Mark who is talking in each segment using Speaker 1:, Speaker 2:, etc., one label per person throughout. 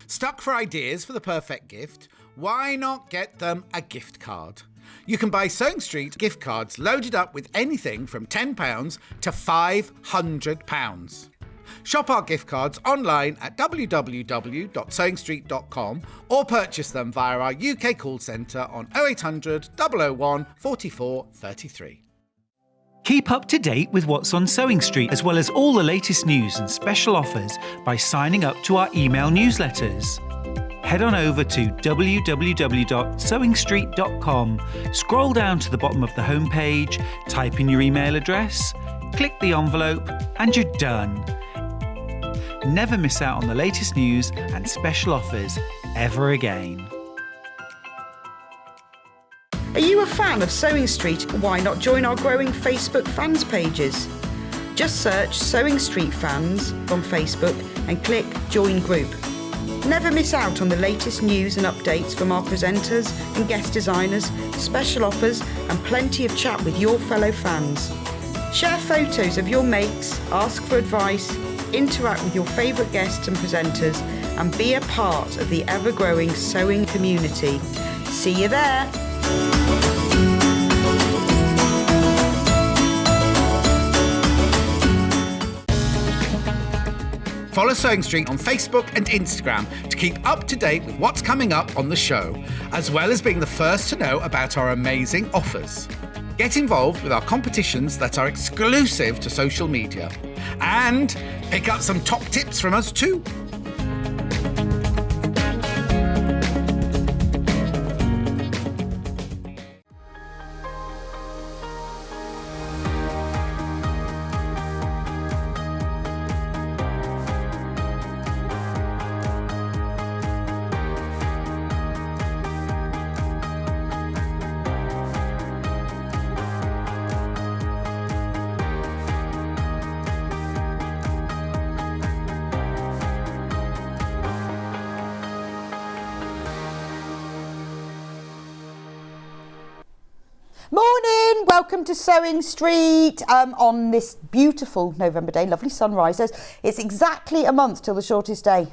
Speaker 1: Stuck for ideas for the perfect gift? Why not get them a gift card? You can buy Sewing Street gift cards loaded up with anything from £10 to £500. Shop our gift cards online at www.sewingstreet.com or purchase them via our UK call centre on 0800 001 44 33.
Speaker 2: Keep up to date with what's on Sewing Street, as well as all the latest news and special offers by signing up to our email newsletters. Head on over to www.sewingstreet.com, scroll down to the bottom of the homepage, type in your email address, click the envelope, and you're done. Never miss out on the latest news and special offers ever again.
Speaker 3: Are you a fan of Sewing Street? Why not join our growing Facebook fans pages? Just search Sewing Street Fans on Facebook and click Join Group. Never miss out on the latest news and updates from our presenters and guest designers, special offers and plenty of chat with your fellow fans. Share photos of your makes, ask for advice, interact with your favourite guests and presenters and be a part of the ever-growing sewing community. See you there!
Speaker 1: Follow Sewing Street on Facebook and Instagram to keep up to date with what's coming up on the show, as well as being the first to know about our amazing offers. Get involved with our competitions that are exclusive to social media. And pick up some top tips from us too.
Speaker 3: Morning, welcome to Sewing Street on this beautiful November day, lovely sunrise. It's exactly a month till the shortest day.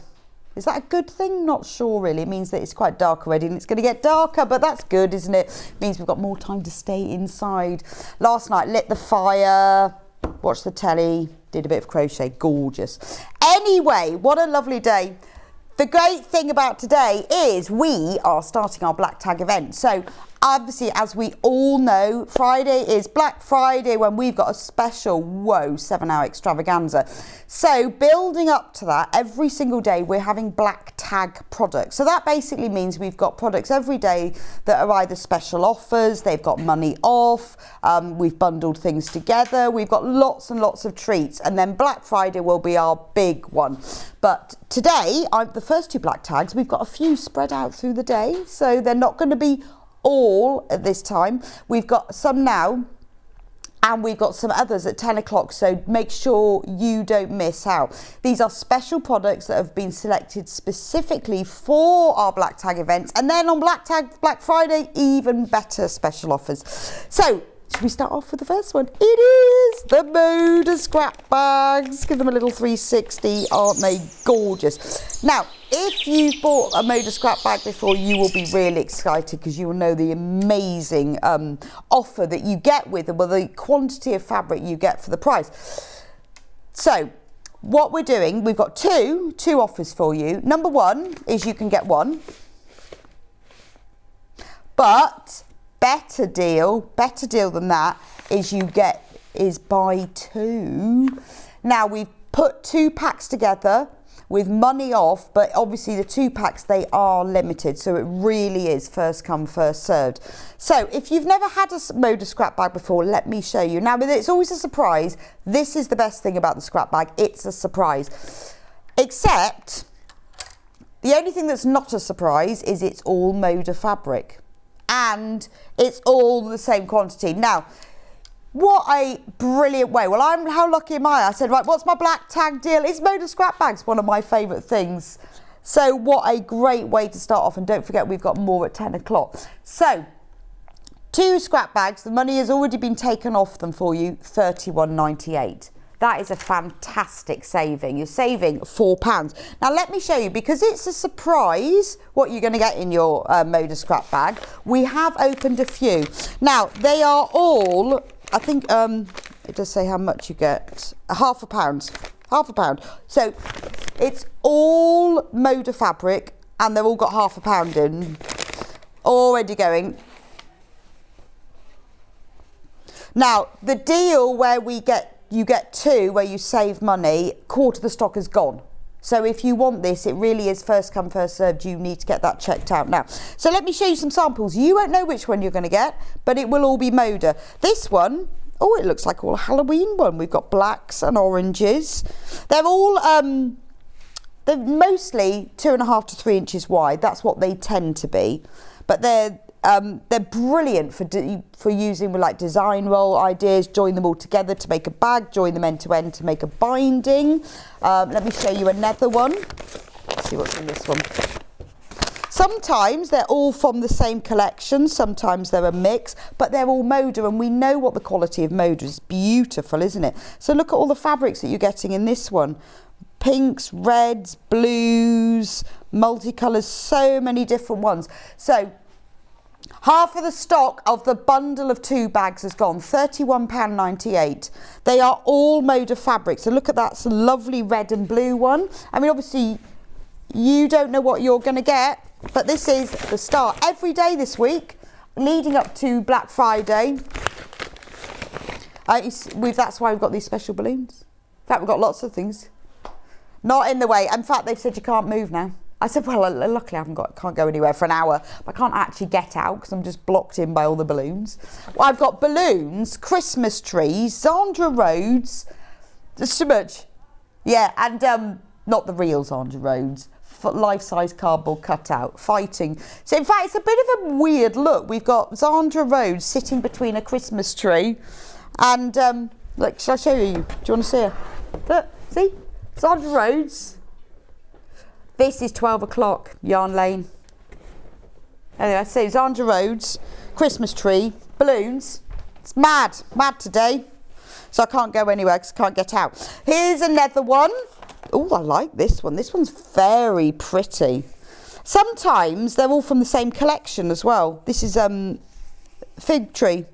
Speaker 3: Is that a good thing? Not sure really. It means that it's quite dark already and it's going to get darker, but that's good, isn't it? It means we've got more time to stay inside. Last night, lit the fire, watched the telly, did a bit of crochet, gorgeous. Anyway, what a lovely day. The great thing about today is we are starting our Black Tag event. So obviously, as we all know, Friday is Black Friday when we've got a special, 7-hour extravaganza. So building up to that, every single day we're having Black Tag products. So that basically means we've got products every day that are either special offers, they've got money off, we've bundled things together, we've got lots and lots of treats, and then Black Friday will be our big one. But today, the first two Black Tags, we've got a few spread out through the day, so they're not going to be all at this time. We've got some now and we've got some others at 10 o'clock, so make sure you don't miss out. These are special products that have been selected specifically for our Black Tag events, and then on Black Friday, even better special offers. So should we start off with the first one? It is the Moda scrap bags. Give them a little 360, aren't they gorgeous? Now, if you've bought a Moda scrap bag before, you will be really excited because you will know the amazing offer that you get with them, or the quantity of fabric you get for the price. So, what we're doing, we've got two offers for you. Number one is you can get one, but better deal than that is buy two. Now we've put 2 packs together with money off, but obviously the 2 packs, they are limited, so it really is first come first served. So if you've never had a Moda scrap bag before, let me show you. Now it's always a surprise. This is the best thing about the scrap bag, it's a surprise. Except the only thing that's not a surprise is it's all Moda fabric. And it's all the same quantity. Now, what a brilliant way. Well, how lucky am I? I said, right, what's my Black Tag deal? It's Moda scrap bags, one of my favourite things. So what a great way to start off. And don't forget, we've got more at 10 o'clock. So 2 scrap bags, the money has already been taken off them for you, £31.98. That is a fantastic saving. You're saving £4. Now let me show you, because it's a surprise what you're going to get in your Moda scrap bag. We have opened a few. Now they are all, I think it does say how much you get. £half. So it's all Moda fabric, and they've all got £half in. Already going. Now the deal where you get two, where you save money, quarter of the stock is gone. So if you want this, it really is first come, first served. You need to get that checked out now. So let me show you some samples. You won't know which one you're going to get, but it will all be Moda. This one, oh, it looks like all a Halloween one. We've got blacks and oranges. They're all, they're mostly 2.5 to 3 inches wide. That's what they tend to be. But they're brilliant for using with like design roll ideas. Join them all together to make a bag, join them end to end to make a binding. Let me show you another one. Let's see what's in this one. Sometimes they're all from the same collection, sometimes they're a mix, but they're all Moda, and we know what the quality of Moda is. Beautiful, isn't it? So look at all the fabrics that you're getting in this one. Pinks, reds, blues, multicolours, so many different ones. So half of the stock of the bundle of 2 bags has gone, £31.98. They are all Moda fabrics. So look at that, it's a lovely red and blue one. I mean, obviously, you don't know what you're going to get, but this is the start. Every day this week, leading up to Black Friday, that's why we've got these special balloons. In fact, we've got lots of things. Not in the way. In fact, they've said you can't move now. I said, well, luckily I can't go anywhere for an hour. But I can't actually get out because I'm just blocked in by all the balloons. Well, I've got balloons, Christmas trees, Zandra Rhodes. There's too much. Yeah, and not the real Zandra Rhodes. Life-size cardboard cutout, fighting. So in fact, it's a bit of a weird look. We've got Zandra Rhodes sitting between a Christmas tree. And, look, shall I show you? Do you want to see her? Look, see? Zandra Rhodes. This is 12 o'clock, Yarn Lane. Anyway, so Zandra Rhodes, Christmas tree, balloons. It's mad today. So I can't go anywhere because I can't get out. Here's another one. Oh, I like this one. This one's very pretty. Sometimes they're all from the same collection as well. This is fig tree.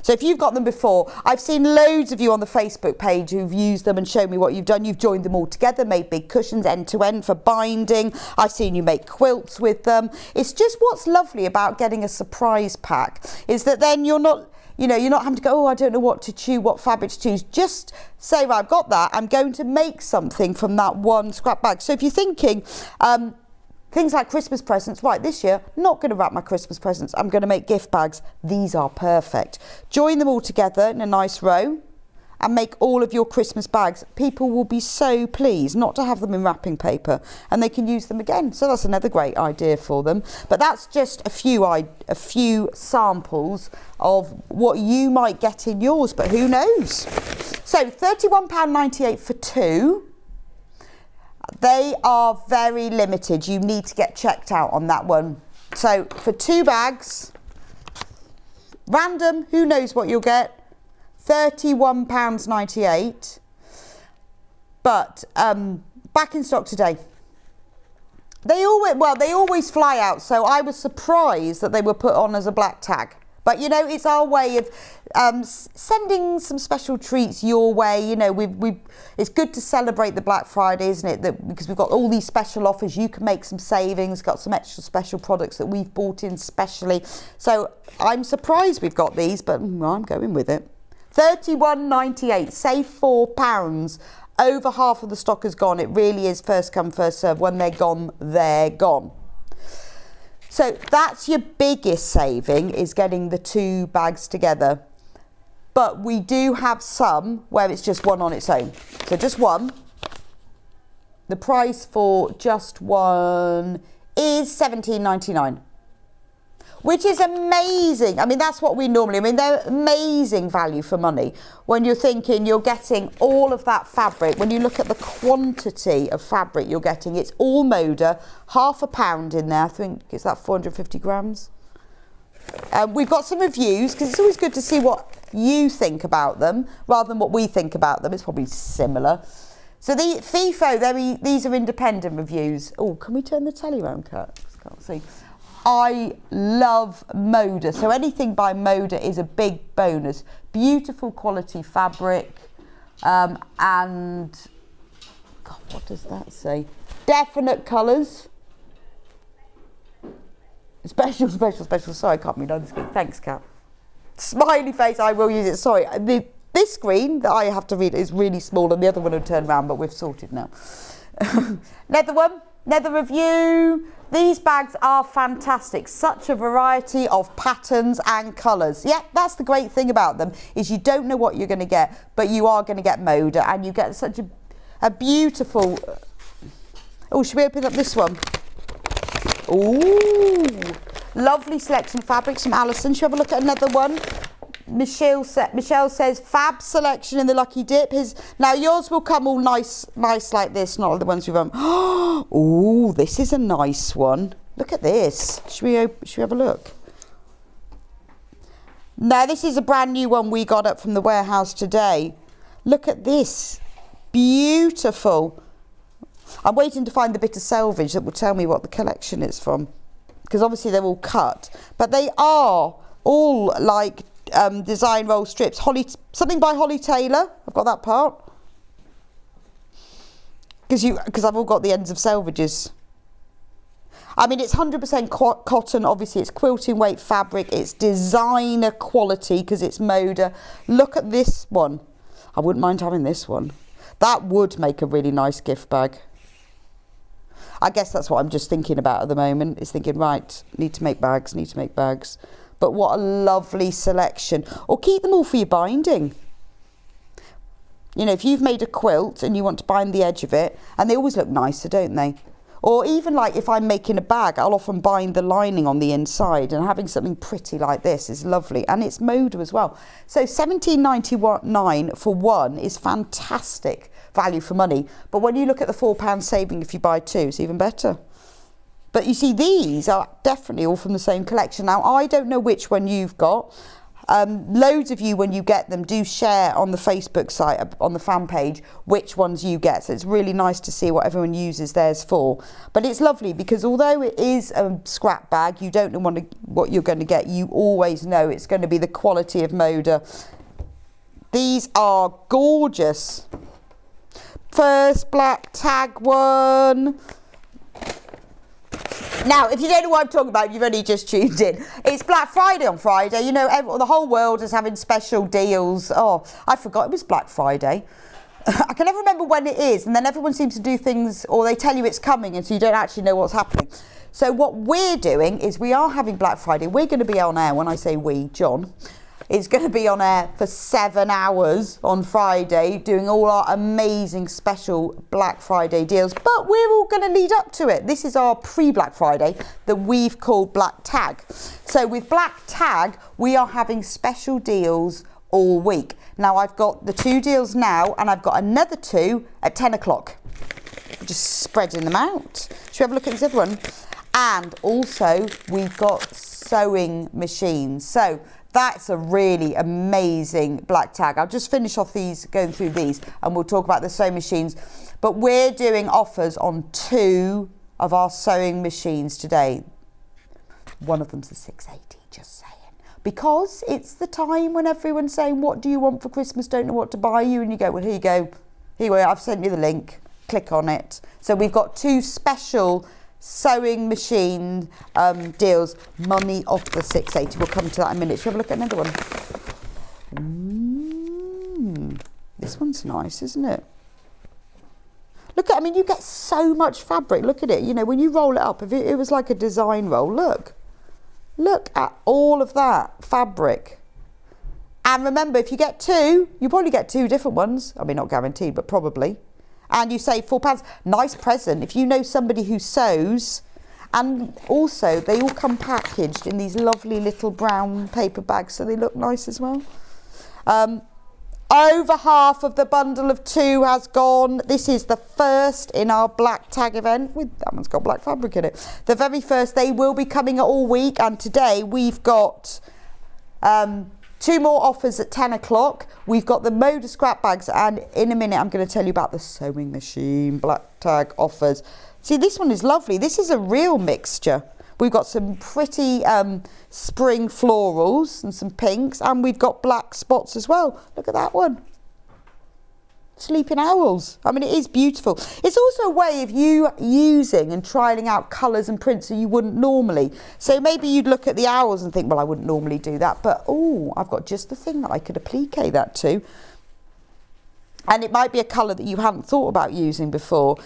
Speaker 3: So if you've got them before, I've seen loads of you on the Facebook page who've used them and shown me what you've done. You've joined them all together, made big cushions end to end for binding. I've seen you make quilts with them. It's just what's lovely about getting a surprise pack is that then you're not having to go, oh, I don't know what to choose, what fabric to choose. Just say, right, I've got that. I'm going to make something from that one scrap bag. So if you're thinking, things like Christmas presents, right, this year, not going to wrap my Christmas presents. I'm going to make gift bags. These are perfect. Join them all together in a nice row and make all of your Christmas bags. People will be so pleased not to have them in wrapping paper, and they can use them again. So that's another great idea for them. But that's just a few samples of what you might get in yours, but who knows? So £31.98 for 2. They are very limited. You need to get checked out on that one. So for 2 bags, random, who knows what you'll get, £31.98. But back in stock today. They always fly out, so I was surprised that they were put on as a black tag. But, you know, it's our way of sending some special treats your way. You know, it's good to celebrate the Black Friday, isn't it? Because we've got all these special offers. You can make some savings, got some extra special products that we've bought in specially. So I'm surprised we've got these, but I'm going with it. £31.98, save £4. Over half of the stock is gone. It really is first come, first serve. When they're gone, they're gone. So that's your biggest saving, is getting the 2 bags together. But we do have some where it's just one on its own. So just one. The price for just one is £17.99. Which is amazing. I mean, that's what we normally, they're amazing value for money. When you're thinking you're getting all of that fabric, when you look at the quantity of fabric you're getting, it's all Moda, £half in there. I think, is that 450 grams? We've got some reviews, because it's always good to see what you think about them rather than what we think about them. It's probably similar. So the FIFO, these are independent reviews. Oh, can we turn the telly around, Kat? Can't see. I love Moda. So anything by Moda is a big bonus. Beautiful quality fabric. And God, what does that say? Definite colours. Special. Sorry, I can't read on the screen. Thanks, Kat. Smiley face, I will use it. Sorry. This screen that I have to read is really small, and the other one will turn around, but we've sorted now. Leather review. These bags are fantastic. Such a variety of patterns and colours. Yeah, that's the great thing about them, is you don't know what you're going to get, but you are going to get Moda, and you get such a beautiful... Oh, should we open up this one? Ooh, lovely selection of fabrics from Alison. Should we have a look at another one? Michelle says fab selection in the Lucky Dip. Now yours will come all nice like this, not like the ones we've Oh, this is a nice one. Look at this. Should we have a look? Now this is a brand new one we got up from the warehouse today. Look at this. Beautiful. I'm waiting to find the bit of selvage that will tell me what the collection is from, because obviously they're all cut, but they are all like design roll strips. Something by Holly Taylor. I've got that part because I've all got the ends of selvages. I mean, it's 100% cotton. Obviously, it's quilting weight fabric. It's designer quality because it's Moda. Look at this one. I wouldn't mind having this one. That would make a really nice gift bag. I guess that's what I'm just thinking about at the moment, is thinking, right, need to make bags. But what a lovely selection. Or keep them all for your binding. You know, if you've made a quilt and you want to bind the edge of it, and they always look nicer, don't they? Or even like if I'm making a bag, I'll often bind the lining on the inside, and having something pretty like this is lovely. And it's Moda as well. So £17.99 for one is fantastic value for money. But when you look at the £4 saving if you buy two, it's even better. But you see, these are definitely all from the same collection. Now, I don't know which one you've got. Loads of you, when you get them, do share on the Facebook site, on the fan page, which ones you get. So it's really nice to see what everyone uses theirs for. But it's lovely because although it is a scrap bag, you don't know what you're going to get. You always know it's going to be the quality of Moda. These are gorgeous. First black tag one. Now, if you don't know what I'm talking about, you've only just tuned in. It's Black Friday on Friday. You know, the whole world is having special deals. Oh, I forgot it was Black Friday. I can never remember when it is, and then everyone seems to do things, or they tell you it's coming, and so you don't actually know what's happening. So what we're doing is we are having Black Friday. We're going to be on air. When I say we, John is going to be on air for 7 hours on Friday, doing all our amazing special Black Friday deals. But we're all going to lead up to it. This is our pre-Black Friday that we've called Black Tag. So with Black Tag, we are having special deals all week. Now I've got the 2 deals now, and I've got another 2 at 10 o'clock. Just spreading them out. Should we have a look at this other one? And also we've got sewing machines. So that's a really amazing Black Tag. I'll just finish off going through these, and we'll talk about the sewing machines. But we're doing offers on 2 of our sewing machines today. One of them's the 680, just saying. Because it's the time when everyone's saying, what do you want for Christmas? Don't know what to buy you. And you go, well, here you go. Here we are. I've sent you the link. Click on it. So we've got 2 special sewing machine deals, money off the 680. We'll come to that in a minute. Shall we have a look at another one? This one's nice, isn't it? Look at, I mean, you get so much fabric. Look at it. You know, when you roll it up, if it was like a design roll, look at all of that fabric. And remember, if you get 2, you probably get 2 different ones. I mean, not guaranteed, but probably. And you save £4. Nice present if you know somebody who sews. And also, they all come packaged in these lovely little brown paper bags, so they look nice as well. Over half of the bundle of 2 has gone. This is the first in our black tag event. That one's got black fabric in it. The very first. They will be coming all week, and today we've got 2 more offers at 10 o'clock. We've got the Moda scrap bags, and in a minute I'm going to tell you about the sewing machine black tag offers. See, this one is lovely. This is a real mixture. We've got some pretty spring florals and some pinks, and we've got black spots as well. Look at that one. Sleeping owls. I mean, it is beautiful. It's also a way of you using and trialing out colours and prints that you wouldn't normally. So maybe you'd look at the owls and think, well, I wouldn't normally do that, but oh, I've got just the thing that I could applique that to. And it might be a colour that you hadn't thought about using before.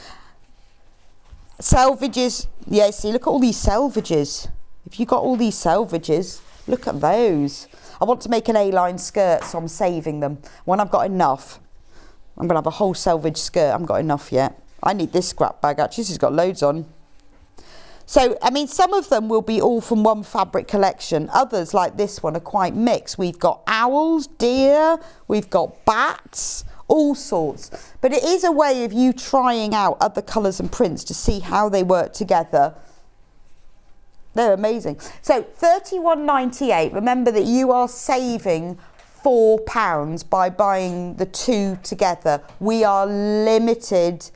Speaker 3: Selvages, yeah, see, look at all these selvages. If you've got all these selvages, look at those. I want to make an A-line skirt, so I'm saving them. When I've got enough, I'm going to have a whole selvage skirt. I haven't got enough yet. I need this scrap bag, actually. This has got loads on. So, I mean, some of them will be all from one fabric collection. Others, like this one, are quite mixed. We've got owls, deer, we've got bats, all sorts. But it is a way of you trying out other colours and prints to see how they work together. They're amazing. So £31.98. Remember that you are saving £4 by buying the 2 together. We are limited.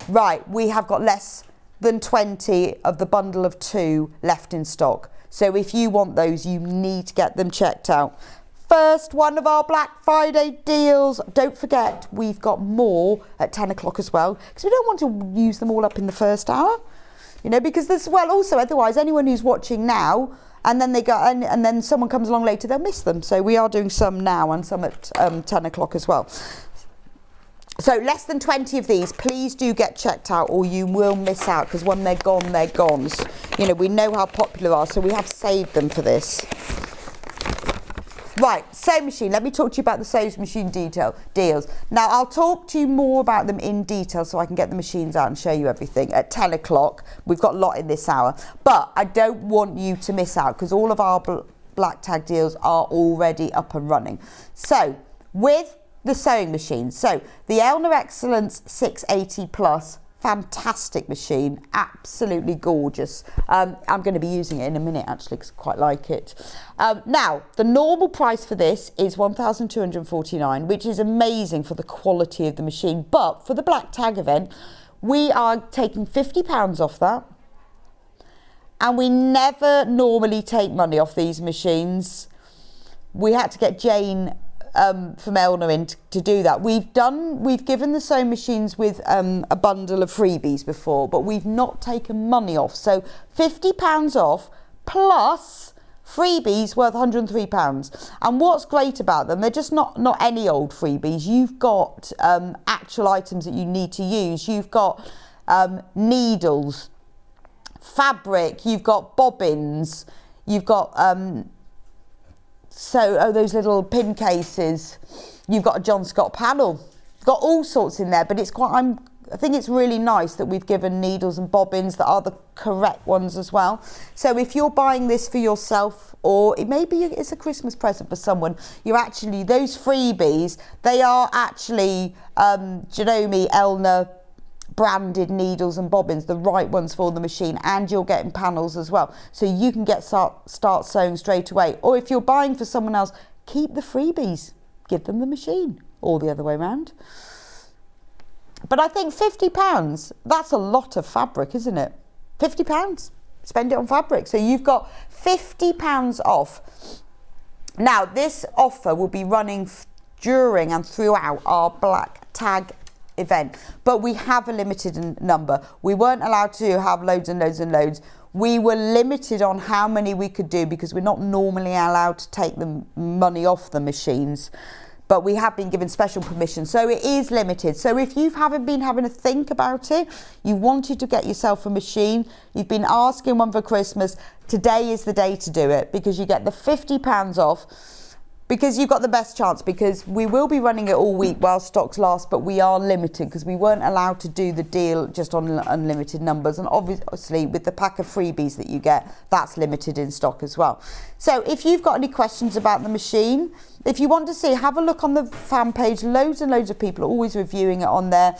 Speaker 3: Right, we have got less than 20 of the bundle of 2 left in stock. So if you want those, you need to get them checked out. First one of our Black Friday deals. Don't forget, we've got more at 10 o'clock as well, because we don't want to use them all up in the first hour, you know, because there's, well, also otherwise anyone who's watching now and then they go and then someone comes along later, they'll miss them. So we are doing some now and some at 10 o'clock as well. So less than 20 of these, please do get checked out or you will miss out, because when they're gone, they're gone. You know, we know how popular they are, so we have saved them for this. Right, sewing machine. Let me talk to you about the sewing machine deals. Now, I'll talk to you more about them in detail so I can get the machines out and show you everything at 10 o'clock. We've got a lot in this hour. But I don't want you to miss out, because all of our black tag deals are already up and running. So, with the sewing machine. So, the Elna Excellence 680 Plus, fantastic machine, absolutely gorgeous. I'm going to be using it in a minute actually, because I quite like it. Now, the normal price for this is £1,249, which is amazing for the quality of the machine. But for the black tag event, we are taking £50 off that. And we never normally take money off these machines. We had to get Jane from Elna in to do that. We've given the sewing machines with a bundle of freebies before, but we've not taken money off. So £50 off plus freebies worth £103. And what's great about them, they're just not any old freebies. You've got actual items that you need to use. You've got needles, fabric, you've got bobbins, you've got those little pin cases, you've got a John Scott panel, got all sorts in there. But it's quite, I think it's really nice that we've given needles and bobbins that are the correct ones as well. So if you're buying this for yourself, or maybe it's a Christmas present for someone, you're actually, those freebies, they are actually Janome Elna branded needles and bobbins, the right ones for the machine, and you're getting panels as well, so you can start sewing straight away. Or if you're buying for someone else, keep the freebies, give them the machine, or the other way around. But I think £50, that's a lot of fabric, isn't it? £50, spend it on fabric. So you've got £50 off. Now, this offer will be running during and throughout our black tag event, but we have a limited number. We weren't allowed to have loads and loads and loads. We were limited on how many we could do, because we're not normally allowed to take the money off the machines, but we have been given special permission, so it is limited. So if you haven't been having a think about it, you wanted to get yourself a machine, you've been asking one for Christmas, today is the day to do it, because you get the £50 off. because you've got the best chance, because we will be running it all week while stocks last, but we are limited because we weren't allowed to do the deal just on unlimited numbers, and obviously with the pack of freebies that you get, that's limited in stock as well. So if you've got any questions about the machine, if you want to see, have a look on the fan page. Loads and loads of people are always reviewing it on there.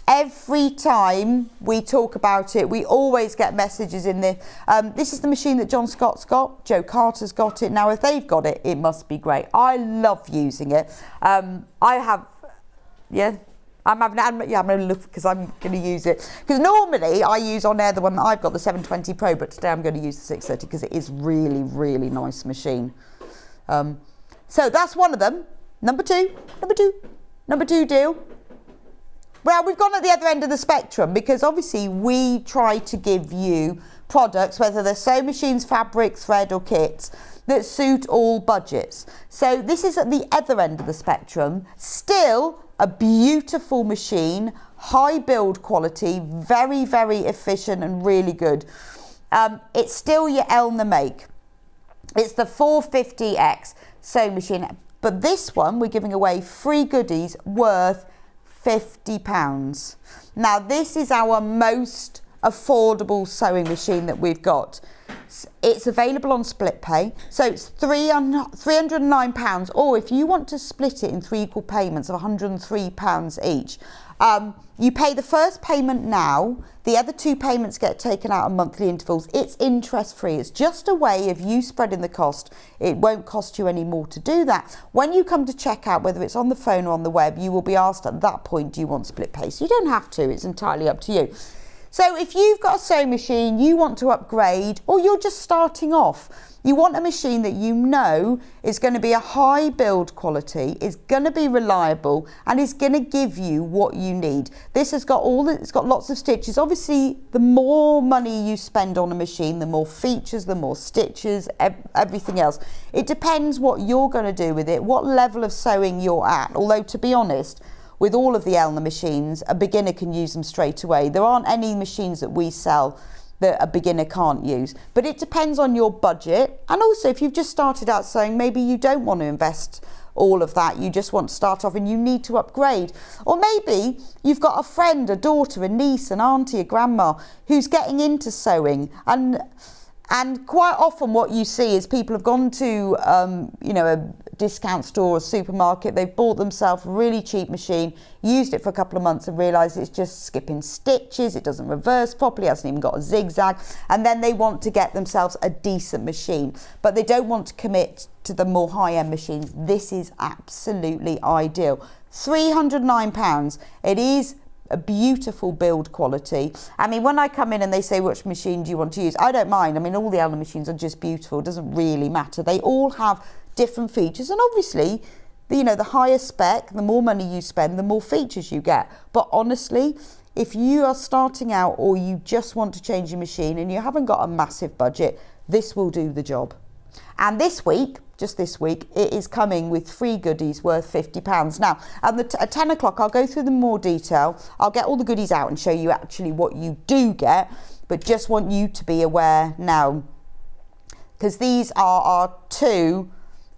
Speaker 3: Every time we talk about it, we always get messages in there. This is the machine that John Scott's got. Joe Carter's got it. Now, if they've got it, it must be great. I love using it. I'm going to look because I'm going to use it. Because normally I use on air the one that I've got, the 720 Pro, but today I'm going to use the 630 because it is really, really nice machine. So that's one of them. Number two deal. Well, we've gone at the other end of the spectrum because obviously we try to give you products, whether they're sewing machines, fabric, thread or kits, that suit all budgets. So this is at the other end of the spectrum. Still a beautiful machine, high build quality, very, very efficient and really good. It's still your Elna make. It's the 450X sewing machine. But this one, we're giving away free goodies worth £50. Now this is our most affordable sewing machine that we've got. It's available on split pay, so it's £309, or if you want to split it in 3 equal payments of £103 each, you pay the first payment now, the other 2 payments get taken out on monthly intervals. It's interest free. It's just a way of you spreading the cost. It won't cost you any more to do that. When you come to check out, whether it's on the phone or on the web, you will be asked at that point, do you want split pay? So you don't have to, it's entirely up to you. So if you've got a sewing machine, you want to upgrade, or you're just starting off, you want a machine that you know is going to be a high build quality, is going to be reliable, and is going to give you what you need. This has got it's got lots of stitches. Obviously, the more money you spend on a machine, the more features, the more stitches, everything else. It depends what you're going to do with it, what level of sewing you're at. Although, to be honest, with all of the Elna machines, a beginner can use them straight away. There aren't any machines that we sell that a beginner can't use. But it depends on your budget. And also, if you've just started out sewing, maybe you don't want to invest all of that. You just want to start off and you need to upgrade. Or maybe you've got a friend, a daughter, a niece, an auntie, a grandma who's getting into sewing. And quite often what you see is people have gone to, a discount store or supermarket, they've bought themselves a really cheap machine, used it for a couple of months and realised it's just skipping stitches, it doesn't reverse properly, hasn't even got a zigzag, and then they want to get themselves a decent machine, but they don't want to commit to the more high-end machines. This is absolutely ideal. £309, it is a beautiful build quality. I mean, when I come in and they say, which machine do you want to use? I don't mind. I mean, all the Elna machines are just beautiful. It doesn't really matter. They all have different features. And obviously, the higher spec, the more money you spend, the more features you get. But honestly, if you are starting out or you just want to change your machine and you haven't got a massive budget, this will do the job. And this week, just this week, it is coming with free goodies worth £50. Now, at 10 o'clock, I'll go through them in more detail. I'll get all the goodies out and show you actually what you do get, but just want you to be aware now, because these are our 2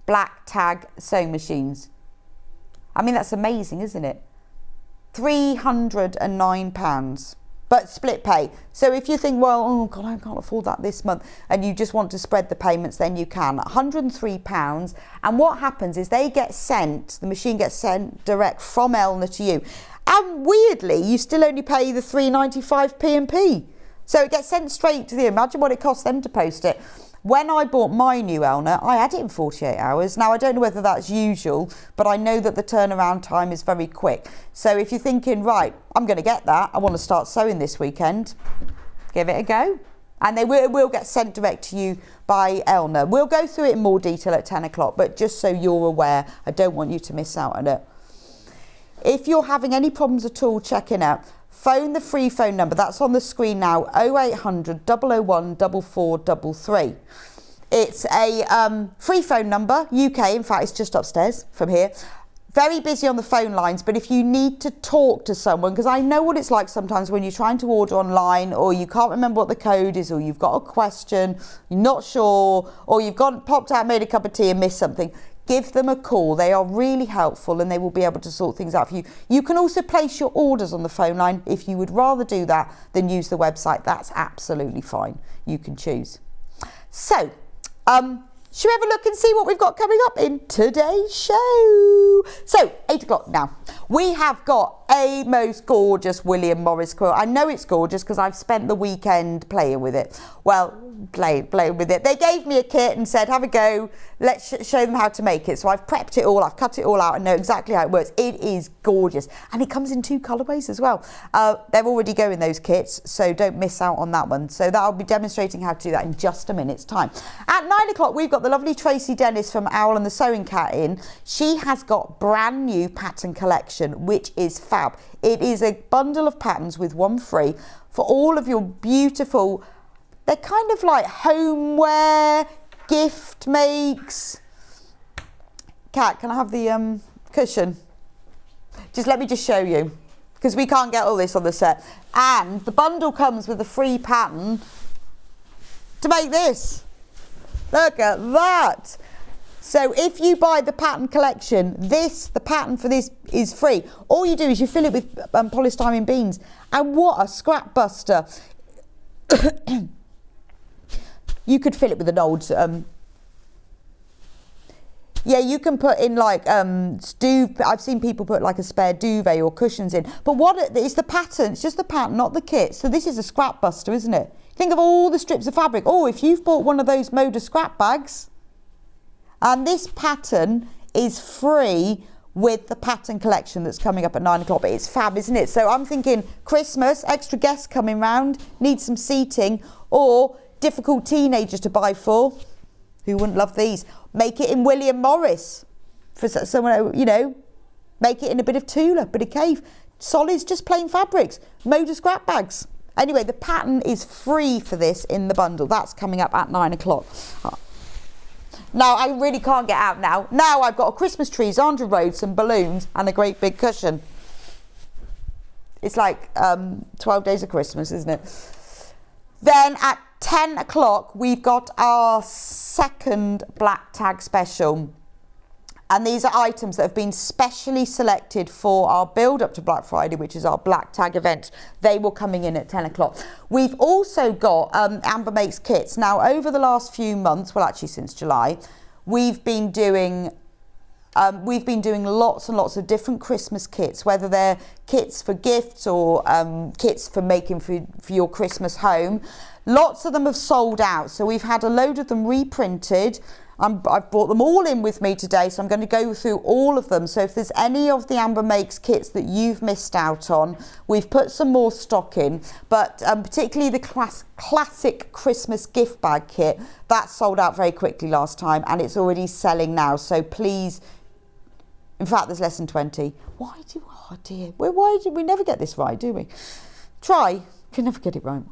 Speaker 3: black tag sewing machines. I mean, that's amazing, isn't it? £309. But split pay. So if you think, well, oh God, I can't afford that this month, and you just want to spread the payments, then you can. £103. And what happens is the machine gets sent direct from Elna to you. And weirdly, you still only pay the £3.95 P&P. So it gets sent straight to you. Imagine what it costs them to post it. When I bought my new Elna, I had it in 48 hours. Now, I don't know whether that's usual, but I know that the turnaround time is very quick. So if you're thinking, right, I'm going to get that, I want to start sewing this weekend, give it a go. And they will get sent direct to you by Elna. We'll go through it in more detail at 10 o'clock, but just so you're aware, I don't want you to miss out on it. If you're having any problems at all checking out, phone the free phone number that's on the screen now, 0800 001 4433. It's a free phone number, UK, in fact it's just upstairs from here. Very busy on the phone lines, but if you need to talk to someone, because I know what it's like sometimes when you're trying to order online, or you can't remember what the code is, or you've got a question, you're not sure, or you've popped out, made a cup of tea and missed something, give them a call. They are really helpful and they will be able to sort things out for you. You can also place your orders on the phone line if you would rather do that than use the website. That's absolutely fine. You can choose. So, should we have a look and see what we've got coming up in today's show? So, 8 o'clock now. We have got a most gorgeous William Morris quilt. I know it's gorgeous because I've spent the weekend playing with it. Well, playing with it. They gave me a kit and said, have a go. Let's show them how to make it. So I've prepped it all. I've cut it all out and know exactly how it works. It is gorgeous. And it comes in 2 colourways as well. They're already going, those kits, so don't miss out on that one. So I'll be demonstrating how to do that in just a minute's time. At 9 o'clock, we've got the lovely Tracey Dennis from Owl and the Sewing Cat in. She has got brand new pattern collection, which is fab. It is a bundle of patterns with one free for all of your beautiful, they're kind of like homeware, gift makes. Kat, can I have the cushion? Let me just show you, because we can't get all this on the set. And the bundle comes with a free pattern to make this. Look at that. So if you buy the pattern collection, the pattern for this is free. All you do is you fill it with polystyrene beans. And what a scrap buster. You could fill it with an old, yeah, you can put in like I've seen people put like a spare duvet or cushions in. But it's the pattern, it's just the pattern, not the kit. So this is a scrap buster, isn't it? Think of all the strips of fabric. Oh, if you've bought one of those Moda scrap bags, and this pattern is free with the pattern collection that's coming up at 9 o'clock. But it's fab, isn't it? So I'm thinking Christmas, extra guests coming round, need some seating, or difficult teenagers to buy for. Who wouldn't love these? Make it in William Morris for someone, you know. Make it in a bit of Tula, bit of cave. Solids, just plain fabrics. Moda scrap bags. Anyway, the pattern is free for this in the bundle. That's coming up at 9 o'clock. Now, I really can't get out now. Now I've got a Christmas tree, Zandra Rhodes, some balloons and a great big cushion. It's like 12 days of Christmas, isn't it? Then at 10 o'clock, we've got our second Black Tag special. And these are items that have been specially selected for our build up to Black Friday, which is our Black Tag event. They were coming in at 10 o'clock. We've also got Amber Makes kits. Now, over the last few months, well, actually since July, we've been doing lots and lots of different Christmas kits, whether they're kits for gifts or kits for making for your Christmas home. Lots of them have sold out, so we've had a load of them reprinted. I've brought them all in with me today, so I'm going to go through all of them. So if there's any of the Amber Makes kits that you've missed out on, we've put some more stock in, but particularly the classic Christmas gift bag kit, that sold out very quickly last time, and it's already selling now. So please, in fact, there's less than 20. Oh dear, why do we never get this right, do we? Try, can never get it right.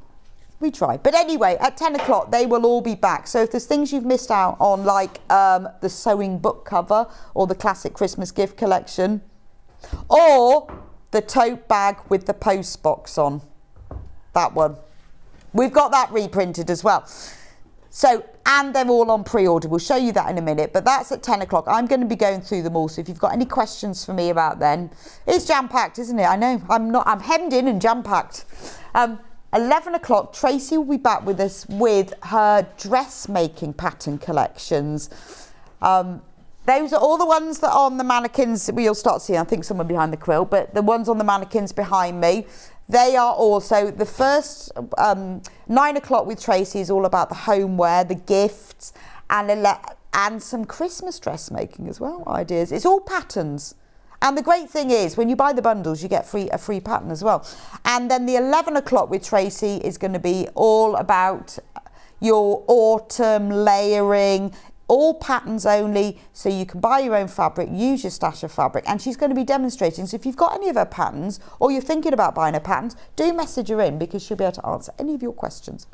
Speaker 3: We try. But anyway, at 10 o'clock, they will all be back. So if there's things you've missed out on, like the sewing book cover or the classic Christmas gift collection, or the tote bag with the post box on, that one. We've got that reprinted as well. So, and they're all on pre-order. We'll show you that in a minute, but that's at 10 o'clock. I'm going to be going through them all. So if you've got any questions for me about then, it's jam-packed, isn't it? I know, I'm hemmed in and jam-packed. 11 o'clock, Tracey will be back with us with her dressmaking pattern collections. Those are all the ones that are on the mannequins. We'll start seeing, I think, someone behind the quilt, but the ones on the mannequins behind me, they are also the first 9 o'clock with Tracey is all about the homeware, the gifts, and some Christmas dressmaking as well, ideas. It's all patterns. And the great thing is, when you buy the bundles, you get a free pattern as well. And then the 11 o'clock with Tracey is going to be all about your autumn layering, all patterns only, so you can buy your own fabric, use your stash of fabric, and she's going to be demonstrating. So if you've got any of her patterns, or you're thinking about buying her patterns, do message her in, because she'll be able to answer any of your questions.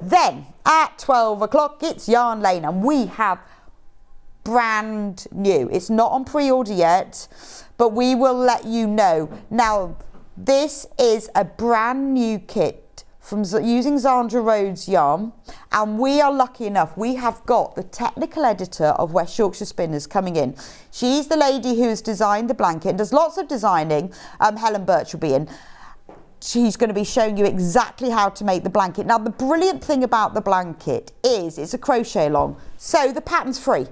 Speaker 3: Then, at 12 o'clock, it's Yarn Lane, and we have brand new. It's not on pre-order yet, but we will let you know. Now, this is a brand new kit from using Zandra Rhodes yarn, and we are lucky enough, we have got the technical editor of West Yorkshire Spinners coming in. She's the lady who has designed the blanket and does lots of designing. Helen Birch will be in. She's going to be showing you exactly how to make the blanket. Now, the brilliant thing about the blanket is it's a crochet along, so the pattern's free.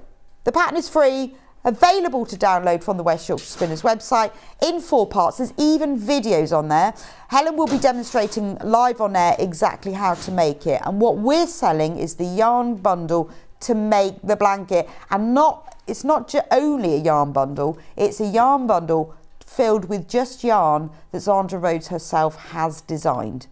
Speaker 3: The pattern is free, available to download from the West Yorkshire Spinners website in 4 parts. There's even videos on there. Helen will be demonstrating live on air exactly how to make it. And what we're selling is the yarn bundle to make the blanket. And it's not only a yarn bundle, it's a yarn bundle filled with just yarn that Zandra Rhodes herself has designed.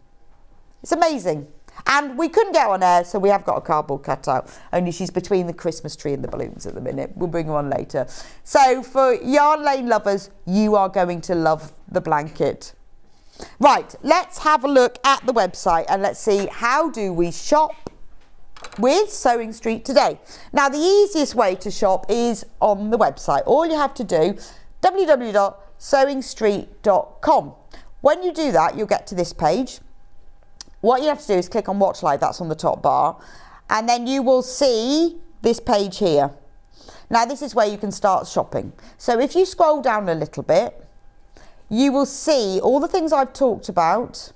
Speaker 3: It's amazing. And we couldn't get on air, so we have got a cardboard cutout. Only she's between the Christmas tree and the balloons at the minute. We'll bring her on later. So for Yarn Lane lovers, you are going to love the blanket. Right, let's have a look at the website and let's see, how do we shop with Sewing Street today? Now, the easiest way to shop is on the website. All you have to do, www.sewingstreet.com. When you do that, you'll get to this page. What you have to do is click on Watch Live, that's on the top bar, and then you will see this page here. Now, this is where you can start shopping. So if you scroll down a little bit, you will see all the things I've talked about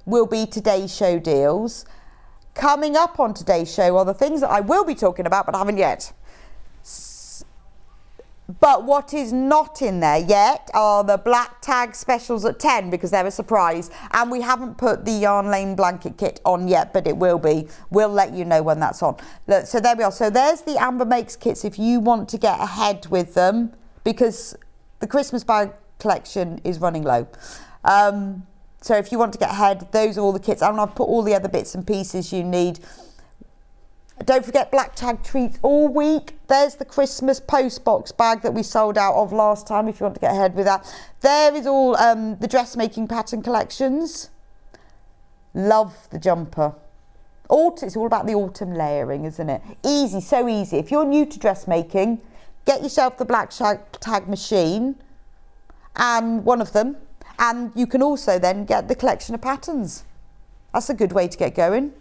Speaker 3: will be today's show deals. Coming up on today's show are the things that I will be talking about, but haven't yet. But what is not in there yet are the black tag specials at 10, because they're a surprise. And we haven't put the Yarn Lane blanket kit on yet, but it will be. We'll let you know when that's on. Look, so there we are. So there's the Amber Makes kits if you want to get ahead with them, because the Christmas bag collection is running low. So if you want to get ahead, those are all the kits. And I've put all the other bits and pieces you need. Don't forget black tag treats all week. There's the Christmas postbox bag that we sold out of last time, if you want to get ahead with that. There is all the dressmaking pattern collections. Love the jumper. It's all about the autumn layering, isn't it? Easy, so easy. If you're new to dressmaking, get yourself the black tag machine, and one of them, and you can also then get the collection of patterns. That's a good way to get going.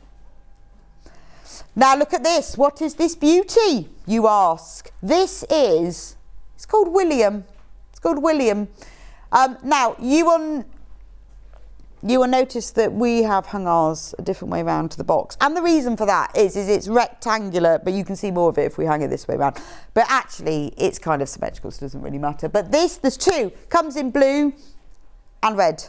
Speaker 3: Now look at this. What is this beauty, you ask? It's called William. It's called William. Now you will notice that we have hung ours a different way around to the box, and the reason for that is it's rectangular, but you can see more of it if we hang it this way around. But actually, it's kind of symmetrical, so it doesn't really matter. But there's 2. Comes in blue and red.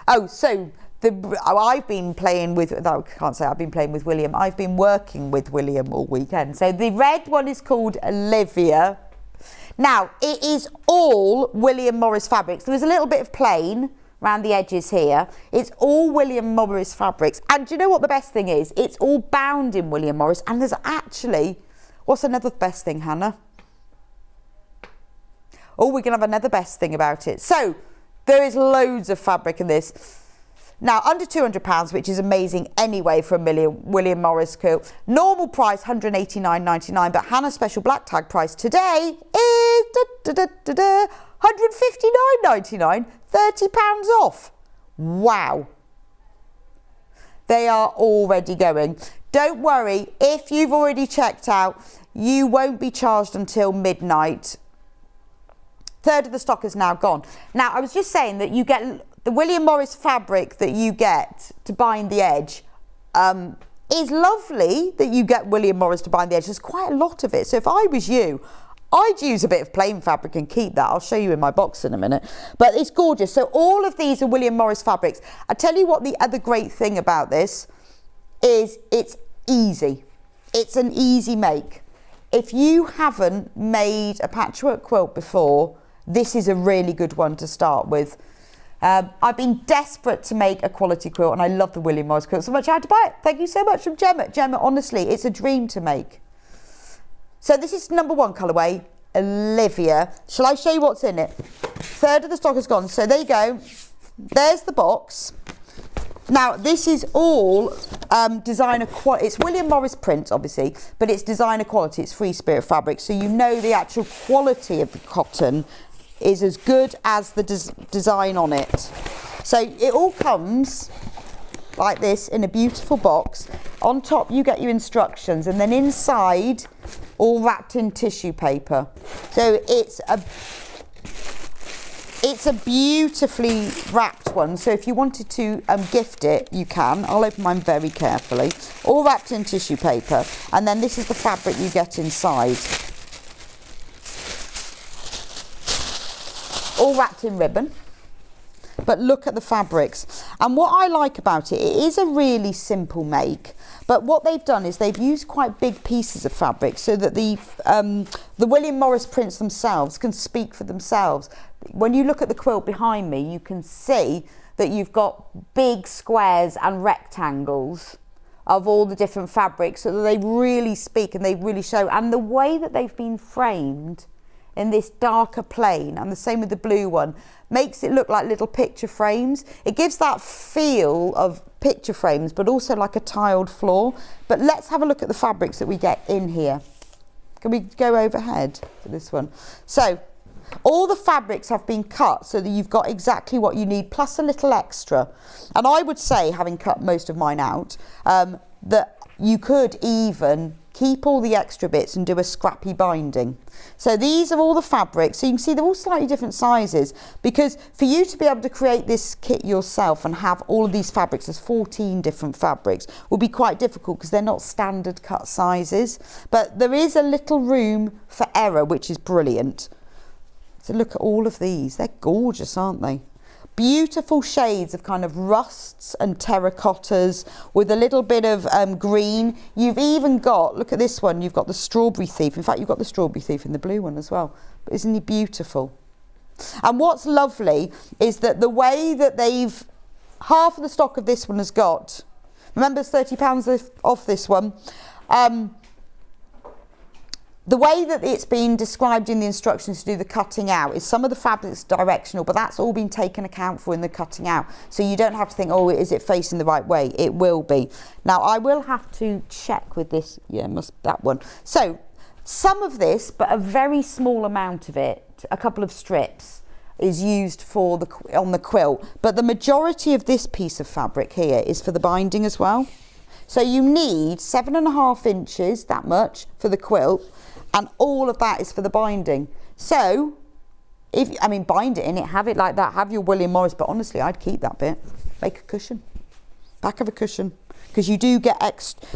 Speaker 3: Oh, so. I've been playing with, I can't say I've been playing with William, I've been working with William all weekend. So the red one is called Olivia. Now, it is all William Morris fabrics. There is a little bit of plain around the edges here. It's all William Morris fabrics. And do you know what the best thing is? It's all bound in William Morris. And there's actually, what's another best thing, Hannah? Oh, we're going to have another best thing about it. So there is loads of fabric in this. Now, under £200, which is amazing anyway for a William Morris quilt. Normal price, £189.99, but Hannah's special black tag price today is £159.99, £30 off. Wow. They are already going. Don't worry, if you've already checked out, you won't be charged until midnight. 1/3 of the stock is now gone. Now, I was just saying that you get the William Morris fabric that you get to bind the edge. Is lovely that you get William Morris to bind the edge. There's quite a lot of it. So if I was you, I'd use a bit of plain fabric and keep that. I'll show you in my box in a minute. But it's gorgeous. So all of these are William Morris fabrics. I tell you what, the other great thing about this is it's easy. It's an easy make. If you haven't made a patchwork quilt before, this is a really good one to start with. I've been desperate to make a quality quilt, and I love the William Morris quilt so much I had to buy it. Thank you so much from Gemma. Gemma, honestly, it's a dream to make. So this is number 1 colourway, Olivia. Shall I show you what's in it? 1/3 of the stock is gone. So there you go. There's the box. Now, this is all designer quality. It's William Morris print, obviously, but it's designer quality. It's Free Spirit fabric. So you know the actual quality of the cotton is as good as the design on it. So it all comes like this in a beautiful box. On top you get your instructions, and then inside all wrapped in tissue paper. So it's a beautifully wrapped one, so if you wanted to gift it, you can. I'll open mine very carefully. All wrapped in tissue paper, and then this is the fabric you get inside. All wrapped in ribbon. But look at the fabrics. And what I like about it, it is a really simple make, but what they've done is they've used quite big pieces of fabric so that the William Morris prints themselves can speak for themselves. When you look at the quilt behind me, you can see that you've got big squares and rectangles of all the different fabrics, so that they really speak and they really show. And the way that they've been framed in this darker plain, and the same with the blue one, makes it look like little picture frames. It gives that feel of picture frames, but also like a tiled floor. But let's have a look at the fabrics that we get in here. Can we go overhead for this one? So all the fabrics have been cut so that you've got exactly what you need, plus a little extra. And I would say, having cut most of mine out, that you could even keep all the extra bits and do a scrappy binding. So these are all the fabrics. So you can see they're all slightly different sizes, because for you to be able to create this kit yourself and have all of these fabrics, there's 14 different fabrics, will be quite difficult because they're not standard cut sizes. But there is a little room for error, which is brilliant. So look at all of these. They're gorgeous, aren't they? Beautiful shades of kind of rusts and terracottas with a little bit of green. You've even got, look at this one, you've got the strawberry thief. In fact, you've got the strawberry thief in the blue one as well. But isn't he beautiful? And what's lovely is that the way that they've, half of the stock of this one has got, remember it's £30 off this one. The way that it's been described in the instructions to do the cutting out is some of the fabric's directional, but that's all been taken account for in the cutting out. So you don't have to think, oh, is it facing the right way? It will be. Now, I will have to check with this. Yeah, that one. So some of this, but a very small amount of it, a couple of strips, is used for on the quilt. But the majority of this piece of fabric here is for the binding as well. So you need 7.5 inches, that much, for the quilt. And all of that is for the binding. So, bind it in it, have it like that, have your William Morris, but honestly, I'd keep that bit. Make a cushion, back of a cushion, because you do get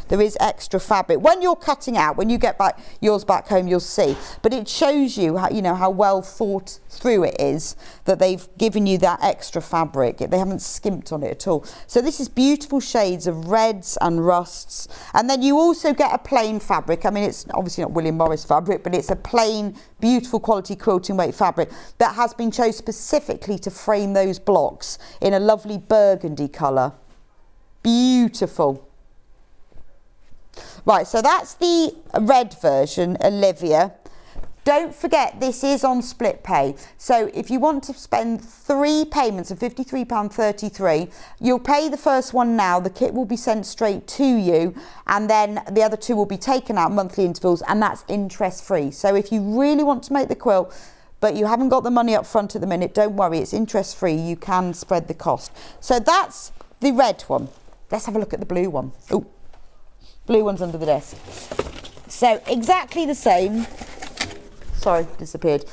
Speaker 3: there is extra fabric. When you're cutting out, when you get yours back home, you'll see. But it shows you how well thought through it is, that they've given you that extra fabric. They haven't skimped on it at all. So this is beautiful shades of reds and rusts. And then you also get a plain fabric. I mean, it's obviously not William Morris fabric, but it's a plain, beautiful quality quilting weight fabric that has been chosen specifically to frame those blocks in a lovely burgundy colour. Beautiful. Right, so that's the red version, Olivia. Don't forget, this is on split pay. So if you want to spend 3 payments of £53.33, you'll pay the first one now. The kit will be sent straight to you, and then the other 2 will be taken out monthly intervals, and that's interest free. So if you really want to make the quilt, but you haven't got the money up front at the minute, don't worry, it's interest free. You can spread the cost. So that's the red one. Let's have a look at the blue one. Oh, blue one's under the desk. So exactly the same. Sorry, disappeared.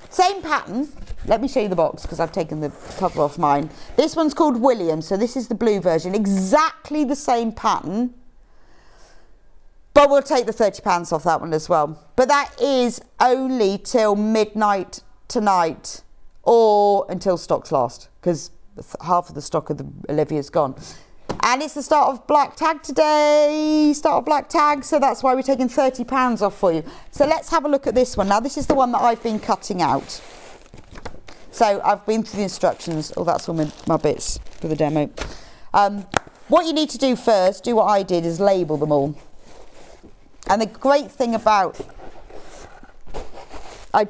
Speaker 3: Same pattern. Let me show you the box because I've taken the cover off mine. This one's called William, so this is the blue version. Exactly the same pattern. But we'll take the £30 off that one as well. But that is only till midnight tonight, or until stocks last, because half of the stock of the Olivia's gone. And it's the start of Black Tag today, start of Black Tag, so that's why we're taking £30 off for you. So let's have a look at this one. Now, this is the one that I've been cutting out. So I've been through the instructions. Oh, that's all my bits for the demo. What you need to do first, do what I did, is label them all. And the great thing about... I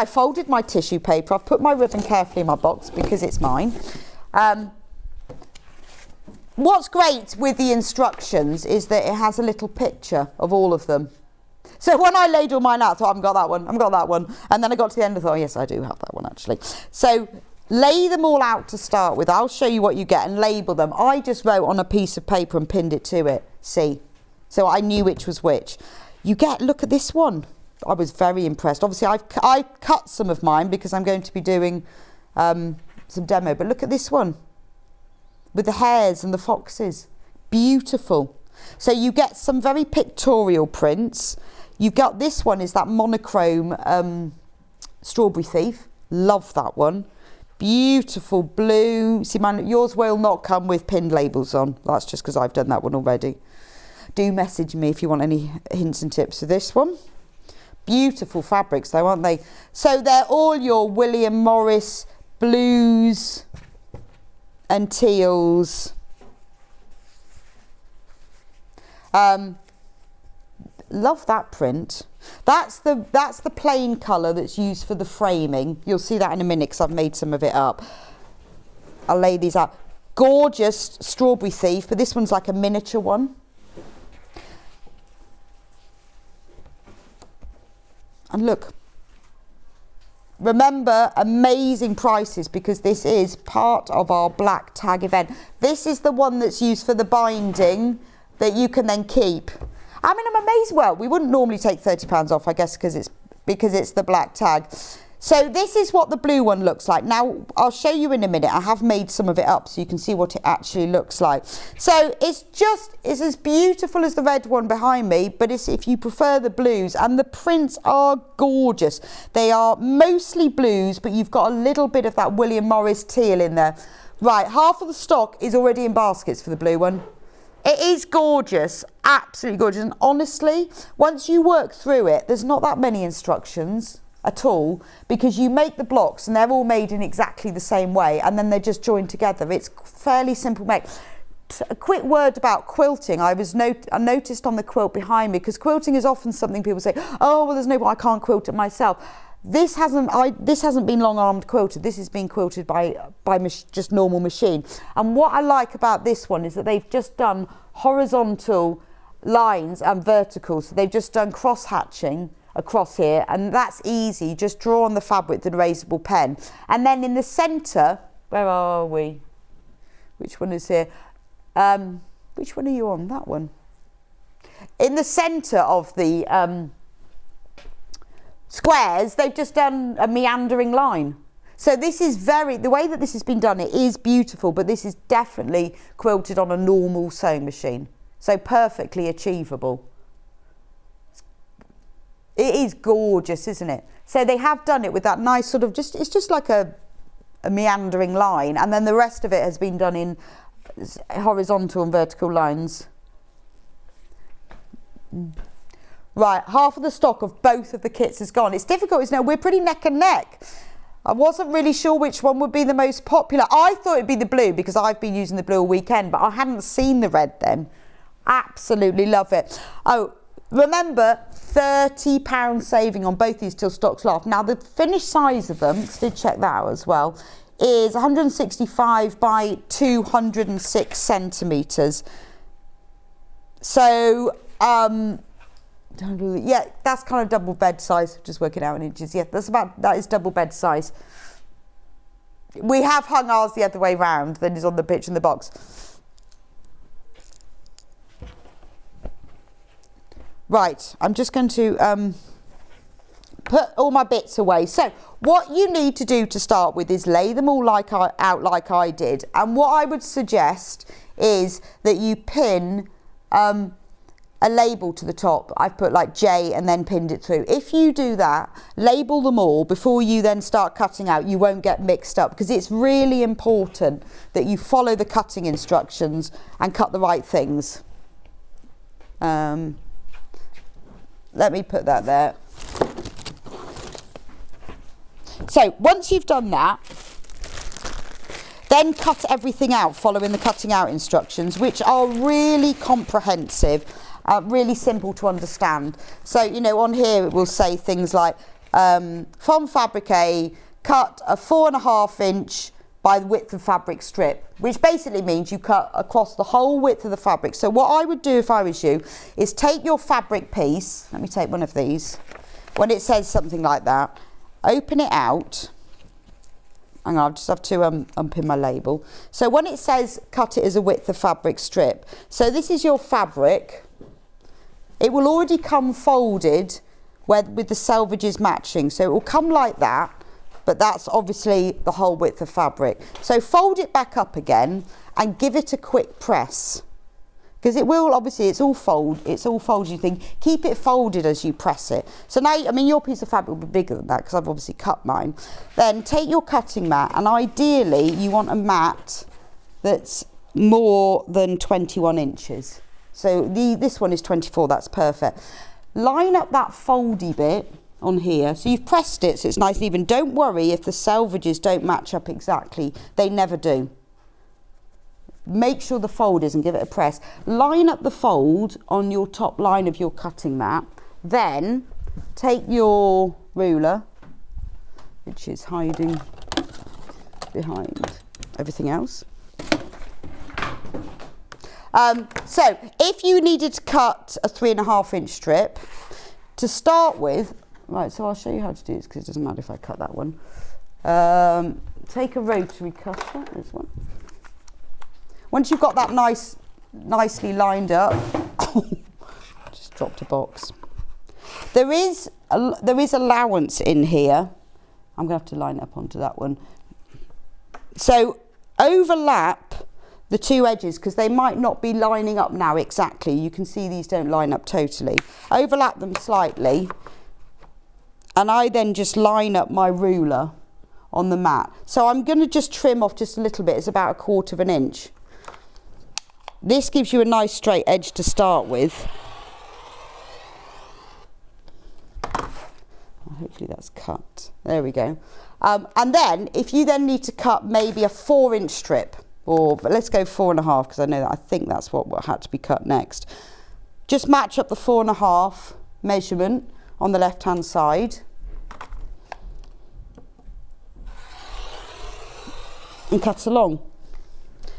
Speaker 3: folded my tissue paper. I've put my ribbon carefully in my box because it's mine. What's great with the instructions is that it has a little picture of all of them. So when I laid all mine out, I thought, I haven't got that one, I haven't got that one. And then I got to the end and thought, oh, yes, I do have that one, actually. So Lay them all out to start with. I'll show you what you get and label them. I just wrote on a piece of paper and pinned it to it. See? So I knew which was which. You get, look at this one. I was very impressed. Obviously, I cut some of mine because I'm going to be doing some demo. But look at this one with the hares and the foxes. Beautiful. So you get some very pictorial prints. You got this one is that monochrome Strawberry Thief. Love that one. Beautiful blue. See, yours will not come with pinned labels on. That's just because I've done that one already. Do message me if you want any hints and tips for this one. Beautiful fabrics though, aren't they? So they're all your William Morris blues and teals. Love that print. That's the plain colour that's used for the framing. You'll see that in a minute because I've made some of it up. I'll lay these out. Gorgeous Strawberry Thief, but this one's like a miniature one. And look, remember, amazing prices because this is part of our black tag event. This is the one that's used for the binding that you can then keep. I mean, I'm amazed. Well, we wouldn't normally take £30 off, I guess, because it's the black tag. So this is what the blue one looks like. Now, I'll show you in a minute. I have made some of it up so you can see what it actually looks like. So it's as beautiful as the red one behind me, but it's if you prefer the blues, and the prints are gorgeous. They are mostly blues, but you've got a little bit of that William Morris teal in there. Right, half of the stock is already in baskets for the blue one. It is gorgeous, absolutely gorgeous. And honestly, once you work through it, there's not that many instructions at all because you make the blocks and they're all made in exactly the same way and then they're just joined together. It's fairly simple make. A quick word about quilting. I noticed on the quilt behind me, because quilting is often something people say, oh, well, there's no way I can't quilt it myself. This hasn't been long-armed quilted. This has been quilted by just normal machine. And what I like about this one is that they've just done horizontal lines and vertical. So they've just done cross-hatching across here, and that's easy. Just draw on the fabric with an erasable pen. And then in the centre, where are we? Which one is here? Which one are you on? That one. In the centre of the squares, they've just done a meandering line. So this is the way that this has been done, it is beautiful, but this is definitely quilted on a normal sewing machine. So perfectly achievable. It is gorgeous, isn't it? So they have done it with that nice sort of it's just like a meandering line, and then the rest of it has been done in horizontal and vertical lines. Right, half of the stock of both of the kits is gone. It's difficult, isn't it? We're pretty neck and neck. I wasn't really sure which one would be the most popular. I thought it'd be the blue because I've been using the blue all weekend, but I hadn't seen the red then. Absolutely love it. Oh, remember, £30 saving on both these till stock's last. Now, the finished size of them, I did check that out as well, is 165 by 206 centimetres. So, yeah, that's kind of double bed size. Just working out in inches. Yeah, that is double bed size. We have hung ours the other way round than is on the picture in the box. Right, I'm just going to put all my bits away. So what you need to do to start with is lay them all out like I did. And what I would suggest is that you pin a label to the top. I've put like J and then pinned it through. If you do that, label them all before you then start cutting out, you won't get mixed up, because it's really important that you follow the cutting instructions and cut the right things. Let me put that there. So once you've done that, then cut everything out following the cutting out instructions, which are really comprehensive, really simple to understand. So, you know, on here it will say things like, from fabric A, cut a 4.5 inch by the width of fabric strip, which basically means you cut across the whole width of the fabric. So what I would do if I was you is take your fabric piece, let me take one of these, when it says something like that, open it out hang on, I just have to unpin my label. So when it says cut it as a width of fabric strip, so this is your fabric. It will already come folded with the selvages matching. So it will come like that, but that's obviously the whole width of fabric. So fold it back up again and give it a quick press. Because it will, obviously, it's all folded, you think. Keep it folded as you press it. So now, I mean, your piece of fabric will be bigger than that because I've obviously cut mine. Then take your cutting mat, and ideally you want a mat that's more than 21 inches. So this one is 24, that's perfect. Line up that foldy bit on here. So you've pressed it so it's nice and even. Don't worry if the selvages don't match up exactly. They never do. Make sure the fold is and give it a press. Line up the fold on your top line of your cutting mat. Then take your ruler, which is hiding behind everything else. So if you needed to cut a 3.5 inch strip, to start with, right, so I'll show you how to do this because it doesn't matter if I cut that one. Take a rotary cutter, this one. Once you've got that nicely lined up, just dropped a box. There is allowance in here. I'm going to have to line up onto that one. So overlap the two edges because they might not be lining up now exactly. You can see these don't line up totally. Overlap them slightly, and I then just line up my ruler on the mat. So I'm going to just trim off just a little bit. It's about 1/4 inch. This gives you a nice straight edge to start with. Hopefully that's cut. There we go. And then if you then need to cut maybe a 4 inch strip, or let's go 4.5 because I know that I think that's what had to be cut next. Just match up the 4.5 measurement on the left hand side. And cut along.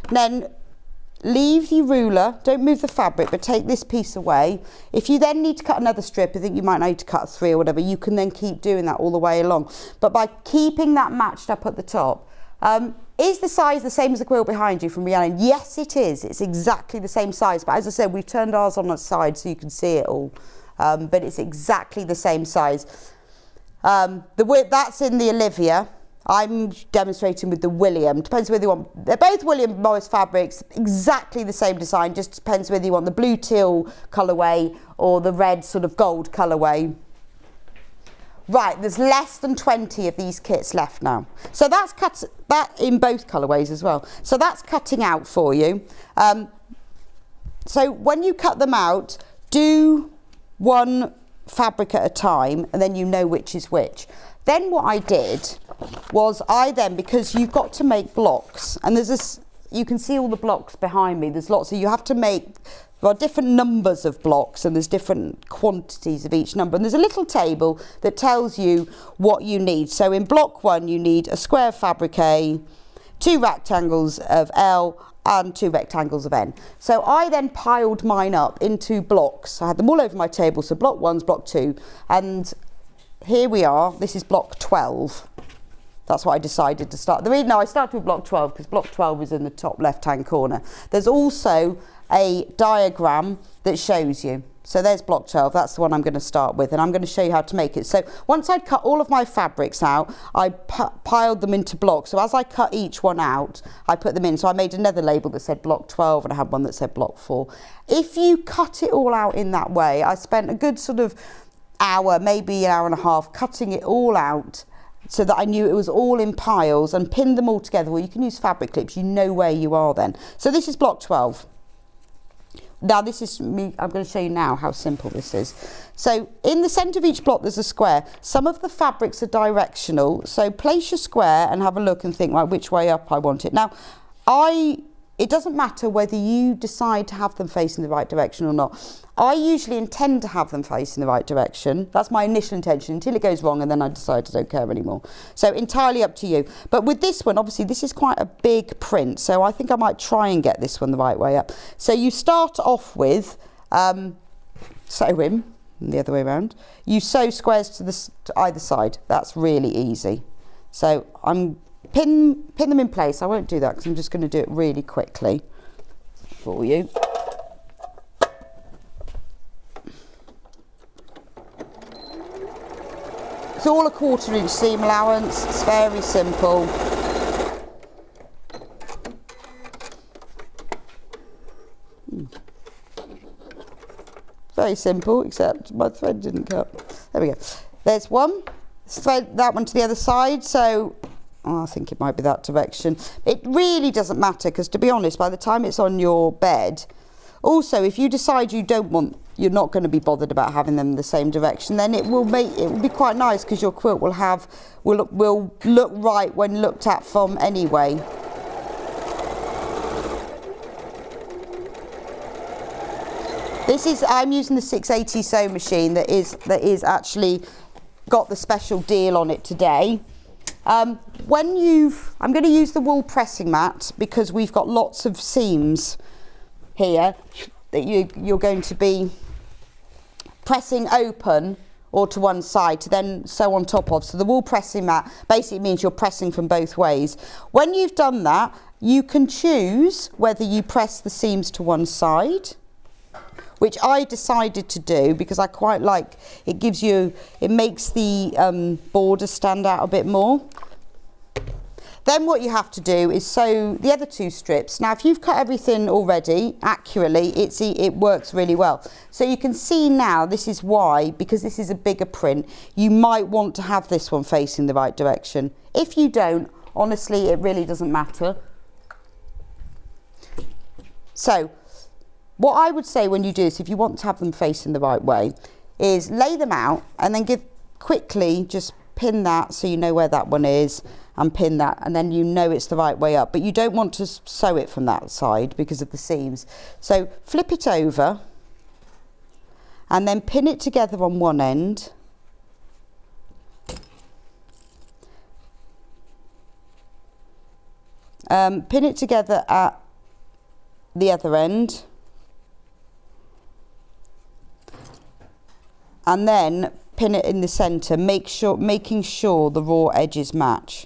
Speaker 3: Then leave the ruler, don't move the fabric, but take this piece away. If you then need to cut another strip, I think you might need to cut 3 or whatever, you can then keep doing that all the way along. But by keeping that matched up at the top, is the size the same as the quilt behind you from Rhiannon? Yes, it is. It's exactly the same size. But as I said, we've turned ours on the side so you can see it all. But it's exactly the same size. The width, that's in the Olivia. I'm demonstrating with the William. Depends whether you want. They're both William Morris fabrics, exactly the same design. Just depends whether you want the blue teal colourway or the red sort of gold colourway. Right, there's less than 20 of these kits left now. So that's cut that in both colourways as well. So that's cutting out for you. So when you cut them out, do one fabric at a time, and then you know which is which. Then what I did was because you've got to make blocks, and there's this, you can see all the blocks behind me, there's lots, so you have to make, there are different numbers of blocks and there's different quantities of each number, and there's a little table that tells you what you need. So in block 1 you need a square fabric A, 2 rectangles of L and 2 rectangles of N. So I then piled mine up into blocks. I had them all over my table, so block 1's block 2, and here we are, this is block 12. That's what I decided to start. The reason I started with block 12 because block 12 is in the top left hand corner. There's also a diagram that shows you. So there's block 12, that's the one I'm going to start with, and I'm going to show you how to make it. So once I'd cut all of my fabrics out, I piled them into blocks. So as I cut each one out, I put them in. So I made another label that said block 12 and I had one that said block 4. If you cut it all out in that way, I spent a good sort of hour, maybe an hour and a half, cutting it all out so that I knew it was all in piles and pinned them all together. Well, you can use fabric clips, you know where you are then. So this is block 12. Now this is me, I'm going to show you now how simple this is. So in the centre of each block there's a square. Some of the fabrics are directional, so place your square and have a look and think, right, which way up I want it. Now it doesn't matter whether you decide to have them facing the right direction or not. I usually intend to have them facing the right direction. That's my initial intention until it goes wrong, and then I decide I don't care anymore. So entirely up to you. But with this one, obviously this is quite a big print, so I think I might try and get this one the right way up. So you start off with sew in the other way around. You sew squares to either side. That's really easy. So I'm pin them in place. I won't do that because I'm just going to do it really quickly for you. It's all a 1/4 inch seam allowance. It's very simple. Very simple, except my thread didn't cut. There we go. There's one. Let's thread that one to the other side. So I think it might be that direction. It really doesn't matter because, to be honest, by the time it's on your bed, also if you decide you're not going to be bothered about having them in the same direction, then it will be quite nice because your quilt will look right when looked at from anyway. I'm using the 680 sewing machine that is actually got the special deal on it today. I'm going to use the wool pressing mat because we've got lots of seams here that you're going to be pressing open or to one side to then sew on top of. So the wool pressing mat basically means you're pressing from both ways. When you've done that, you can choose whether you press the seams to one side, which I decided to do because I quite like it. It makes the border stand out a bit more. Then what you have to do is sew the other 2 strips. Now if you've cut everything already accurately, it works really well. So you can see now this is why, because this is a bigger print, you might want to have this one facing the right direction. If you don't, honestly, it really doesn't matter. So what I would say when you do this, if you want to have them facing the right way, is lay them out and then quickly just pin that so you know where that one is, and pin that, and then you know it's the right way up. But you don't want to sew it from that side because of the seams. So flip it over and then pin it together on one end. Pin it together at the other end. And then pin it in the centre, making sure the raw edges match.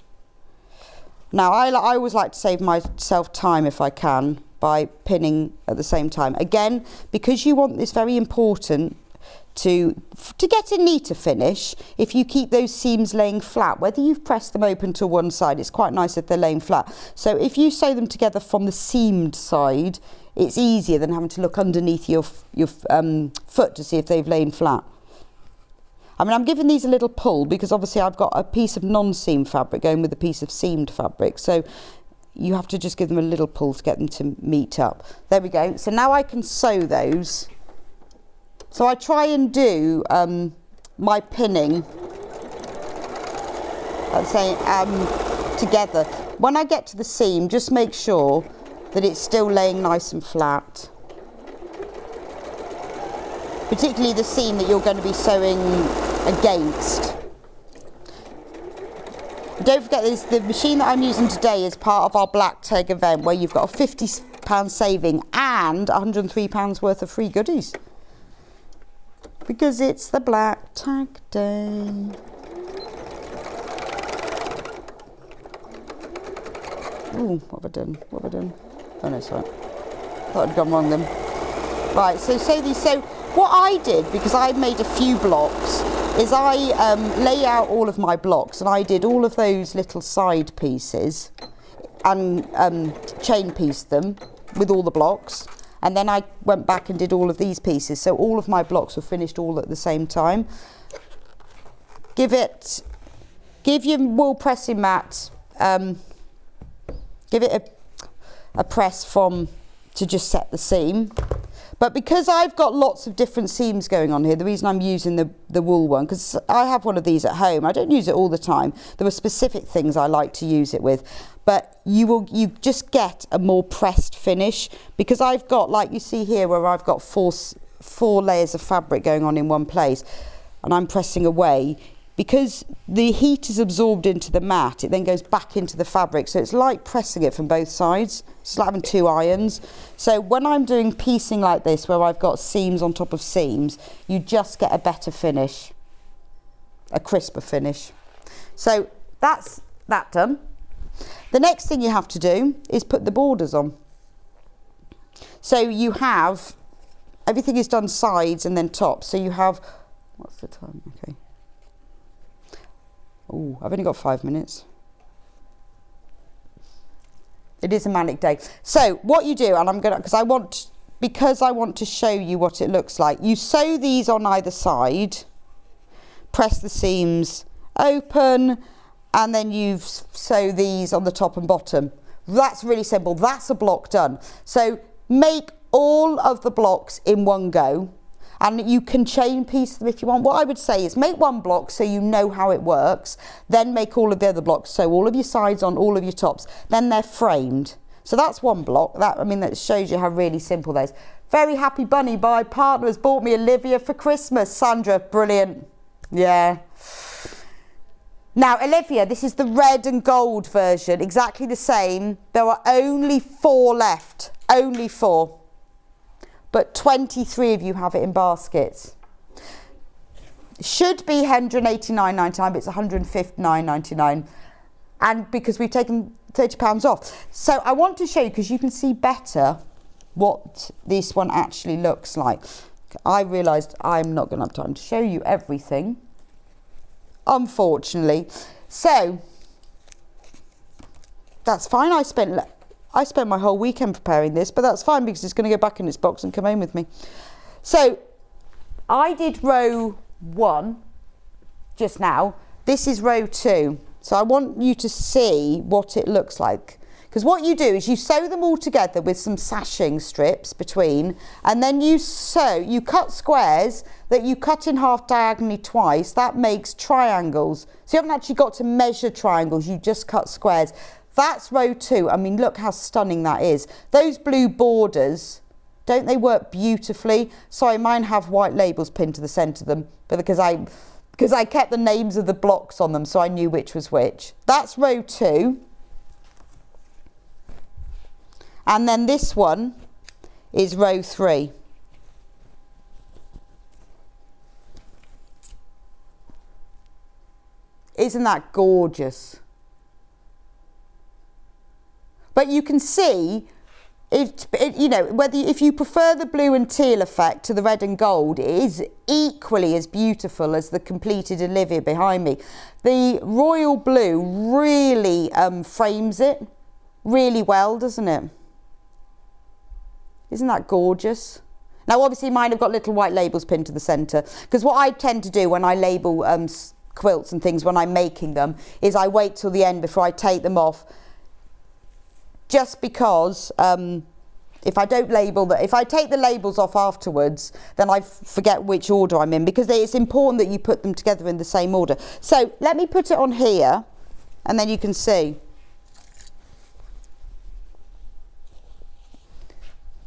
Speaker 3: Now I always like to save myself time if I can by pinning at the same time. Again, because you want this very important to get a neater finish, if you keep those seams laying flat, whether you've pressed them open to one side, it's quite nice if they're laying flat. So if you sew them together from the seamed side, it's easier than having to look underneath your foot to see if they've lain flat. I mean, I'm giving these a little pull because obviously I've got a piece of non-seam fabric going with a piece of seamed fabric. So you have to just give them a little pull to get them to meet up. There we go. So now I can sew those. So I try and do my pinning, let's say, together. When I get to the seam, just make sure that it's still laying nice and flat. Particularly the seam that you're going to be sewing against. Don't forget this, the machine that I'm using today is part of our Black Tag event where you've got a £50 saving and £103 worth of free goodies. Because it's the Black Tag Day. Ooh, what have I done? What have I done? Oh no, sorry. Thought I'd gone wrong then. Right, so what I did, because I made a few blocks, is I lay out all of my blocks and I did all of those little side pieces and chain pieced them with all the blocks, and then I went back and did all of these pieces, so all of my blocks were finished all at the same time. Give your wool pressing mat, give it a press to just set the seam. But because I've got lots of different seams going on here, the reason I'm using the wool one, because I have one of these at home, I don't use it all the time. There are specific things I like to use it with, but you just get a more pressed finish, because I've got, like you see here, where I've got four layers of fabric going on in one place, and I'm pressing away. Because the heat is absorbed into the mat, it then goes back into the fabric. So it's like pressing it from both sides. It's like having 2 irons. So when I'm doing piecing like this, where I've got seams on top of seams, you just get a better finish, a crisper finish. So that's that done. The next thing you have to do is put the borders on. So you have, everything is done sides and then top. So you have, what's the time? Okay. Oh, I've only got 5 minutes. It is a manic day. So what you do, and I'm gonna, because I want to show you what it looks like. You sew these on either side, press the seams open, and then you sew these on the top and bottom. That's really simple. That's a block done. So make all of the blocks in one go, and you can chain piece them if you want. What I would say is make one block so you know how it works, then make all of the other blocks, sew all of your sides on, all of your tops, then they're framed. So that's one block. That shows you how really simple that is. Very happy bunny. My partner has bought me Olivia for Christmas. Zandra, brilliant. Yeah. Now, Olivia, this is the red and gold version, exactly the same. There are only 4 left, only 4. But 23 of you have it in baskets. It should be £189.99, but it's £159.99. And because we've taken £30 off. So I want to show you, because you can see better what this one actually looks like. I realised I'm not going to have time to show you everything, unfortunately. So that's fine. I spent my whole weekend preparing this, but that's fine because it's going to go back in its box and come home with me. So I did row 1 just now. This is row 2. So I want you to see what it looks like. Because what you do is you sew them all together with some sashing strips between, and then you cut squares that you cut in half diagonally twice. That makes triangles. So you haven't actually got to measure triangles, you just cut squares. That's row 2. I mean, look how stunning that is. Those blue borders, don't they work beautifully? Sorry, mine have white labels pinned to the centre of them, but because I kept the names of the blocks on them, so I knew which was which. That's row 2. And then this one is row 3. Isn't that gorgeous? But you can see, if you prefer the blue and teal effect to the red and gold, it is equally as beautiful as the completed Olivia behind me. The royal blue really frames it really well, doesn't it? Isn't that gorgeous? Now, obviously, mine have got little white labels pinned to the centre, because what I tend to do when I label quilts and things when I'm making them is I wait till the end before I take them off, just because if I don't label if I take the labels off afterwards, then I forget which order I'm in, because it's important that you put them together in the same order. So let me put it on here, and then you can see.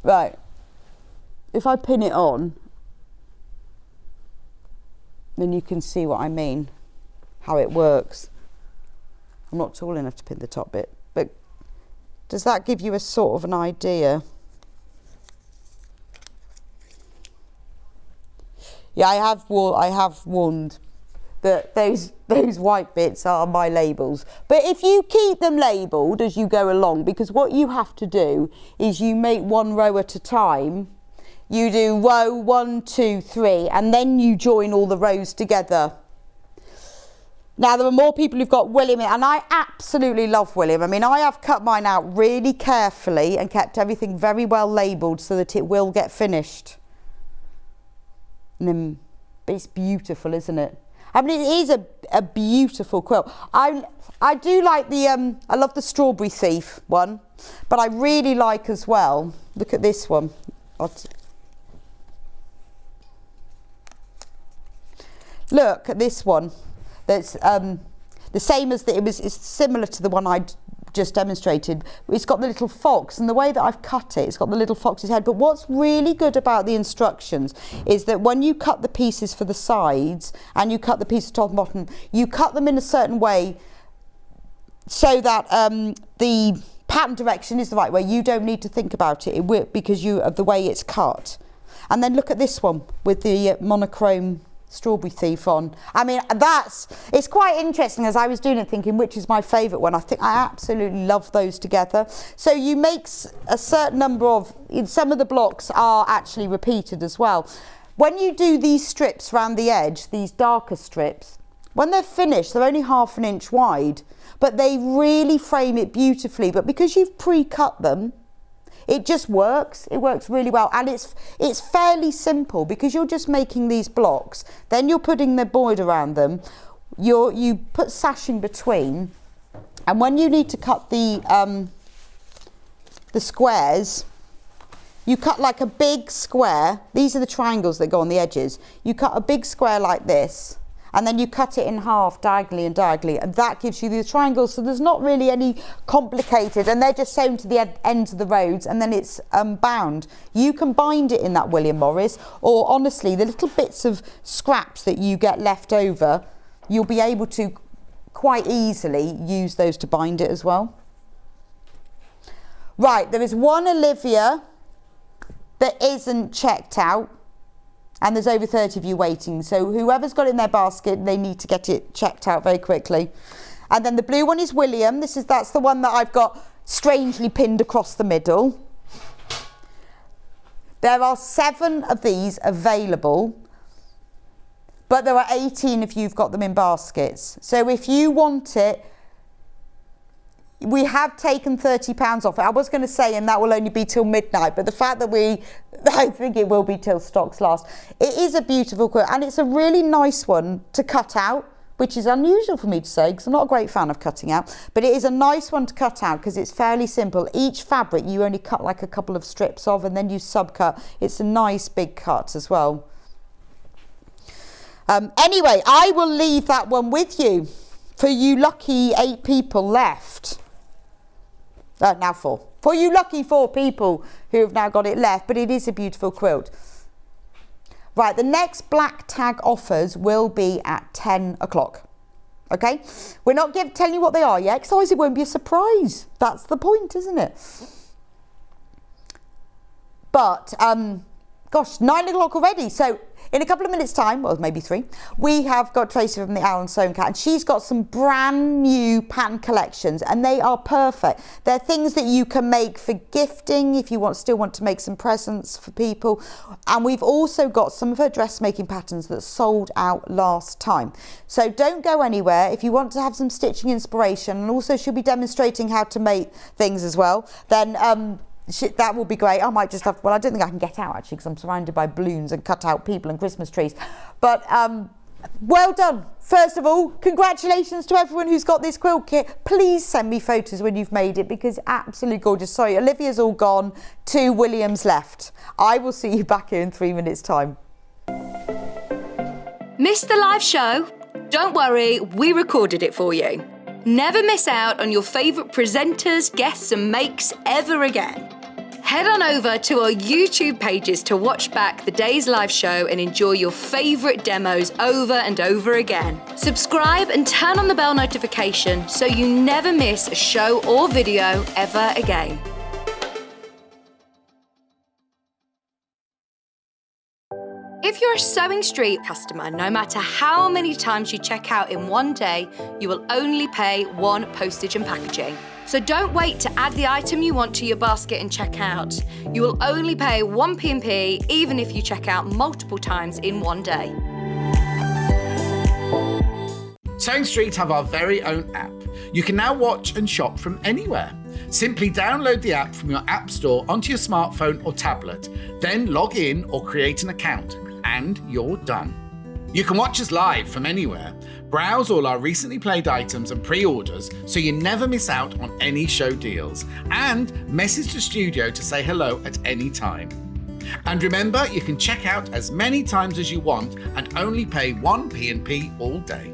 Speaker 3: Right, if I pin it on, then you can see what I mean, how it works. I'm not tall enough to pin the top bit, but does that give you a sort of an idea? Yeah, I have warned that those white bits are my labels. But if you keep them labelled as you go along, because what you have to do is you make one row at a time. You do row 1, 2, 3, and then you join all the rows together. Now, there are more people who've got William, and I absolutely love William. I mean, I have cut mine out really carefully and kept everything very well labelled so that it will get finished. And then, but it's beautiful, isn't it? I mean, it is a beautiful quilt. I do like I love the Strawberry Thief one, but I really like as well, look at this one. Look at this one. That's the same as it's similar to the one I'd just demonstrated. It's got the little fox, and the way that I've cut it's got the little fox's head. But what's really good about the instructions is that when you cut the pieces for the sides and you cut the pieces top and bottom, you cut them in a certain way so that the pattern direction is the right way. You don't need to think about it, because of the way it's cut. And then look at this one with the monochrome Strawberry Thief on. I mean, it's quite interesting as I was doing it, thinking which is my favourite one. I absolutely love those together. So you make a certain number of, some of the blocks are actually repeated as well. When you do these strips around the edge, these darker strips, when they're finished, they're only 1/2 inch wide, but they really frame it beautifully. But because you've pre-cut them, it just works. It works really well, and it's fairly simple because you're just making these blocks. Then you're putting the board around them. You put sashing between, and when you need to cut the squares, you cut like a big square. These are the triangles that go on the edges. You cut a big square like this, and then you cut it in half diagonally, and that gives you the triangles. So there's not really any complicated, and they're just sewn to the ends of the Rhodes, and then it's bound. You can bind it in that William Morris, or honestly, the little bits of scraps that you get left over, you'll be able to quite easily use those to bind it as well. Right, there is one Olivia that isn't checked out. And there's over 30 of you waiting. So whoever's got it in their basket, they need to get it checked out very quickly. And then the blue one is William. That's the one that I've got strangely pinned across the middle. There are 7 of these available, but there are 18 if you've got them in baskets. So if you want it, we have taken £30 off it. I was going to say, and that will only be till midnight, but the fact that I think it will be till stocks last. It is a beautiful quilt, and it's a really nice one to cut out, which is unusual for me to say because I'm not a great fan of cutting out, but it is a nice one to cut out because it's fairly simple. Each fabric you only cut like a couple of strips of, and then you subcut. It's a nice big cut as well. Anyway, I will leave that one with you for you lucky 8 people left. Now 4. For you lucky 4 people who have now got it left, but it is a beautiful quilt. Right, the next black tag offers will be at 10 o'clock. Okay? We're not telling you what they are yet, because otherwise it won't be a surprise. That's the point, isn't it? But, gosh, 9 o'clock already. So in a couple of minutes' time, well, maybe 3, we have got Tracey from the Owl and Sewn Cat, and she's got some brand new pattern collections, and they are perfect. They're things that you can make for gifting if you still want to make some presents for people. And we've also got some of her dressmaking patterns that sold out last time. So don't go anywhere. If you want to have some stitching inspiration, and also she'll be demonstrating how to make things as well, then that will be great. I might just have, well, I don't think I can get out actually because I'm surrounded by balloons and cut out people and Christmas trees. But well done. First of all, congratulations to everyone who's got this quilt kit. Please send me photos when you've made it because absolutely gorgeous. Sorry, Olivia's all gone. 2 Williams left. I will see you back here in 3 minutes' time.
Speaker 4: Missed the live show? Don't worry, we recorded it for you. Never miss out on your favourite presenters, guests and makes ever again. Head on over to our YouTube pages to watch back the day's live show and enjoy your favourite demos over and over again. Subscribe and turn on the bell notification so you never miss a show or video ever again. If you're a Sewing Street customer, no matter how many times you check out in one day, you will only pay 1 postage and packaging. So don't wait to add the item you want to your basket and check out. You will only pay 1 P&P even if you check out multiple times in one day.
Speaker 1: Sewing Street have our very own app. You can now watch and shop from anywhere. Simply download the app from your app store onto your smartphone or tablet, then log in or create an account, and you're done. You can watch us live from anywhere, browse all our recently played items and pre-orders so you never miss out on any show deals, and message the studio to say hello at any time. And remember, you can check out as many times as you want and only pay 1 P&P all day.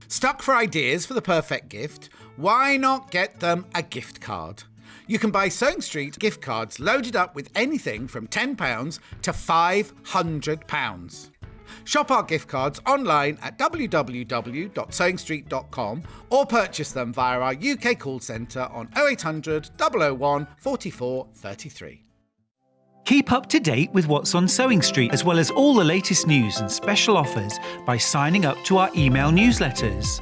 Speaker 1: Stuck for ideas for the perfect gift? Why not get them a gift card? You can buy Sewing Street gift cards loaded up with anything from £10 to £500. Shop our gift cards online at www.sewingstreet.com or purchase them via our UK call centre on 0800 001 44 33.
Speaker 2: Keep up to date with what's on Sewing Street, as well as all the latest news and special offers by signing up to our email newsletters.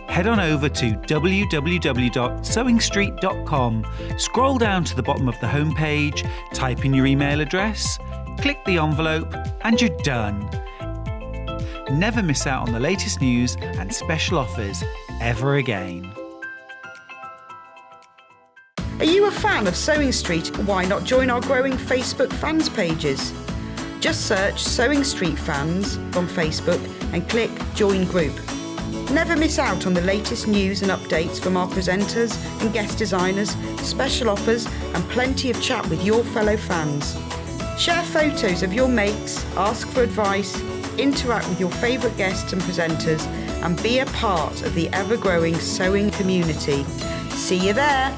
Speaker 2: Head on over to www.sewingstreet.com, scroll down to the bottom of the homepage, type in your email address, click the envelope, and you're done. Never miss out on the latest news and special offers ever again.
Speaker 3: Are you a fan of Sewing Street? Why not join our growing Facebook fans pages? Just search Sewing Street Fans on Facebook and click Join Group. Never miss out on the latest news and updates from our presenters and guest designers, special offers and plenty of chat with your fellow fans. Share photos of your makes, ask for advice, interact with your favourite guests and presenters and be a part of the ever-growing sewing community. See you there!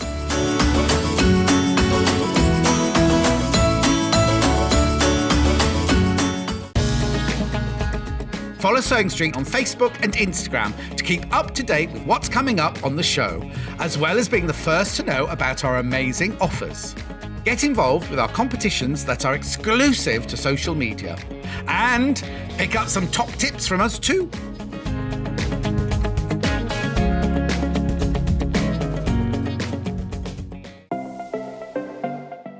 Speaker 1: Follow Sewing Street on Facebook and Instagram to keep up to date with what's coming up on the show, as well as being the first to know about our amazing offers. Get involved with our competitions that are exclusive to social media. And pick up some top tips from us too.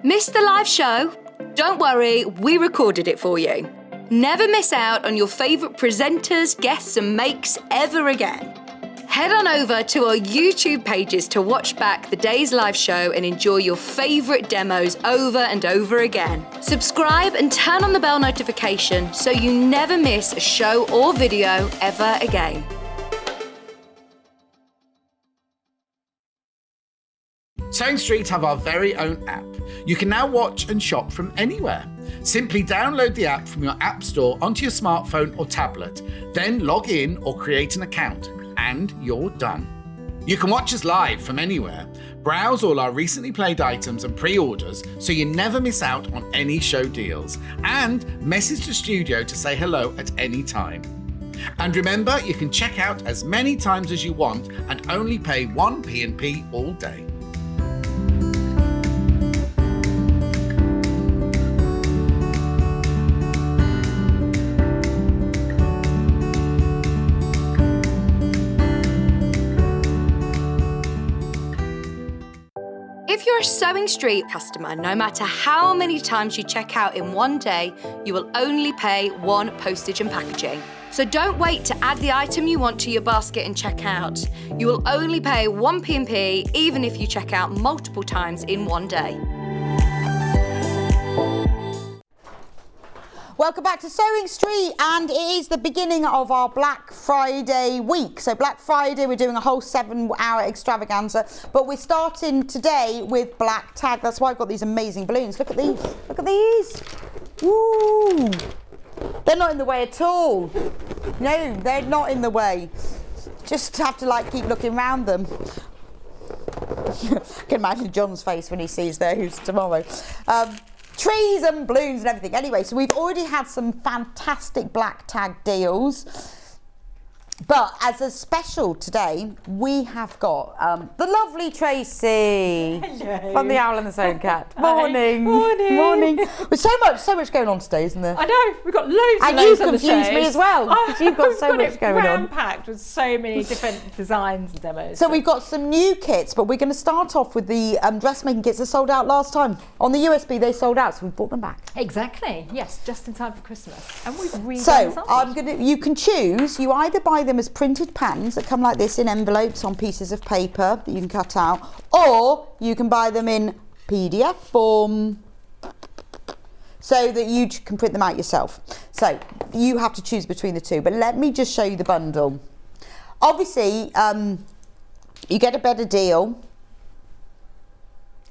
Speaker 4: Missed the live show? Don't worry, we recorded it for you. Never miss out on your favourite presenters, guests and makes ever again. Head on over to our YouTube pages to watch back the day's live show and enjoy your favourite demos over and over again. Subscribe and turn on the bell notification so you never miss a show or video ever again.
Speaker 1: Sewing Street have our very own app. You can now watch and shop from anywhere. Simply download the app from your app store onto your smartphone or tablet, then log in or create an account, and you're done. You can watch us live from anywhere, browse all our recently played items and pre-orders so you never miss out on any show deals, and message the studio to say hello at any time. And remember, you can check out as many times as you want and only pay 1 P&P all day.
Speaker 4: If you're a Sewing Street customer, no matter how many times you check out in one day, you will only pay 1 postage and packaging. So don't wait to add the item you want to your basket and check out. You will only pay 1 P&P even if you check out multiple times in one day.
Speaker 3: Welcome back to Sewing Street, and it is the beginning of our Black Friday week. So Black Friday, we're doing a whole 7-hour extravaganza, but we're starting today with Black Tag. That's why I've got these amazing balloons. Look at these. Look at these. Woo! They're not in the way at all. No, they're not in the way. Just have to keep looking around them. I can imagine John's face when he sees those tomorrow. Trees and balloons and everything. Anyway, so we've already had some fantastic Black Tag deals. But as a special today, we have got the lovely Tracey.
Speaker 5: Hello.
Speaker 3: From the Owl and the Sewing Cat. Morning.
Speaker 5: Morning.
Speaker 3: Morning. There's so much going on today, isn't there?
Speaker 5: I know, we've got loads
Speaker 3: And
Speaker 5: of
Speaker 3: you've
Speaker 5: news on the
Speaker 3: confused
Speaker 5: shows.
Speaker 3: me as well, because you've got so much going on.
Speaker 5: Packed with so many different designs and demos.
Speaker 3: So we've got some new kits, but we're going to start off with the dressmaking kits that sold out last time. On the USB, they sold out, so we brought them back.
Speaker 5: Exactly. Yes, just in time for Christmas. And we've redone
Speaker 3: So you can choose. You either buy them as printed patterns that come like this in envelopes on pieces of paper that you can cut out, or you can buy them in PDF form so that you can print them out yourself. So you have to choose between the two, but let me just show you the bundle. Obviously, you get a better deal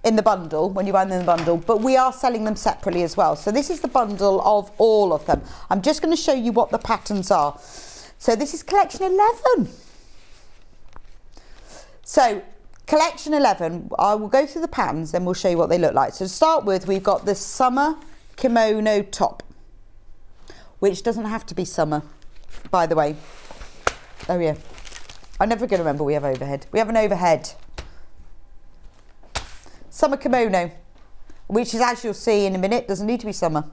Speaker 3: in the bundle when you buy them in the bundle, but we are selling them separately as well. So this is the bundle of all of them. I'm just going to show you what the patterns are. So this is collection 11. So Collection 11, I will go through the patterns, then we'll show you what they look like. So to start with, we've got the summer kimono top, which doesn't have to be summer, by the way. Oh yeah, I'm never going to remember we have overhead. We have an overhead. Summer kimono, which is, as you'll see in a minute, doesn't need to be summer.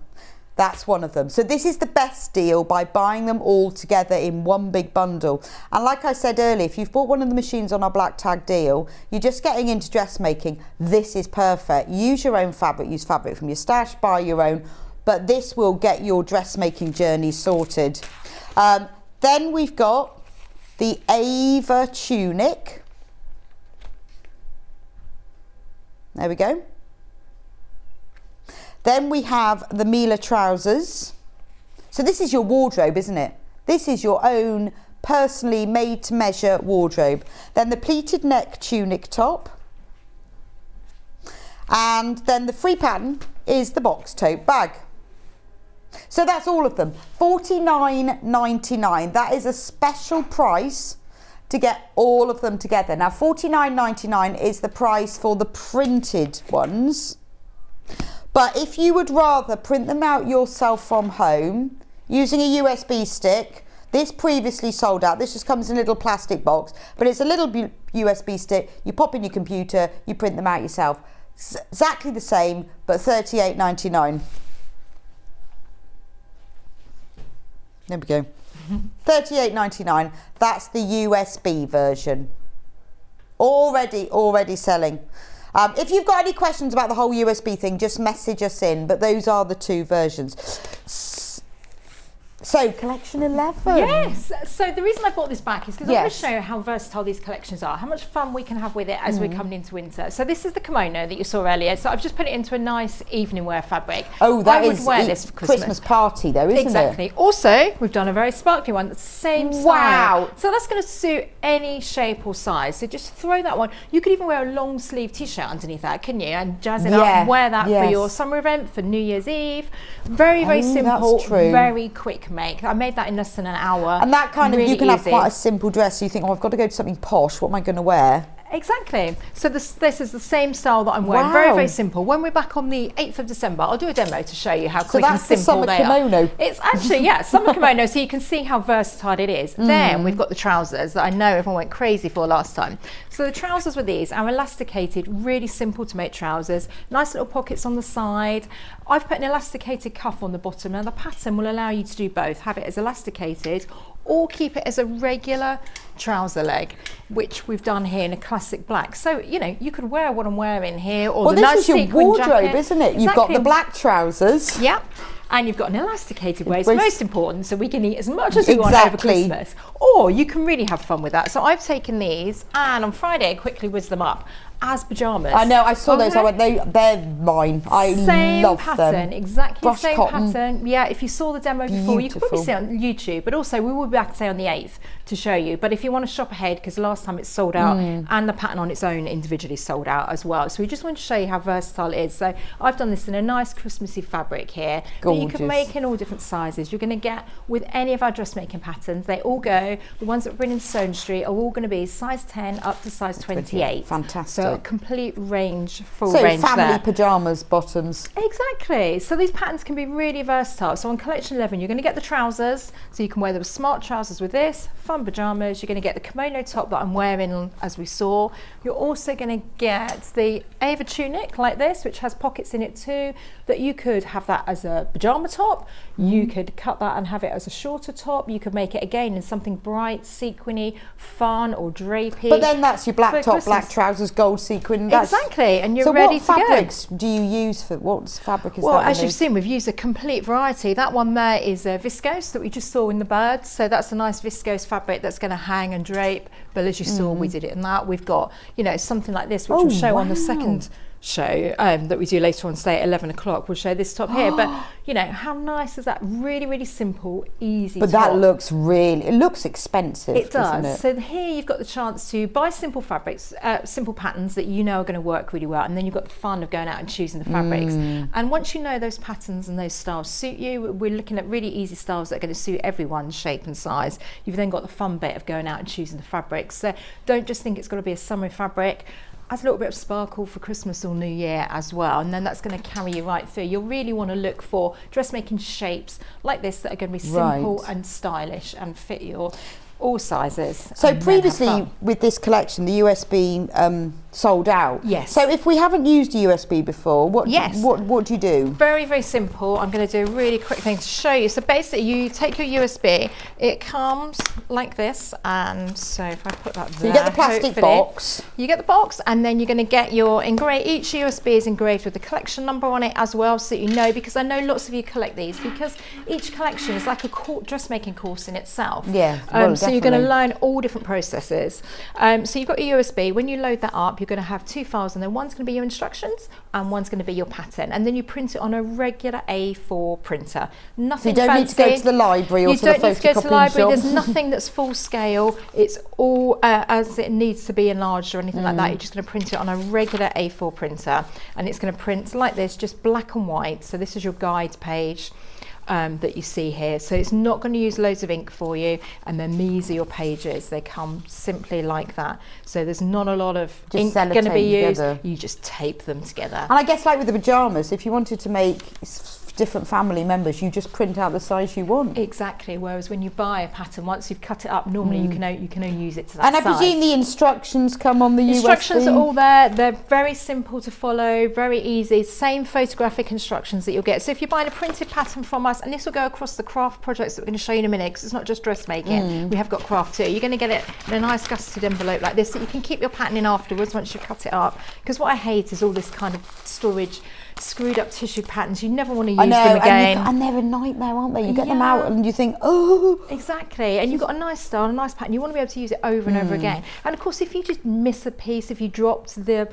Speaker 3: That's one of them. So this is the best deal by buying them all together in one big bundle. And like I said earlier, if you've bought one of the machines on our black tag deal, you're just getting into dressmaking, this is perfect. Use your own fabric, use fabric from your stash, buy your own, but this will get your dressmaking journey sorted. Then we've got the Ava tunic. There we go. Then we have the Mila trousers. So this is your wardrobe, isn't it? This is your own personally made to measure wardrobe. Then the pleated neck tunic top. And then the free pattern is the box tote bag. So that's all of them. $49.99. That is a special price to get all of them together. Now $49.99 is the price for the printed ones. But if you would rather print them out yourself from home using a USB stick, this previously sold out. This just comes in a little plastic box, but it's a little USB stick. You pop in your computer, you print them out yourself. Exactly the same, but $38.99. There we go. $38.99. That's the USB version. Already selling. If you've got any questions about the whole USB thing, just message us in, but those are the two versions. So, collection 11.
Speaker 5: Yes. So the reason I brought this back is because I want to show you how versatile these collections are, how much fun we can have with it as we're coming into winter. So this is the kimono that you saw earlier. So I've just put it into a nice evening wear fabric.
Speaker 3: Oh, that
Speaker 5: I would
Speaker 3: is
Speaker 5: wear this for
Speaker 3: Christmas party though, isn't it?
Speaker 5: Exactly. Also, we've done a very sparkly one, the same style.
Speaker 3: Wow.
Speaker 5: So that's going to suit any shape or size. So just throw that one. You could even wear a long sleeve t-shirt underneath that, couldn't you? And jazz it up and wear that for your summer event, for New Year's Eve. Very simple, very quick make. I made that in less than an hour.
Speaker 3: And that kind of,
Speaker 5: really
Speaker 3: you can have
Speaker 5: easy.
Speaker 3: quite a simple dress. So you think, oh, I've got to go to something posh. What am I going to wear?
Speaker 5: Exactly. So this is the same style that I'm wearing.
Speaker 3: Wow.
Speaker 5: Very simple. When we're back on the 8th of December, I'll do a demo to show you how quick and
Speaker 3: that's the
Speaker 5: simple
Speaker 3: summer
Speaker 5: they
Speaker 3: kimono.
Speaker 5: are. It's actually, summer kimono, so you can see how versatile it is. Then we've got the trousers that I know everyone went crazy for last time. So the trousers with these are elasticated, really simple to make trousers. Nice little pockets on the side. I've put an elasticated cuff on the bottom. Now the pattern will allow you to do both. Have it as elasticated or keep it as a regular trouser leg, which we've done here in a classic black. So, you know, you could wear what I'm wearing here, or the nice sequin jacket.
Speaker 3: Well, this is your wardrobe, isn't it?
Speaker 5: Exactly.
Speaker 3: You've got the black trousers.
Speaker 5: Yep. And you've got an elasticated waist, most important, so we can eat as much as we want over Christmas. Or you can really have fun with that. So I've taken these and on Friday quickly whizzed them up as pyjamas.
Speaker 3: I know, I saw those. I went, they're mine. I love
Speaker 5: pattern,
Speaker 3: them.
Speaker 5: Exactly
Speaker 3: Brush
Speaker 5: the same
Speaker 3: cotton.
Speaker 5: pattern. Yeah, if you saw the demo before, you could probably see it on YouTube, but also we will be back today on the 8th to show you. But if you want to shop ahead, because last time it's sold out and the pattern on its own individually sold out as well. So we just want to show you how versatile it is. So I've done this in a nice Christmassy fabric here that you can make in all different sizes. You're going to get with any of our dressmaking patterns. They all go, the ones that we're in Stone Street are all going to be size 10 up to size 28.
Speaker 3: Fantastic.
Speaker 5: So a complete range, full
Speaker 3: so
Speaker 5: range
Speaker 3: family
Speaker 5: there.
Speaker 3: pyjamas, bottoms.
Speaker 5: Exactly. So these patterns can be really versatile. So on collection 11, you're going to get the trousers. So you can wear the smart trousers with this, fun pyjamas. You're going to get the kimono top that I'm wearing as we saw. You're also going to get the Ava tunic like this, which has pockets in it too, that you could have that as a pyjama top. You could cut that and have it as a shorter top. You could make it again in something bright, sequiny, fun or drapey.
Speaker 3: But then that's your black top,
Speaker 5: Christmas.
Speaker 3: black trousers, gold sequin.
Speaker 5: Exactly, and you're
Speaker 3: so
Speaker 5: ready
Speaker 3: what
Speaker 5: to go.
Speaker 3: fabrics do you use for, what fabric is
Speaker 5: Well,
Speaker 3: that?
Speaker 5: as you've seen, we've used a complete variety. That one there is viscose that we just saw in the birds. So that's a nice viscose fabric that's going to hang and drape. But as you saw, we did it in that. We've got, you know, something like this, which we'll show on the second show that we do later on today at 11 o'clock. We'll show this top here, but you know, how nice is that? Really, really simple, easy
Speaker 3: But
Speaker 5: top.
Speaker 3: that looks it looks expensive.
Speaker 5: It does.
Speaker 3: Doesn't it?
Speaker 5: So here you've got the chance to buy simple fabrics, simple patterns that you know are going to work really well, and then you've got the fun of going out and choosing the fabrics. And once you know those patterns and those styles suit you, we're looking at really easy styles that are going to suit everyone's shape and size. You've then got the fun bit of going out and choosing the fabrics. So don't just think it's got to be a summery fabric. Adds a little bit of sparkle for Christmas or New Year as well, and then that's going to carry you right through. You'll really want to look for dressmaking shapes like this that are going to be simple and stylish and fit your all sizes.
Speaker 3: So previously with this collection, the USB sold out.
Speaker 5: Yes.
Speaker 3: So if we haven't used a USB before, what do you do?
Speaker 5: Very, very simple. I'm going to do a really quick thing to show you. So basically you take your USB, it comes like this, and so if I put that there,
Speaker 3: So you get the plastic box.
Speaker 5: You get the box, and then you're going to get your each USB is engraved with the collection number on it as well, so you know, because I know lots of you collect these, because each collection is like a dressmaking course in itself.
Speaker 3: Yeah,
Speaker 5: so you're going to learn all different processes. So you've got your USB. When you load that up, you're going to have two files, and then one's going to be your instructions and one's going to be your pattern, and then you print it on a regular A4 printer. Nothing
Speaker 3: so you don't
Speaker 5: fancy.
Speaker 3: Need to go to the library or to the photocopying shop.
Speaker 5: You don't need to go to the library. There's nothing that's full scale. It's all as it needs to be enlarged or anything like that. You're just going to print it on a regular A4 printer, and it's going to print like this, just black and white. So this is your guide page that you see here. So it's not going to use loads of ink for you, and then these are your pages. They come simply like that. So there's not a lot of ink going to be used. You just tape them together.
Speaker 3: And I guess like with the pyjamas, if you wanted to make different family members, you just print out the size you want.
Speaker 5: Exactly. Whereas when you buy a pattern, once you've cut it up, normally you can only use it to that
Speaker 3: size. And I presume the instructions come on the USB?
Speaker 5: Instructions are all there. They're very simple to follow, very easy. Same photographic instructions that you'll get. So if you're buying a printed pattern from us, and this will go across the craft projects that we're going to show you in a minute, because it's not just dressmaking. We have got craft too. You're going to get it in a nice gusseted envelope like this, that you can keep your pattern in afterwards once you cut it up. Because what I hate is all this kind of storage, screwed up tissue patterns. You never want to use them again.
Speaker 3: And they're a nightmare, aren't they? You get them out and you think, oh.
Speaker 5: Exactly. And you've got a nice style, a nice pattern. You want to be able to use it over and over again. And of course, if you just miss a piece, if you dropped through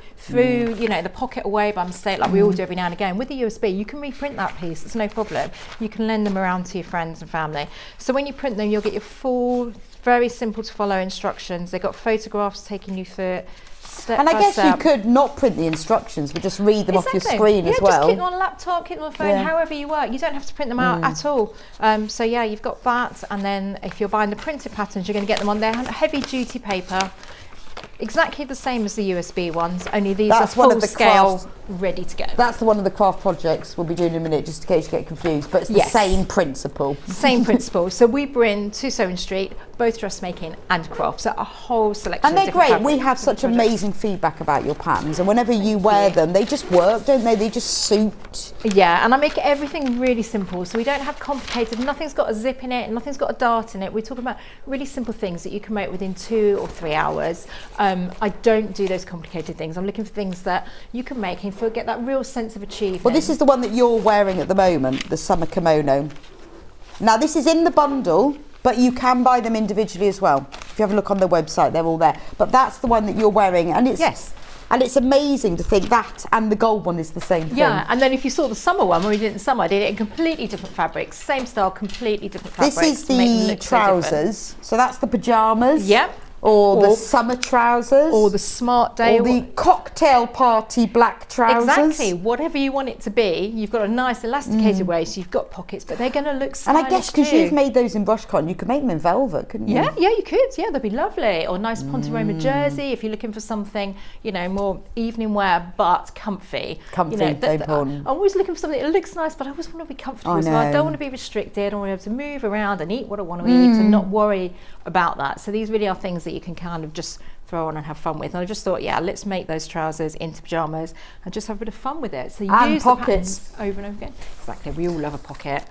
Speaker 5: the pocket away by mistake, like we all do every now and again, with the USB, you can reprint that piece. It's no problem. You can lend them around to your friends and family. So when you print them, you'll get your full, very simple to follow instructions. They've got photographs taking you through it.
Speaker 3: And I guess you could not print the instructions, but just read them off your screen as well.
Speaker 5: Just keep them on a laptop, keep them on a phone, however you work. You don't have to print them out at all. So yeah, you've got that. And then if you're buying the printed patterns, you're going to get them on their heavy duty paper. Exactly the same as the USB ones, only these are full scale, ready to go.
Speaker 3: That's the one of the craft projects we'll be doing in a minute, just in case you get confused, but it's the same principle.
Speaker 5: Same principle. So we bring to Sewing Street both dressmaking and craft, so a whole selection
Speaker 3: and they're
Speaker 5: of different
Speaker 3: great. We
Speaker 5: fabrics,
Speaker 3: have such amazing feedback about your patterns, and whenever you wear them, they just work, don't they? They just suit.
Speaker 5: Yeah, and I make everything really simple, so we don't have complicated, nothing's got a zip in it, nothing's got a dart in it. We're talking about really simple things that you can make within 2 or 3 hours. I don't do those complicated things. I'm looking for things that you can make and get that real sense of achievement.
Speaker 3: Well, this is the one that you're wearing at the moment, the summer kimono. Now, this is in the bundle, but you can buy them individually as well. If you have a look on the website, they're all there. But that's the one that you're wearing, and it's and it's amazing to think that and the gold one is the same thing.
Speaker 5: Yeah, and then if you saw the summer one, when we did it in summer, I did it in completely different fabrics, same style, completely different fabrics.
Speaker 3: This is the trousers, so that's the pyjamas.
Speaker 5: Yep.
Speaker 3: Or the summer trousers.
Speaker 5: Or the smart day.
Speaker 3: Or the cocktail party black trousers.
Speaker 5: Exactly. Whatever you want it to be. You've got a nice elasticated waist, you've got pockets, but they're going to look stylish.
Speaker 3: And I guess because you've made those in brush cotton, you could make them in velvet, couldn't you?
Speaker 5: Yeah, you could. Yeah, they'd be lovely. Or nice Ponte Roma jersey if you're looking for something, more evening wear, but comfy.
Speaker 3: Comfy,
Speaker 5: I'm always looking for something that looks nice, but I always want to be comfortable as well. I don't want to be restricted. I want to be able to move around and eat what I want to eat and not worry about that. So these really are things that you can kind of just throw on and have fun with. And I just thought, let's make those trousers into pyjamas and just have a bit of fun with it. So you use pockets the over and over again. Exactly, we all love a pocket.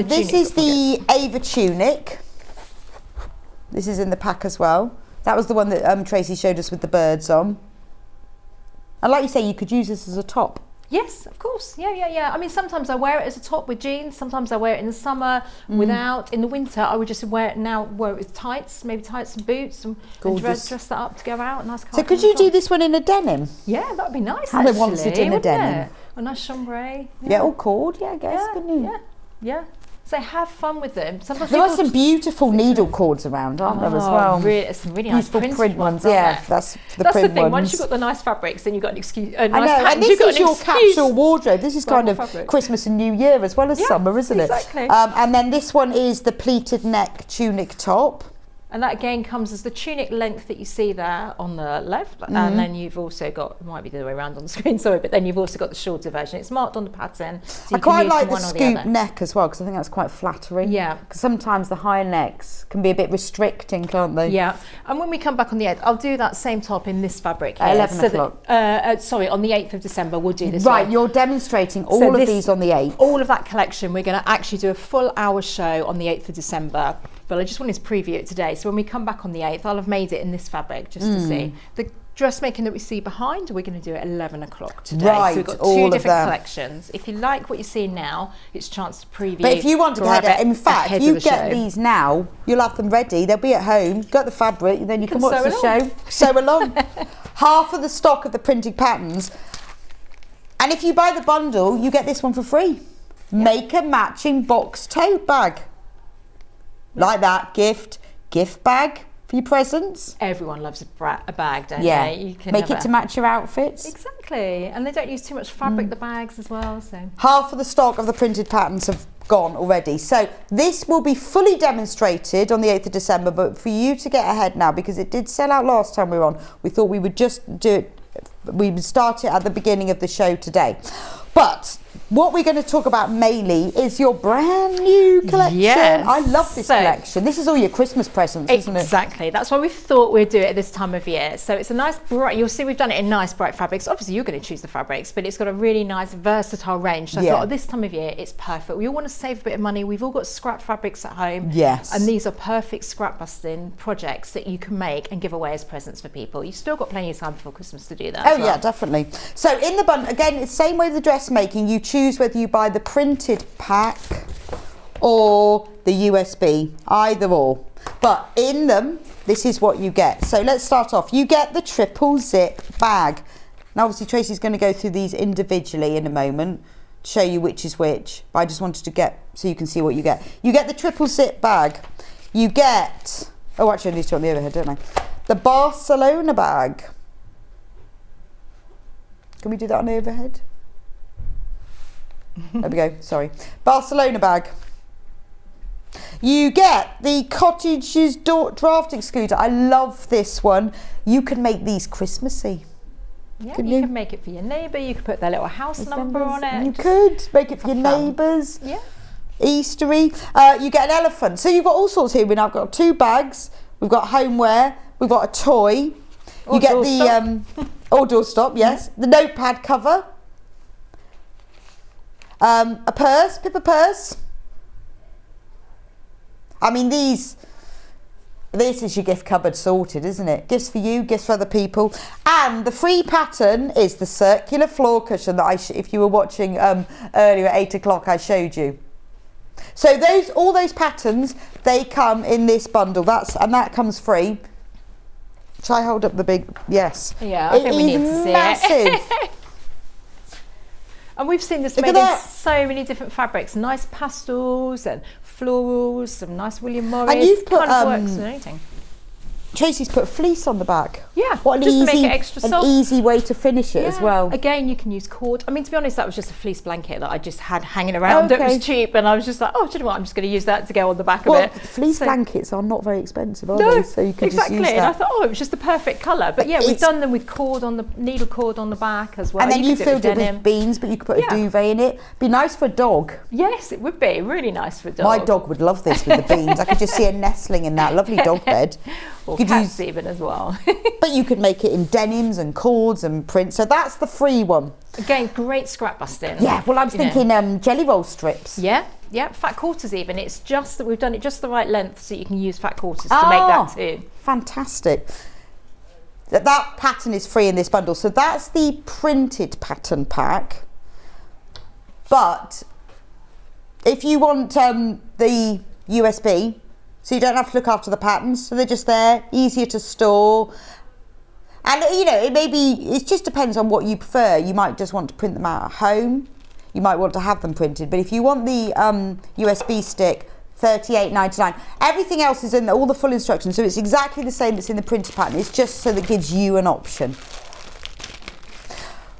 Speaker 3: This is the Ava tunic. This is in the pack as well. That was the one that Tracey showed us with the birds on. And like you say, you could use this as a top.
Speaker 5: Yes, of course. Yeah. I mean, sometimes I wear it as a top with jeans. Sometimes I wear it in the summer without. In the winter, I would just wear it with tights, maybe tights and boots, and dress that up to go out. Nice.
Speaker 3: So could you do this one in a denim?
Speaker 5: Yeah, that'd be nice.
Speaker 3: Hannah wants it in a denim.
Speaker 5: A nice chambray.
Speaker 3: Yeah, all cord. Yeah, I guess.
Speaker 5: Yeah. So have fun with them. Sometimes
Speaker 3: there are some beautiful needle cords around, aren't there, as well?
Speaker 5: Really, some really nice
Speaker 3: print ones.
Speaker 5: Yeah,
Speaker 3: that's the
Speaker 5: print
Speaker 3: thing.
Speaker 5: Ones. Once you've got the nice fabrics, then you've got an excuse.
Speaker 3: I know, and this is your capsule wardrobe. This is kind of Christmas and New Year as well as summer, isn't it?
Speaker 5: Exactly.
Speaker 3: And then this one is the pleated neck tunic top.
Speaker 5: And that again comes as the tunic length that you see there on the left, and then you've also got, it might be the other way around on the screen, sorry, but then you've also got the shorter version. It's marked on the pattern. So
Speaker 3: I quite like the scoop neck as well, because I think that's quite flattering.
Speaker 5: Yeah.
Speaker 3: Because sometimes the higher necks can be a bit restricting, can't they?
Speaker 5: Yeah. And when we come back on the 8th, I'll do that same top in this fabric here.
Speaker 3: At 11 o'clock.
Speaker 5: On the 8th of December, we'll do this
Speaker 3: Right,
Speaker 5: one.
Speaker 3: you're demonstrating all of these on the 8th.
Speaker 5: All of that collection, we're going to actually do a full hour show on the 8th of December. But I just wanted to preview it today. So when we come back on the 8th, I'll have made it in this fabric just to see. The dressmaking that we see behind, we're going to do at 11 o'clock today.
Speaker 3: Right,
Speaker 5: so we've got two different collections. If you like what you're seeing now, it's a chance to preview.
Speaker 3: But if you want to get it, in fact, if you get these now, you'll have them ready. They'll be at home. Got the fabric, and then you can watch the show. Sew along. Half of the stock of the printed patterns. And if you buy the bundle, you get this one for free. Yeah. Make a matching box tote bag. Like that, gift bag for your presents.
Speaker 5: Everyone loves a bag, don't
Speaker 3: they?
Speaker 5: You can
Speaker 3: make it to match your outfits.
Speaker 5: Exactly, and they don't use too much fabric, the bags as well. So
Speaker 3: half of the stock of the printed patterns have gone already. So this will be fully demonstrated on the 8th of December, but for you to get ahead now, because it did sell out last time we were on, we thought we would just do it, we would start it at the beginning of the show today. But what we're going to talk about mainly is your brand new collection.
Speaker 5: Yes.
Speaker 3: I love this collection. This is all your Christmas presents, isn't it?
Speaker 5: Exactly. That's why we thought we'd do it at this time of year. So it's a nice bright, you'll see we've done it in nice bright fabrics. Obviously you're going to choose the fabrics, but it's got a really nice versatile range. So I thought at this time of year, it's perfect. We all want to save a bit of money. We've all got scrap fabrics at home.
Speaker 3: Yes.
Speaker 5: And these are perfect scrap busting projects that you can make and give away as presents for people. You've still got plenty of time before Christmas to do that.
Speaker 3: Oh yeah, definitely. So in the bundle, again, it's the same way with the dressmaking. You choose whether you buy the printed pack or the USB, either or. But in them, this is what you get. So let's start off. You get the triple zip bag. Now obviously Tracey's going to go through these individually in a moment, show you which is which. But I just wanted to get, so you can see what you get. You get the triple zip bag. You get, oh actually I need to do it on the overhead, don't I? The Barcelona bag. Can we do that on the overhead? There we go, sorry. Barcelona bag. You get the Cottage's draft excluder. I love this one. You can make these Christmassy.
Speaker 5: Yeah, you can make it for your neighbour. You could put their little house number on it.
Speaker 3: You could make it for your neighbours.
Speaker 5: Yeah.
Speaker 3: Eastery. You get an elephant. So you've got all sorts here. I've got 2 bags. We've got homeware. We've got a toy. You get the or doorstop. Yes. The notepad cover. A purse, paper purse. I mean, this is your gift cupboard sorted, isn't it? Gifts for you, gifts for other people. And the free pattern is the circular floor cushion that if you were watching earlier at 8 o'clock, I showed you. So all those patterns, they come in this bundle. That comes free. Shall I hold up the big? Yes.
Speaker 5: Yeah, I think we need to see
Speaker 3: it.
Speaker 5: And we've seen this made in so many different fabrics, nice pastels and florals, some nice William Morris.
Speaker 3: And you've put
Speaker 5: kind of works and anything.
Speaker 3: Tracey's put fleece on the back.
Speaker 5: Yeah,
Speaker 3: what
Speaker 5: just to make it extra soft.
Speaker 3: An easy way to finish it as well.
Speaker 5: Again, you can use cord. I mean, to be honest, that was just a fleece blanket that I just had hanging around. It was cheap, and I was just like, oh, do you know what? I'm just going to use that to go on the back of it.
Speaker 3: Fleece blankets are not very expensive, are they? So you can just use that.
Speaker 5: And I thought, oh, it was just the perfect colour. But yeah, we've done them with cord on the needle cord on the back as well.
Speaker 3: And then you filled it with beans, but you could put a duvet in it. Be nice for a dog.
Speaker 5: Yes, it would be really nice for a dog.
Speaker 3: My dog would love this with the beans. I could just see her nestling in that lovely dog bed.
Speaker 5: Or cats even as well.
Speaker 3: But you could make it in denims and cords and prints. So that's the free one.
Speaker 5: Again, great scrap busting.
Speaker 3: Yeah, well, I was thinking jelly roll strips.
Speaker 5: Yeah, fat quarters even. It's just that we've done it just the right length so you can use fat quarters to make that too.
Speaker 3: Fantastic. That pattern is free in this bundle. So that's the printed pattern pack. But if you want the USB, so you don't have to look after the patterns, so they're just there, easier to store. And it just depends on what you prefer. You might just want to print them out at home. You might want to have them printed. But if you want the USB stick, $38.99. Everything else is in all the full instructions, so it's exactly the same that's in the printer pattern. It's just so that it gives you an option.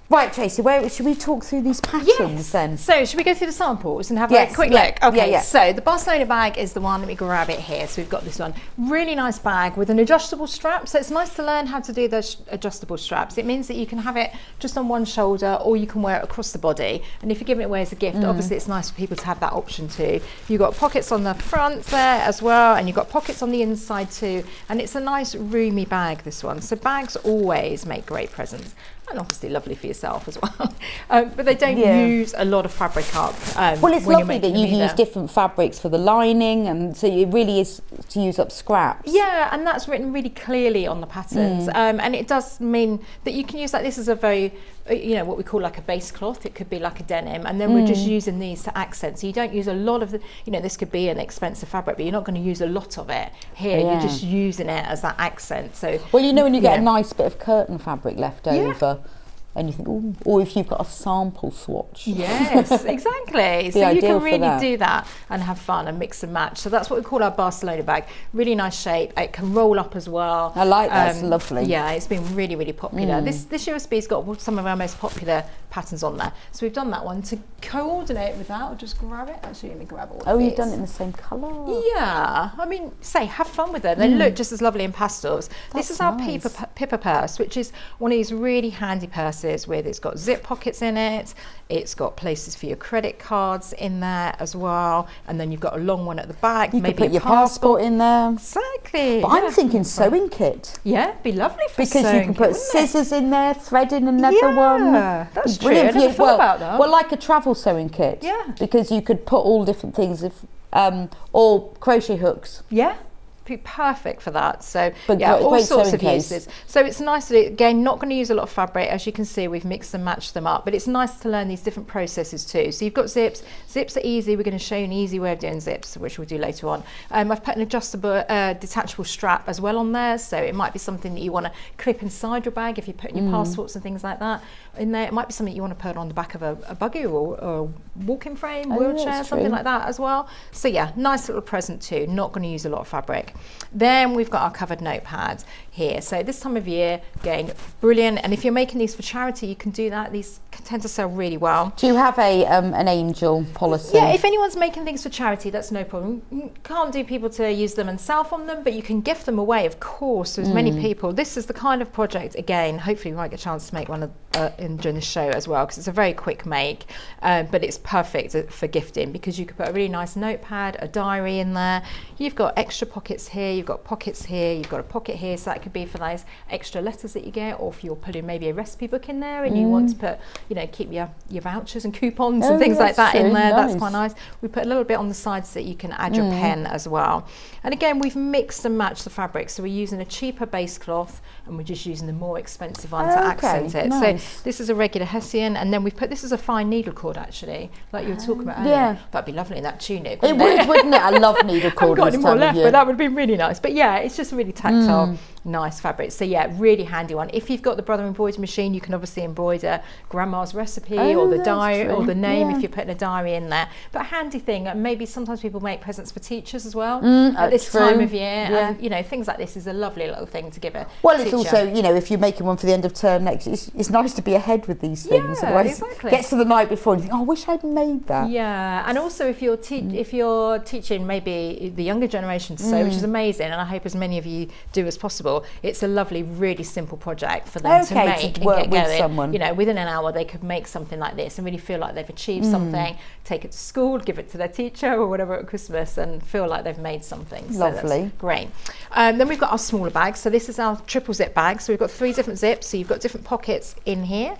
Speaker 3: Right, Tracey, should we talk through these patterns then?
Speaker 5: So, should we go through the samples and have a quick look? Okay, so the Barcelona bag is the one. Let me grab it here. So we've got this one. Really nice bag with an adjustable strap. So it's nice to learn how to do those adjustable straps. It means that you can have it just on one shoulder, or you can wear it across the body. And if you're giving it away as a gift, obviously it's nice for people to have that option too. You've got pockets on the front there as well, and you've got pockets on the inside too. And it's a nice roomy bag, this one. So bags always make great presents. And obviously lovely for yourself as well. But they don't use a lot of fabric up.
Speaker 3: Well, it's lovely that you've used different fabrics for the lining, and so it really is to use up scraps.
Speaker 5: Yeah, and that's written really clearly on the patterns. And it does mean that you can use this as a very, what we call like a base cloth. It could be like a denim, and then we're just using these to accent. So you don't use a lot of the, this could be an expensive fabric, but you're not going to use a lot of it here. You're just using it as that accent. So
Speaker 3: well, when you get a nice bit of curtain fabric left over, and you think, oh, or if you've got a sample swatch.
Speaker 5: Yes, exactly. So you can really do that and have fun and mix and match. So that's what we call our Barcelona bag. Really nice shape. It can roll up as well.
Speaker 3: I like that. It's lovely.
Speaker 5: Yeah, it's been really, really popular. This USB's got some of our most popular patterns on there. So we've done that one to coordinate with that. I'll just grab it. Actually, let me grab all of these.
Speaker 3: You've done it in the same colour?
Speaker 5: Yeah. I mean, have fun with them. They look just as lovely in pastels. This is our Pippa purse, which is one of these really handy purses with, it's got zip pockets in it, it's got places for your credit cards in there as well, and then you've got a long one at the back.
Speaker 3: You could put your passport in there.
Speaker 5: Exactly.
Speaker 3: But I'm thinking sewing kit.
Speaker 5: Yeah, it'd be lovely for
Speaker 3: because
Speaker 5: sewing.
Speaker 3: You can put scissors in there, thread in another one.
Speaker 5: Yeah, that's true. I never thought about that.
Speaker 3: Well, like a travel sewing kit.
Speaker 5: Yeah.
Speaker 3: Because you could put all different things, or crochet hooks.
Speaker 5: Yeah. Be perfect for that. So
Speaker 3: but
Speaker 5: all sorts of uses. So it's nice that, again, not going to use a lot of fabric. As you can see, we've mixed and matched them up, but it's nice to learn these different processes too. So you've got zips. Zips are easy. We're going to show you an easy way of doing zips, which we'll do later on. I've put an adjustable detachable strap as well on there, so it might be something that you want to clip inside your bag if you're putting your passports and things like that in there. It might be something you want to put on the back of a buggy or a walking frame, wheelchair, something like that as well. So yeah, nice little present too. Not going to use a lot of fabric. Then we've got our covered notepad here. So this time of year, again, brilliant. And if you're making these for charity, you can do that. These tend to sell really well.
Speaker 3: Do you have an angel policy?
Speaker 5: Yeah, if anyone's making things for charity, that's no problem. You can't do people to use them and sell from them, but you can gift them away, of course, to as many people. This is the kind of project, again, hopefully we might get a chance to make one during the show as well, because it's a very quick make, but it's perfect for gifting because you could put a really nice notepad, a diary in there. You've got extra pockets here, you've got pockets here, you've got a pocket here, so that could be for those extra letters that you get, or if you're putting maybe a recipe book in there and you want to put, keep your vouchers and coupons and things like that in there. Nice. That's quite nice. We put a little bit on the sides so that you can add your pen as well. And again, we've mixed and matched the fabric, so we're using a cheaper base cloth and we're just using the more expensive one to accent it.
Speaker 3: Nice.
Speaker 5: So this is a regular Hessian, and then we've put this as a fine needle cord actually, like you were talking about earlier.
Speaker 3: Yeah.
Speaker 5: That'd be lovely in that tunic.
Speaker 3: It would, wouldn't it? I love needle cord.
Speaker 5: I haven't got any more left, but that would be really nice. But yeah, it's just a really tactile, nice fabric. So yeah, really handy one. If you've got the Brother embroidery machine, you can obviously embroider grandma's recipe or the diary or the name if you're putting a diary in there. But handy thing, maybe sometimes people make presents for teachers as well at this time of year. And things like this is a lovely little thing to give a
Speaker 3: Well,
Speaker 5: teacher.
Speaker 3: It's also, if you're making one for the end of term next, it's nice to be ahead with these things.
Speaker 5: Yeah,
Speaker 3: Otherwise
Speaker 5: exactly.
Speaker 3: It gets to the night before and you think, I wish I'd made that.
Speaker 5: Yeah, and also if you're teaching maybe the younger generation to sew, which is amazing, and I hope as many of you do as possible, it's a lovely, really simple project for them to make and
Speaker 3: work
Speaker 5: get going.
Speaker 3: with someone.
Speaker 5: Within an hour they could make something like this and really feel like they've achieved something, take it to school, give it to their teacher or whatever at Christmas and feel like they've made something. So
Speaker 3: lovely.
Speaker 5: That's great. Then we've got our smaller bags. So this is our triple zip bag. So we've got 3 different zips. So you've got different pockets in here.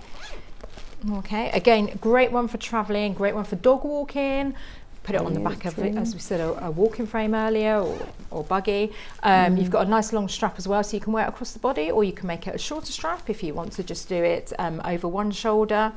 Speaker 5: Okay, again, great one for traveling, great one for dog walking. Put it on the back of it, as we said, a walking frame earlier or buggy. You've got a nice long strap as well, so you can wear it across the body, or you can make it a shorter strap if you want to just do it over one shoulder.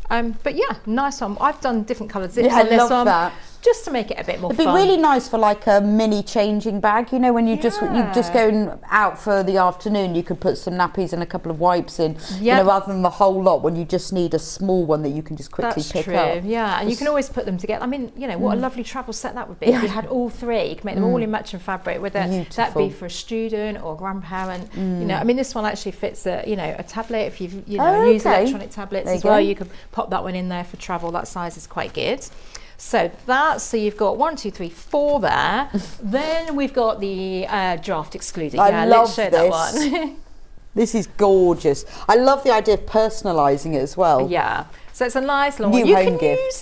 Speaker 5: But yeah, nice one. I've done different coloured zips
Speaker 3: Yeah,
Speaker 5: on
Speaker 3: I
Speaker 5: this
Speaker 3: love
Speaker 5: one.
Speaker 3: that.
Speaker 5: Just to make it a bit more
Speaker 3: It'd be
Speaker 5: fun.
Speaker 3: really nice for like a mini changing bag, you know, when you just going out for the afternoon, you could put some nappies and a couple of wipes in, you know, rather than the whole lot when you just need a small one that you can just quickly pick up.
Speaker 5: Yeah, and you can always put them together. I mean, you know, what a lovely travel set that would be. If you had all three, you could make them all in matching fabric, whether that be for a student or a grandparent. You know, I mean, this one actually fits a tablet. If you use electronic tablets as well, you could pop that one in there for travel. That size is quite good. So you've got 1, 2, 3, 4 there. Then we've got the draft excluder.
Speaker 3: Let's show
Speaker 5: this.
Speaker 3: That one. This is gorgeous. I love the idea of personalising it as well.
Speaker 5: Yeah. So it's a nice long one. You can use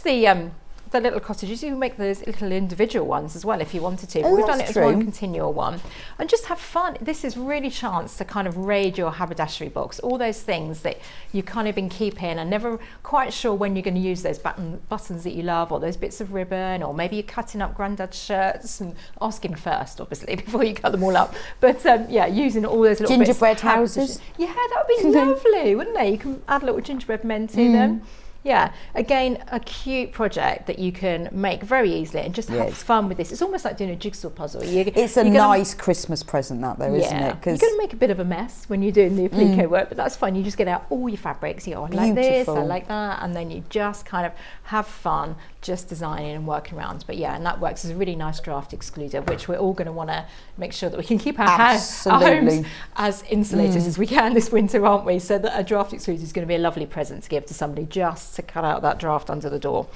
Speaker 5: the little cottages. You can make those little individual ones as well if you wanted to. But we've done it as one continual one. And just have fun. This is really chance to kind of raid your haberdashery box. All those things that you've kind of been keeping and never quite sure when you're going to use those buttons that you love, or those bits of ribbon, or maybe you're cutting up granddad's shirts and asking first, obviously, before you cut them all up. But using all those little
Speaker 3: gingerbread
Speaker 5: bits.
Speaker 3: houses.
Speaker 5: Yeah, that would be lovely, wouldn't it? You can add little gingerbread men to them. Yeah, again, a cute project that you can make very easily and just have fun with this. It's almost like doing a jigsaw puzzle.
Speaker 3: It's a nice Christmas present, that though, isn't it?
Speaker 5: You're going to make a bit of a mess when you're doing the applique work, but that's fun. You just get out all your fabrics. I like this, I like that, and then you just kind of have fun just designing and working around. But yeah, and that works as a really nice draft excluder, which we're all going to want to make sure that we can keep our homes as insulated as we can this winter, aren't we? So that a draft excluder is going to be a lovely present to give to somebody just to cut out that draft under the door.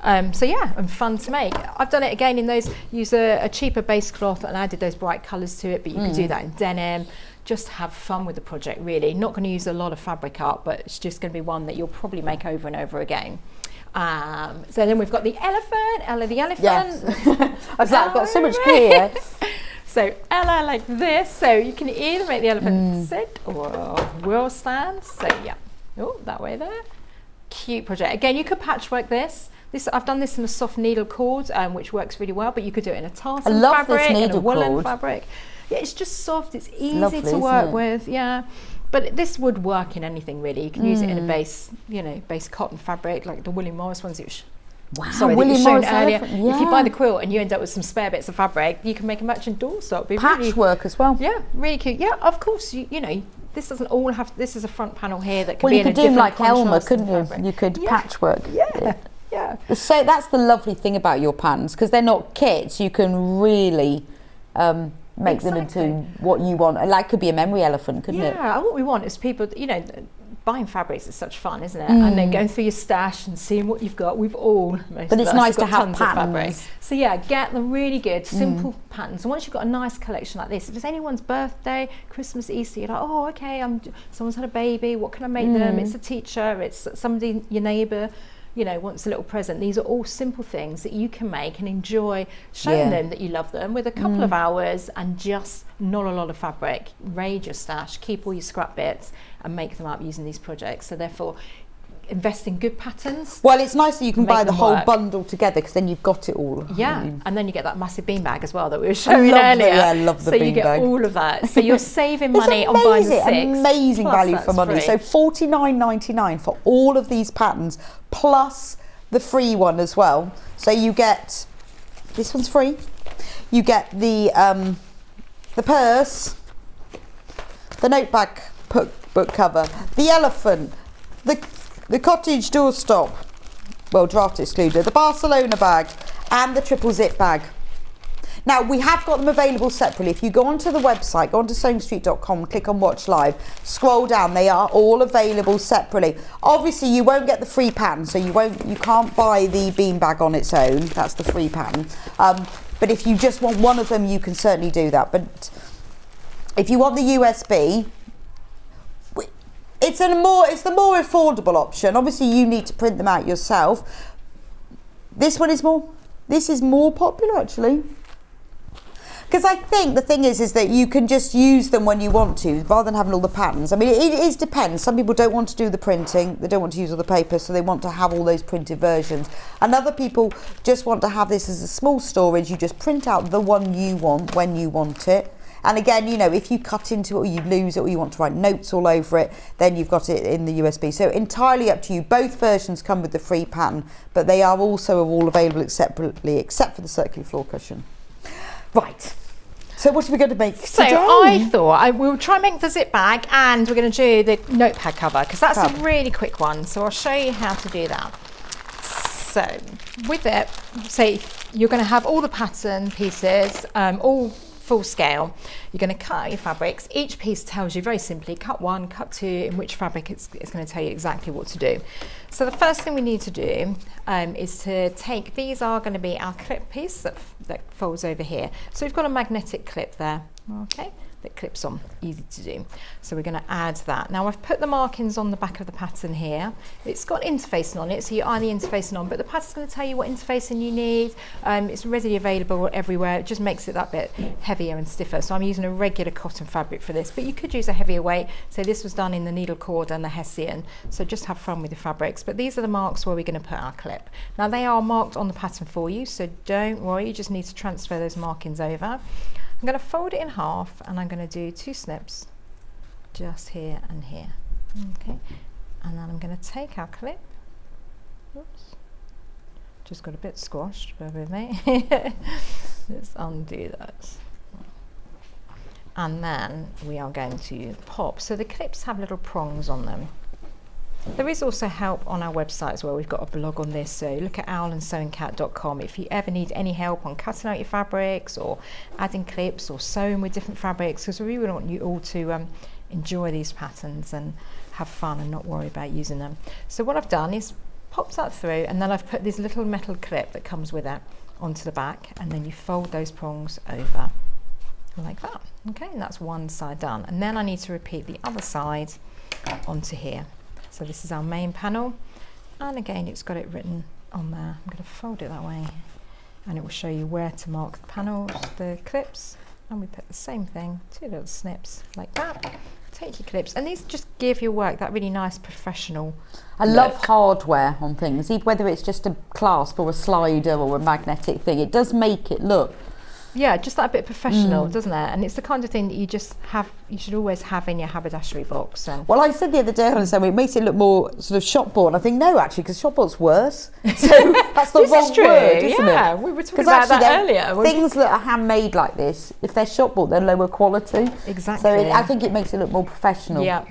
Speaker 5: And fun to make. I've done it again in those, use a cheaper base cloth and added those bright colours to it, but you can do that in denim. Just have fun with the project, really. Not going to use a lot of fabric up, but it's just going to be one that you'll probably make over and over again. So then we've got the elephant, Ella the elephant.
Speaker 3: Yes. I've got so much clear.
Speaker 5: So Ella like this. So you can either make the elephant sit or wheel stand. So that way there. Cute project. Again, you could patchwork this. I've done this in a soft needle cord, which works really well, but you could do it in a tartan fabric, in a woolen fabric. Yeah, it's just soft, it's easy to work with, But this would work in anything really. You can use it in a base cotton fabric, like the William Morris ones that you showed earlier. If you buy the quilt and you end up with some spare bits of fabric, you can make a matching doorstop.
Speaker 3: Patchwork as well.
Speaker 5: Yeah, really cute. Yeah, of course, this doesn't all have, this is a front panel here that can be
Speaker 3: you
Speaker 5: in a
Speaker 3: could do
Speaker 5: different
Speaker 3: like Elmer,
Speaker 5: contrast
Speaker 3: couldn't you?
Speaker 5: fabric.
Speaker 3: You could patchwork.
Speaker 5: Yeah.
Speaker 3: So that's the lovely thing about your patterns, because they're not kits. You can really make them into what you want. And that could be a memory elephant, couldn't it?
Speaker 5: Yeah, and what we want is people, buying fabrics is such fun, isn't it? And then going through your stash and seeing what you've got. We've all,
Speaker 3: but it's nice to have patterns.
Speaker 5: So get the really good, simple patterns. And once you've got a nice collection like this, if it's anyone's birthday, Christmas, Easter, you're like, oh, okay, someone's had a baby, what can I make them? It's a teacher, it's somebody, your neighbour, wants a little present. These are all simple things that you can make and enjoy showing them that you love them with a couple of hours and just not a lot of fabric. Raid your stash, keep all your scrap bits and make them up using these projects. So therefore, invest in good patterns.
Speaker 3: Well, it's nice that you can buy the whole bundle together, because then you've got it all.
Speaker 5: Yeah, and then you get that massive beanbag as well that we were showing earlier.
Speaker 3: I love the beanbag.
Speaker 5: So you get all of that. So you're saving money on buying the 6.
Speaker 3: Amazing value for money. So $49.99 for all of these patterns, plus the free one as well. So you get, this one's free. You get the purse, the notebook book cover, the elephant, the cottage doorstop, draft excluder, the Barcelona bag, and the triple zip bag. Now, we have got them available separately. If you go onto the website, go onto sewingstreet.com, click on Watch Live, scroll down, they are all available separately. Obviously, you won't get the free pattern, so you can't buy the beanbag on its own. That's the free pattern. But if you just want one of them, you can certainly do that. But if you want the USB, it's the more affordable option. Obviously, you need to print them out yourself. This is more popular, actually. Because I think the thing is that you can just use them when you want to, rather than having all the patterns. I mean, it depends. Some people don't want to do the printing, they don't want to use all the paper, so they want to have all those printed versions. And other people just want to have this as a small storage. You just print out the one you want when you want it, And again, you know, if you cut into it or you lose it or you want to write notes all over it, then you've got it in the USB. So entirely up to you. Both versions come with the free pattern, but they are also all available separately, except for the circular floor cushion. Right. So what are we going to make
Speaker 5: so
Speaker 3: today?
Speaker 5: I thought we'll try and make the zip bag, and we're going to do the notepad cover, because that's a really quick one. So I'll show you how to do that. So with it, say you're going to have all the pattern pieces, all full scale. You're going to cut out your fabrics. Each piece tells you very simply, cut 1, cut 2, in which fabric it's going to tell you exactly what to do. So the first thing we need to do is to take, these are going to be our clip piece that folds over here. So we've got a magnetic clip there, okay, that clips on, easy to do. So we're going to add that. Now I've put the markings on the back of the pattern here. It's got interfacing on it, so you iron the interfacing on, but the pattern's going to tell you what interfacing you need. It's readily available everywhere. It just makes it that bit heavier and stiffer. So I'm using a regular cotton fabric for this, but you could use a heavier weight. So this was done in the needle cord and the Hessian. So just have fun with the fabrics. But these are the marks where we're going to put our clip. Now they are marked on the pattern for you, so don't worry, you just need to transfer those markings over. I'm going to fold it in half, and I'm going to do 2 snips just here and here. Okay, and then I'm going to take our clip. Oops, just got a bit squashed, bear with me. Let's undo that. And then we are going to pop. So the clips have little prongs on them. There is also help on our website as well. We've got a blog on this, so look at owlandsewingcat.com if you ever need any help on cutting out your fabrics or adding clips or sewing with different fabrics, because we really want you all to enjoy these patterns and have fun and not worry about using them. So what I've done is popped that through, and then I've put this little metal clip that comes with it onto the back, and then you fold those prongs over like that. Okay, and that's one side done, and then I need to repeat the other side onto here. So this is our main panel, and again it's got it written on there. I'm going to fold it that way, and it will show you where to mark the panels, the clips, and we put the same thing, 2 little snips like that. Take your clips, and these just give your work that really nice professional
Speaker 3: I love hardware on things, whether it's just a clasp or a slider or a magnetic thing. It does make it look,
Speaker 5: yeah, just that bit professional, doesn't it? And it's the kind of thing that you just have, you should always have in your haberdashery box. So.
Speaker 3: Well, I said the other day on Sunday, it makes it look more sort of shop bought. I think no, actually, because shop bought's worse. So that's the wrong word, isn't it?
Speaker 5: Yeah, we were talking about that earlier.
Speaker 3: Things that are handmade like this, if they're shop bought, they're lower quality.
Speaker 5: Exactly.
Speaker 3: So I think it makes it look more professional.
Speaker 5: Yeah.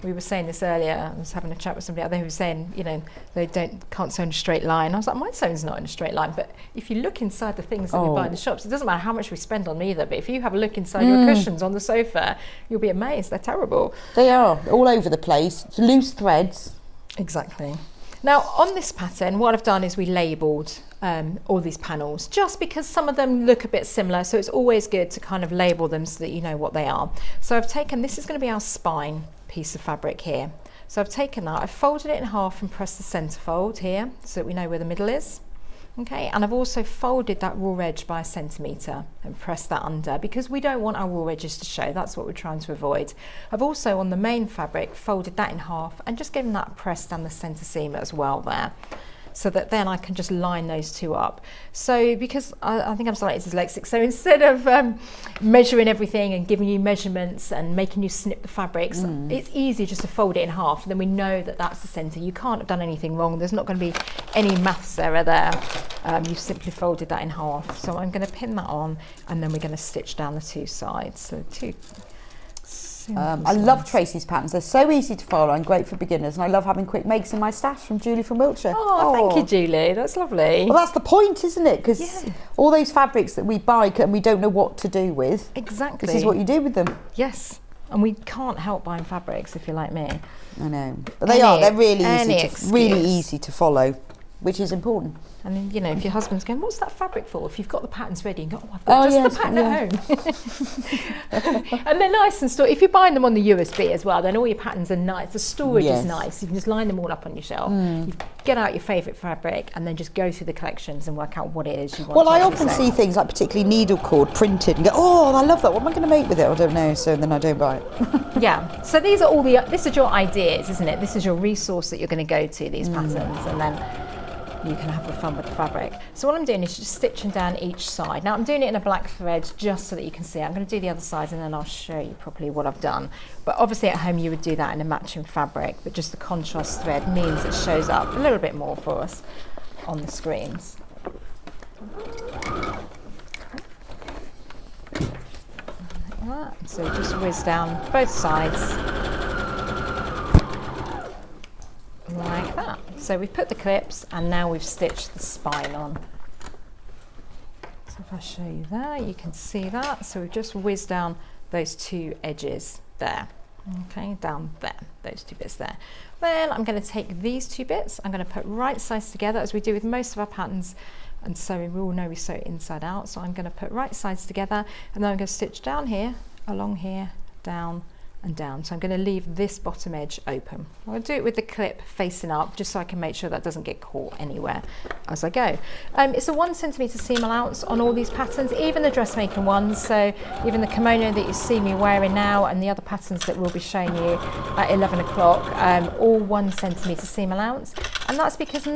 Speaker 5: We were saying this earlier. I was having a chat with somebody out there who was saying, you know, they can't sew in a straight line. I was like, my sewing's not in a straight line. But if you look inside the things that we buy in the shops, it doesn't matter how much we spend on them either. But if you have a look inside your cushions on the sofa, you'll be amazed. They're terrible.
Speaker 3: They are all over the place. It's loose threads.
Speaker 5: Exactly. Now on this pattern, what I've done is we labelled all these panels, just because some of them look a bit similar. So it's always good to kind of label them so that you know what they are. So I've taken, this is going to be our spine piece of fabric here. So I've taken that, I've folded it in half and pressed the centre fold here so that we know where the middle is. Okay, and I've also folded that raw edge by 1 centimetre and pressed that under, because we don't want our raw edges to show. That's what we're trying to avoid. I've also, on the main fabric, folded that in half and just given that a press down the centre seam as well there, so that then I can just line those two up. So because I think I'm slightly dyslexic, so instead of measuring everything and giving you measurements and making you snip the fabrics, it's easy just to fold it in half, and then we know that that's the centre. You can't have done anything wrong. There's not going to be any maths error there. You've simply folded that in half. So I'm going to pin that on, and then we're going to stitch down the 2 sides. So 2.
Speaker 3: I love Tracey's patterns. They're so easy to follow and great for beginners, and I love having quick makes in my stash from Julie from Wiltshire.
Speaker 5: Oh, thank you, Julie. That's lovely.
Speaker 3: Well, that's the point, isn't it? Because all those fabrics that we buy and we don't know what to do with.
Speaker 5: Exactly.
Speaker 3: This is what you do with them.
Speaker 5: Yes. And we can't help buying fabrics if you're like me.
Speaker 3: I know. But they're really easy to follow, which is important.
Speaker 5: And you know, if your husband's going, what's that fabric for? If you've got the patterns ready and go, I've got the pattern at home. And they're nice and stored. If you're buying them on the USB as well, then all your patterns are nice. The storage is nice. You can just line them all up on your shelf. You get out your favourite fabric and then just go through the collections and work out what it is you want.
Speaker 3: Well, I often see things like particularly needle cord printed and go, oh, I love that. What am I going to make with it? I don't know. So then I don't buy it.
Speaker 5: Yeah. So these are all this is your ideas, isn't it? This is your resource that you're going to go to, these patterns, and then you can have the fun with the fabric. So what I'm doing is just stitching down each side. Now I'm doing it in a black thread just so that you can see. I'm going to do the other side and then I'll show you properly what I've done. But obviously at home you would do that in a matching fabric, but just the contrast thread means it shows up a little bit more for us on the screens. Like that. So just whiz down both sides like that. So we've put the clips and now we've stitched the spine on. So if I show you there, you can see that. So we've just whizzed down those two edges there. Okay, down there, those two bits there. Then I'm going to take these two bits, I'm going to put right sides together as we do with most of our patterns, and so we all know we sew inside out. So I'm going to put right sides together and then I'm going to stitch down here, along here, down and down. So I'm going to leave this bottom edge open. I'm going to do it with the clip facing up just so I can make sure that doesn't get caught anywhere as I go. It's a 1 centimetre seam allowance on all these patterns, even the dressmaking ones. So even the kimono that you see me wearing now and the other patterns that we'll be showing you at 11 o'clock, all 1 centimetre seam allowance. And that's because we're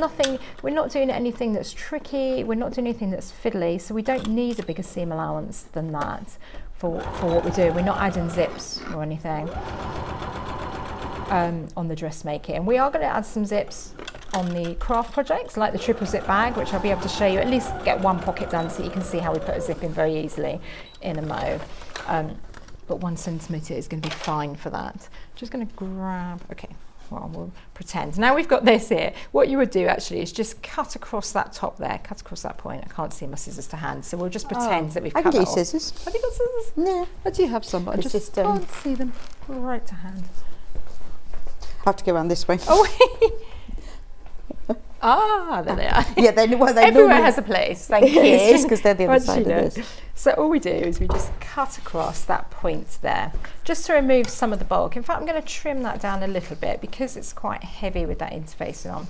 Speaker 5: not doing anything that's tricky, we're not doing anything that's fiddly, so we don't need a bigger seam allowance than that. For what we do. We're not adding zips or anything on the dressmaking. And we are going to add some zips on the craft projects, like the triple zip bag, which I'll be able to show you, at least get one pocket done so you can see how we put a zip in very easily in a mo. But 1 centimetre is going to be fine for that. Just going to grab, okay, well, we'll pretend. Now we've got this here. What you would do actually is just cut across that top there, cut across that point. I can't see my scissors to hand, so we'll just pretend that we've cut
Speaker 3: I can
Speaker 5: it
Speaker 3: do
Speaker 5: off.
Speaker 3: scissors.
Speaker 5: Have you got scissors?
Speaker 3: No.
Speaker 5: I do have some, but I just can't see them right to hand.
Speaker 3: I have to go around this way.
Speaker 5: Oh, ah, there they are.
Speaker 3: Yeah, they
Speaker 5: Everywhere
Speaker 3: normally
Speaker 5: has a place. Thank you.
Speaker 3: It's just because they're the other
Speaker 5: Once
Speaker 3: side
Speaker 5: you
Speaker 3: of
Speaker 5: know.
Speaker 3: this.
Speaker 5: So all we do is we just cut across that point there, just to remove some of the bulk. In fact, I'm going to trim that down a little bit because it's quite heavy with that interfacing on.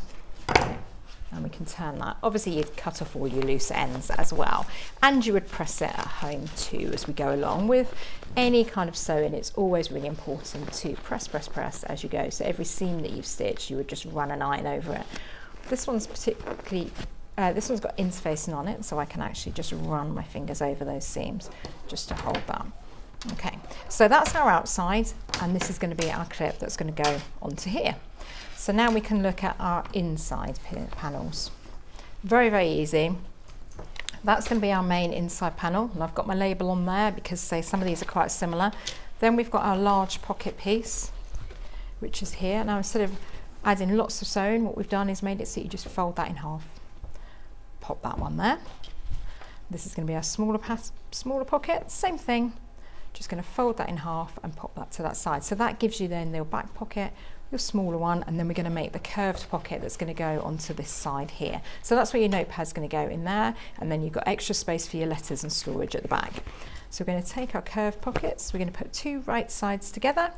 Speaker 5: And we can turn that. Obviously, you'd cut off all your loose ends as well. And you would press it at home too as we go along. With any kind of sewing, it's always really important to press, press, press as you go. So every seam that you've stitched, you would just run an iron over it. This one's particularly, this one's got interfacing on it, so I can actually just run my fingers over those seams just to hold that. Okay, so that's our outside, and this is going to be our clip that's going to go onto here. So now we can look at our inside panels. Very, very easy. That's going to be our main inside panel, and I've got my label on there because, say, some of these are quite similar. Then we've got our large pocket piece, which is here. Now, instead of adding lots of sewing, what we've done is made it so you just fold that in half. Pop that one there. This is going to be our smaller pocket, same thing. Just going to fold that in half and pop that to that side. So that gives you then your back pocket, your smaller one, and then we're going to make the curved pocket that's going to go onto this side here. So that's where your notepad's going to go in there, and then you've got extra space for your letters and storage at the back. So we're going to take our curved pockets, we're going to put two right sides together,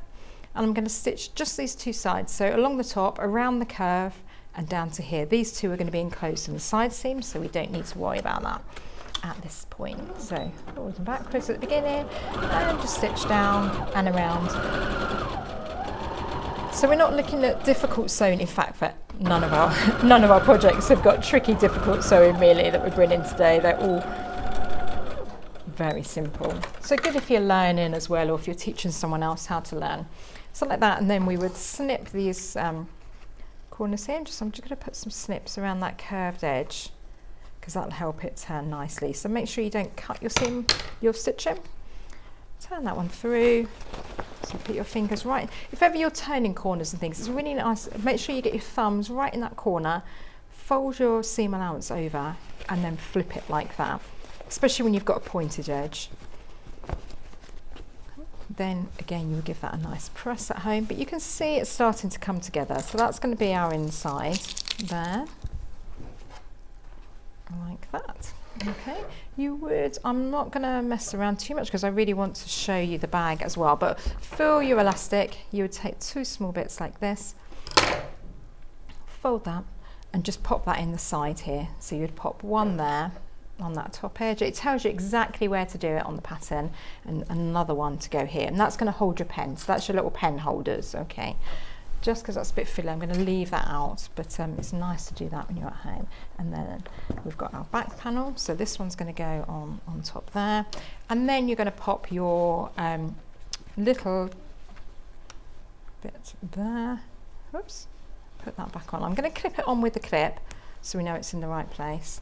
Speaker 5: and I'm going to stitch just these two sides. So along the top, around the curve, and down to here. These two are going to be enclosed in the side seams, so we don't need to worry about that at this point. So forwards and backwards at the beginning, and just stitch down and around. So we're not looking at difficult sewing. In fact, none of our projects have got tricky, difficult sewing really that we're bringing today. They're all very simple. So good if you're learning as well, or if you're teaching someone else how to learn. So like that, and then we would snip these corners here. I'm just going to put some snips around that curved edge because that'll help it turn nicely. So make sure you don't cut your seam, your stitching. Turn that one through. So put your fingers right. If ever you're turning corners and things, it's really nice. Make sure you get your thumbs right in that corner. Fold your seam allowance over and then flip it like that, especially when you've got a pointed edge. Then again, you will give that a nice press at home, but you can see it's starting to come together. So that's going to be our inside there, like that. Okay, you would, I'm not going to mess around too much because I really want to show you the bag as well, but fill your elastic. You would take two small bits like this, fold that, and just pop that in the side here. So you'd pop one there on that top edge. It tells you exactly where to do it on the pattern, and another one to go here, and that's going to hold your pen. So that's your little pen holders. Okay, just because that's a bit frilly, I'm going to leave that out, but it's nice to do that when you're at home. And then we've got our back panel, so this one's going to go on top there, and then you're going to pop your little bit there. Oops, put that back on. I'm going to clip it on with the clip so we know it's in the right place,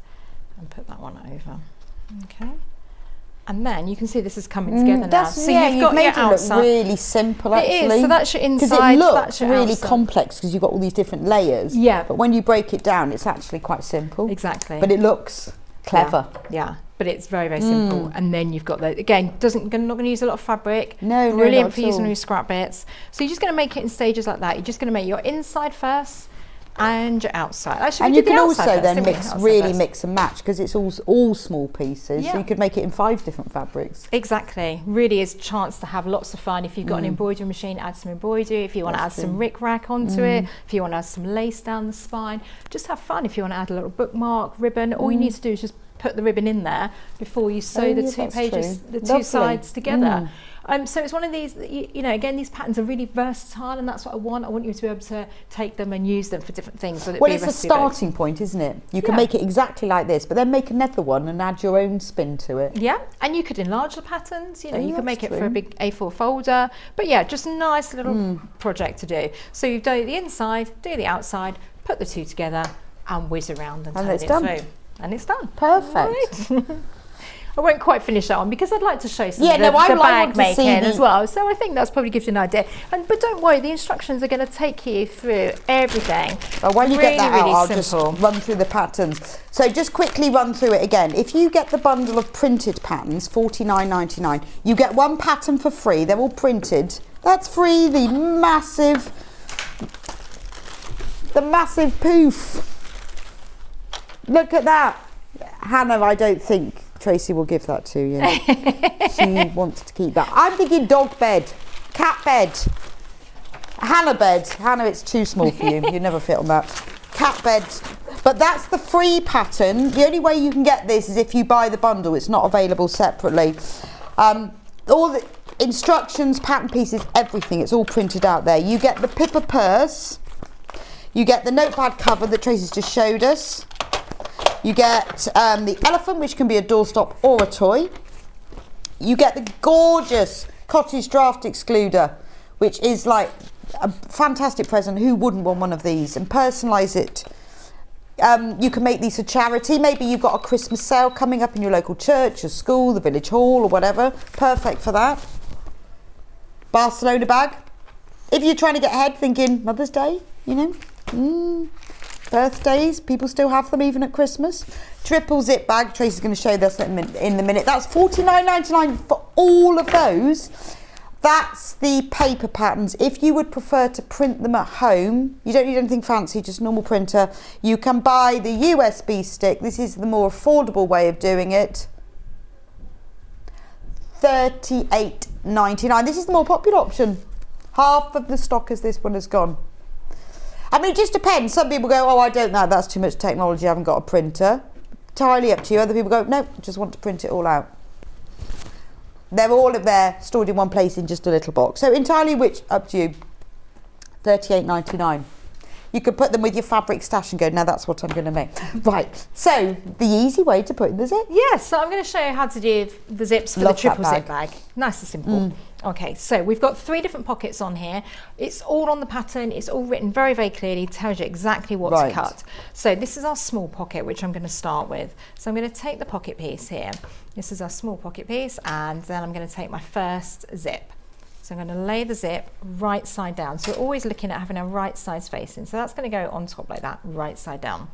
Speaker 5: and put that one over. Okay. And then you can see this is coming together now. So you've got
Speaker 3: made
Speaker 5: your
Speaker 3: it
Speaker 5: outside.
Speaker 3: look really simple, actually.
Speaker 5: It is. So that's your inside.
Speaker 3: Because it looks
Speaker 5: that's your
Speaker 3: really
Speaker 5: outside.
Speaker 3: complex because you've got all these different layers.
Speaker 5: Yeah.
Speaker 3: But when you break it down, it's actually quite simple.
Speaker 5: Exactly.
Speaker 3: But it looks clever.
Speaker 5: Yeah. But it's very, very simple. And then you've got the, again, you're not going to use a lot of fabric.
Speaker 3: No,
Speaker 5: Brilliant
Speaker 3: not
Speaker 5: for
Speaker 3: at
Speaker 5: using
Speaker 3: all.
Speaker 5: your scrap bits. So you're just going to make it in stages like that. You're just going to make your inside first and your outside. Actually,
Speaker 3: And
Speaker 5: we
Speaker 3: you
Speaker 5: did the
Speaker 3: can
Speaker 5: outside
Speaker 3: also
Speaker 5: first,
Speaker 3: then
Speaker 5: didn't we?
Speaker 3: mix,
Speaker 5: Outside
Speaker 3: really
Speaker 5: first.
Speaker 3: mix and match because it's all small pieces.
Speaker 5: Yeah.
Speaker 3: So you could make it in 5 different fabrics.
Speaker 5: Exactly. Really is a chance to have lots of fun. If you've got an embroidery machine, add some embroidery. If you want to add
Speaker 3: That's
Speaker 5: some
Speaker 3: true.
Speaker 5: ric-rac onto it, if you want to add some lace down the spine, just have fun. If you want to add a little bookmark, ribbon, all you need to do is just put the ribbon in there before you sew the
Speaker 3: yeah,
Speaker 5: two
Speaker 3: that's
Speaker 5: pages,
Speaker 3: true.
Speaker 5: the two
Speaker 3: Lovely.
Speaker 5: sides together. So it's one of these, you know, again, these patterns are really versatile, and that's what I want. I want you to be able to take them and use them for different things. Whether it
Speaker 3: Well,
Speaker 5: be
Speaker 3: it's a
Speaker 5: recipe books.
Speaker 3: starting point, isn't it? You can
Speaker 5: Yeah.
Speaker 3: make it exactly like this, but then make another one and add your own spin to it.
Speaker 5: Yeah, and you could enlarge the patterns, you know,
Speaker 3: Oh,
Speaker 5: you could make
Speaker 3: that's
Speaker 5: it for a
Speaker 3: true.
Speaker 5: big A4 folder, but yeah, just a nice little project to do. So you do the inside, do the outside, put the two together and whiz around and turn
Speaker 3: it's
Speaker 5: it
Speaker 3: done.
Speaker 5: through. And it's done.
Speaker 3: Perfect.
Speaker 5: Right. I won't quite finish that one because I'd like to show some
Speaker 3: Yeah,
Speaker 5: of
Speaker 3: no,
Speaker 5: the
Speaker 3: I
Speaker 5: bag
Speaker 3: want to see
Speaker 5: making
Speaker 3: the-
Speaker 5: as well. So I think that's probably gives you an idea. But don't worry, the instructions are going to take you through everything.
Speaker 3: But while you
Speaker 5: really,
Speaker 3: get that out,
Speaker 5: really
Speaker 3: I'll
Speaker 5: simple.
Speaker 3: just run through the patterns. So just quickly run through it again. If you get the bundle of printed patterns, $49.99, you get one pattern for free. They're all printed. That's free. The massive poof. Look at that. Hannah, I don't think Tracey will give that to you. She wants to keep that. I'm thinking dog bed, cat bed, Hannah bed. Hannah, it's too small for you. You never fit on that. Cat bed. But that's the free pattern. The only way you can get this is if you buy the bundle. It's not available separately. All the instructions, pattern pieces, everything. It's all printed out there. You get the Pippa purse. You get the notepad cover that Tracey's just showed us. You get the elephant, which can be a doorstop or a toy. You get the gorgeous cottage draft excluder, which is like a fantastic present. Who wouldn't want one of these? And personalise it. You can make these for charity. Maybe you've got a Christmas sale coming up in your local church or school, the village hall or whatever. Perfect for that. Barcelona bag. If you're trying to get ahead thinking Mother's Day, you know, birthdays, people still have them even at Christmas. Triple zip bag. Tracey's going to show this in a minute. That's $49.99 for all of those. That's the paper patterns. If you would prefer to print them at home, you don't need anything fancy, just normal printer. You can buy the USB stick. This is the more affordable way of doing it. $38.99. This is the more popular option. Half of the stock as this one has gone. I mean, it just depends. Some people go, oh, I don't know, that's too much technology, I haven't got a printer. Entirely up to you. Other people go, no, just want to print it all out. They're all up there, stored in one place in just a little box. So entirely up to you. $38.99. You could put them with your fabric stash and go, now that's what I'm going to make. Right, so the easy way to put in the zip.
Speaker 5: Yes, so I'm going to show you how to do the zips for
Speaker 3: Love
Speaker 5: the triple
Speaker 3: that
Speaker 5: zip bag. Nice and simple. Okay, so we've got 3 different pockets on here. It's all on the pattern. It's all written very, very clearly. Tells you exactly what to cut. So this is our small pocket, which I'm going to start with. So I'm going to take the pocket piece here. This is our small pocket piece, and then I'm going to take my first zip. So I'm going to lay the zip right side down. So we're always looking at having a right side spacing. So that's going to go on top like that, right side down.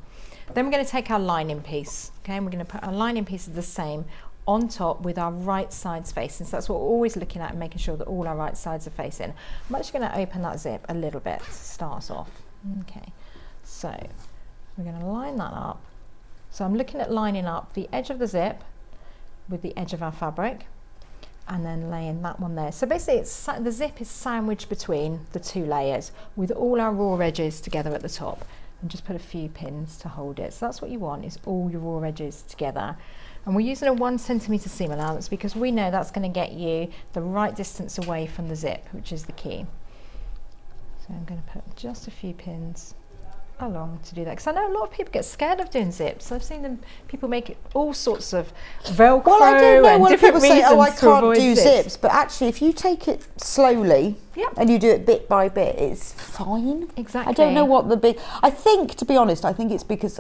Speaker 5: Then we're going to take our lining piece, okay, and we're going to put our lining piece the same on top with our right side spacing. So that's what we're always looking at and making sure that all our right sides are facing. I'm actually going to open that zip a little bit to start us off. Okay, so we're going to line that up. So I'm looking at lining up the edge of the zip with the edge of our fabric, and then laying that one there. So basically the zip is sandwiched between the 2 layers with all our raw edges together at the top, and just put a few pins to hold it. So that's what you want, is all your raw edges together. And we're using a 1 centimetre seam allowance because we know that's going to get you the right distance away from the zip, which is the key. So I'm going to put just a few pins along to do that, because I know a lot of people get scared of doing zips. I've seen people make all sorts of Velcro.
Speaker 3: Well, I don't know.
Speaker 5: and
Speaker 3: When
Speaker 5: different
Speaker 3: people say, "Oh, I
Speaker 5: reasons to
Speaker 3: can't
Speaker 5: avoid
Speaker 3: do zips," but actually, if you take it slowly and you do it bit by bit, it's fine.
Speaker 5: Exactly.
Speaker 3: I don't know what the big. I think, to be honest, I think it's because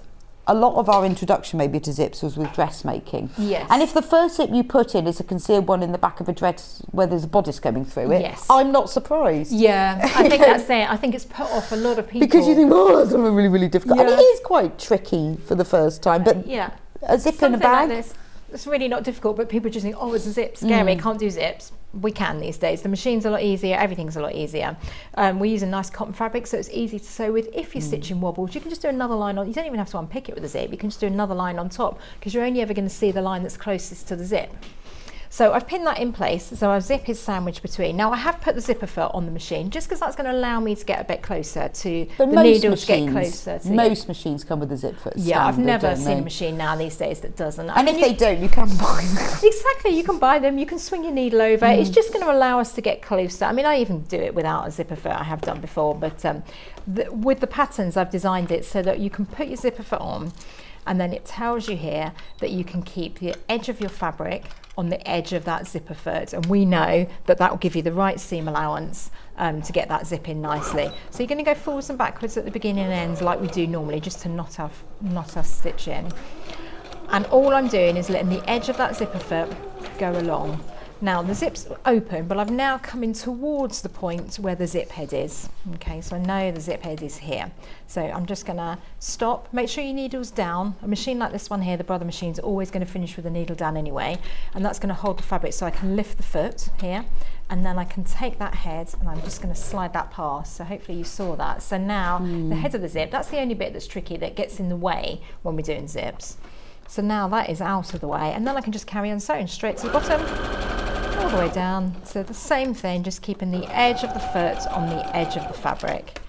Speaker 3: a lot of our introduction maybe to zips was with dressmaking.
Speaker 5: Yes.
Speaker 3: And if the first zip you put in is a concealed one in the back of a dress where there's a bodice coming through it,
Speaker 5: Yes.
Speaker 3: I'm not surprised.
Speaker 5: Yeah, I think that's it. I think it's put off a lot of people.
Speaker 3: Because you think, oh, that's really, really difficult. And
Speaker 5: Yeah.
Speaker 3: it is quite tricky for the first time. But
Speaker 5: yeah,
Speaker 3: a zip
Speaker 5: something
Speaker 3: in a bag.
Speaker 5: like this, it's really not difficult, but people just think, oh, it's a zip, scary, can't do zips. We can these days. The machine's a lot easier, everything's a lot easier. We use a nice cotton fabric, so it's easy to sew with. If you're stitching wobbles, you can just do another line on. You don't even have to unpick it with a zip, you can just do another line on top, because you're only ever going to see the line that's closest to the zip. So I've pinned that in place, so our zip is sandwiched between. Now I have put the zipper foot on the machine, just because that's going to allow me to get a bit closer to the needle, to get closer to
Speaker 3: most machines come with a zip foot.
Speaker 5: Yeah, I've
Speaker 3: standard,
Speaker 5: never
Speaker 3: don't
Speaker 5: seen
Speaker 3: they?
Speaker 5: a machine now these days that doesn't.
Speaker 3: And if they don't, you can buy them.
Speaker 5: Exactly, you can buy them, you can swing your needle over. It's just going to allow us to get closer. I mean, I even do it without a zipper foot, I have done before, but with the patterns I've designed it so that you can put your zipper foot on, and then it tells you here that you can keep the edge of your fabric on the edge of that zipper foot, and we know that that will give you the right seam allowance to get that zip in nicely. So you're going to go forwards and backwards at the beginning and ends like we do normally, just to knot our stitch in. And all I'm doing is letting the edge of that zipper foot go along. Now the zip's open, but I've now come in towards the point where the zip head is. Okay, so I know the zip head is here. So I'm just going to stop. Make sure your needle's down. A machine like this one here, the Brother machine's always going to finish with the needle down anyway, and that's going to hold the fabric, so I can lift the foot here, and then I can take that head and I'm just going to slide that past. So hopefully you saw that. So now the head of the zip, that's the only bit that's tricky, that gets in the way when we're doing zips. So now that is out of the way, and then I can just carry on sewing straight to the bottom, all the way down. So the same thing, just keeping the edge of the foot on the edge of the fabric.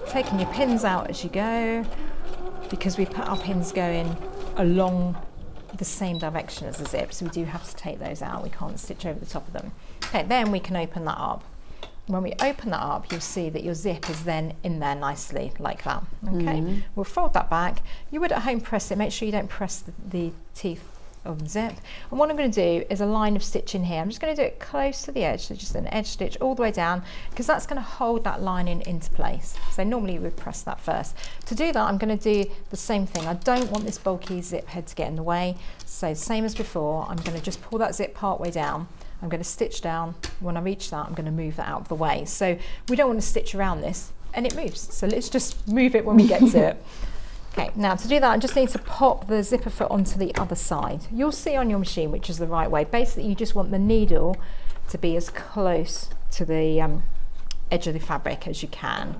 Speaker 5: Taking your pins out as you go, because we put our pins going along the same direction as the zip, so we do have to take those out. We can't stitch over the top of them. Okay, then we can open that up. When we open that up, you'll see that your zip is then in there nicely, like that. Okay, we'll fold that back. You would at home press it. Make sure you don't press the teeth of the zip. And what I'm going to do is a line of stitch in here. I'm just going to do it close to the edge, so just an edge stitch all the way down, because that's going to hold that lining into place. So normally you would press that first. To do that, I'm going to do the same thing. I don't want this bulky zip head to get in the way, so same as before, I'm going to just pull that zip part way down. I'm going to stitch down. When I reach that, I'm going to move that out of the way. So we don't want to stitch around this, and it moves. So let's just move it when we get to it. Okay, now to do that, I just need to pop the zipper foot onto the other side. You'll see on your machine which is the right way. Basically, you just want the needle to be as close to the edge of the fabric as you can.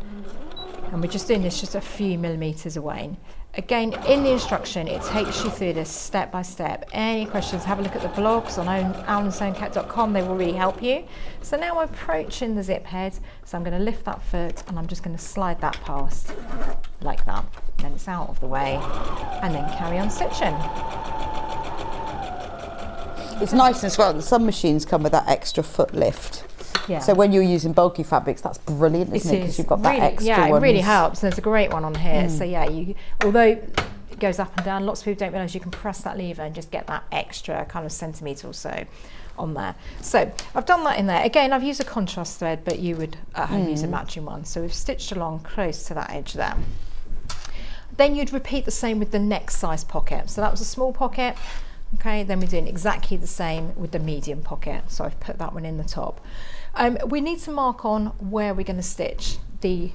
Speaker 5: And we're just doing this just a few millimeters away. Again, in the instruction, it takes you through this step by step. Any questions, have a look at the blogs on alanandsoundcat.com, they will really help you. So now I'm approaching the zip head, so I'm going to lift that foot and I'm just going to slide that past like that. Then it's out of the way, and then carry on stitching.
Speaker 3: It's nice as well that some machines come with that extra foot lift.
Speaker 5: Yeah.
Speaker 3: So when you're using bulky fabrics, that's brilliant, isn't it? Because you've got that
Speaker 5: really,
Speaker 3: extra
Speaker 5: yeah,
Speaker 3: one.
Speaker 5: it really helps. There's a great one on here. So yeah, although it goes up and down, lots of people don't realise you can press that lever and just get that extra kind of centimetre or so on there. So I've done that in there. Again, I've used a contrast thread, but you would at home use a matching one. So we've stitched along close to that edge there. Then you'd repeat the same with the next size pocket. So that was a small pocket. Okay, then we're doing exactly the same with the medium pocket. So I've put that one in the top. We need to mark on where we're going to stitch,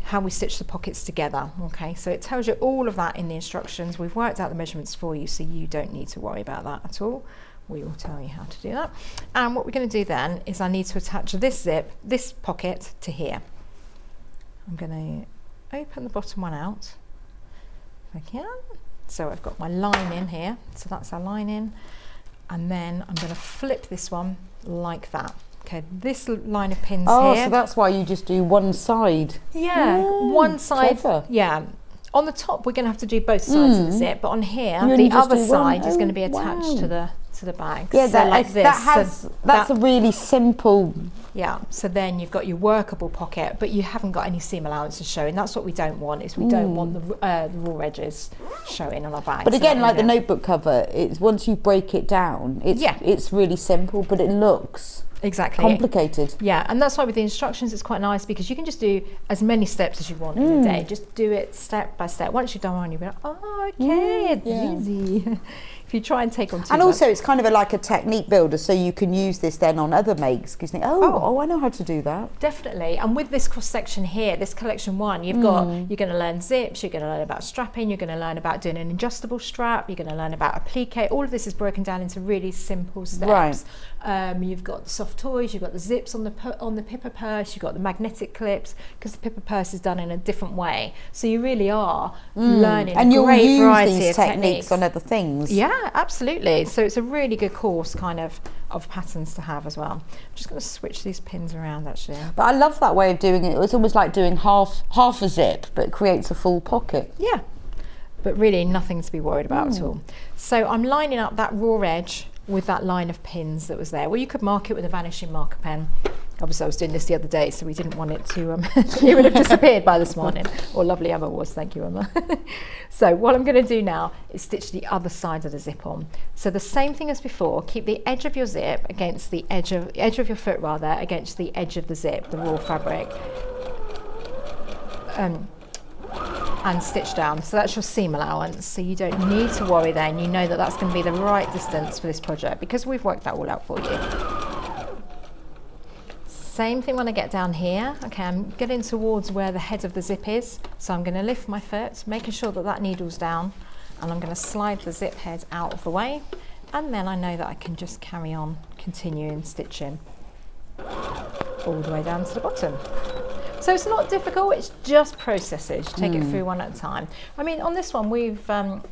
Speaker 5: how we stitch the pockets together. Okay, so it tells you all of that in the instructions. We've worked out the measurements for you, so you don't need to worry about that at all. We will tell you how to do that. And what we're going to do then is I need to attach this pocket to here. I'm going to open the bottom one out if I can. So I've got my line in here, so that's our line in, and then I'm going to flip this one like that. Okay, this line of pins here.
Speaker 3: Oh, so that's why you just do one side.
Speaker 5: Yeah, one side.
Speaker 3: Clever.
Speaker 5: Yeah. On the top, we're going to have to do both sides of the zip, but on here,
Speaker 3: You only
Speaker 5: the
Speaker 3: just
Speaker 5: other
Speaker 3: do
Speaker 5: side
Speaker 3: one?
Speaker 5: is going to be
Speaker 3: Oh,
Speaker 5: attached
Speaker 3: wow.
Speaker 5: to the bag.
Speaker 3: Yeah,
Speaker 5: so like this.
Speaker 3: that's a really simple
Speaker 5: Yeah, so then you've got your workable pocket, but you haven't got any seam allowances showing. That's what we don't want, is we don't want the raw edges showing on our bag.
Speaker 3: But again, like the notebook cover, it's once you break it down, it's really simple, but it looks complicated.
Speaker 5: Yeah, and that's why with the instructions it's quite nice, because you can just do as many steps as you want in a day. Just do it step by step. Once you've done one, you'll be like, oh, okay, it's easy. If you try and take on too
Speaker 3: and
Speaker 5: much.
Speaker 3: Also it's kind of like a technique builder, so you can use this then on other makes, because you think, I know how to do that.
Speaker 5: Definitely. And with this cross section here, this collection 1, you've got, you're going to learn zips, you're going to learn about strapping, you're going to learn about doing an adjustable strap, you're going to learn about applique. All of this is broken down into really simple steps. You've got the soft toys, you've got the zips on the pipper purse, you've got the magnetic clips, because the pipper purse is done in a different way. So you really are learning
Speaker 3: and
Speaker 5: a great variety
Speaker 3: use these
Speaker 5: of
Speaker 3: techniques on other things.
Speaker 5: Yeah, absolutely. So it's a really good course kind of patterns to have as well. I'm just going to switch these pins around actually.
Speaker 3: But I love that way of doing it. It's almost like doing half a zip, but it creates a full pocket.
Speaker 5: Yeah, but really nothing to be worried about at all. So I'm lining up that raw edge with that line of pins that was there. Well, you could mark it with a vanishing marker pen. Obviously I was doing this the other day, so we didn't want it to it would have disappeared by this morning. Or lovely Emma was, thank you Emma. So what I'm going to do now is stitch the other side of the zip on. So the same thing as before, keep the edge of your zip against the edge of your foot rather, against the edge of the zip, the raw fabric. And stitch down. So that's your seam allowance, so you don't need to worry then. You know that that's going to be the right distance for this project, because we've worked that all out for you. Same thing when I get down here. Okay, I'm getting towards where the head of the zip is, so I'm going to lift my foot, making sure that that needle's down, and I'm going to slide the zip head out of the way, and then I know that I can just carry on continuing stitching all the way down to the bottom. So it's not difficult, it's just processes. Take it through one at a time. I mean, on this one, we've done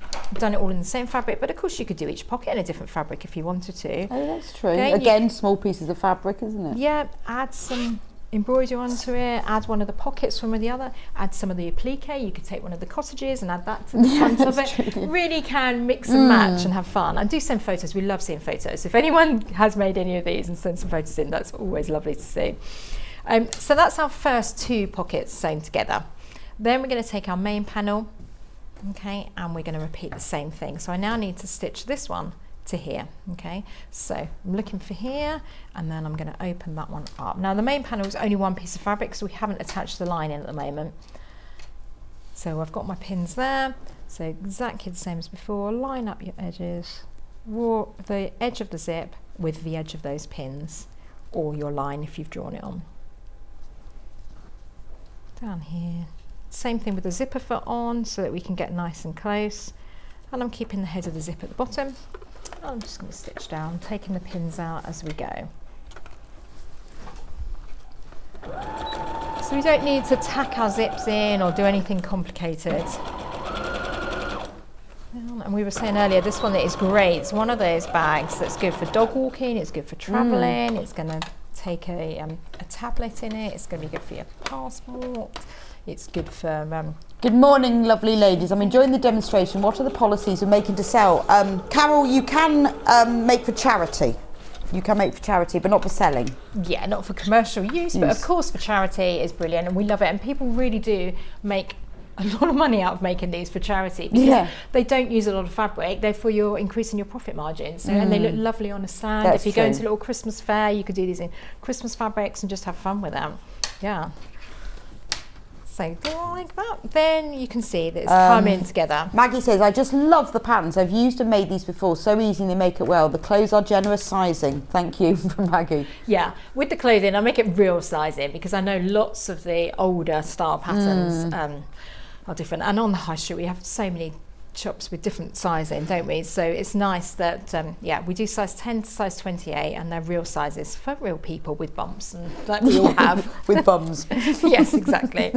Speaker 5: it all in the same fabric, but of course you could do each pocket in a different fabric if you wanted to.
Speaker 3: Oh, that's true. Again, small pieces of fabric, isn't it?
Speaker 5: Yeah, add some embroidery onto it, add one of the pockets from the other, add some of the applique. You could take one of the cottages and add that to the front of it. True. Really can mix and match and have fun. And do send photos, we love seeing photos. If anyone has made any of these and send some photos in, that's always lovely to see. So that's our first 2 pockets sewn together. Then we're going to take our main panel, okay, and we're going to repeat the same thing. So I now need to stitch this one to here, okay. So I'm looking for here, and then I'm going to open that one up. Now the main panel is only one piece of fabric, so we haven't attached the line in at the moment. So I've got my pins there. So exactly the same as before. Line up your edges, raw the edge of the zip with the edge of those pins, or your line if you've drawn it on. Down here, same thing with the zipper foot on, so that we can get nice and close, and I'm keeping the head of the zip at the bottom. I'm just going to stitch down, taking the pins out as we go. So we don't need to tack our zips in or do anything complicated. And we were saying earlier, this one is great. It's one of those bags that's good for dog walking, it's good for travelling, it's going to take a tablet in it, it's going to be good for your passport, it's good for...
Speaker 3: Good morning, lovely ladies. I'm enjoying the demonstration. What are the policies we're making to sell? Carol, you can make for charity. You can make for charity, but not for selling. Yeah, not for commercial use, but of course for charity is brilliant, and we love it. And people really do make a lot of money out of making these for charity, because they don't use a lot of fabric, therefore you're increasing your profit margins. And they look lovely on a stand. If you go into a little Christmas fair, you could do these in Christmas fabrics and just have fun with them. Yeah. So like that, then you can see that it's coming together. Maggie says, I just love the patterns. I've used and made these before. So easy and they make it well. The clothes are generous sizing. Thank you from Maggie. Yeah, with the clothing, I make it real sizing, because I know lots of the older style patterns are different. And on the high street, we have so many shops with different sizing, don't we? So it's nice that we do size 10 to size 28, and they're real sizes for real people with bumps, and like we all have with bums. Yes, exactly.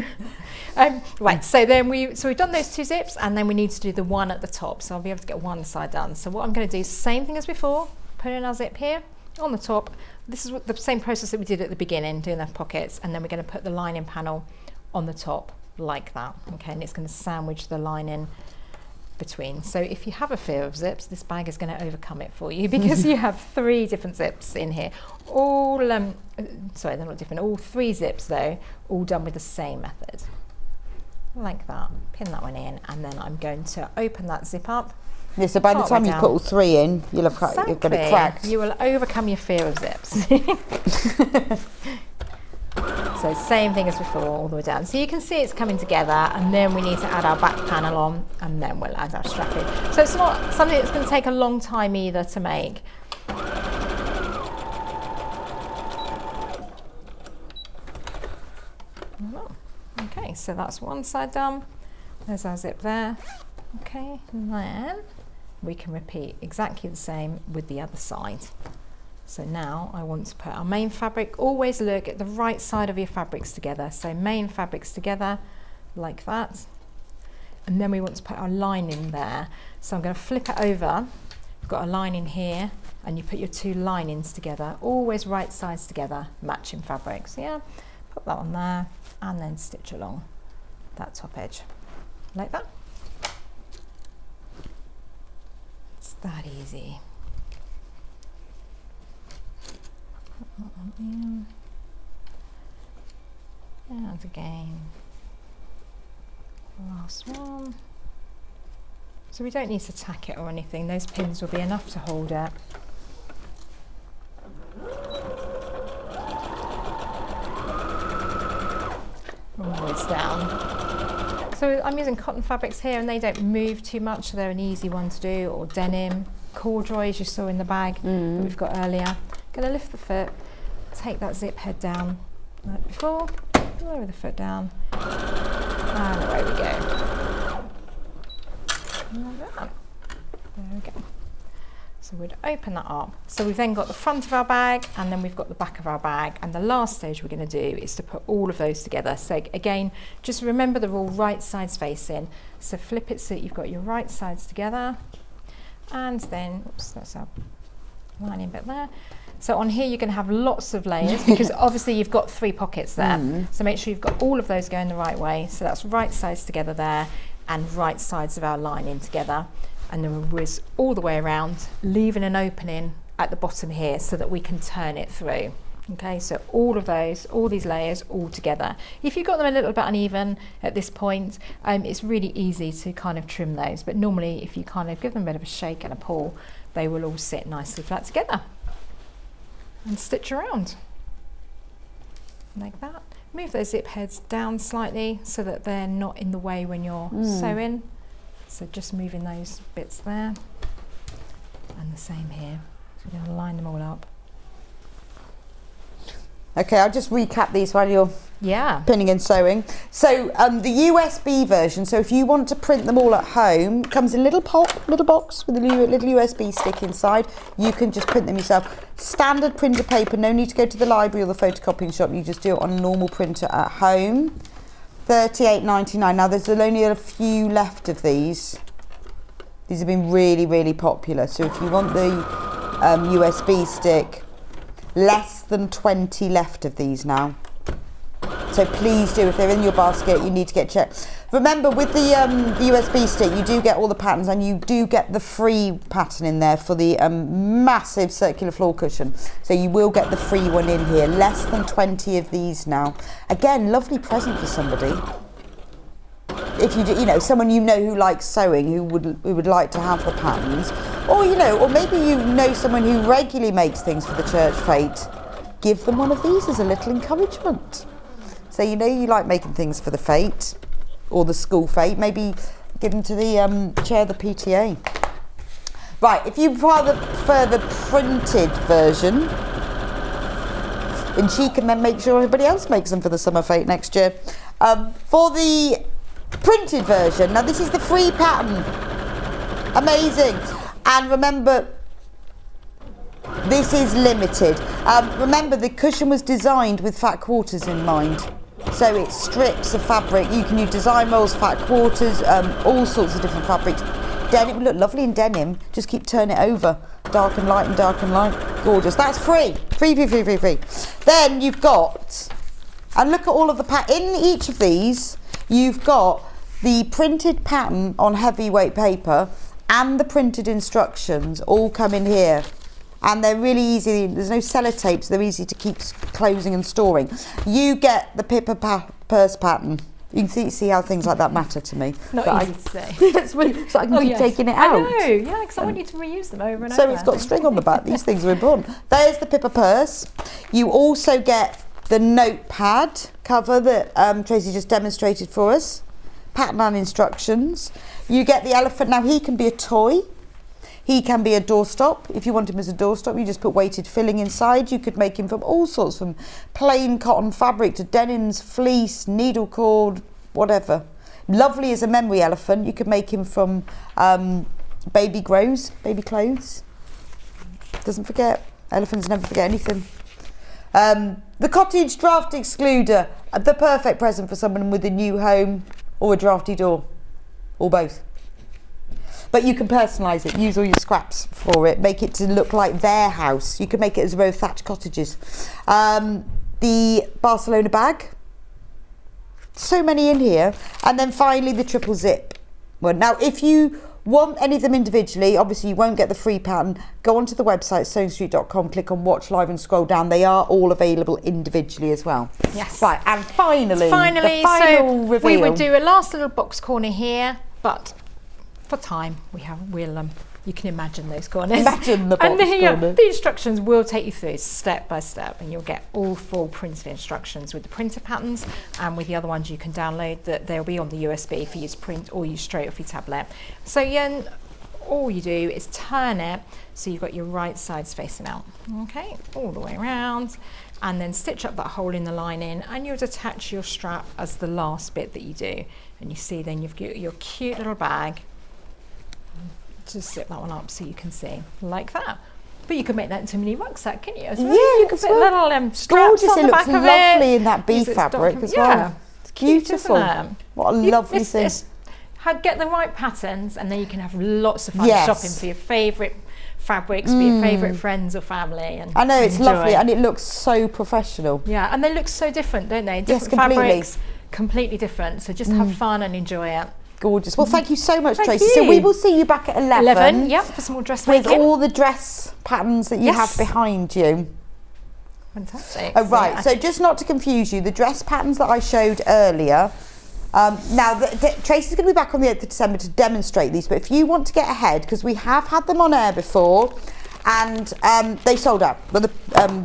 Speaker 3: Right, so then we've done those 2 zips, and then we need to do the one at the top, so I'll be able to get one side done. So what I'm going to do is same thing as before, put in our zip here on the top. This is the same process that we did at the beginning, doing the pockets, and then we're going to put the lining panel on the top like that, okay, and it's going to sandwich the lining
Speaker 5: between. So if you have a fear of zips, this bag is going to overcome it for you, because you have 3 different zips in here. All, sorry, they're not different. All 3 zips though, all done with the same method. Like that. Pin that one in, and then I'm going to open that zip up.
Speaker 3: Yeah, so by the time you put all 3 in, you'll have you've got it cracked.
Speaker 5: You will overcome your fear of zips. So same thing as before, all the way down. So you can see it's coming together, and then we need to add our back panel on, and then we'll add our strap in. So it's not something that's going to take a long time either to make. Okay, so that's one side done. There's our zip there. Okay, and then we can repeat exactly the same with the other side. So now I want to put our main fabric. Always look at the right side of your fabrics together. So main fabrics together like that. And then we want to put our lining there. So I'm going to flip it over. I've got a lining here, and you put your 2 linings together. Always right sides together, matching fabrics. Yeah, put that on there, and then stitch along that top edge like that. It's that easy. And again, last one. So we don't need to tack it or anything, those pins will be enough to hold it. Always down. So I'm using cotton fabrics here, and they don't move too much, so they're an easy one to do, or denim, corduroy as you saw in the bag that we've got earlier. Going to lift the foot, take that zip head down like before, lower the foot down, and away we go. Like that. There we go. So we'd open that up. So we've then got the front of our bag, and then we've got the back of our bag, and the last stage we're going to do is to put all of those together. So again, just remember they're all right sides facing. So flip it so that you've got your right sides together, and then, oops, that's our lining bit there. So on here you're going to have lots of layers, because obviously you've got 3 pockets there. So make sure you've got all of those going the right way. So that's right sides together there, and right sides of our lining together. And then we'll whiz all the way around, leaving an opening at the bottom here so that we can turn it through. Okay, so all of those, all these layers all together. If you've got them a little bit uneven at this point, it's really easy to kind of trim those. But normally if you kind of give them a bit of a shake and a pull, they will all sit nicely flat together. And stitch around like that. Move those zip heads down slightly so that they're not in the way when you're sewing. So just moving those bits there, and the same here. So we're going to line them all up.
Speaker 3: Okay, I'll just recap these while you're pinning and sewing. So the USB version, so if you want to print them all at home, comes in a little box with a little USB stick inside. You can just print them yourself. Standard printer paper, no need to go to the library or the photocopying shop. You just do it on a normal printer at home. $38.99. Now there's only a few left of these. These have been really, really popular. So if you want the USB stick, less than 20 left of these now. So please do, if they're in your basket, you need to get checked. Remember, with the USB stick, you do get all the patterns, and you do get the free pattern in there for the massive circular floor cushion. So you will get the free one in here. Less than 20 of these now. Again, lovely present for somebody. If you do, you know, someone you know who likes sewing, who would like to have the patterns, or you know, or maybe you know someone who regularly makes things for the church fete. Give them one of these as a little encouragement. So you know you like making things for the fete or the school fete. Maybe give them to the chair of the PTA. Right, if you prefer the printed version, then she can then make sure everybody else makes them for the summer fete next year. For the printed version, now this is the free pattern. Amazing. And remember, this is limited. Remember, the cushion was designed with fat quarters in mind. So it's strips of fabric. You can use design rolls, fat quarters, all sorts of different fabrics. Denim would look lovely in denim. Just keep turning it over. Dark and light and dark and light. Gorgeous. That's free. Free. Then you've got, and look at all of the in each of these, you've got the printed pattern on heavyweight paper and the printed instructions all come in here. And they're really easy, there's no sellotape, so they're easy to keep closing and storing. You get the Pippa Purse pattern. You can see how things like that matter to me.
Speaker 5: Not easy to say.
Speaker 3: So I can keep taking it out.
Speaker 5: I know, yeah, because I want you to reuse them over and over.
Speaker 3: So it's got string on the back. These things are important. There's the Pippa Purse. You also get the notepad cover that Tracey just demonstrated for us. Pattern and instructions. You get the elephant. Now he can be a toy. He can be a doorstop. If you want him as a doorstop, you just put weighted filling inside. You could make him from all sorts, from plain cotton fabric to denims, fleece, needle cord, whatever. Lovely as a memory elephant. You could make him from baby clothes. Doesn't forget. Elephants never forget anything. The cottage draft excluder, the perfect present for someone with a new home or a drafty door, or both. But you can personalise it, use all your scraps for it, make it to look like their house. You can make it as a row of thatched cottages. The Barcelona bag, so many in here. And then finally the triple zip one. Now if you want any of them individually, obviously you won't get the free pattern, go onto the website sewingstreet.com, click on watch live and scroll down. They are all available individually as well.
Speaker 5: Yes.
Speaker 3: Right, and finally the final
Speaker 5: so
Speaker 3: reveal.
Speaker 5: we would do a last little box corner here, but for time you can imagine those corners.
Speaker 3: Imagine the box corner.
Speaker 5: The instructions will take you through step by step, and you'll get all full printed instructions with the printer patterns, and with the other ones you can download that they'll be on the USB for you to print or use straight off your tablet. So all you do is turn it so you've got your right sides facing out, okay, all the way around, and then stitch up that hole in the lining, and you'll attach your strap as the last bit that you do. And you see then you've got your cute little bag. Just zip that one up so you can see, like that. But you can make that into a mini rucksack, can you? As well?
Speaker 3: Yeah,
Speaker 5: you can put little straps
Speaker 3: gorgeous.
Speaker 5: on the back of it.
Speaker 3: It looks lovely in that bee fabric as well.
Speaker 5: Yeah,
Speaker 3: it's beautiful. What a lovely thing.
Speaker 5: Get the right patterns, and then you can have lots of fun
Speaker 3: Yes.
Speaker 5: shopping for your favourite fabrics, for your favourite friends or family. And
Speaker 3: I know, it's
Speaker 5: enjoy.
Speaker 3: lovely, and it looks so professional.
Speaker 5: Yeah, and they look so different, don't they?
Speaker 3: Yes,
Speaker 5: Different
Speaker 3: completely.
Speaker 5: fabrics, completely different. So just have fun and enjoy it.
Speaker 3: Gorgeous. Well, thank you so much,
Speaker 5: Thank
Speaker 3: Tracey.
Speaker 5: you.
Speaker 3: So we will see you back at 11.
Speaker 5: Yep, for some more
Speaker 3: with
Speaker 5: dressmaking.
Speaker 3: all the dress patterns that you
Speaker 5: Yes.
Speaker 3: have behind you.
Speaker 5: Fantastic.
Speaker 3: Oh, right.
Speaker 5: Yeah.
Speaker 3: So just not to confuse you, the dress patterns that I showed earlier. Now, Tracey's going to be back on the 8th of December to demonstrate these. But if you want to get ahead, because we have had them on air before, and they sold out. Well, the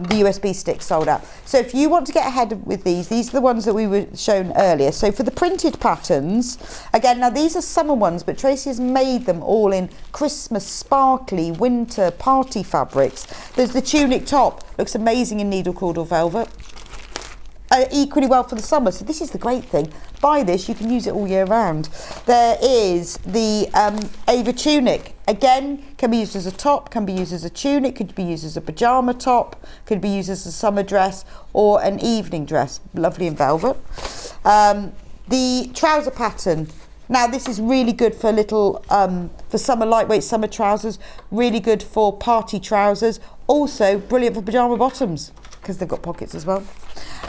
Speaker 3: USB sticks sold out. So if you want to get ahead with these are the ones that we were shown earlier. So for the printed patterns, again, now these are summer ones, but Tracey has made them all in Christmas, sparkly, winter, party fabrics. There's the tunic top, looks amazing in needle cord or velvet. Equally well for the summer. So this is the great thing. Buy this, you can use it all year round. There is the Ava tunic. Again, can be used as a top, can be used as a tunic, could be used as a pyjama top, could be used as a summer dress or an evening dress. Lovely in velvet. The trouser pattern. Now this is really good for little, for summer lightweight summer trousers, really good for party trousers. Also brilliant for pyjama bottoms because they've got pockets as well.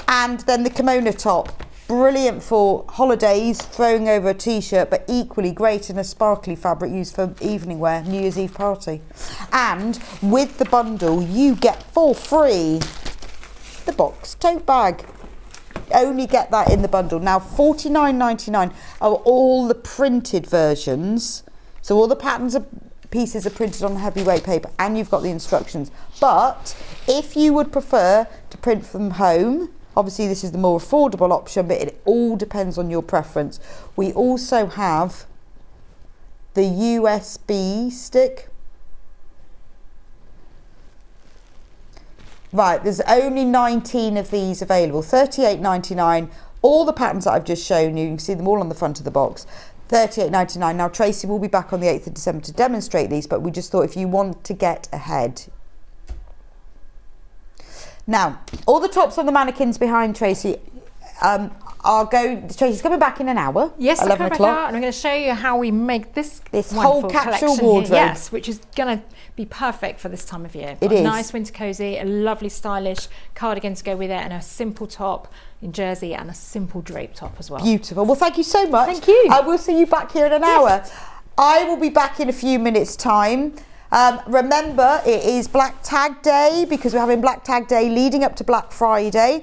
Speaker 3: And then the kimono top, brilliant for holidays, throwing over a t-shirt, but equally great in a sparkly fabric used for evening wear, New Year's Eve party. And with the bundle, you get for free the box tote bag. Only get that in the bundle. Now, $49.99 are all the printed versions. So all the patterns are pieces are printed on heavyweight paper, and you've got the instructions. But if you would prefer to print from home, obviously this is the more affordable option, but it all depends on your preference. We also have the USB stick. Right, there's only 19 of these available, $38.99. All the patterns that I've just shown you, you can see them all on the front of the box. $38.99. Now Tracey will be back on the 8th of December to demonstrate these, but we just thought if you want to get ahead. Now, all the tops on the mannequins behind Tracey, Tracy's coming back in an hour.
Speaker 5: Yes,
Speaker 3: at 11
Speaker 5: and
Speaker 3: o'clock.
Speaker 5: I'm going to show you how we make this
Speaker 3: whole
Speaker 5: wonderful
Speaker 3: capsule
Speaker 5: collection
Speaker 3: wardrobe.
Speaker 5: Here. Yes, which is going to be perfect for this time of year.
Speaker 3: It is.
Speaker 5: A nice winter cozy, a lovely stylish cardigan to go with it, and a simple top in jersey and a simple drape top as well.
Speaker 3: Beautiful. Well, thank you so much.
Speaker 5: Thank you.
Speaker 3: I will see you back here in an hour. I will be back in a few minutes' time. Remember, it is Black Tag Day because we're having Black Tag Day leading up to Black Friday.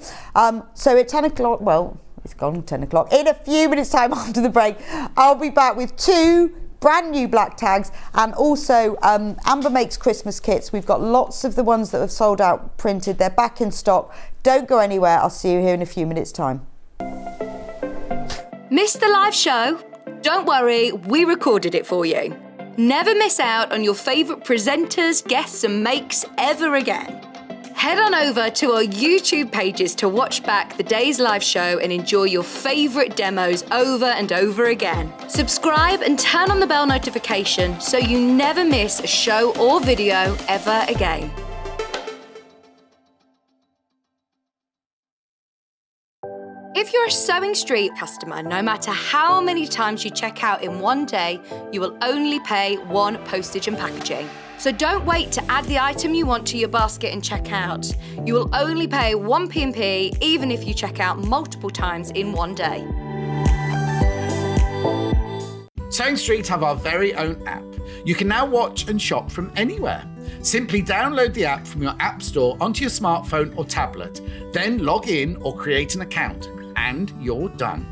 Speaker 3: So at 10 o'clock, well, it's gone 10 o'clock. In a few minutes' time after the break, I'll be back with 2 brand new black tags, and also Amber makes Christmas kits. We've got lots of the ones that have sold out printed. They're back in stock. Don't go anywhere. I'll see you here in a few minutes' time.
Speaker 4: Missed the live show? Don't worry, we recorded it for you. Never miss out on your favourite presenters, guests and makes ever again. Head on over to our YouTube pages to watch back the day's live show and enjoy your favourite demos over and over again. Subscribe and turn on the bell notification so you never miss a show or video ever again. If you're a Sewing Street customer, no matter how many times you check out in one day, you will only pay 1 postage and packaging. So don't wait to add the item you want to your basket and check out. You will only pay 1 P&P even if you check out multiple times in one day.
Speaker 1: Sewing Street have our very own app. You can now watch and shop from anywhere. Simply download the app from your app store onto your smartphone or tablet, then log in or create an account, and you're done.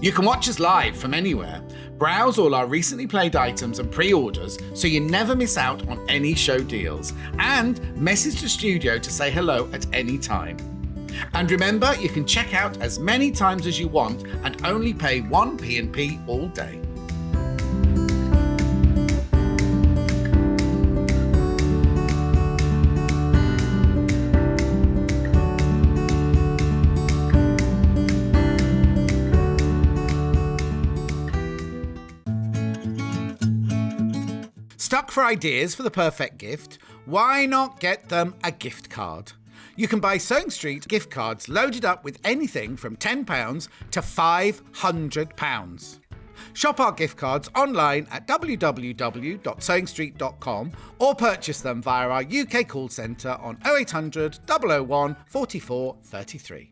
Speaker 1: You can watch us live from anywhere, browse all our recently played items and pre-orders so you never miss out on any show deals, and message the studio to say hello at any time. And remember, you can check out as many times as you want and only pay 1 P&P all day. Stuck for ideas for the perfect gift? Why not get them a gift card? You can buy Sewing Street gift cards loaded up with anything from £10 to £500. Shop our gift cards online at www.sewingstreet.com or purchase them via our UK call centre on 0800 001 44 33.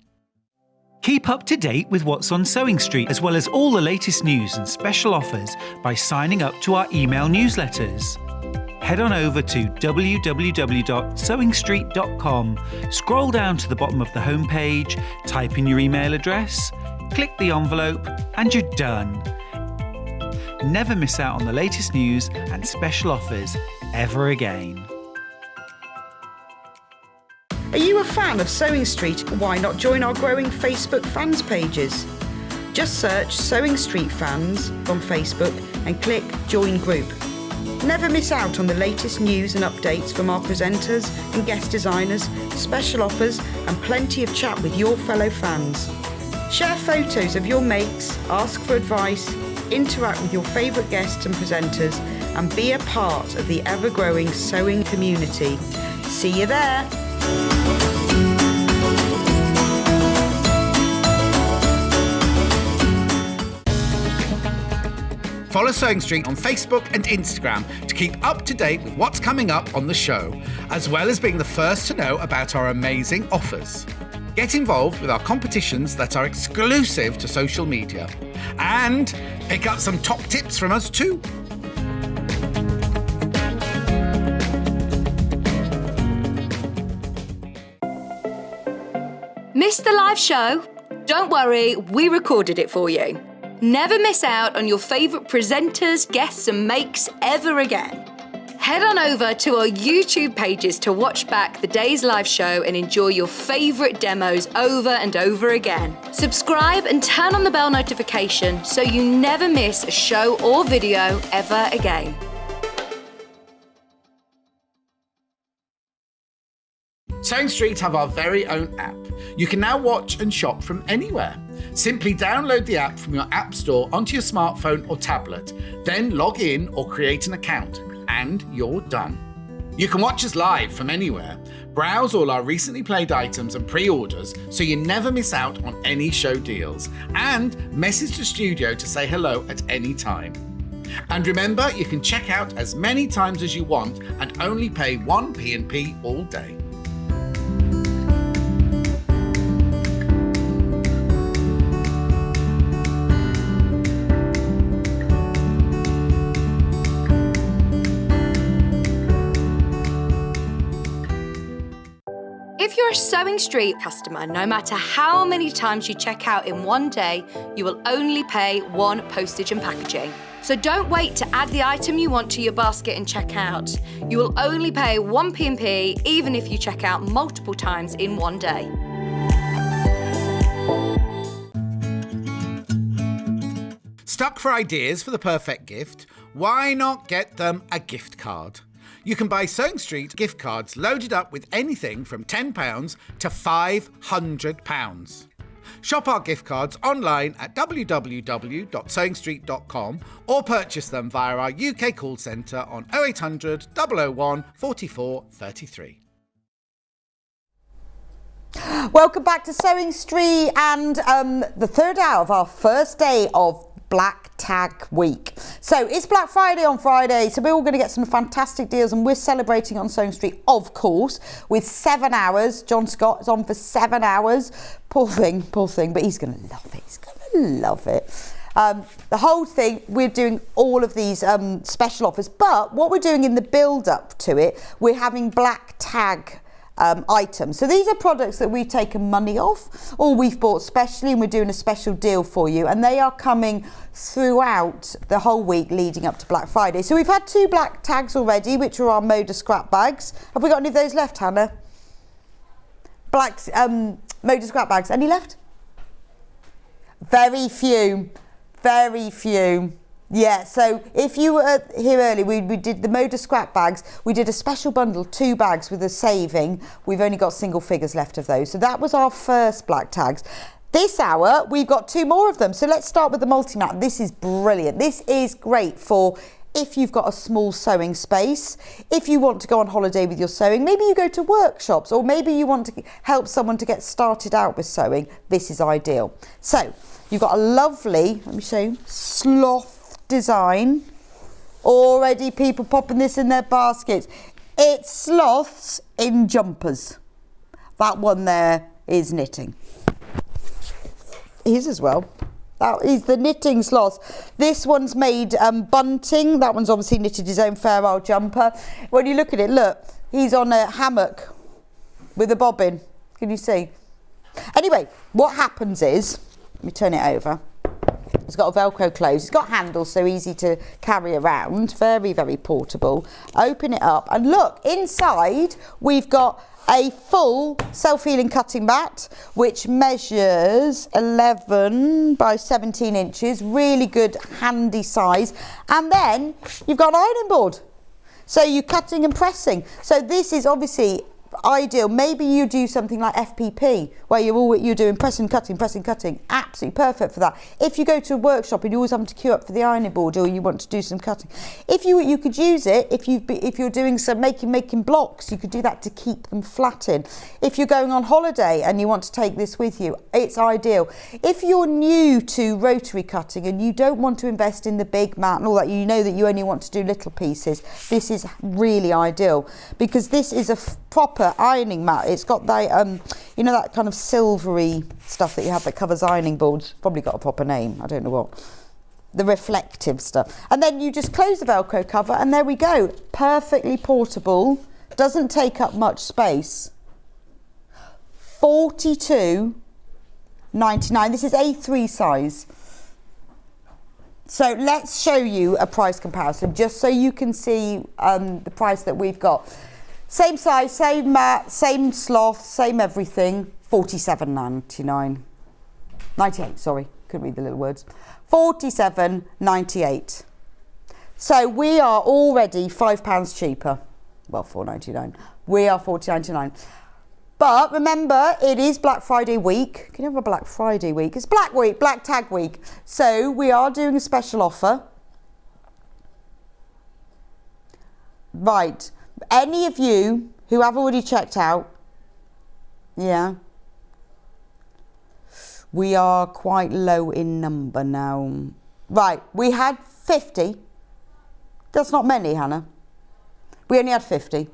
Speaker 2: Keep up to date with what's on Sewing Street, as well as all the latest news and special offers by signing up to our email newsletters. Head on over to www.sewingstreet.com, scroll down to the bottom of the homepage, type in your email address, click the envelope, and you're done. Never miss out on the latest news and special offers ever again.
Speaker 3: Are you a fan of Sewing Street? Why not join our growing Facebook fans pages? Just search Sewing Street Fans on Facebook and click Join Group. Never miss out on the latest news and updates from our presenters and guest designers, special offers and plenty of chat with your fellow fans. Share photos of your makes, ask for advice, interact with your favourite guests and presenters and be a part of the ever-growing sewing community. See you there!
Speaker 1: Follow Sewing Street on Facebook and Instagram to keep up to date with what's coming up on the show, as well as being the first to know about our amazing offers. Get involved with our competitions that are exclusive to social media. And pick up some top tips from us too.
Speaker 4: Missed the live show? Don't worry, we recorded it for you. Never miss out on your favourite presenters, guests and makes ever again. Head on over to our YouTube pages to watch back the day's live show and enjoy your favourite demos over and over again. Subscribe and turn on the bell notification so you never miss a show or video ever again.
Speaker 1: Sewing Street have our very own app. You can now watch and shop from anywhere. Simply download the app from your app store onto your smartphone or tablet, then log in or create an account, and you're done. You can watch us live from anywhere, Browse all our recently played items and pre-orders so you never miss out on any show deals, and message the studio to say hello at any time. And remember, you can check out as many times as you want and only pay 1 P&P all day.
Speaker 4: If you're a Sewing Street customer, no matter how many times you check out in one day, you will only pay 1 postage and packaging. So don't wait to add the item you want to your basket and check out. You will only pay 1 P&P even if you check out multiple times in one day.
Speaker 1: Stuck for ideas for the perfect gift? Why not get them a gift card? You can buy Sewing Street gift cards loaded up with anything from £10 to £500. Shop our gift cards online at www.sewingstreet.com or purchase them via our UK call centre on 0800 001 44 33.
Speaker 3: Welcome back to Sewing Street and the third hour of our first day of Black Tag Week. So it's Black Friday on Friday, so we're all going to get some fantastic deals, and we're celebrating on Sewing Street, of course, with 7 hours. John Scott is on for 7 hours. Poor thing, but he's going to love it. He's going to love it. The whole thing, we're doing all of these special offers, but what we're doing in the build up to it, we're having Black Tag items. So these are products that we've taken money off or we've bought specially, and we're doing a special deal for you, and they are coming throughout the whole week leading up to Black Friday. So we've had 2 black tags already, which are our Moda scrap bags. Have we got any of those left, Hannah? Black Moda scrap bags. Any left? Very few. Yeah, so if you were here early, we did the Moda scrap bags. We did a special bundle, 2 bags with a saving. We've only got single figures left of those. So that was our first black tags. This hour, we've got 2 more of them. So let's start with the multi-mat. This is brilliant. This is great for if you've got a small sewing space, if you want to go on holiday with your sewing, maybe you go to workshops, or maybe you want to help someone to get started out with sewing. This is ideal. So you've got a lovely, let me show you, sloth design. Already people popping this in their baskets. It's sloths in jumpers. That one there is knitting. His as well. That is the knitting sloths. This one's made bunting. That one's obviously knitted his own Fair Isle jumper. When you look at it, look, he's on a hammock with a bobbin. Can you see? Anyway, what happens is, let me turn it over. It's got a Velcro close. It's got handles, so easy to carry around. Very, very portable. Open it up and look, inside we've got a full self-healing cutting mat, which measures 11 by 17 inches. Really good, handy size. And then you've got an ironing board. So you're cutting and pressing. So this is obviously ideal. Maybe you do something like FPP where you're doing pressing, cutting. Absolutely perfect for that. If you go to a workshop and you're always having to queue up for the ironing board, or you want to do some cutting, if you could use it if you're doing some making blocks, you could do that to keep them flat in. If you're going on holiday and you want to take this with you, it's ideal. If you're new to rotary cutting and you don't want to invest in the big mat and all that, you know that you only want to do little pieces, this is really ideal, because this is a proper ironing mat. It's got that you know, that kind of silvery stuff that you have that covers ironing boards. Probably got a proper name, I don't know what. The reflective stuff. And then you just close the Velcro cover and there we go. Perfectly portable, doesn't take up much space. $42.99. This is A3 size. So let's show you a price comparison just so you can see the price that we've got. Same size, same mat, same sloth, same everything. $47.99. 98, sorry, couldn't read the little words. $47.98. So we are already £5 cheaper. Well, $4.99. We are $40.99. But remember, it is Black Friday week. Can you have a Black Friday week? It's Black Week, Black Tag Week. So we are doing a special offer. Right. Any of you who have already checked out. Yeah. We are quite low in number now. Right, we had 50. That's not many, Hannah. We only had 50.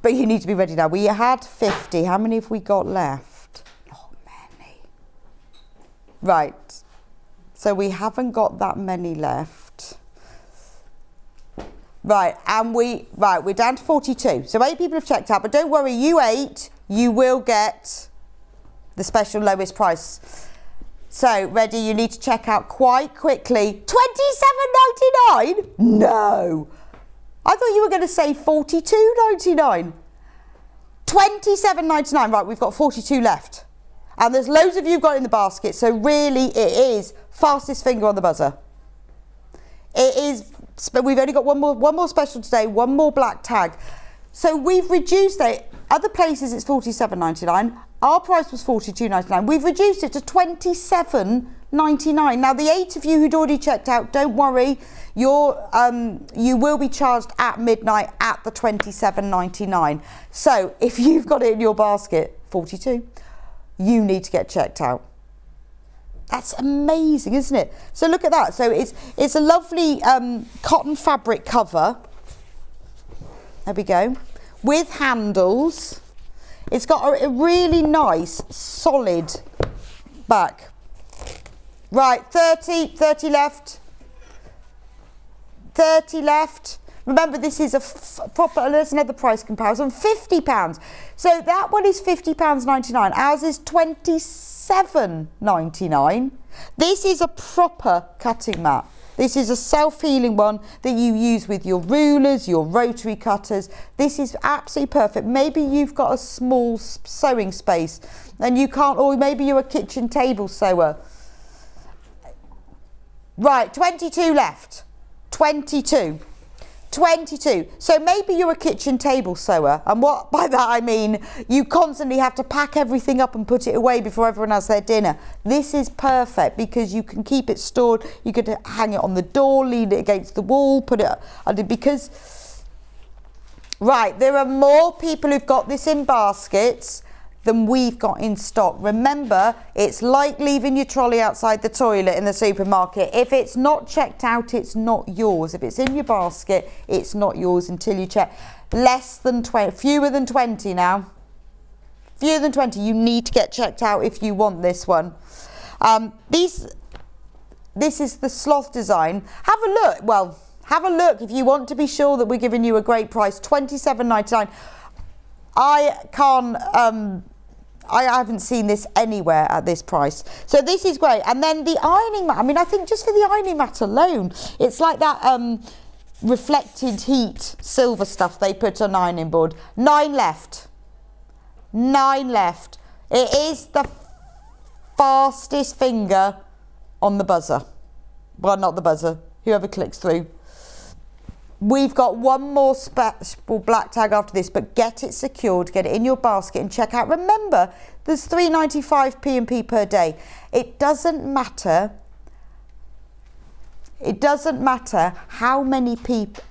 Speaker 3: But you need to be ready now. We had 50. How many have we got left? Not many. Right. So we haven't got that many left. Right, and we're down to 42. So 8 people have checked out, but don't worry, you 8, you will get the special lowest price. So, ready, you need to check out quite quickly. $27.99? No. I thought you were going to say $42.99. $27.99. Right, we've got 42 left. And there's loads of you got in the basket, so really it is fastest finger on the buzzer. It is, but we've only got one more special today, one more black tag. So we've reduced it. Other places it's $47.99. Our price was $42.99. We've reduced it to $27.99. Now the 8 of you who'd already checked out, don't worry. You will be charged at midnight at the $27.99. So if you've got it in your basket, 42, you need to get checked out. That's amazing, isn't it? So look at that. So it's a lovely cotton fabric cover. There we go. With handles. It's got a really nice, solid back. Right, 30 left. 30 left. Remember, this is a proper, there's another price comparison, £50. So that one is £50.99. Ours is £27.99. This is a proper cutting mat. This is a self-healing one that you use with your rulers, your rotary cutters. This is absolutely perfect. Maybe you've got a small sewing space and you can't, or maybe you're a kitchen table sewer. Right, 22 left. 22. So maybe you're a kitchen table sewer, and what by that I mean you constantly have to pack everything up and put it away before everyone has their dinner. This is perfect because you can keep it stored. You could hang it on the door, lean it against the wall, put it under, because right, there are more people who've got this in baskets than we've got in stock. Remember, it's like leaving your trolley outside the toilet in the supermarket. If it's not checked out, it's not yours. If it's in your basket, it's not yours until you check. Less than 20, fewer than 20 now. Fewer than 20, you need to get checked out if you want this one. This is the sloth design. Have a look, well, have a look if you want to be sure that we're giving you a great price, $27.99. I haven't seen this anywhere at this price. So this is great. And then the ironing mat, I mean, I think just for the ironing mat alone, it's like that reflected heat silver stuff they put on ironing board. 9 left. 9 left. It is the fastest finger on the buzzer. Well, not the buzzer, whoever clicks through. We've got one more special black tag after this, but get it secured, get it in your basket and check out. Remember, there's $3.95 P&P per day. It doesn't matter. It doesn't matter how many times,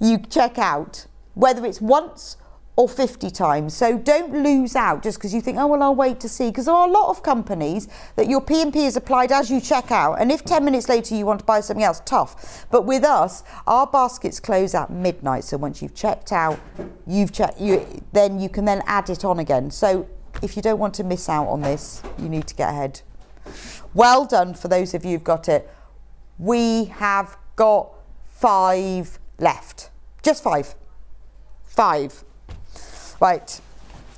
Speaker 3: you check out, whether it's once or 50 times. So don't lose out just because you think, oh, well, I'll wait to see. Because there are a lot of companies that your P&P is applied as you check out. And if 10 minutes later you want to buy something else, tough. But with us, our baskets close at midnight. So once you've checked out, then you can then add it on again. So if you don't want to miss out on this, you need to get ahead. Well done for those of you who've got it. We have got 5 left. Just 5. 5. Right,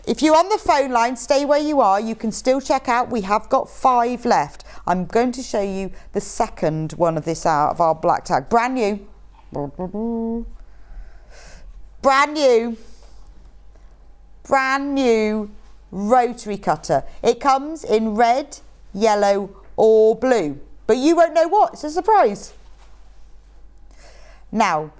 Speaker 3: if you're on the phone line, stay where you are. You can still check out. We have got 5 left. I'm going to show you the second one of this out of our black tag. Brand new. Brand new. Brand new rotary cutter. It comes in red, yellow or blue. But you won't know what. It's a surprise. Now,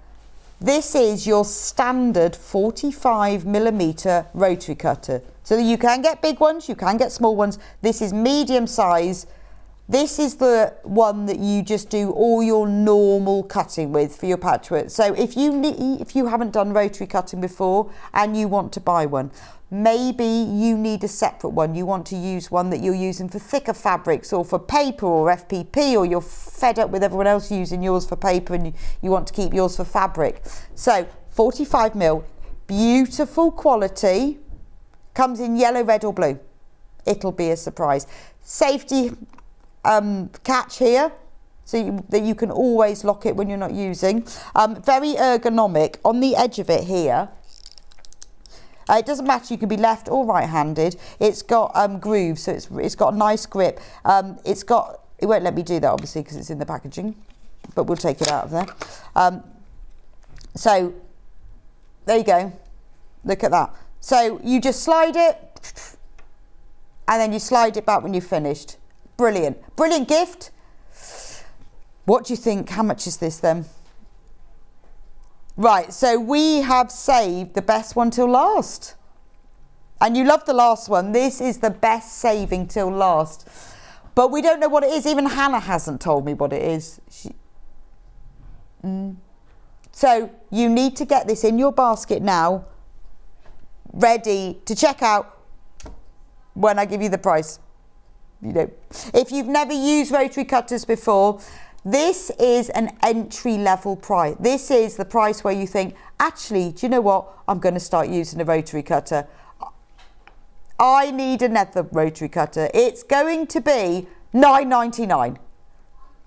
Speaker 3: this is your standard 45mm rotary cutter. So you can get big ones, you can get small ones. This is medium size This is the one that you just do all your normal cutting with for your patchwork. So if you haven't done rotary cutting before and you want to buy one, maybe you need a separate one. You want to use one that you're using for thicker fabrics or for paper or FPP, or you're fed up with everyone else using yours for paper and you want to keep yours for fabric. So 45mm, beautiful quality, comes in yellow, red or blue. It'll be a surprise. Safety catch here, so that you can always lock it when you're not using. Very ergonomic on the edge of it here. It doesn't matter, you can be left or right-handed. It's got grooves, so it's got a nice grip. It won't let me do that obviously because it's in the packaging, but we'll take it out of there. So there you go, look at that. So you just slide it and then you slide it back when you're finished. Brilliant, brilliant gift. What do you think? How much is this then? Right, so we have saved the best one till last. And you love the last one. This is the best saving till last. But we don't know what it is. Even Hannah hasn't told me what it is. So you need to get this in your basket now, ready to check out when I give you the price. You know, if you've never used rotary cutters before, this is an entry-level price. This is the price where you think, actually, do you know what? I'm going to start using a rotary cutter. I need another rotary cutter. It's going to be £9.99.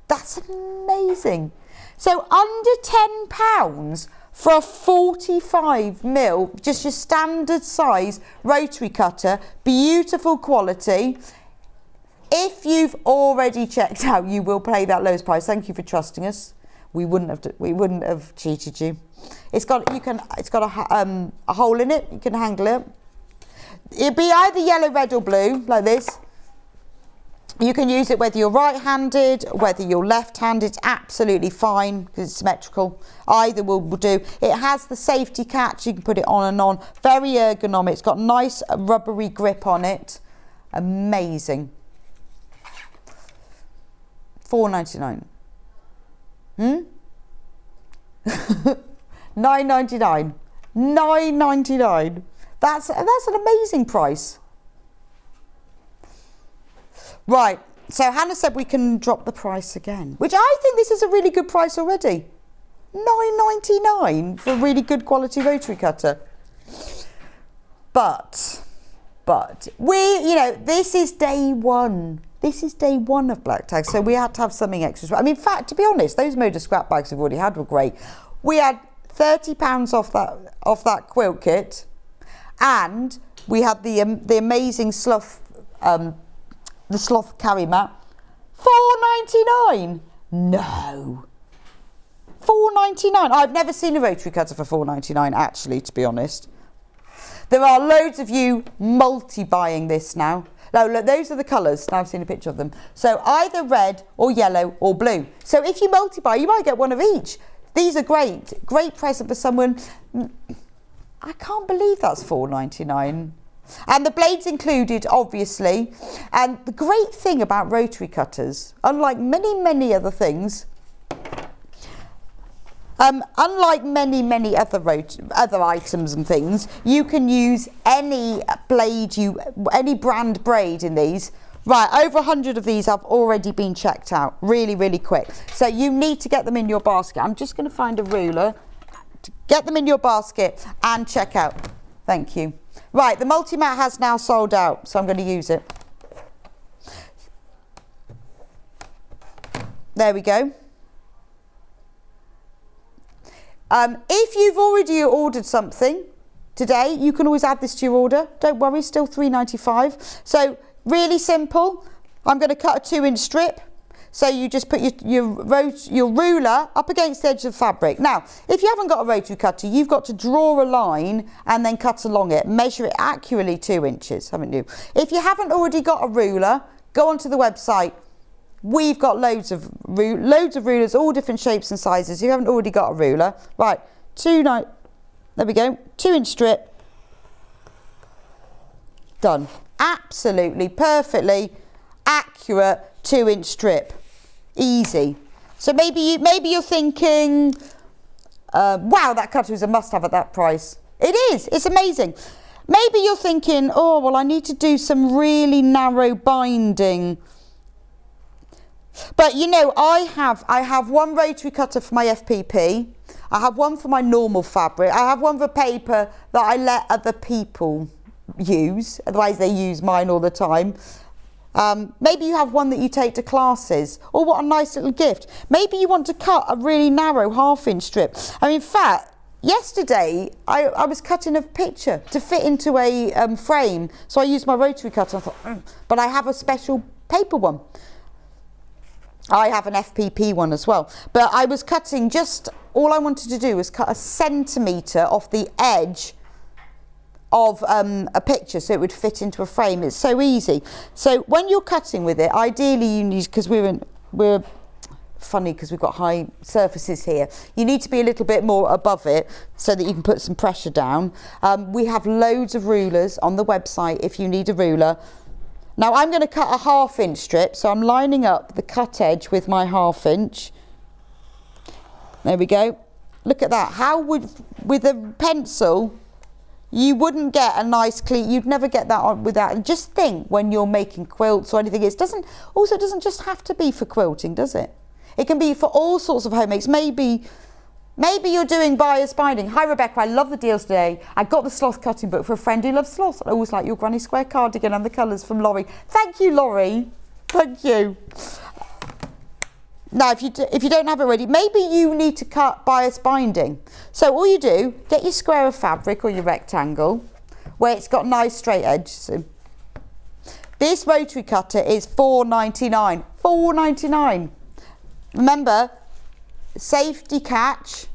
Speaker 3: That's amazing. So under £10 for a 45mm, just your standard size rotary cutter, beautiful quality. If you've already checked out, you will pay that lowest price. Thank you for trusting us. We wouldn't have cheated you. It's got a hole in it. You can handle it. It'd be either yellow, red, or blue, like this. You can use it whether you're right-handed, whether you're left-handed. It's absolutely fine because it's symmetrical. Either will do. It has the safety catch. You can put it on and on. Very ergonomic. It's got nice rubbery grip on it. Amazing. £4.99. £9.99. £9.99. That's an amazing price. Right, so Hannah said we can drop the price again, which I think this is a really good price already. £9.99 for a really good quality rotary cutter. But this is day one. This is day one of Black Tag, so we had to have something extra. I mean, in fact, to be honest, those Moda scrap bags we've already had were great. We had £30 off that quilt kit, and we had the amazing sloth, the sloth carry mat. £4.99. No. £4.99. I've never seen a rotary cutter for £4.99, actually, to be honest. There are loads of you multi-buying this now. No, look, those are the colours. Now I've seen a picture of them. So either red or yellow or blue. So if you multi-buy, you might get one of each. These are great. Great present for someone. I can't believe that's £4.99. And the blades included, obviously. And the great thing about rotary cutters, unlike many other things, unlike many other items and things, you can use any blade, any brand braid in these. Right, over 100 of these have already been checked out, really quick. So you need to get them in your basket. I'm just going to find a ruler to get them in your basket and check out. Thank you. Right, the multi-mat has now sold out, so I'm going to use it. There we go. If you've already ordered something today, you can always add this to your order. Don't worry, still £3.95. So really simple. I'm going to cut a 2-inch strip. So you just put your ruler up against the edge of the fabric. Now, if you haven't got a rotary cutter, you've got to draw a line and then cut along it. Measure it accurately 2 inches, haven't you? If you haven't already got a ruler, go onto the website. We've got loads of rulers, all different shapes and sizes. If you haven't already got a ruler, right, there we go, 2-inch strip, done. Absolutely, perfectly accurate 2-inch strip. Easy. So maybe you're thinking, wow, that cutter is a must-have at that price. It is. It's amazing. Maybe you're thinking, oh, well, I need to do some really narrow binding. But you know, I have one rotary cutter for my FPP. I have one for my normal fabric. I have one for paper that I let other people use. Otherwise, they use mine all the time. Maybe you have one that you take to classes. Oh, what a nice little gift. Maybe you want to cut a really narrow 1/2-inch strip. I mean, in fact, yesterday I was cutting a picture to fit into a frame. So I used my rotary cutter. I thought, but I have a special paper one. I have an FPP one as well. But I was cutting all I wanted to do was cut 1 centimetre off the edge of a picture so it would fit into a frame. It's so easy. So when you're cutting with it, ideally you need, because we're funny because we've got high surfaces here, you need to be a little bit more above it so that you can put some pressure down. We have loads of rulers on the website if you need a ruler. Now I'm going to cut a 1/2-inch strip, so I'm lining up the cut edge with my 1/2-inch. There we go. Look at that. How with a pencil, you wouldn't get a nice clean, you'd never get that on without. And just think when you're making quilts or anything, it doesn't just have to be for quilting, does it? It can be for all sorts of homemakes. Maybe you're doing bias binding. Hi Rebecca, I love the deals today. I got the sloth cutting book for a friend who loves sloths. I always like your granny square cardigan and the colours from Laurie. Thank you, Laurie. Thank you. Now, if you don't have it ready, maybe you need to cut bias binding. So all you do, get your square of fabric or your rectangle where it's got nice straight edges. So this rotary cutter is $4.99. $4.99. Remember, safety catch,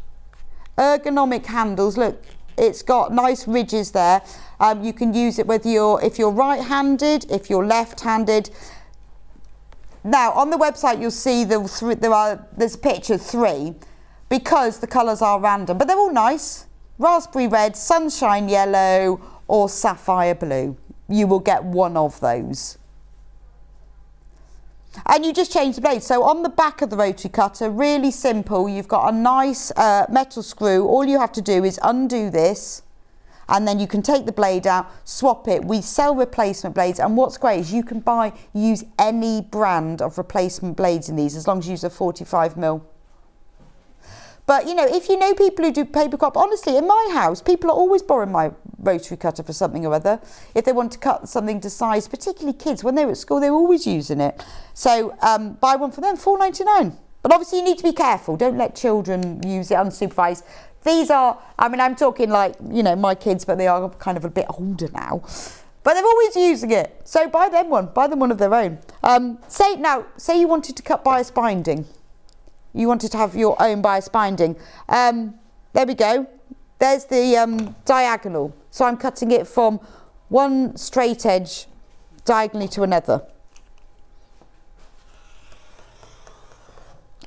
Speaker 3: ergonomic handles. Look, it's got nice ridges there. You can use it if you're right-handed, if you're left-handed. Now, on the website, you'll see there's a picture of 3 because the colours are random, but they're all nice. Raspberry red, sunshine yellow, or sapphire blue. You will get one of those. And you just change the blade. So on the back of the rotary cutter, really simple, you've got a nice metal screw. All you have to do is undo this, and then you can take the blade out, swap it. We sell replacement blades, and what's great is you can use any brand of replacement blades in these, as long as you use a 45mm. But you know, if you know people who do paper crop, honestly, in my house, people are always borrowing my rotary cutter for something or other. If they want to cut something to size, particularly kids, when they were at school, they were always using it. So buy one for them, $4.99. But obviously you need to be careful. Don't let children use it unsupervised. These are, I mean, I'm talking like, you know, my kids, but they are kind of a bit older now. But they're always using it. So buy them one of their own. Say you wanted to cut bias binding. You wanted to have your own bias binding. There we go. There's the diagonal. So I'm cutting it from one straight edge diagonally to another.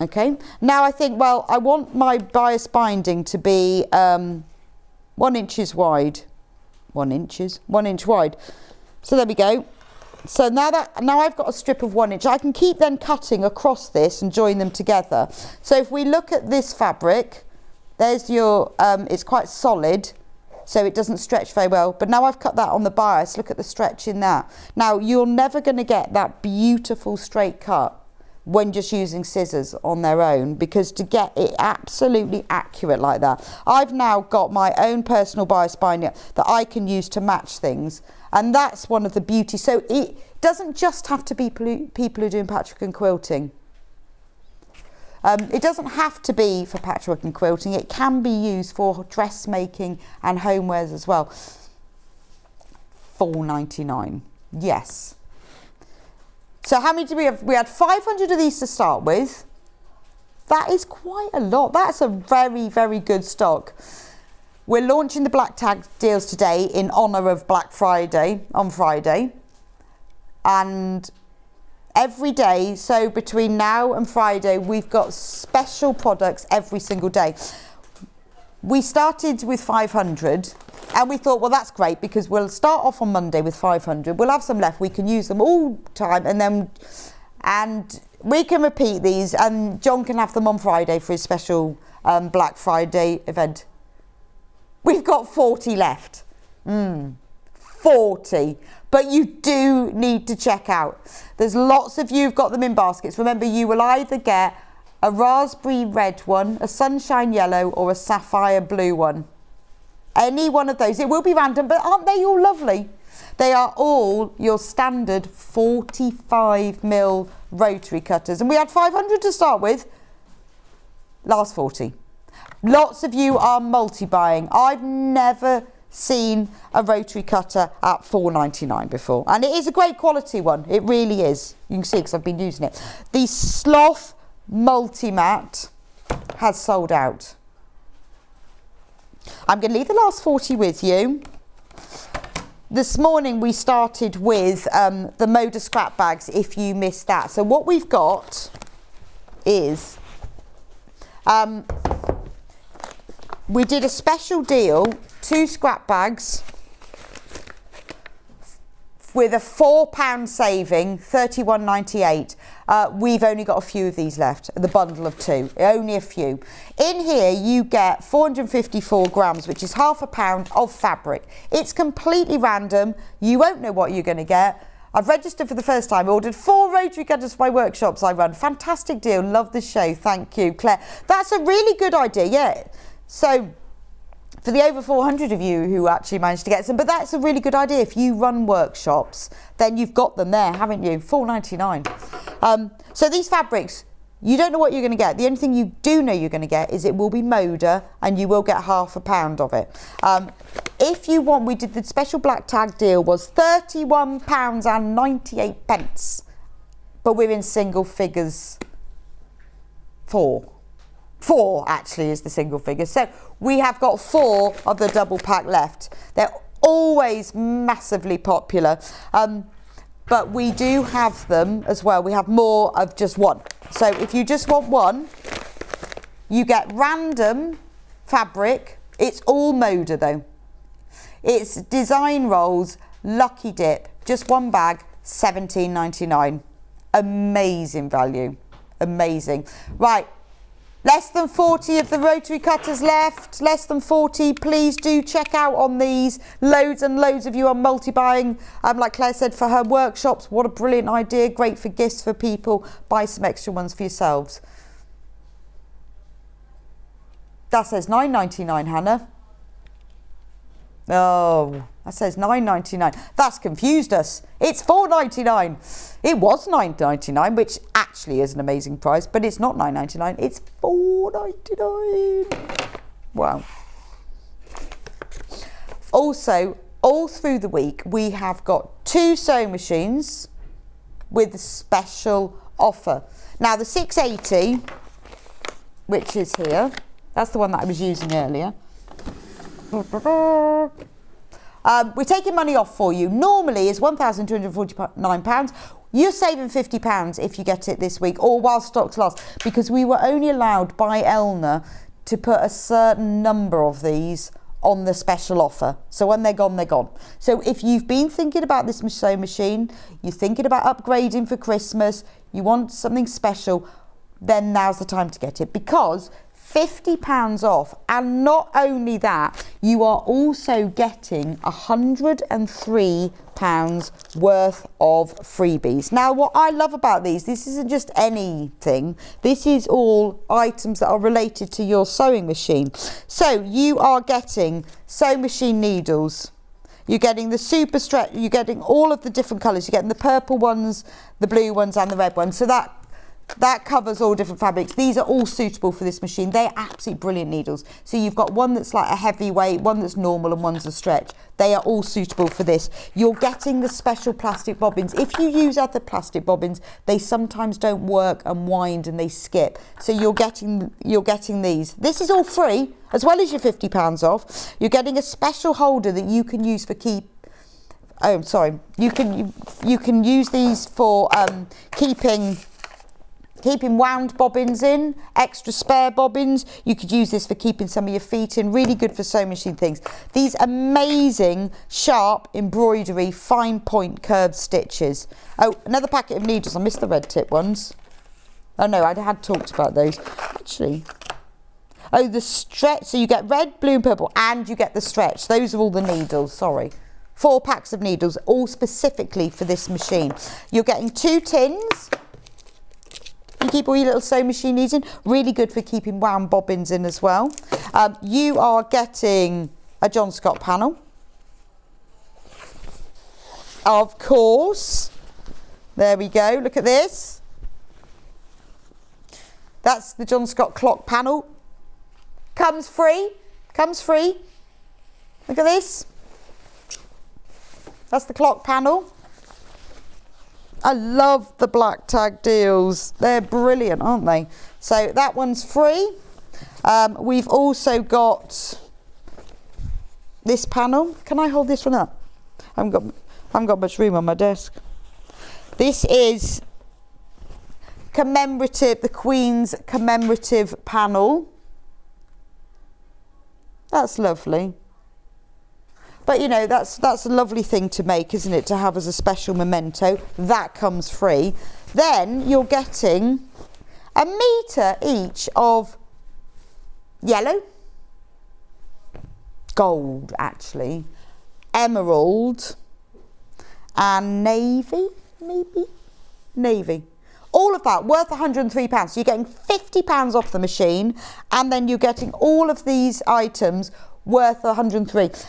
Speaker 3: Okay. Now I think, well, I want my bias binding to be 1 inch wide. 1 inch wide. So there we go. So now I've got a strip of 1 inch. I can keep then cutting across this and join them together. So if we look at this fabric, there's your, it's quite solid, so it doesn't stretch very well. But now I've cut that on the bias, look at the stretch in that. Now you're never going to get that beautiful straight cut when just using scissors on their own, because to get it absolutely accurate like that, I've now got my own personal bias binding that I can use to match things. And that's one of the beauties. So it doesn't just have to be people who are doing patchwork and quilting. It doesn't have to be for patchwork and quilting. It can be used for dressmaking and homewares as well. $4.99. Yes. So how many do we have? We had 500 of these to start with. That is quite a lot. That's a very, very good stock. We're launching the Black Tag deals today in honour of Black Friday, on Friday. And every day, so between now and Friday, we've got special products every single day. We started with 500 and we thought, well, that's great because we'll start off on Monday with 500. We'll have some left. We can use them all the time. And then And we can repeat these, and John can have them on Friday for his special Black Friday event. We've got 40 left. 40. But you do need to check out. There's lots of you who've got them in baskets. Remember, you will either get a raspberry red one, a sunshine yellow, or a sapphire blue one. Any one of those. It will be random, but aren't they all lovely? They are all your standard 45mm rotary cutters. And we had 500 to start with. Last 40. Lots of you are multi-buying. I've never seen a rotary cutter at $4.99 before. And it is a great quality one. It really is. You can see because I've been using it. The Sloth Multi-Mat has sold out. I'm going to leave the last 40 with you. This morning we started with the Moda scrap bags, if you missed that. So what we've got is we did a special deal, 2 scrap bags with a £4 saving, £31.98. We've only got a few of these left, the bundle of 2, only a few. In here you get 454 grams, which is half a pound of fabric. It's completely random. You won't know what you're going to get. I've registered for the first time, ordered 4 rotary cutters for my workshops I run. Fantastic deal, love the show, thank you, Claire. That's a really good idea, yeah. So, for the over 400 of you who actually managed to get some, but that's a really good idea. If you run workshops, then you've got them there, haven't you? $4.99. So these fabrics, you don't know what you're going to get. The only thing you do know you're going to get is it will be Moda, and you will get half a pound of it. If you want, we did the special black tag deal, was £31.98, but we're in single figures. 4 actually is the single figure. So we have got 4 of the double pack left. They're always massively popular. But we do have them as well. We have more of just one. So if you just want one, you get random fabric. It's all Moda though. It's design rolls, lucky dip, just one bag, £17.99. Amazing value. Amazing. Right. Less than 40 of the rotary cutters left. Less than 40. Please do check out on these. Loads and loads of you are multi-buying. Like Claire said, for her workshops. What a brilliant idea. Great for gifts for people. Buy some extra ones for yourselves. That says £9.99, Hannah. Oh, that says £9.99. That's confused us. It's £4.99. It was £9.99, which actually is an amazing price, but it's not £9.99. It's £4.99. Wow. Also, all through the week, we have got 2 sewing machines with a special offer. Now, the 680, which is here, that's the one that I was using earlier. We're taking money off for you. Normally it's £1,249. You're saving £50 if you get it this week or while stocks last, because we were only allowed by Elna to put a certain number of these on the special offer. So when they're gone, they're gone. So if you've been thinking about this sewing machine, you're thinking about upgrading for Christmas, you want something special, then now's the time to get it, because £50 off, and not only that, you are also getting £103 worth of freebies. Now, what I love about these, this isn't just anything, this is all items that are related to your sewing machine. So you are getting sewing machine needles, you're getting the super stretch, you're getting all of the different colours, you're getting the purple ones, the blue ones and the red ones. So that covers all different fabrics. These are all suitable for this machine. They're absolutely brilliant needles. So you've got one that's like a heavyweight, one that's normal, and one's a stretch. They are all suitable for this. You're getting the special plastic bobbins. If you use other plastic bobbins, they sometimes don't work and wind and they skip. So you're getting these. This is all free, as well as your £50 off. You're getting a special holder that you can use for you can use these for keeping Keeping wound bobbins in, extra spare bobbins. You could use this for keeping some of your feet in. Really good for sewing machine things. These amazing, sharp embroidery, fine point curved stitches. Oh, another packet of needles. I missed the red tip ones. Oh no, I had talked about those. Actually, oh, the stretch. So you get red, blue and purple, and you get the stretch. Those are all the needles, sorry. 4 packs of needles, all specifically for this machine. You're getting 2 tins. You keep all your little sewing machine needs in. Really good for keeping wound bobbins in as well. You are getting a John Scott panel. Of course. There we go, look at this. That's the John Scott clock panel. Comes free, comes free. Look at this. That's the clock panel. I love the black tag deals. They're brilliant, aren't they? So that one's free. We've also got this panel. Can I hold this one up? I haven't got much room on my desk. This is commemorative, the Queen's commemorative panel. That's lovely. But you know, that's a lovely thing to make, isn't it, to have as a special memento. That comes free. Then you're getting a metre each of yellow, gold actually, emerald and navy, maybe? Navy. All of that worth £103. So you're getting £50 off the machine, and then you're getting all of these items worth £103.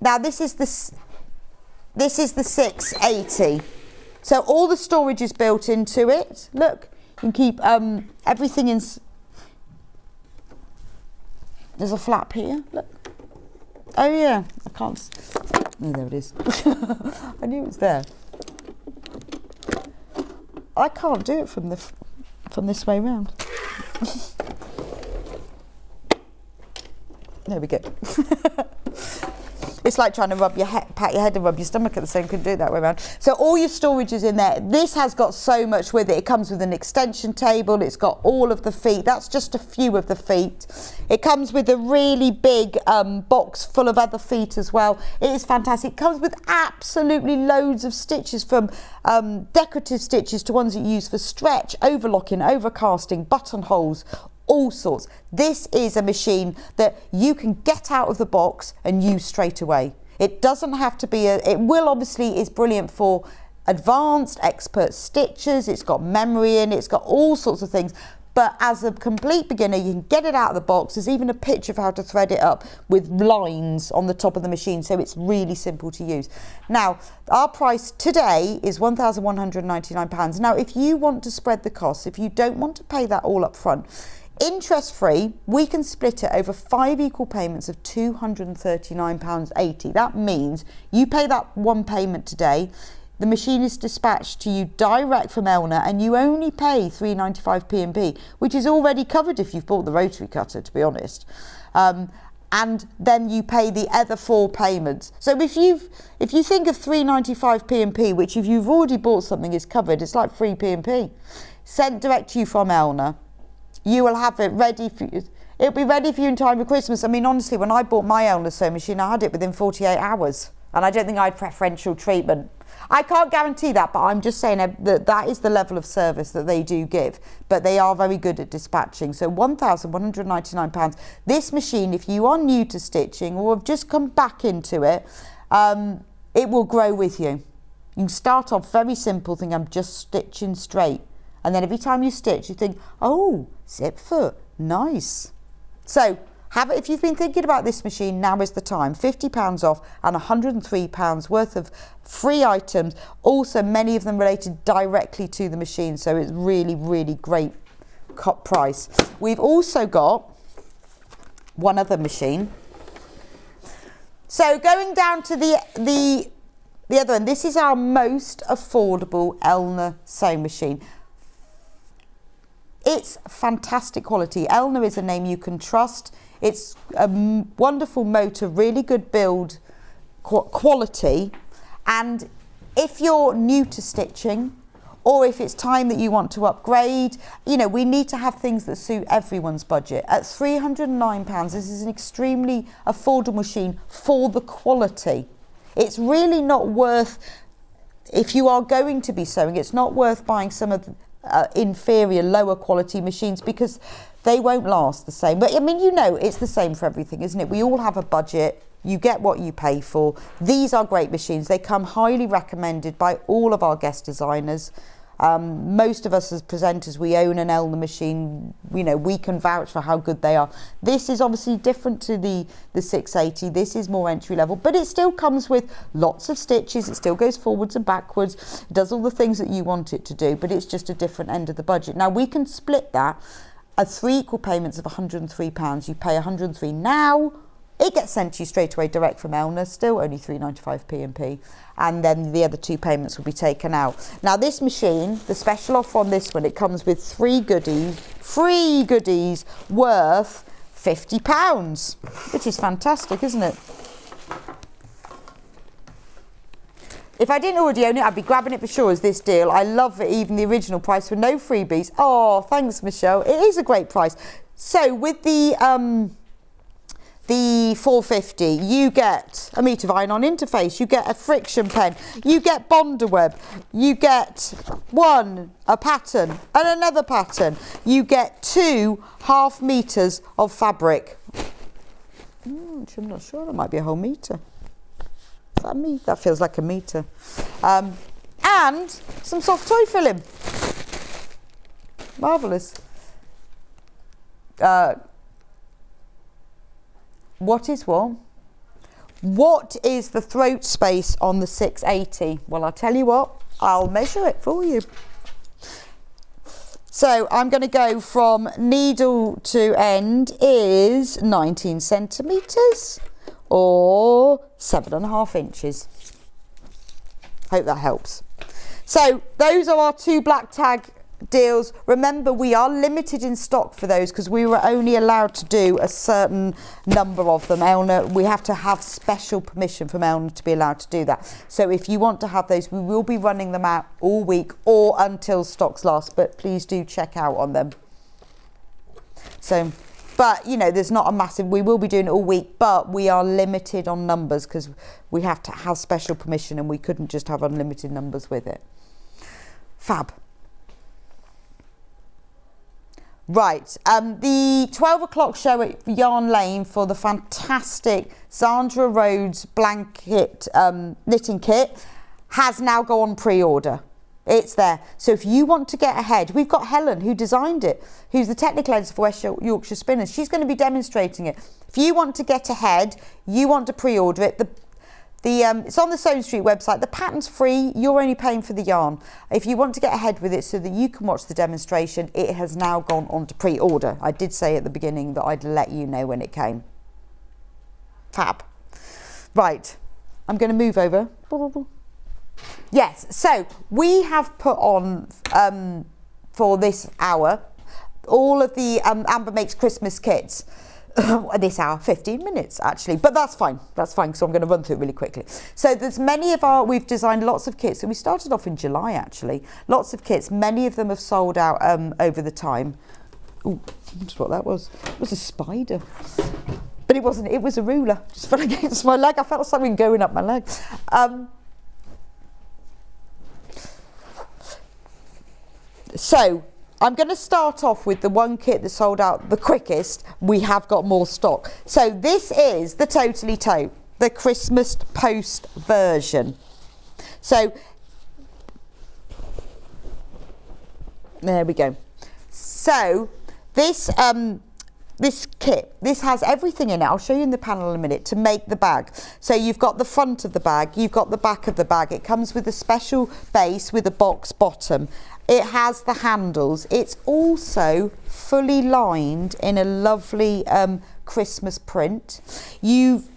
Speaker 3: Now this is the 680. So all the storage is built into it. Look, you can keep everything in. There's a flap here. Look. Oh yeah, I can't. Oh, there it is. I knew it was there. I can't do it from this way round. There we go. It's like trying to pat your head and rub your stomach at the same. Couldn't do it that way around. So all your storage is in there. This has got so much with it. It comes with an extension table. It's got all of the feet. That's just a few of the feet. It comes with a really big box full of other feet as well. It is fantastic. It comes with absolutely loads of stitches, from decorative stitches to ones that you use for stretch, overlocking, overcasting, buttonholes, all sorts. This is a machine that you can get out of the box and use straight away. It doesn't have to be is brilliant for advanced expert stitchers. It's got memory in it, it's got all sorts of things. But as a complete beginner, you can get it out of the box. There's even a picture of how to thread it up with lines on the top of the machine, so it's really simple to use. Now, our price today is £1,199. Now, if you want to spread the costs, if you don't want to pay that all up front, interest-free, we can split it over 5 equal payments of £239.80. That means you pay that one payment today, the machine is dispatched to you direct from Elna, and you only pay £3.95 P&P, which is already covered if you've bought the rotary cutter, to be honest. And then you pay the other 4 payments. So if you think of £3.95 P&P, which if you've already bought something is covered, it's like free P&P. Sent direct to you from Elna. You will have it ready for you. It'll be ready for you in time for Christmas. I mean, honestly, when I bought my Elna sewing machine, I had it within 48 hours. And I don't think I had preferential treatment. I can't guarantee that, but I'm just saying that is the level of service that they do give. But they are very good at dispatching. So £1,199. This machine, if you are new to stitching or have just come back into it, it will grow with you. You can start off very simple, think I'm just stitching straight. And then every time you stitch, you think, oh, zip foot, nice. So have it. If you've been thinking about this machine, now is the time. £50 off and £103 worth of free items. Also, many of them related directly to the machine. So it's really, really great price. We've also got one other machine. So going down to the other one, this is our most affordable Elna sewing machine. It's fantastic quality. Elna is a name you can trust. It's a wonderful motor, really good build quality. And if you're new to stitching, or if it's time that you want to upgrade. You know, we need to have things that suit everyone's budget. At £309, this is an extremely affordable machine for the quality. It's really not worth, if you are going to be sewing, it's not worth buying some of the inferior, lower quality machines, because they won't last the same. But I mean, you know, it's the same for everything, isn't it? We all have a budget. You get what you pay for. These are great machines. They come highly recommended by all of our guest designers. Most of us as presenters, we own an Elna machine. You know, we can vouch for how good they are. This is obviously different to the 680. This is more entry level, but it still comes with lots of stitches. It still goes forwards and backwards. It does all the things that you want it to do, but it's just a different end of the budget. Now we can split that at 3 equal payments of £103. You pay £103 now. It gets sent to you straight away direct from Elna, still only £3.95 P&P, and then the other 2 payments will be taken out. Now this machine, the special offer on this one, it comes with free goodies worth £50, which is fantastic, isn't it? If I didn't already own it, I'd be grabbing it for sure as this deal. I love it, even the original price with no freebies. Oh, thanks, Michelle. It is a great price. So with the £450, you get a metre of iron-on interface, you get a friction pen, you get Bonder web, you get a pattern and another pattern, you get 2 half metres of fabric. I'm not sure, that might be a whole metre. Is that a metre? That feels like a metre. And some soft toy filling. Marvellous. What is what? What is the throat space on the 680? Well, I'll tell you what, I'll measure it for you. So I'm going to go from needle to end is 19 centimetres or 7.5 inches. Hope that helps. So those are our 2 black tag deals. Remember, we are limited in stock for those because we were only allowed to do a certain number of them. Elna, we have to have special permission from Elna to be allowed to do that. So if you want to have those, we will be running them out all week or until stocks last, but please do check out on them. So, but you know, there's not a massive, we will be doing it all week, but we are limited on numbers because we have to have special permission and we couldn't just have unlimited numbers with it. Fab. Right, the 12 o'clock show at Yarn Lane for the fantastic Zandra Rhodes blanket knitting kit has now gone on pre-order. It's there. So if you want to get ahead, we've got Helen who designed it, who's the technical editor for West Yorkshire Spinners. She's going to be demonstrating it. If you want to get ahead, you want to pre-order it, it's on the Sewing Street website. The pattern's free. You're only paying for the yarn. If you want to get ahead with it so that you can watch the demonstration, it has now gone on to pre-order. I did say at the beginning that I'd let you know when it came. Fab. Right, I'm going to move over. Yes, so we have put on for this hour all of the Amber Makes Christmas kits. This hour, 15 minutes actually, but that's fine because I'm going to run through it really quickly. So there's we've designed lots of kits, and we started off in July actually, lots of kits. Many of them have sold out over the time. Oh, I wonder what that was. It was a spider, but it wasn't, it was a ruler, just fell against my leg. I felt something going up my leg. So I'm going to start off with the one kit that sold out the quickest. We have got more stock. So this is the Totally Tote, the Christmas post version. So there we go. So this kit, this has everything in it. I'll show you in the panel in a minute to make the bag. So you've got the front of the bag, you've got the back of the bag. It comes with a special base with a box bottom. It has the handles. It's also fully lined in a lovely Christmas print. You've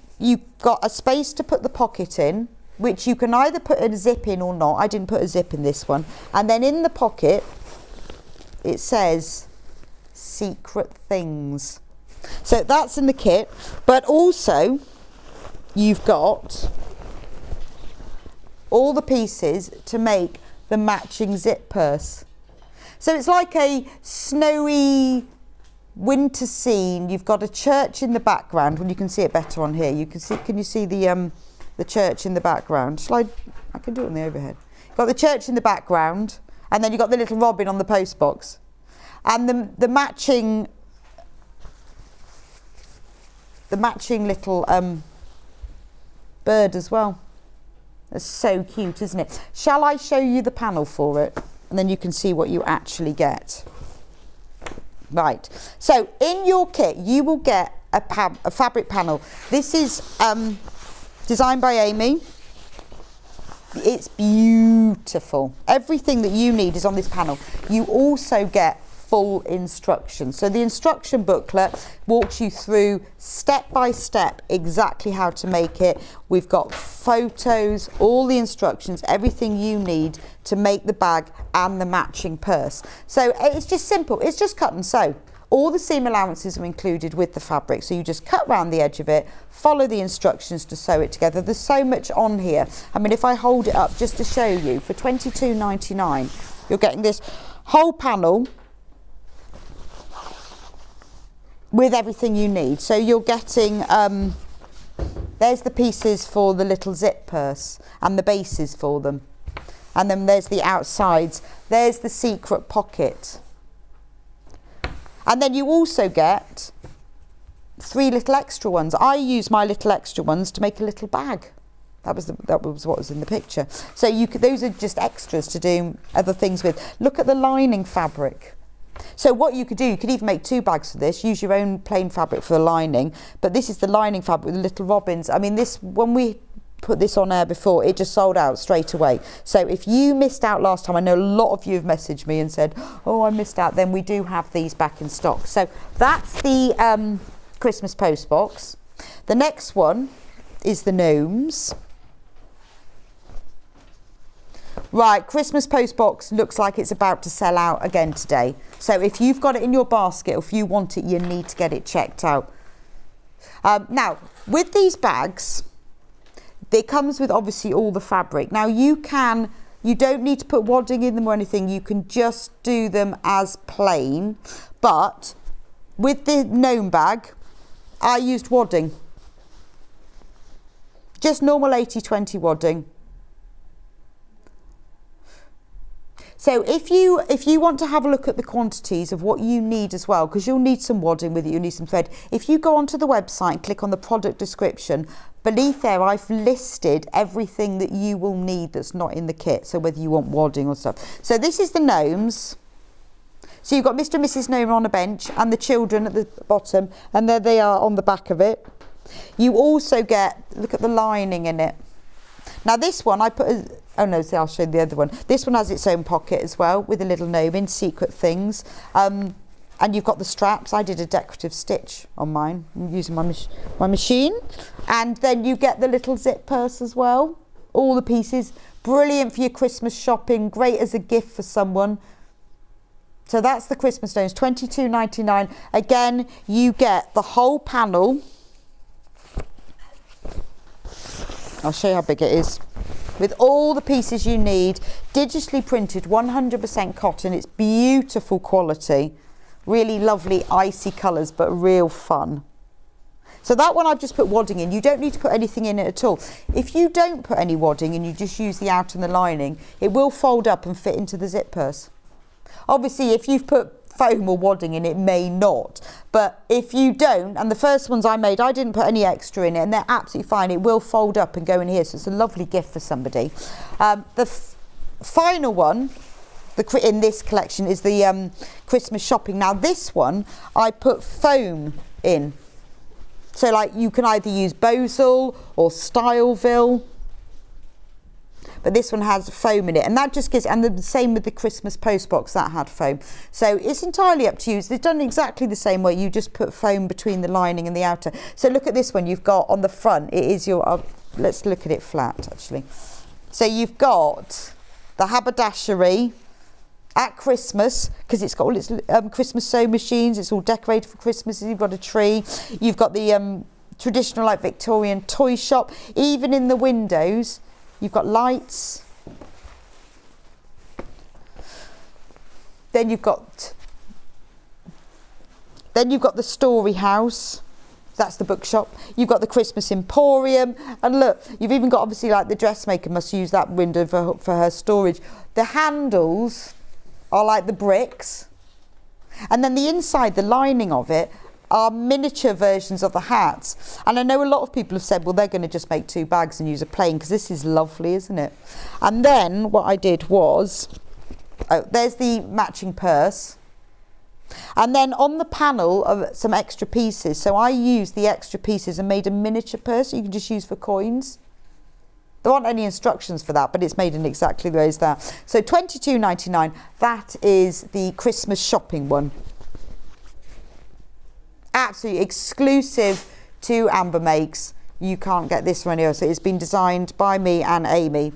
Speaker 3: got a space to put the pocket in, which you can either put a zip in or not. I didn't put a zip in this one. And then in the pocket, it says secret things. So that's in the kit. But also, you've got all the pieces to make the matching zip purse. So it's like a snowy winter scene. You've got a church in the background. Well, you can see it better on here. You can see. Can you see the church in the background? I can do it on the overhead. You've got the church in the background, and then you've got the little robin on the post box, and the matching little bird as well. It's so cute, isn't it? Shall I show you the panel for it, and then you can see what you actually get. Right, so in your kit you will get a fabric panel. This is designed by Amy. It's beautiful. Everything that you need is on this panel. You also get full instructions. So the instruction booklet walks you through step by step exactly how to make it. We've got photos, all the instructions, everything you need to make the bag and the matching purse. So it's just simple. It's just cut and sew. All the seam allowances are included with the fabric, so you just cut around the edge of it, follow the instructions to sew it together. There's so much on here. I mean, if I hold it up just to show you, for £22.99 you're getting this whole panel with everything you need. So you're getting, there's the pieces for the little zip purse and the bases for them. And then there's the outsides. There's the secret pocket. And then you also get 3 little extra ones. I use my little extra ones to make a little bag. That was what was in the picture. So those are just extras to do other things with. Look at the lining fabric. So what you could do, you could even make 2 bags for this, use your own plain fabric for the lining, but this is the lining fabric with the little robins. I mean, this, when we put this on air before, it just sold out straight away. So if you missed out last time, I know a lot of you have messaged me and said, oh, I missed out, then we do have these back in stock. So that's the Christmas post box. The next one is the gnomes. Right, Christmas post box looks like it's about to sell out again today. So if you've got it in your basket, or if you want it, you need to get it checked out. Now, with these bags, it comes with obviously all the fabric. Now you don't need to put wadding in them or anything. You can just do them as plain. But with the gnome bag, I used wadding. Just normal 80-20 wadding. So if you want to have a look at the quantities of what you need as well, because you'll need some wadding with it, you'll need some thread. If you go onto the website and click on the product description, beneath there I've listed everything that you will need that's not in the kit. So whether you want wadding or stuff. So this is the gnomes. So you've got Mr. and Mrs. Gnome on a bench and the children at the bottom, and there they are on the back of it. You also get, look at the lining in it. Now this one I put, oh no, so I'll show you the other one. This one has its own pocket as well with a little gnome in, secret things. And you've got the straps. I did a decorative stitch on mine. I'm using my machine. And then you get the little zip purse as well. All the pieces. Brilliant for your Christmas shopping. Great as a gift for someone. So that's the Christmas stones, £22.99. Again, you get the whole panel. I'll show you how big it is. With all the pieces you need, digitally printed, 100% cotton. It's beautiful quality. Really lovely icy colours, but real fun. So that one I've just put wadding in. You don't need to put anything in it at all. If you don't put any wadding and you just use the outer and the lining, it will fold up and fit into the zip purse. Obviously, if you've put foam or wadding in, it may not. But if you don't, and the first ones I made, I didn't put any extra in it, and they're absolutely fine. It will fold up and go in here, so it's a lovely gift for somebody. The final one in this collection is the Christmas shopping. Now this one, I put foam in. So like you can either use Bosal or Styleville. But this one has foam in it, and that just gives, and the same with the Christmas post box, that had foam. So it's entirely up to you. It's done exactly the same way. You just put foam between the lining and the outer. So look at this one. You've got on the front, it is your, let's look at it flat actually. So you've got the haberdashery at Christmas, because it's got all its Christmas sewing machines. It's all decorated for Christmas. You've got a tree. You've got the traditional like Victorian toy shop. Even in the windows, you've got lights. Then you've got the Story House. That's the bookshop. You've got the Christmas Emporium. And look, you've even got, obviously, like the dressmaker must use that window for her storage. The handles are like the bricks. And then the inside, the lining of it, are miniature versions of the hats. And I know a lot of people have said, well, they're going to just make 2 bags and use a plain, because this is lovely, isn't it? And then what I did was, there's the matching purse. And then on the panel of some extra pieces. So I used the extra pieces and made a miniature purse you can just use for coins. There aren't any instructions for that, but it's made in exactly the way as that. So £22.99, that is the Christmas shopping one. Absolutely exclusive to Amber Makes. You can't get this from anywhere else. It's been designed by me and Amy,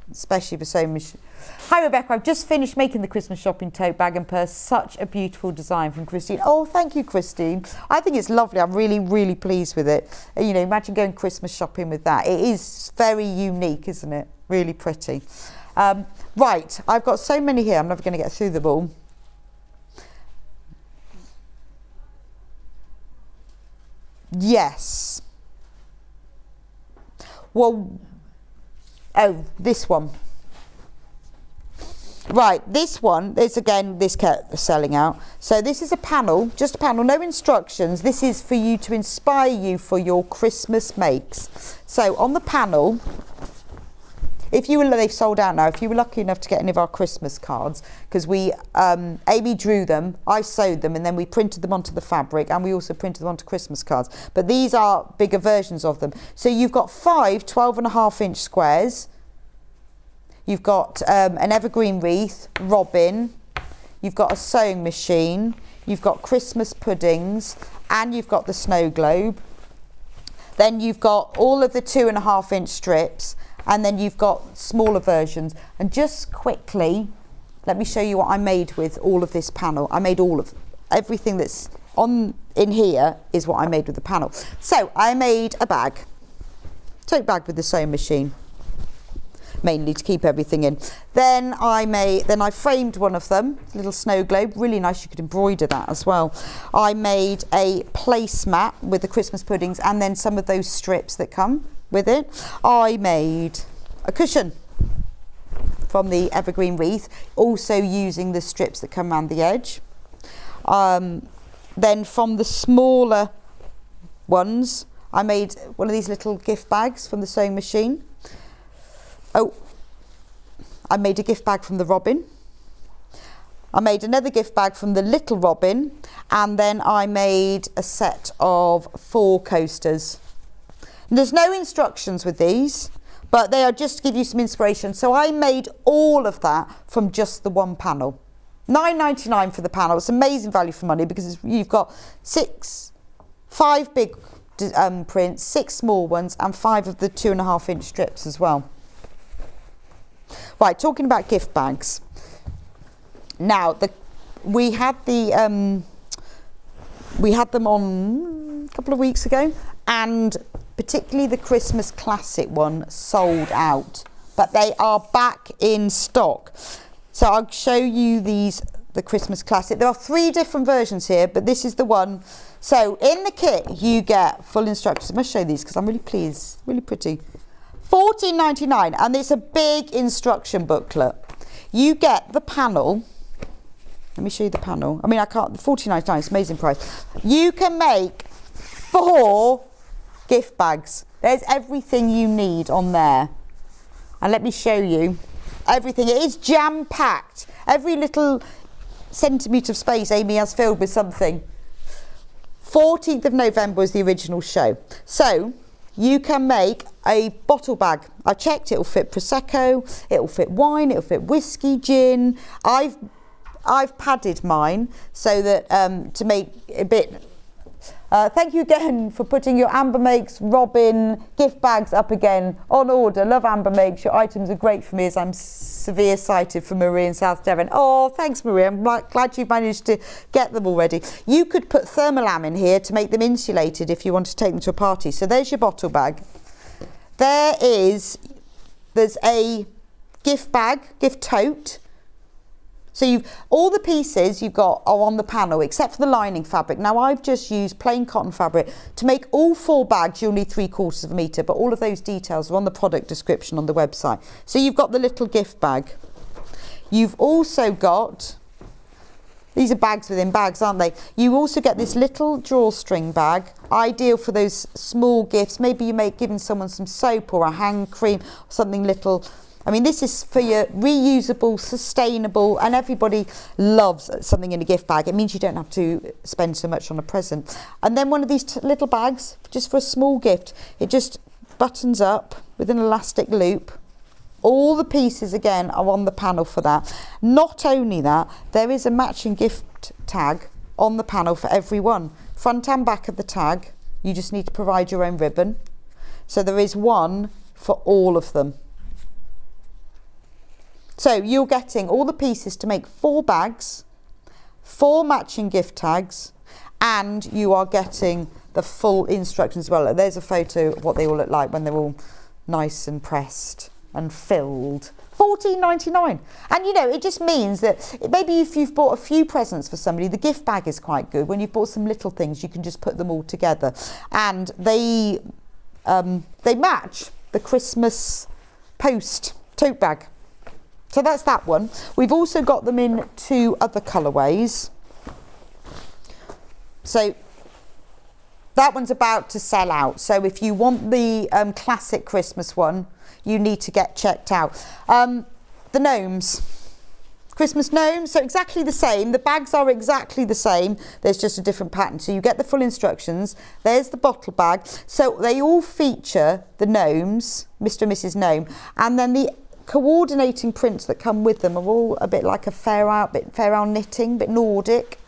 Speaker 3: especially for sewing machine. Hi Rebecca, I've just finished making the Christmas shopping tote bag and purse. Such a beautiful design from Christine. Oh, thank you, Christine. I think it's lovely. I'm really, really pleased with it. You know, imagine going Christmas shopping with that. It is very unique, isn't it? Really pretty. Right, I've got so many here. I'm never going to get through them all. Yes. Well, oh, this one. Right, this one is, again, this kept selling out. So this is a panel, just a panel, no instructions. This is for you to inspire you for your Christmas makes. So on the panel, they've sold out now. If you were lucky enough to get any of our Christmas cards, because Amy drew them, I sewed them, and then we printed them onto the fabric, and we also printed them onto Christmas cards. But these are bigger versions of them. So you've got 5 12.5-inch squares. You've got an evergreen wreath, robin, you've got a sewing machine, you've got Christmas puddings, and you've got the snow globe. Then you've got all of the 2.5-inch strips, and then you've got smaller versions. And just quickly, let me show you what I made with all of this panel. I made everything that's in here is what I made with the panel. So I made a bag, tote bag with the sewing machine, mainly to keep everything in. Then I framed one of them, little snow globe, really nice. You could embroider that as well. I made a placemat with the Christmas puddings and then some of those strips that come with it. I made a cushion from the evergreen wreath, also using the strips that come around the edge. Then from the smaller ones, I made one of these little gift bags from the sewing machine. Oh, I made a gift bag from the robin. I made another gift bag from the little robin, and then I made a set of 4 coasters. And there's no instructions with these, but they are just to give you some inspiration. So I made all of that from just the one panel. £9.99 for the panel. It's amazing value for money, because you've got 5 big prints, 6 small ones, and 5 of the 2.5-inch strips as well. Right, talking about gift bags. Now, we had them on a couple of weeks ago, and particularly the Christmas Classic one sold out, but they are back in stock. So I'll show you the Christmas Classic. There are 3 different versions here, but this is the one. So in the kit, you get full instructions. I'm going to show these because I'm really pleased, really pretty. £14.99, and it's a big instruction booklet. You get the panel. Let me show you the panel. I mean, I can't, £14.99, it's an amazing price. You can make 4 gift bags. There's everything you need on there. And let me show you everything. It is jam-packed. Every little centimetre of space Amy has filled with something. 14th of November was the original show. So you can make a bottle bag. I checked, it'll fit Prosecco, it'll fit wine, it'll fit whiskey, gin. I've padded mine so that to make a bit. Thank you again for putting your Amber Makes Robin gift bags up again on order. Love Amber Makes. Your items are great for me as I'm severe sighted for Marie in South Devon. Oh, thanks, Marie. I'm glad you've managed to get them already. You could put thermolam in here to make them insulated if you want to take them to a party. So there's your bottle bag. There's a gift bag, gift tote. So all the pieces you've got are on the panel except for the lining fabric. Now I've just used plain cotton fabric. To make all 4 bags you'll need 3/4 of a metre, but all of those details are on the product description on the website. So you've got the little gift bag. You've also got, these are bags within bags, aren't they? You also get this little drawstring bag, ideal for those small gifts. Maybe you may giving someone some soap or a hand cream, something little. I mean, this is for your reusable, sustainable, and everybody loves something in a gift bag. It means you don't have to spend so much on a present. And then one of these little bags, just for a small gift. It just buttons up with an elastic loop. All the pieces, again, are on the panel for that. Not only that, there is a matching gift tag on the panel for every one. Front and back of the tag, you just need to provide your own ribbon. So there is one for all of them. So you're getting all the pieces to make 4 bags, 4 matching gift tags, and you are getting the full instructions as well. There's a photo of what they all look like when they're all nice and pressed and filled. £14.99. And you know, it just means that maybe if you've bought a few presents for somebody, the gift bag is quite good. When you've bought some little things, you can just put them all together. And they match the Christmas post tote bag. So that's that one. We've also got them in 2 other colourways. So that one's about to sell out. So if you want the classic Christmas one, you need to get checked out. The gnomes. Christmas gnomes, so exactly the same. The bags are exactly the same. There's just a different pattern. So you get the full instructions. There's the bottle bag. So they all feature the gnomes, Mr. and Mrs. Gnome, and then the coordinating prints that come with them are all a bit like a fair out knitting, bit Nordic.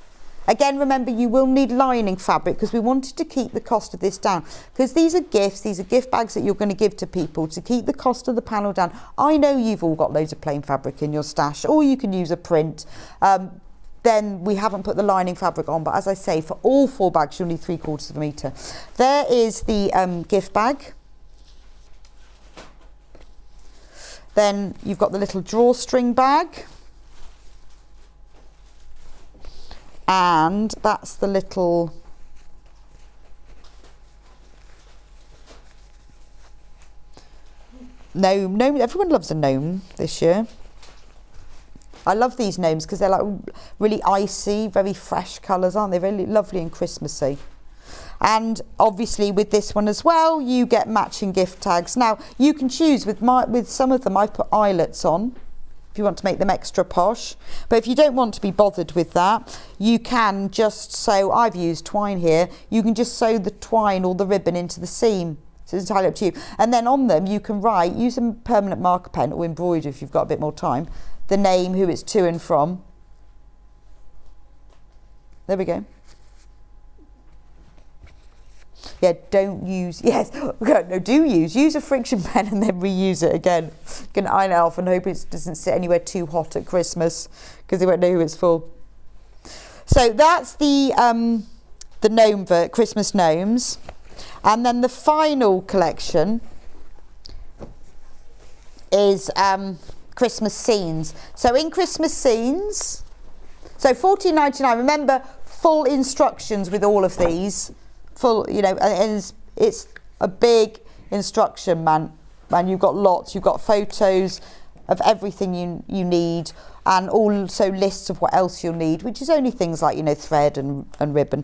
Speaker 3: Again, remember, you will need lining fabric because we wanted to keep the cost of this down, because these are gifts, these are gift bags that you're going to give to people to keep the cost of the panel down. I know you've all got loads of plain fabric in your stash, or you can use a print. Then we haven't put the lining fabric on, but as I say, for all 4 bags you'll need 3/4 of a metre. There is the gift bag. Then you've got the little drawstring bag. And that's the little gnome. Everyone loves a gnome this year. I love these gnomes because they're like really icy, very fresh colours, aren't they? Really lovely and Christmassy. And obviously with this one as well, you get matching gift tags. Now you can choose with some of them. I've put eyelets on if you want to make them extra posh, but if you don't want to be bothered with that, you can just sew. I've used twine here. You can just sew the twine or the ribbon into the seam. So it's entirely up to you. And then on them you can write, use a permanent marker pen or embroider if you've got a bit more time, the name, who it's to and from. There we go. Yeah, don't use, yes, no, use a friction pen and then reuse it again. You can iron it off and hope it doesn't sit anywhere too hot at Christmas because they won't know who it's for. So that's the gnome, Christmas gnomes. And then the final collection is Christmas scenes. So in Christmas scenes, so £14.99, remember full instructions with all of these. Full, you know, and it's a big instruction man. You've got lots. You've got photos of everything you need, and also lists of what else you'll need, which is only things like, you know, thread and ribbon.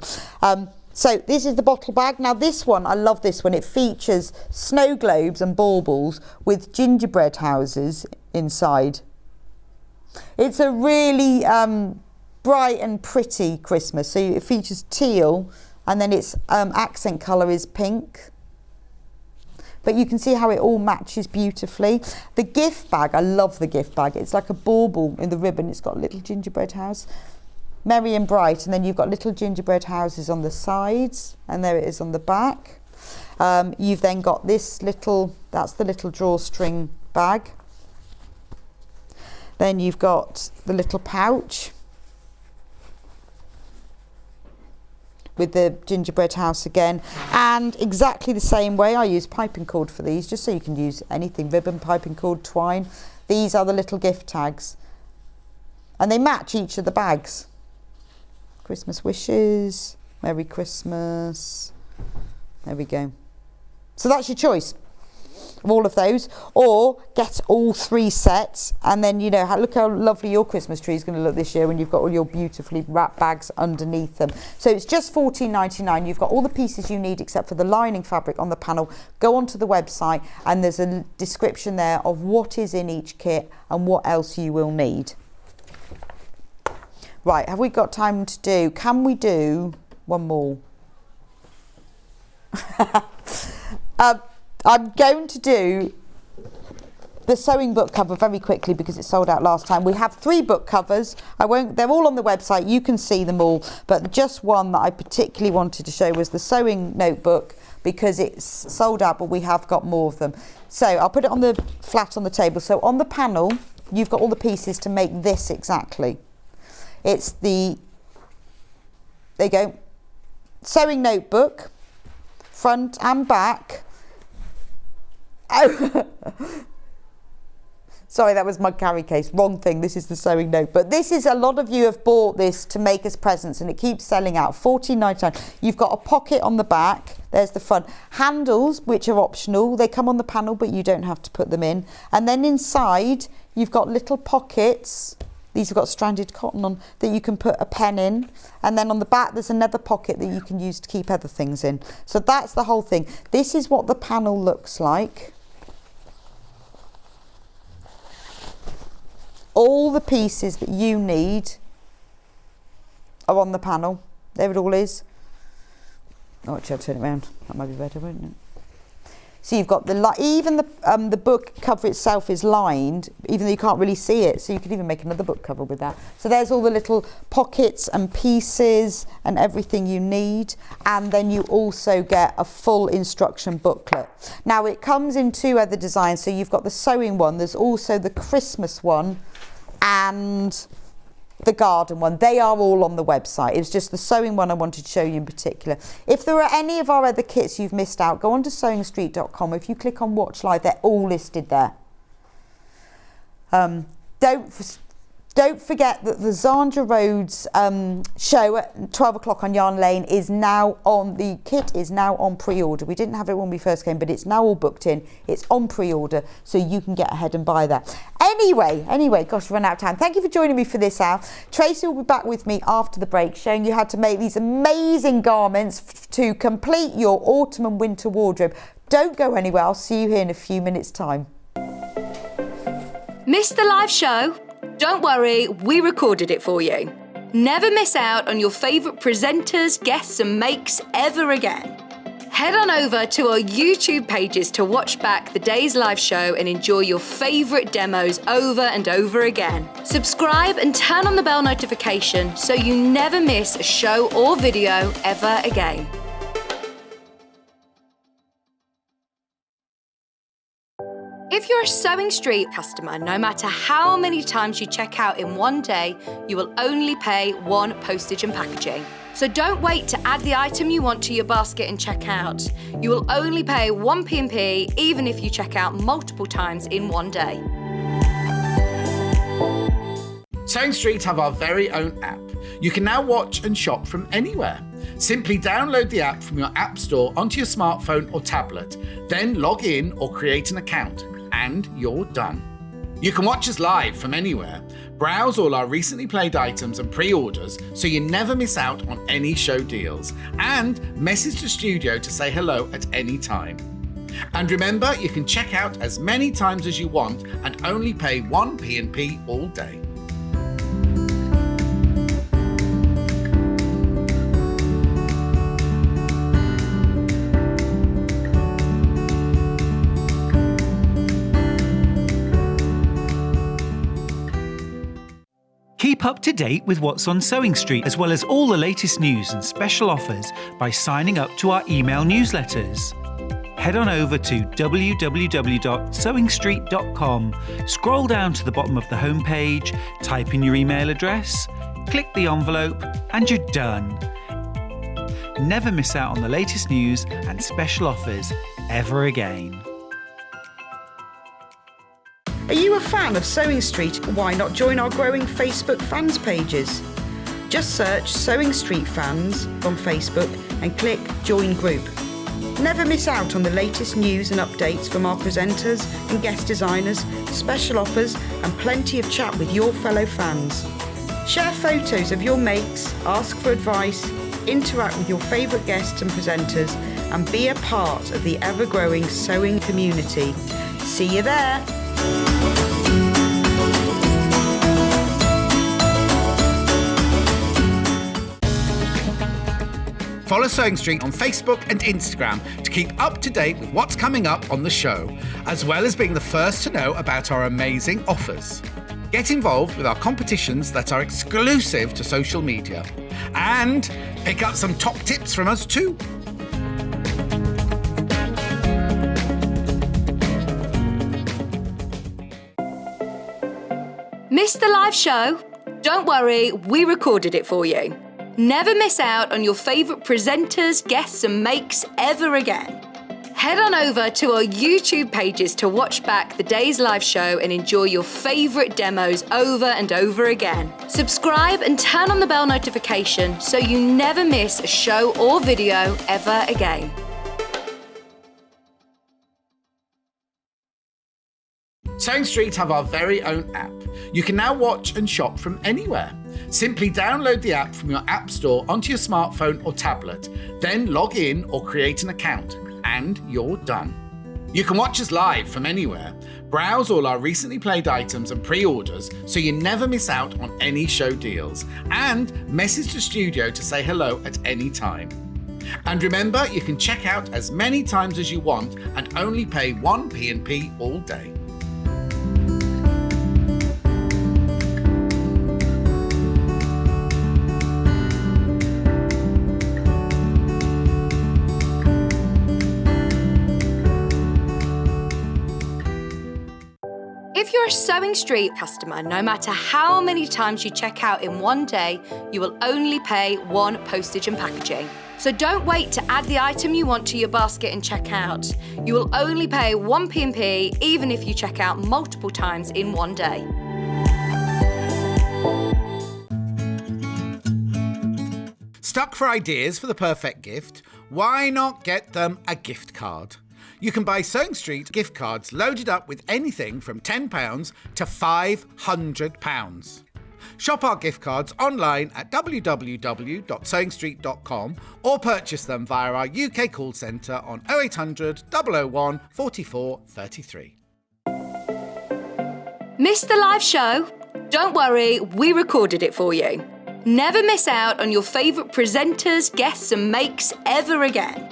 Speaker 3: So this is the bottle bag. Now this one, I love this one. It features snow globes and baubles with gingerbread houses inside. It's a really bright and pretty Christmas. So it features teal. And then its accent colour is pink. But you can see how it all matches beautifully. The gift bag, I love the gift bag. It's like a bauble in the ribbon. It's got a little gingerbread house. Merry and bright. And then you've got little gingerbread houses on the sides. And there it is on the back. You've then got this little, that's the little drawstring bag. Then you've got the little pouch with the gingerbread house again, and exactly the same way I use piping cord for these, just so you can use anything, ribbon, piping cord, twine. These are the little gift tags. And they match each of the bags. Christmas wishes, Merry Christmas. There we go. So that's your choice of all of those, or get all 3 sets, and then look how lovely your Christmas tree is going to look this year when you've got all your beautifully wrapped bags underneath them. So it's just $14.99. You've got all the pieces you need except for the lining fabric on the panel. Go onto the website and there's a description there of what is in each kit and what else you will need. Right, have we got time to do? Can we do one more? I'm going to do the sewing book cover very quickly because it sold out last time. We have 3 book covers. They're all on the website. You can see them all, but just one that I particularly wanted to show was the sewing notebook because it's sold out, but we have got more of them. So I'll put it on the flat on the table. So on the panel, you've got all the pieces to make this exactly. It's there you go, sewing notebook, front and back. Oh, sorry, that was my carry case. Wrong thing. This is the sewing note. But this is, a lot of you have bought this to make as presents and it keeps selling out. $14.99. You've got a pocket on the back. There's the front. Handles, which are optional. They come on the panel, but you don't have to put them in. And then inside, you've got little pockets. These have got stranded cotton on that you can put a pen in. And then on the back, there's another pocket that you can use to keep other things in. So that's the whole thing. This is what the panel looks like. All the pieces that you need are on the panel. There it all is. Oh, actually, I'll turn it around. That might be better, won't it? So you've got even the book cover itself is lined, even though you can't really see it. So you could even make another book cover with that. So there's all the little pockets and pieces and everything you need. And then you also get a full instruction booklet. Now it comes in 2 other designs. So you've got the sewing one. There's also the Christmas one and the garden one. They are all on the website. It was just the sewing one I wanted to show you in particular. If there are any of our other kits you've missed out, go on to sewingstreet.com. If you click on watch live, they're all listed there. Don't forget that the Zandra Rhodes show at 12 o'clock on Yarn Lane is now on, the kit is now on pre-order. We didn't have it when we first came, but it's now all booked in. It's on pre-order, so you can get ahead and buy that. Anyway, gosh, run out of time. Thank you for joining me for this hour. Tracey will be back with me after the break, showing you how to make these amazing garments to complete your autumn and winter wardrobe. Don't go anywhere. I'll see you here in a few minutes' time.
Speaker 4: Missed the live show? Don't worry, we recorded it for you. Never miss out on your favourite presenters, guests and makes ever again. Head on over to our YouTube pages to watch back the day's live show and enjoy your favourite demos over and over again. Subscribe and turn on the bell notification so you never miss a show or video ever again. If you're a Sewing Street customer, no matter how many times you check out in one day, you will only pay 1 postage and packaging. So don't wait to add the item you want to your basket and check out. You will only pay 1 P&P even if you check out multiple times in one day.
Speaker 1: Sewing Street have our very own app. You can now watch and shop from anywhere. Simply download the app from your app store onto your smartphone or tablet, then log in or create an account, and you're done. You can watch us live from anywhere, browse all our recently played items and pre-orders so you never miss out on any show deals, and message the studio to say hello at any time. And remember, you can check out as many times as you want and only pay 1 P&P all day.
Speaker 2: Keep up to date with what's on Sewing Street, as well as all the latest news and special offers by signing up to our email newsletters. Head on over to www.sewingstreet.com, scroll down to the bottom of the homepage, type in your email address, click the envelope, and you're done. Never miss out on the latest news and special offers ever again.
Speaker 3: Are you a fan of Sewing Street? Why not join our growing Facebook fans pages? Just search Sewing Street Fans on Facebook and click Join Group. Never miss out on the latest news and updates from our presenters and guest designers, special offers and plenty of chat with your fellow fans. Share photos of your makes, ask for advice, interact with your favourite guests and presenters and be a part of the ever-growing sewing community. See you there!
Speaker 1: Follow Sewing Street on Facebook and Instagram to keep up to date with what's coming up on the show, as well as being the first to know about our amazing offers. Get involved with our competitions that are exclusive to social media. And pick up some top tips from us too.
Speaker 4: Missed the live show? Don't worry, we recorded it for you. Never miss out on your favourite presenters, guests and makes ever again. Head on over to our YouTube pages to watch back the day's live show and enjoy your favourite demos over and over again. Subscribe and turn on the bell notification so you never miss a show or video ever again.
Speaker 1: Sewing Street have our very own app. You can now watch and shop from anywhere. Simply download the app from your app store onto your smartphone or tablet, then log in or create an account, and you're done. You can watch us live from anywhere, browse all our recently played items and pre-orders so you never miss out on any show deals, and message the studio to say hello at any time. And remember, you can check out as many times as you want and only pay 1 P&P all day.
Speaker 4: If you're a Sewing Street customer, no matter how many times you check out in one day, you will only pay 1 postage and packaging. So don't wait to add the item you want to your basket and check out. You will only pay 1 P&P even if you check out multiple times in one day.
Speaker 1: Stuck for ideas for the perfect gift? Why not get them a gift card? You can buy Sewing Street gift cards loaded up with anything from £10 to £500. Shop our gift cards online at www.sewingstreet.com or purchase them via our UK call centre on 0800 001 44 33.
Speaker 4: Missed the live show? Don't worry, we recorded it for you. Never miss out on your favourite presenters, guests and makes ever again.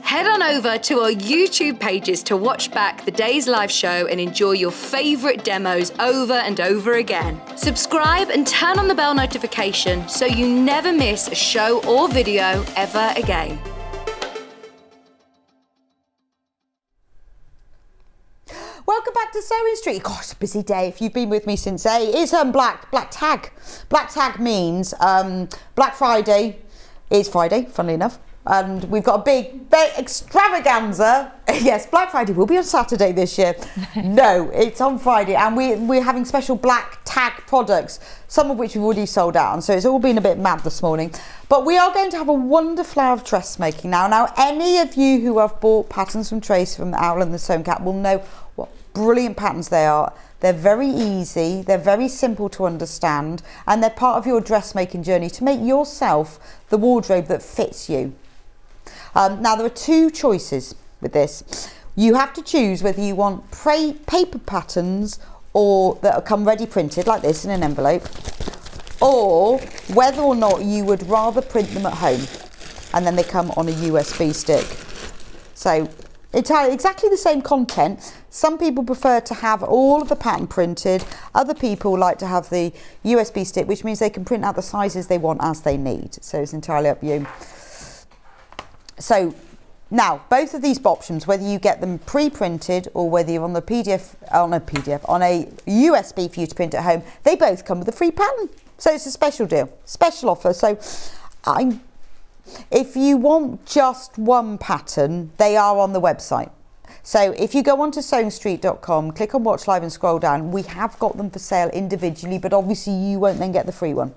Speaker 4: Head on over to our YouTube pages to watch back the day's live show and enjoy your favourite demos over and over again. Subscribe and turn on the bell notification so you never miss a show or video ever again.
Speaker 3: Welcome back to Sewing Street. Gosh, it's a busy day. If you've been with me since 8, it's Black Tag. Black Tag means Black Friday is Friday, funnily enough. And we've got a big extravaganza. Yes, Black Friday will be on Saturday this year. No, it's on Friday. And we're having special Black Tag products, some of which we've already sold out on. So it's all been a bit mad this morning. But we are going to have a wonderful hour of dressmaking now. Now, any of you who have bought patterns from Tracey from the Owl and the Sewing Cat will know what brilliant patterns they are. They're very easy, they're very simple to understand, and they're part of your dressmaking journey to make yourself the wardrobe that fits you. Now, there are 2 choices with this. You have to choose whether you want paper patterns or that come ready printed like this in an envelope, or whether or not you would rather print them at home and then they come on a USB stick. So entirely exactly the same content. Some people prefer to have all of the pattern printed. Other people like to have the USB stick, which means they can print out the sizes they want as they need. So it's entirely up to you. So now, both of these options, whether you get them pre-printed or whether you're on a USB for you to print at home, they both come with a free pattern. So it's a special deal, special offer. So if you want just one pattern, they are on the website. So if you go onto sewingstreet.com, click on Watch Live and scroll down, we have got them for sale individually, but obviously you won't then get the free one.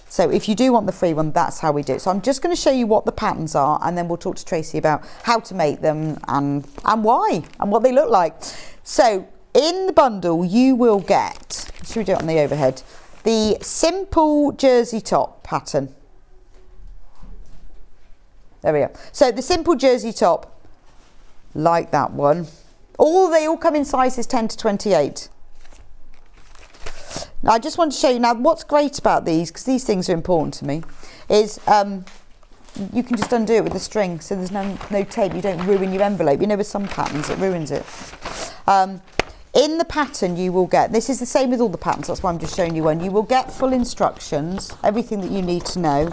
Speaker 3: So if you do want the free one, that's how we do it. So I'm just going to show you what the patterns are, and then we'll talk to Tracey about how to make them and why and what they look like. So in the bundle, you will get, should we do it on the overhead, the simple jersey top pattern. There we go. So the simple jersey top, like that one. They all come in sizes 10 to 28. Now, I just want to show you now what's great about these, because these things are important to me, is you can just undo it with the string, so there's no tape. You don't ruin your envelope. You know, with some patterns it ruins it. In the pattern you will get, this is the same with all the patterns, that's why I'm just showing you one. You will get full instructions, everything that you need to know,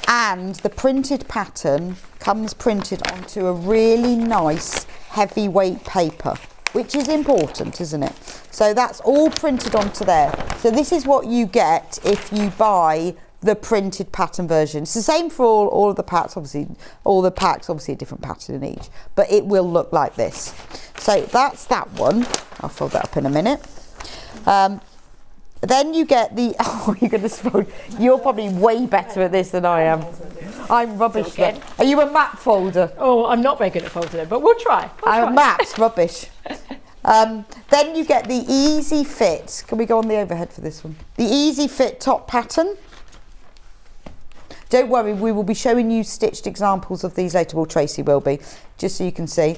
Speaker 3: and the printed pattern comes printed onto a really nice heavyweight paper, which is important, isn't it? So that's all printed onto there. So this is what you get if you buy the printed pattern version. It's the same for all of the packs, obviously. All the packs, obviously a different pattern in each, but it will look like this. So that's that one. I'll fold that up in a minute. Then you get the, you're probably way better at this than I am. I'm rubbish then. Are you a map folder?
Speaker 5: Oh, I'm not very good at folding it, but we'll try.
Speaker 3: Maps, rubbish. Then you get the Easy Fit. Can we go on the overhead for this one? The Easy Fit top pattern. Don't worry, we will be showing you stitched examples of these later. Well, Tracey will be, just so you can see.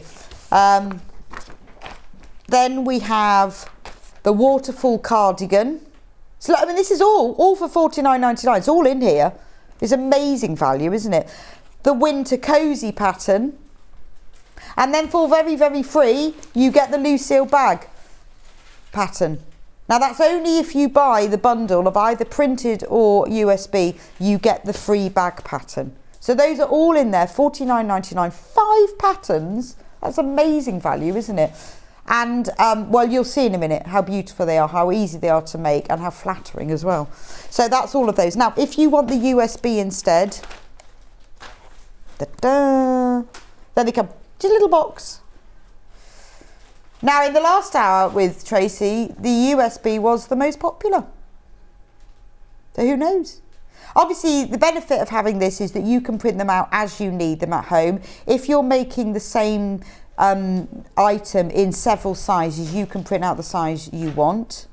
Speaker 3: Then we have the waterfall cardigan. So, I mean, this is all for $49.99. It's all in here. It's amazing value, isn't it? The winter cozy pattern. And then for very, very free, you get the Lucille bag pattern. Now that's only if you buy the bundle of either printed or USB, you get the free bag pattern. So those are all in there, $49.99, 5 patterns. That's amazing value, isn't it? And well, you'll see in a minute how beautiful they are, how easy they are to make, and how flattering as well. So that's all of those. Now, if you want the USB instead, then they come just a little box. Now, in the last hour with Tracey, the USB was the most popular. So who knows? Obviously, the benefit of having this is that you can print them out as you need them at home. If you're making the same item in several sizes, you can print out the size you want.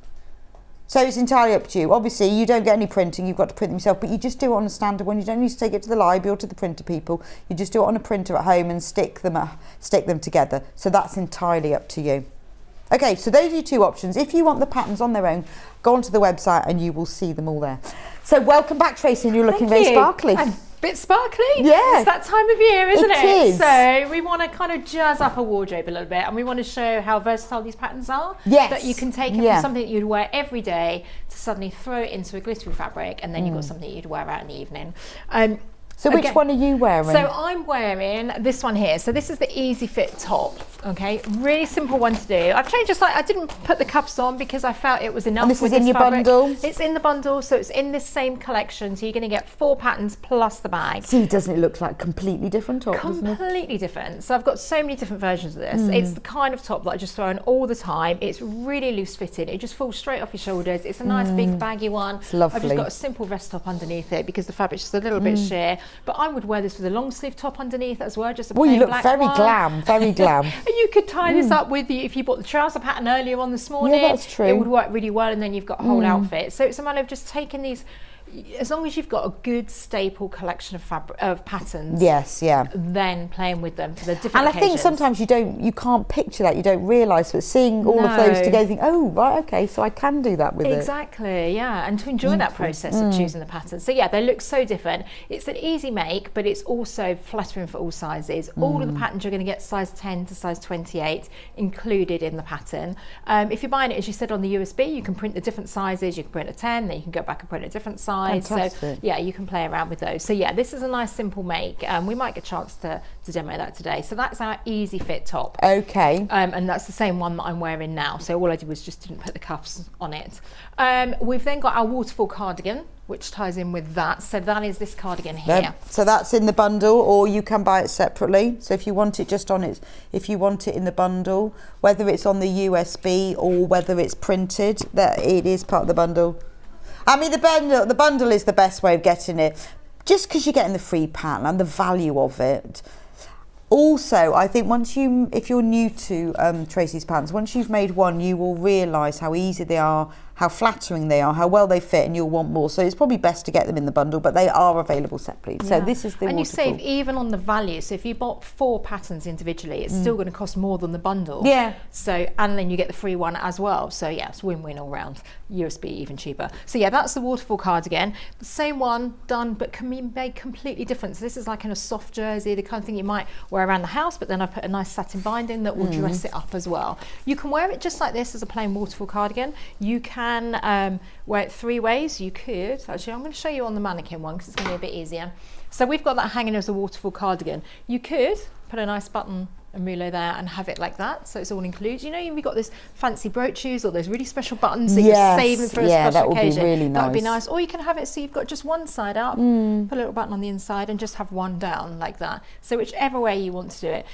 Speaker 3: So it's entirely up to you. Obviously, you don't get any printing, you've got to print them yourself, but you just do it on a standard one. You don't need to take it to the library or to the printer people. You just do it on a printer at home and stick them together. So that's entirely up to you. Okay, so those are your 2 options. If you want the patterns on their own, go onto the website and you will see them all there. So welcome back, Tracey, and you're looking very sparkly.
Speaker 5: A bit sparkly?
Speaker 3: Yeah.
Speaker 5: It's that time of year, isn't it?
Speaker 3: It is.
Speaker 5: So we want to kind of jazz up a wardrobe a little bit, and we want to show how versatile these patterns are.
Speaker 3: Yes.
Speaker 5: That you can take it from something that you'd wear every day to suddenly throw it into a glittery fabric, and then you've got something you'd wear out in the evening.
Speaker 3: So which one are you wearing?
Speaker 5: So I'm wearing this one here. So this is the Easy Fit top. Okay, really simple one to do. I've changed just I didn't put the cuffs on because I felt it was enough.
Speaker 3: And this
Speaker 5: with
Speaker 3: is in your
Speaker 5: fabric.
Speaker 3: bundle?
Speaker 5: It's in the bundle, so it's in this same collection. So you're going to get 4 patterns plus the bag.
Speaker 3: See, doesn't it look like completely different top?
Speaker 5: Completely different. So I've got so many different versions of this. It's the kind of top that I just throw on all the time. It's really loose fitting. It just falls straight off your shoulders. It's a nice big baggy one.
Speaker 3: It's lovely.
Speaker 5: I've just got a simple vest top underneath it because the fabric's just a little bit sheer. But I would wear this with a long sleeve top underneath as well. Just a plain
Speaker 3: you look
Speaker 5: black
Speaker 3: very
Speaker 5: one.
Speaker 3: glam, very glam.
Speaker 5: And you could tie this up with you if you bought the trouser pattern earlier on this morning.
Speaker 3: Yeah, that's true.
Speaker 5: It would work really well, and then you've got a whole outfit. So it's a matter of just taking these. As long as you've got a good staple collection of patterns, then playing with them for the different
Speaker 3: And I
Speaker 5: occasions.
Speaker 3: think sometimes you can't picture that, you don't realise, but seeing all of those together, you think, oh, right, okay, so I can do that with it.
Speaker 5: Exactly, yeah, and to enjoy that process of choosing the patterns. So yeah, they look so different. It's an easy make, but it's also flattering for all sizes. All of the patterns you're going to get size 10 to size 28 included in the pattern. If you're buying it, as you said, on the USB, you can print the different sizes. You can print a 10, then you can go back and print a different size.
Speaker 3: Fantastic.
Speaker 5: So yeah, you can play around with those. So yeah, this is a nice simple make. We might get a chance to demo that today. So that's our Easy Fit top.
Speaker 3: Okay.
Speaker 5: And that's the same one that I'm wearing now. So all I did was just didn't put the cuffs on it. We've then got our waterfall cardigan. which ties in with that. So that is this cardigan here.
Speaker 3: So that's in the bundle, or you can buy it separately. So if you want it just on its, if you want it in the bundle, whether it's on the USB or whether it's printed, that it is part of the bundle. I mean, the bundle is the best way of getting it, just because you're getting the free pattern and the value of it. Also, I think if you're new to Tracey's patterns, once you've made one, you will realise how easy they are, how flattering they are, how well they fit, and you'll want more. So it's probably best to get them in the bundle, but they are available separately. So this is the
Speaker 5: and
Speaker 3: waterfall.
Speaker 5: you save even on the value. So if you bought 4 patterns individually, it's still going to cost more than the bundle.
Speaker 3: Yeah.
Speaker 5: So, and then you get the free one as well. So yeah, it's win-win all round. USB even cheaper. So yeah, that's the waterfall cardigan. The same one done, but can be made completely different. So this is like in a soft jersey, the kind of thing you might wear around the house, but then I've put a nice satin binding that will dress it up as well. You can wear it just like this as a plain waterfall cardigan. You can wear it 3 ways. You could, actually, I'm going to show you on the mannequin one because it's going to be a bit easier. So we've got that hanging as a waterfall cardigan. You could put a nice button and rouleau there and have it like that, so it's all included. You know, you've got this fancy brooches or those really special buttons that you're saving for a special occasion.
Speaker 3: Be really nice.
Speaker 5: That would be nice. Or you can have it so you've got just one side up, put a little button on the inside, and just have one down like that. So whichever way you want to do it.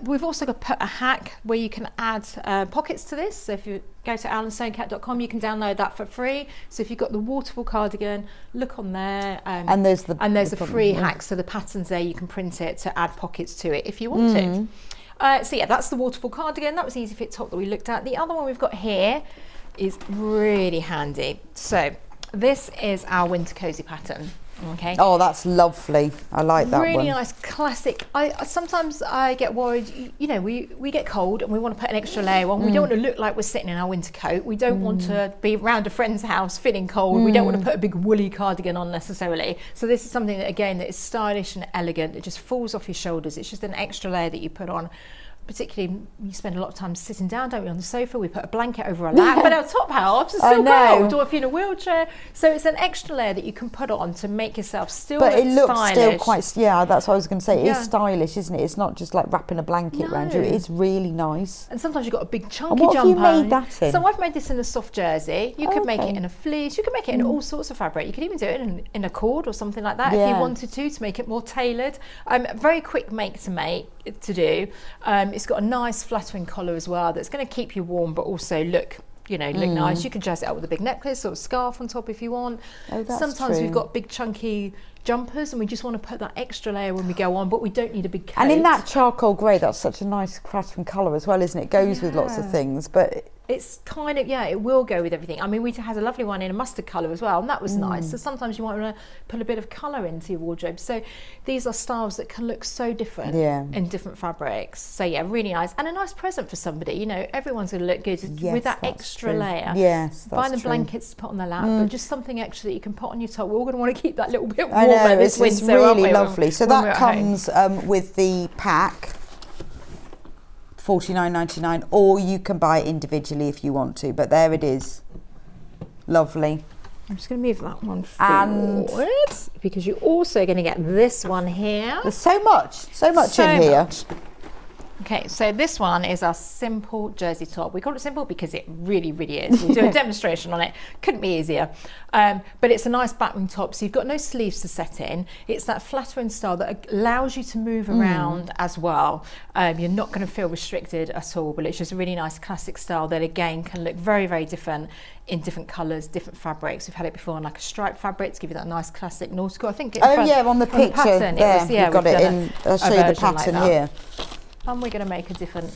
Speaker 5: We've also got put a hack where you can add pockets to this. So if you go to alansonecat.com, you can download that for free. So if you've got the waterfall cardigan, look on there, and there's a free hack. So the pattern's there, you can print it to add pockets to it if you want to. So yeah, that's the waterfall cardigan. That was the easy fit top that we looked at. The other one we've got here is really handy. So this is our winter cozy pattern. Okay.
Speaker 3: Oh, that's lovely. I like that
Speaker 5: really
Speaker 3: one.
Speaker 5: Really nice, classic. Sometimes I get worried, you know, we get cold and we want to put an extra layer on. We don't want to look like we're sitting in our winter coat. We don't want to be around a friend's house feeling cold. We don't want to put a big woolly cardigan on necessarily. So this is something that, again, that is stylish and elegant. It just falls off your shoulders. It's just an extra layer that you put on. Particularly, you spend a lot of time sitting down, don't we, on the sofa? We put a blanket over our lap, but our top halves are still cold, or if you're in a wheelchair. So it's an extra layer that you can put on to make yourself still look stylish. But it looks still quite, that's what I was going to say. It is stylish, isn't it? It's not just like wrapping a blanket around you. It's really nice. And sometimes you've got a big chunky jumper. What have you made that in? So I've made this in a soft jersey. You could make it in a fleece. You could make it in all sorts of fabric. You could even do it in a cord or something like that if you wanted to make it more tailored. Very quick make to do. It's got a nice flattering collar as well that's going to keep you warm but also look nice. You can dress it up with a big necklace or a scarf on top if you want. Sometimes we've got big chunky jumpers and we just want to put that extra layer when we go on, but we don't need a big coat. And in that charcoal grey, that's such a nice flattering colour as well, isn't it? It goes with lots of things, but it's kind of, it will go with everything. I mean, we had a lovely one in a mustard colour as well, and that was nice. So sometimes you might want to put a bit of colour into your wardrobe. So these are styles that can look so different in different fabrics. So yeah, really nice. And a nice present for somebody. You know, everyone's going to look good with that extra layer. Yes, that's Buy them blankets to put on their lap, but just something extra that you can put on your top. We're all going to want to keep that little bit warmer this winter. It's really lovely. So that comes with the pack. $49.99, or you can buy it individually if you want to, but there it is. Lovely. I'm just going to move that one forward because you're also going to get this one here. There's so much in here. Okay, so this one is our simple jersey top. We call it simple because it really, really is. We'll do a demonstration on it. Couldn't be easier. But it's a nice batwing top, so you've got no sleeves to set in. It's that flattering style that allows you to move around as well. You're not going to feel restricted at all, but it's just a really nice classic style that, again, can look very, very different in different colours, different fabrics. We've had it before in like a striped fabric to give you that nice classic nautical. I think on the picture pattern, you've got it in. I'll show you the pattern here. And we're going to make a different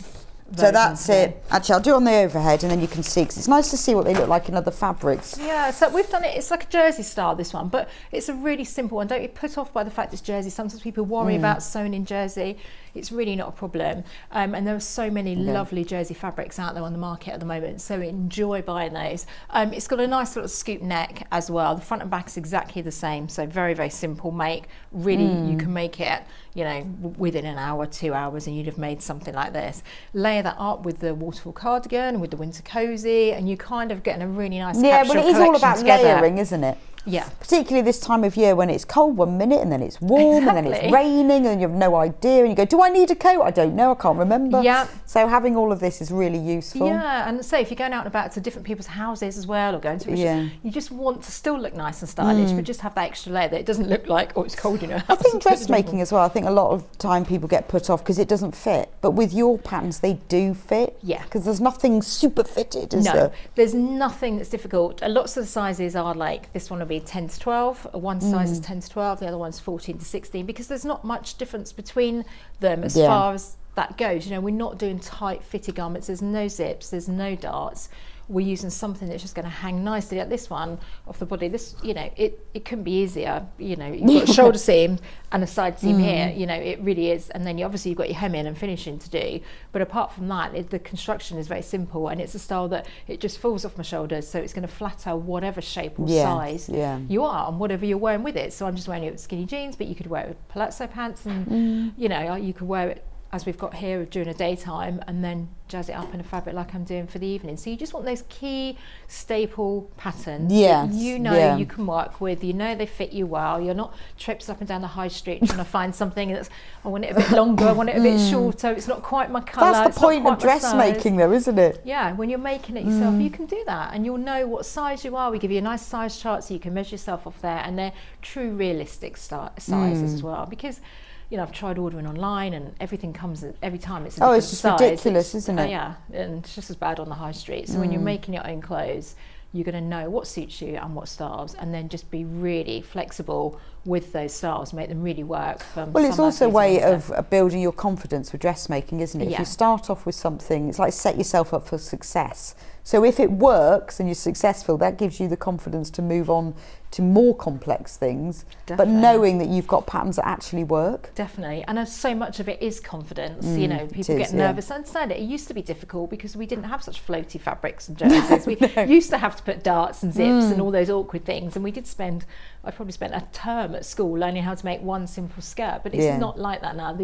Speaker 5: So that's it. Actually, I'll do it on the overhead and then you can see, because it's nice to see what they look like in other fabrics. Yeah, so we've done it, it's like a jersey style, this one, but it's a really simple one. Don't be put off by the fact it's jersey. Sometimes people worry about sewn in jersey. It's really not a problem. And there are so many lovely jersey fabrics out there on the market at the moment, so enjoy buying those. It's got a nice little scoop neck as well. The front and back is exactly the same, so very, very simple make. Really, you can make it, you know, within an hour, 2 hours, and you'd have made something like this. Layer that up with the waterfall cardigan, with the winter cozy, and you kind of getting a really nice capsule collection together. Well, it is all about layering, isn't it? Yeah.
Speaker 3: Particularly this time of year when it's cold one minute and then it's warm and then it's
Speaker 5: Exactly.
Speaker 3: raining and you have no idea and you go, do I need a coat? I don't know, I can't remember.
Speaker 5: Yeah.
Speaker 3: So having all of this is really useful.
Speaker 5: Yeah, and so if you're going out and about to different people's houses as well, or going to you just want to still look nice and stylish, but just have that extra layer that it doesn't look like, oh, it's cold in your house.
Speaker 3: I think dressmaking as well, I think a lot of time people get put off because it doesn't fit. But with your patterns, they do fit.
Speaker 5: Yeah.
Speaker 3: Because there's nothing super fitted, is
Speaker 5: No,
Speaker 3: there?
Speaker 5: there's nothing that's difficult. Lots of the sizes are like, this one will be 10 to 12, one size is 10 to 12, the other one's 14 to 16, because there's not much difference between them as far as that goes. You know, we're not doing tight fitted garments, there's no zips, there's no darts. We're using something that's just going to hang nicely, like this one off the body. This, you know, it couldn't be easier. You know, you've got a shoulder seam and a side seam here. You know, it really is. And then you've got your hemming and finishing to do. But apart from that, the construction is very simple, and it's a style that it just falls off my shoulders, so it's going to flatter whatever shape or size you are and whatever you're wearing with it. So I'm just wearing it with skinny jeans, but you could wear it with palazzo pants, and you know, you could wear it as we've got here during a daytime, and then jazz it up in a fabric like I'm doing for the evening. So you just want those key staple patterns that you know you can work with, you know they fit you well. You're not trips up and down the high street trying to find something that's, I want it a bit longer, I want it a bit shorter, it's not quite my colour.
Speaker 3: That's the point of dressmaking though, isn't it?
Speaker 5: Yeah, when you're making it yourself, you can do that, and you'll know what size you are. We give you a nice size chart so you can measure yourself off there, and they're true realistic sizes as well, because you know, I've tried ordering online and everything comes every time it's a different
Speaker 3: it's just
Speaker 5: size.
Speaker 3: ridiculous, isn't it?
Speaker 5: Yeah, and it's just as bad on the high street. So when you're making your own clothes, you're going to know what suits you and what styles, and then just be really flexible with those styles, make them really work.
Speaker 3: Well, it's also a way of building your confidence with dressmaking, isn't it?
Speaker 5: Yeah.
Speaker 3: If you start off with something, it's like set yourself up for success. So if it works and you're successful, that gives you the confidence to move on to more complex things,
Speaker 5: Definitely.
Speaker 3: but knowing that you've got patterns that actually work.
Speaker 5: Definitely, and so much of it is confidence. You know, people get nervous. I understand it. It used to be difficult because we didn't have such floaty fabrics and jerseys. We used to have to put darts and zips and all those awkward things, and we did spend, I probably spent a term at school learning how to make one simple skirt, but it's not like that now.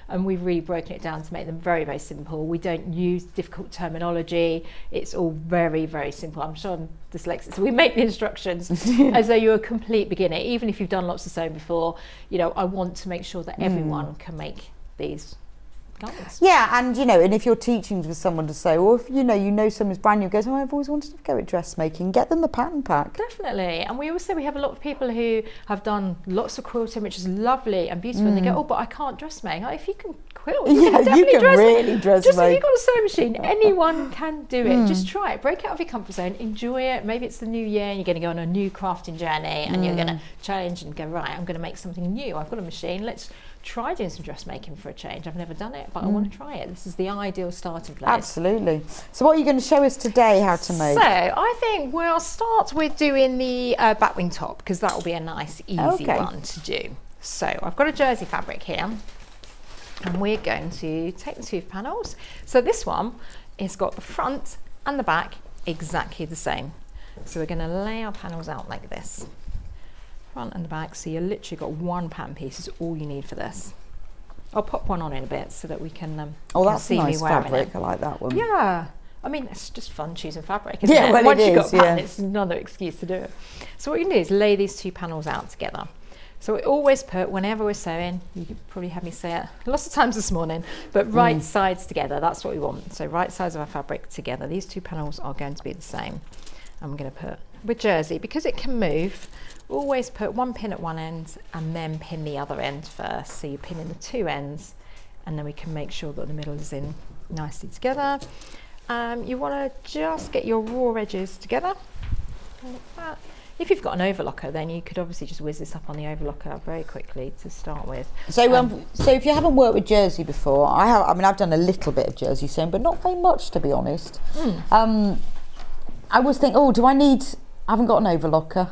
Speaker 5: And we've really broken it down to make them very, very simple. We don't use difficult terminology. It's all very, very simple. I'm sure I'm dyslexic, so we make the instructions as though you're a complete beginner. Even if you've done lots of sewing before, you know, I want to make sure that everyone can make these garments.
Speaker 3: Yeah, and you know, and if you're teaching for someone to sew, or if you know someone's brand new, goes, oh, I've always wanted to go at dressmaking, get them the pattern pack.
Speaker 5: Definitely. And we also, we have a lot of people who have done lots of quilting, which is lovely and beautiful, and they go, oh, but I can't dressmake. Like, if you can quilt, you can definitely
Speaker 3: really dressmake.
Speaker 5: Just if you've got a sewing machine, anyone can do it. Just try it, break out of your comfort zone, enjoy it. Maybe it's the new year and you're going to go on a new crafting journey, and you're going to challenge and go, right, I'm going to make something new. I've got a machine, let's try doing some dressmaking for a change. I've never done it, but I want to try it. This is the ideal starting place.
Speaker 3: Absolutely. So what are you going to show us today how to make?
Speaker 5: So I think we'll start with doing the batwing top, because that will be a nice easy one to do. So I've got a jersey fabric here, and we're going to take the two panels. So this one has got the front and the back exactly the same. So we're going to lay our panels out like this, front and the back. So you literally got one pattern piece is all you need for this. I'll pop one on in a bit so that we can
Speaker 3: that's
Speaker 5: see
Speaker 3: nice
Speaker 5: me wearing
Speaker 3: fabric.
Speaker 5: it.
Speaker 3: I like that one.
Speaker 5: Yeah, I mean, it's just fun choosing fabric, isn't
Speaker 3: Yeah,
Speaker 5: it?
Speaker 3: well,
Speaker 5: Once
Speaker 3: it
Speaker 5: you've
Speaker 3: is,
Speaker 5: got a pattern,
Speaker 3: yeah.
Speaker 5: it's another excuse to do it. So what you can do is lay these two panels out together. So we always put, whenever we're sewing, you could probably have me say it lots of times this morning, but right sides together, that's what we want. So right sides of our fabric together. These two panels are going to be the same. I'm going to put, with jersey, because it can move, always put one pin at one end and then pin the other end first. So you pin in the two ends, and then we can make sure that the middle is in nicely together. You want to just get your raw edges together like that. If you've got an overlocker, then you could obviously just whiz this up on the overlocker very quickly to start with.
Speaker 3: So, so if you haven't worked with jersey before, I have. I mean, I've done a little bit of jersey sewing, but not very much, to be honest. I always think, oh, do I need? I haven't got an overlocker.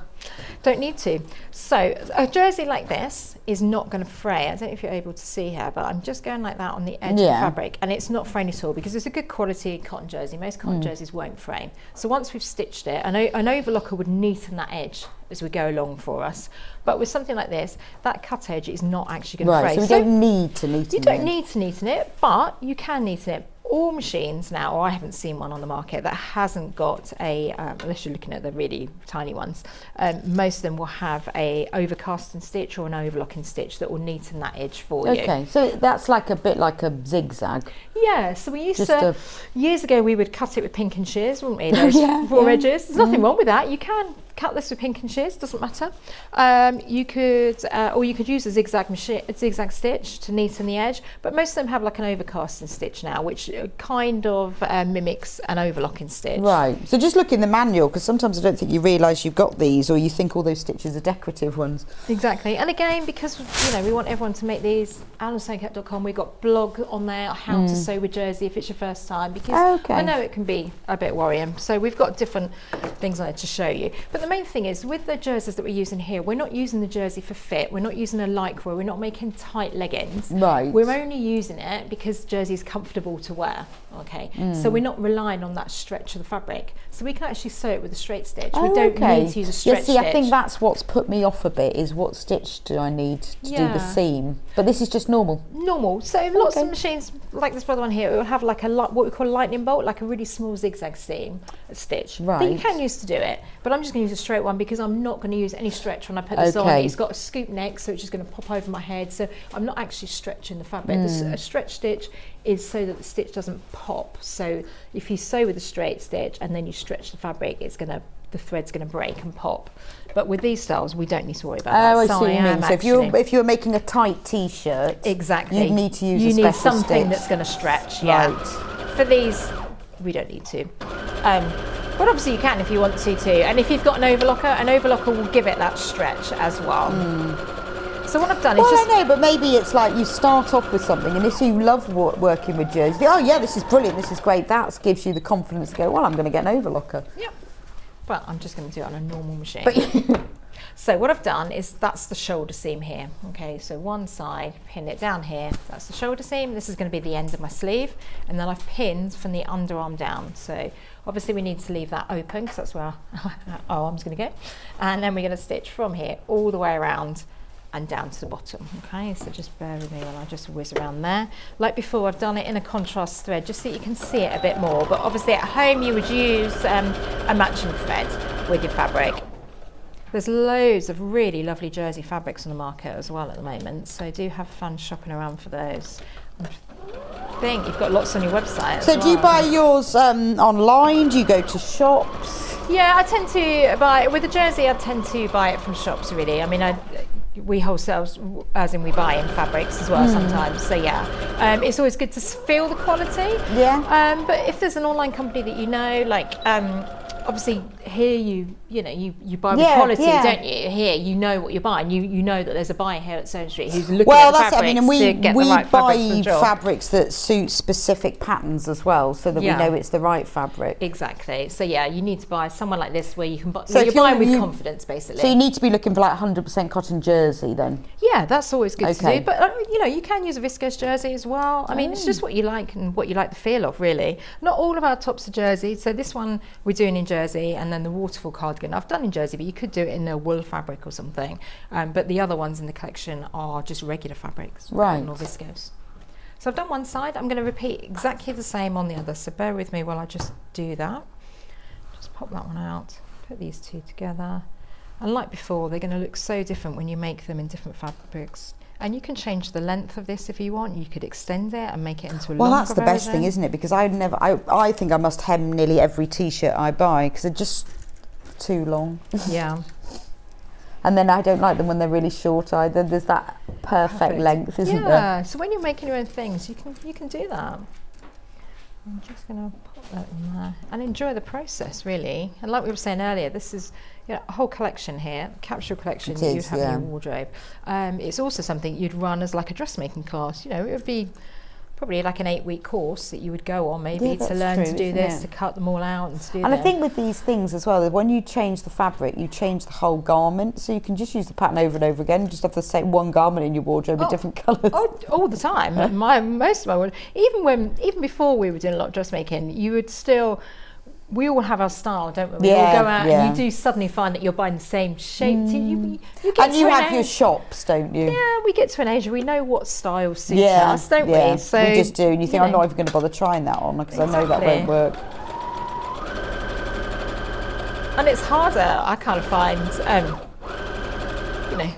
Speaker 5: Don't need to. So a jersey like this is not going to fray. I don't know if you're able to see here, but I'm just going like that on the edge of the fabric, and it's not fraying at all because it's a good quality cotton jersey. Most cotton jerseys won't fray. So once we've stitched it, an overlocker would neaten that edge as we go along for us. But with something like this, that cut edge is not actually going to fray.
Speaker 3: So we don't need to neaten it.
Speaker 5: You don't need to neaten it, but you can neaten it. all machines now, or I haven't seen one on the market that hasn't got a, unless you're looking at the really tiny ones, most of them will have a overcasting stitch or an overlocking stitch that will neaten that edge for you.
Speaker 3: Okay, so that's like a bit like a zigzag.
Speaker 5: Yeah, so we used to, years ago we would cut it with pink and shears, wouldn't we? Those raw edges. There's nothing wrong with that. You can cut this with pink and shears, doesn't matter. You could, or you could use a zigzag stitch to neaten the edge, but most of them have like an overcasting stitch now, which kind of mimics an overlocking stitch.
Speaker 3: Right, so just look in the manual, because sometimes I don't think you realise you've got these, or you think all those stitches are decorative ones.
Speaker 5: Exactly, and again, because we want everyone to make these, alandsewingkept.com, we've got blog on there, how to sew with jersey if it's your first time, because I know it can be a bit worrying, so we've got different things on it to show you. But the main thing is, with the jerseys that we're using here, we're not using the jersey for fit, we're not using a lycra, we're not making tight leggings.
Speaker 3: Right.
Speaker 5: We're only using it because jersey is comfortable to wear, okay? So we're not relying on that stretch of the fabric. So we can actually sew it with a straight stitch. We don't need to use a stretch stitch.
Speaker 3: I think that's what's put me off a bit, is what stitch do I need to do the seam? But this is just normal.
Speaker 5: Normal. So lots of machines, like this brother one here, it will have like a what we call a lightning bolt, like a really small zigzag stitch that you can use to do it. But I'm just going to use a straight one because I'm not going to use any stretch when I put this on. It's got a scoop neck, so it's just going to pop over my head. So I'm not actually stretching the fabric. A stretch stitch is so that the stitch doesn't pop. So if you sew with a straight stitch and then you stretch the fabric, the thread's going to break and pop. But with these styles, we don't need to worry about that.
Speaker 3: I see what you mean. So if you're making a tight t-shirt,
Speaker 5: exactly,
Speaker 3: you need to use a special
Speaker 5: something
Speaker 3: stitch
Speaker 5: that's going to stretch.
Speaker 3: Right.
Speaker 5: For these, we don't need to. But obviously you can if you want to too. And if you've got an overlocker will give it that stretch as well. So what I've done is
Speaker 3: I know, but maybe it's like you start off with something, and if you love working with jerseys, oh yeah, this is brilliant, this is great, that gives you the confidence to go, well, I'm going to get an overlocker.
Speaker 5: Yep. But I'm just going to do it on a normal machine. So what I've done is, that's the shoulder seam here. Okay, so one side, pin it down here, that's the shoulder seam. This is going to be the end of my sleeve, and then I've pinned from the underarm down. So obviously we need to leave that open because that's where our arm's going to go. And then we're going to stitch from here all the way around and down to the bottom. Okay, so just bear with me while I just whiz around there. Like before, I've done it in a contrast thread just so you can see it a bit more, but obviously at home you would use a matching thread with your fabric. There's loads of really lovely jersey fabrics on the market as well at the moment, so do have fun shopping around for those. I think you've got lots on your website.
Speaker 3: So do you buy yours online? Do you go to shops?
Speaker 5: Yeah, I tend to buy, with the jersey I tend to buy it from shops really. I mean, we wholesale, as in we buy in fabrics as well sometimes, so yeah. It's always good to feel the quality.
Speaker 3: Yeah.
Speaker 5: But if there's an online company that you know, like obviously here you buy with quality, don't you? Here you know what you're buying. You know that there's a buyer here at Stone Street who's looking at the fabrics to get the right fabrics for the job.
Speaker 3: Fabrics that suit specific patterns as well, so that we know it's the right fabric.
Speaker 5: Exactly. So yeah, you need to buy someone like this where you can buy. So you're buying with confidence, basically.
Speaker 3: So you need to be looking for like 100% cotton jersey then.
Speaker 5: Yeah, that's always good to do. But you can use a viscose jersey as well. I mean, it's just what you like and what you like the feel of, really. Not all of our tops are jersey. So this one we're doing in jersey, and then the waterfall cardigan I've done in jersey, but you could do it in a wool fabric or something. But the other ones in the collection are just regular fabrics,
Speaker 3: right?
Speaker 5: Or viscose. So I've done one side. I'm going to repeat exactly the same on the other. So bear with me while I just do that. Just pop that one out. Put these two together. And like before, they're going to look so different when you make them in different fabrics. And you can change the length of this if you want. You could extend it and make it into a longer version. Well, that's the best
Speaker 3: thing, isn't it? Because I think I must hem nearly every t-shirt I buy because they're just too long.
Speaker 5: Yeah.
Speaker 3: And then I don't like them when they're really short either. There's that perfect length, isn't there?
Speaker 5: Yeah, so when you're making your own things, you can do that. I'm just going to put that in there and enjoy the process, really. And like we were saying earlier, this is a whole collection here, capsule collection that you'd have in your wardrobe. It's also something you'd run as like a dressmaking class. It would be probably like an 8-week course that you would go on maybe to learn to do this, to cut them all out and to do that.
Speaker 3: And I think with these things as well, when you change the fabric, you change the whole garment, so you can just use the pattern over and over again, just have the same one garment in your wardrobe with different colours.
Speaker 5: Oh, all the time. Most of my wardrobe, even before we were doing a lot of dressmaking, you would still, we all have our style, don't we? We
Speaker 3: Yeah,
Speaker 5: all go out
Speaker 3: yeah.
Speaker 5: and you do suddenly find that you're buying the same shape. You get
Speaker 3: And
Speaker 5: to
Speaker 3: you
Speaker 5: an
Speaker 3: have your
Speaker 5: age-
Speaker 3: shops, don't you?
Speaker 5: Yeah, we get to an age where we know what style suits us, don't we? So
Speaker 3: we just do. And you think, I'm
Speaker 5: know.
Speaker 3: not even going to bother trying that on because I know that
Speaker 5: Exactly.
Speaker 3: won't work.
Speaker 5: And it's harder, I kind of find,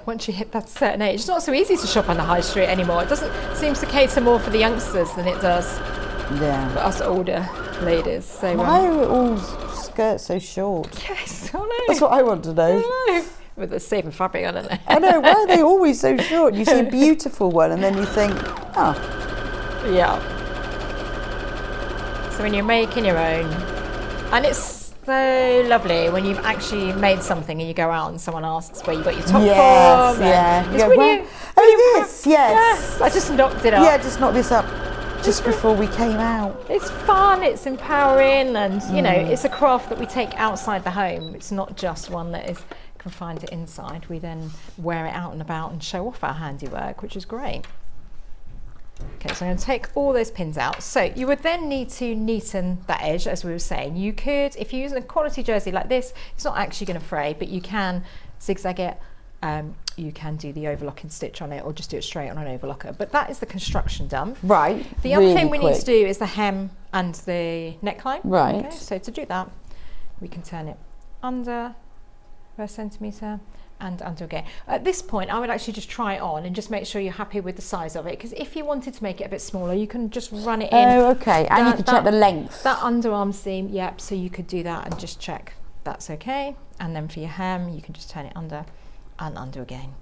Speaker 5: once you hit that certain age, it's not so easy to shop on the high street anymore. It seems to cater more for the youngsters than it does
Speaker 3: Yeah.
Speaker 5: for us older ladies. So
Speaker 3: Why are all skirts so short?
Speaker 5: yes, I know.
Speaker 3: That's what I want to know.
Speaker 5: I know. With the saving fabric, I don't know.
Speaker 3: I know, why are they always so short? You see a beautiful one and then you think, oh,
Speaker 5: Yeah. So when you're making your own, and it's so lovely when you've actually made something and you go out and someone asks where you got your top
Speaker 3: yes,
Speaker 5: from.
Speaker 3: yeah.
Speaker 5: It's
Speaker 3: You go,
Speaker 5: really,
Speaker 3: "Where-
Speaker 5: really
Speaker 3: oh, this, yes.
Speaker 5: I just knocked it up.
Speaker 3: Yeah, just knock this up just before we came out.
Speaker 5: It's fun, it's empowering, and it's a craft that we take outside the home. It's not just one that is confined to inside. We then wear it out and about and show off our handiwork, which is great. Okay, so I'm going to take all those pins out. So you would then need to neaten that edge, as we were saying. You could, if you're using a quality jersey like this, it's not actually going to fray, but you can zigzag it. You can do the overlocking stitch on it or just do it straight on an overlocker. But that is the construction done.
Speaker 3: Right.
Speaker 5: The other
Speaker 3: really
Speaker 5: thing we need
Speaker 3: quick.
Speaker 5: to do is the hem and the neckline.
Speaker 3: Right.
Speaker 5: Okay, so to do that, we can turn it under per centimetre and under again. At this point, I would actually just try it on and just make sure you're happy with the size of it. Because if you wanted to make it a bit smaller, you can just run it in.
Speaker 3: Oh, okay. And you can check the length.
Speaker 5: That underarm seam, yep. So you could do that and just check that's okay. And then for your hem, you can just turn it under and under again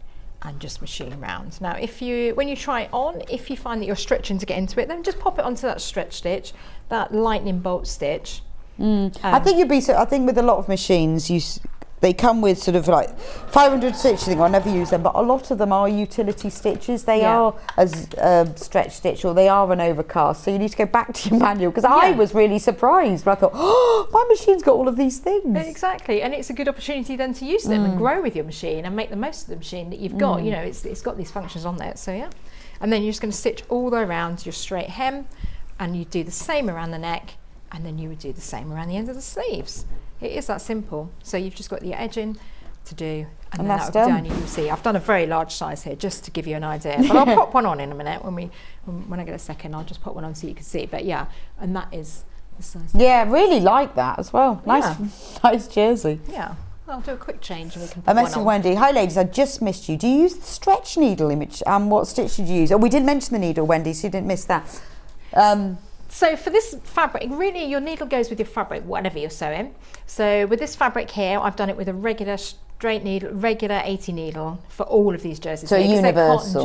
Speaker 5: and just machine round. Now, when you try it on, if you find that you're stretching to get into it, then just pop it onto that stretch stitch, that lightning bolt stitch.
Speaker 3: I think I think with a lot of machines, they come with sort of like 500 stitches. I never use them, but a lot of them are utility stitches. They are a stretch stitch or they are an overcast. So you need to go back to your manual because I was really surprised. But I thought, oh, my machine's got all of these things.
Speaker 5: Exactly, and it's a good opportunity then to use them and grow with your machine and make the most of the machine that you've got. It's got these functions on there. So yeah, and then you're just going to stitch all the way around your straight hem, and you do the same around the neck, and then you would do the same around the end of the sleeves. It is that simple. So you've just got your edging to do, and then
Speaker 3: that's
Speaker 5: that will be
Speaker 3: done.
Speaker 5: done. You'll see I've done a very large size here just to give you an idea, but I'll pop one on in a minute when I get a second. I'll just pop one on so you can see. But yeah, and that is the size.
Speaker 3: Yeah, really like that as well. Nice jersey.
Speaker 5: Yeah, I'll do a quick change and we can
Speaker 3: I
Speaker 5: put one
Speaker 3: messaged
Speaker 5: on.
Speaker 3: Wendy. Hi ladies, I just missed you. Do you use the stretch needle image? What stitch did you use? Oh, we didn't mention the needle, Wendy, so you didn't miss that.
Speaker 5: So for this fabric, really your needle goes with your fabric, whatever you're sewing. So with this fabric here, I've done it with a regular straight needle, regular 80 needle for all of these jerseys.
Speaker 3: So
Speaker 5: here, 'cause they're
Speaker 3: universal.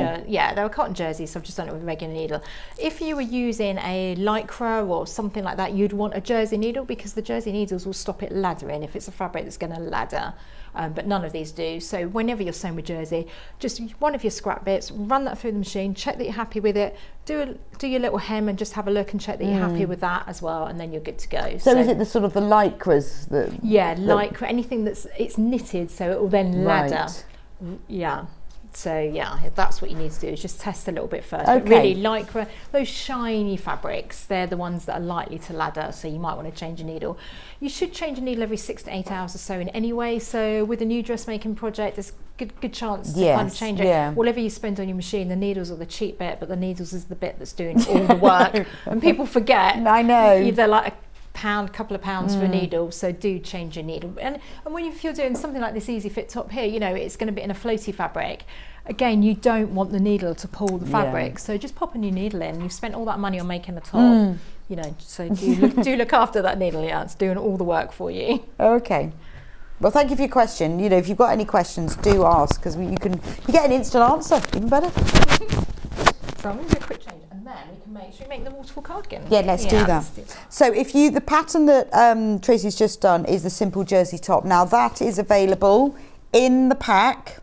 Speaker 5: they were cotton jerseys, so I've just done it with a regular needle. If you were using a lycra or something like that, you'd want a jersey needle because the jersey needles will stop it laddering if it's a fabric that's going to ladder. But none of these do. So whenever you're sewing with jersey, just one of your scrap bits, run that through the machine, check that you're happy with it, do your little hem and just have a look and check that you're happy with that as well, and then you're good to go.
Speaker 3: So is it the sort of the lycras that?
Speaker 5: Yeah, lycra, anything it's knitted, so it will then ladder.
Speaker 3: Right.
Speaker 5: Yeah. So yeah, that's what you need to do is just test a little bit first.
Speaker 3: Okay.
Speaker 5: But really, lycra, those shiny fabrics, they're the ones that are likely to ladder. So you might want to change a needle. You should change a needle every 6 to 8 hours or so in anyway. So with a new dressmaking project, there's good chance to kind of change it.
Speaker 3: yeah.
Speaker 5: Whatever you spend on your machine, the needles are the cheap bit, but the needles is the bit that's doing all the work. And people forget.
Speaker 3: I know.
Speaker 5: They're like couple of pounds for a needle, so do change your needle. And if you're doing something like this easy fit top here, it's going to be in a floaty fabric. Again, you don't want the needle to pull the fabric, so just pop a new needle in. You've spent all that money on making the top, so do look after that needle. Yeah, it's doing all the work for you.
Speaker 3: Okay. Well, thank you for your question. If you've got any questions, do ask because you get an instant answer. Even better.
Speaker 5: So I'm going to do a quick change, and then should we make the waterfall cardigan?
Speaker 3: Yeah, let's do that. So the pattern that Tracey's just done is the simple jersey top. Now that is available in the pack,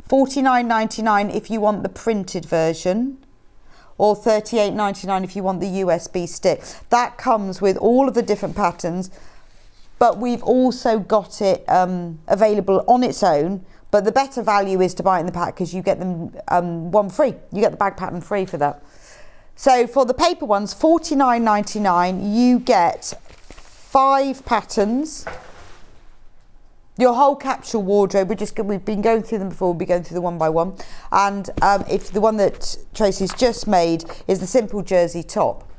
Speaker 3: $49.99 if you want the printed version, or $38.99 if you want the USB stick. That comes with all of the different patterns, but we've also got it available on its own. But the better value is to buy it in the pack because you get them one free. You get the bag pattern free for that. So for the paper ones, $49.99, you get 5 patterns. Your whole capsule wardrobe, we've been going through them before, we'll be going through them one by one. And if the one that Tracey's just made is the simple jersey top.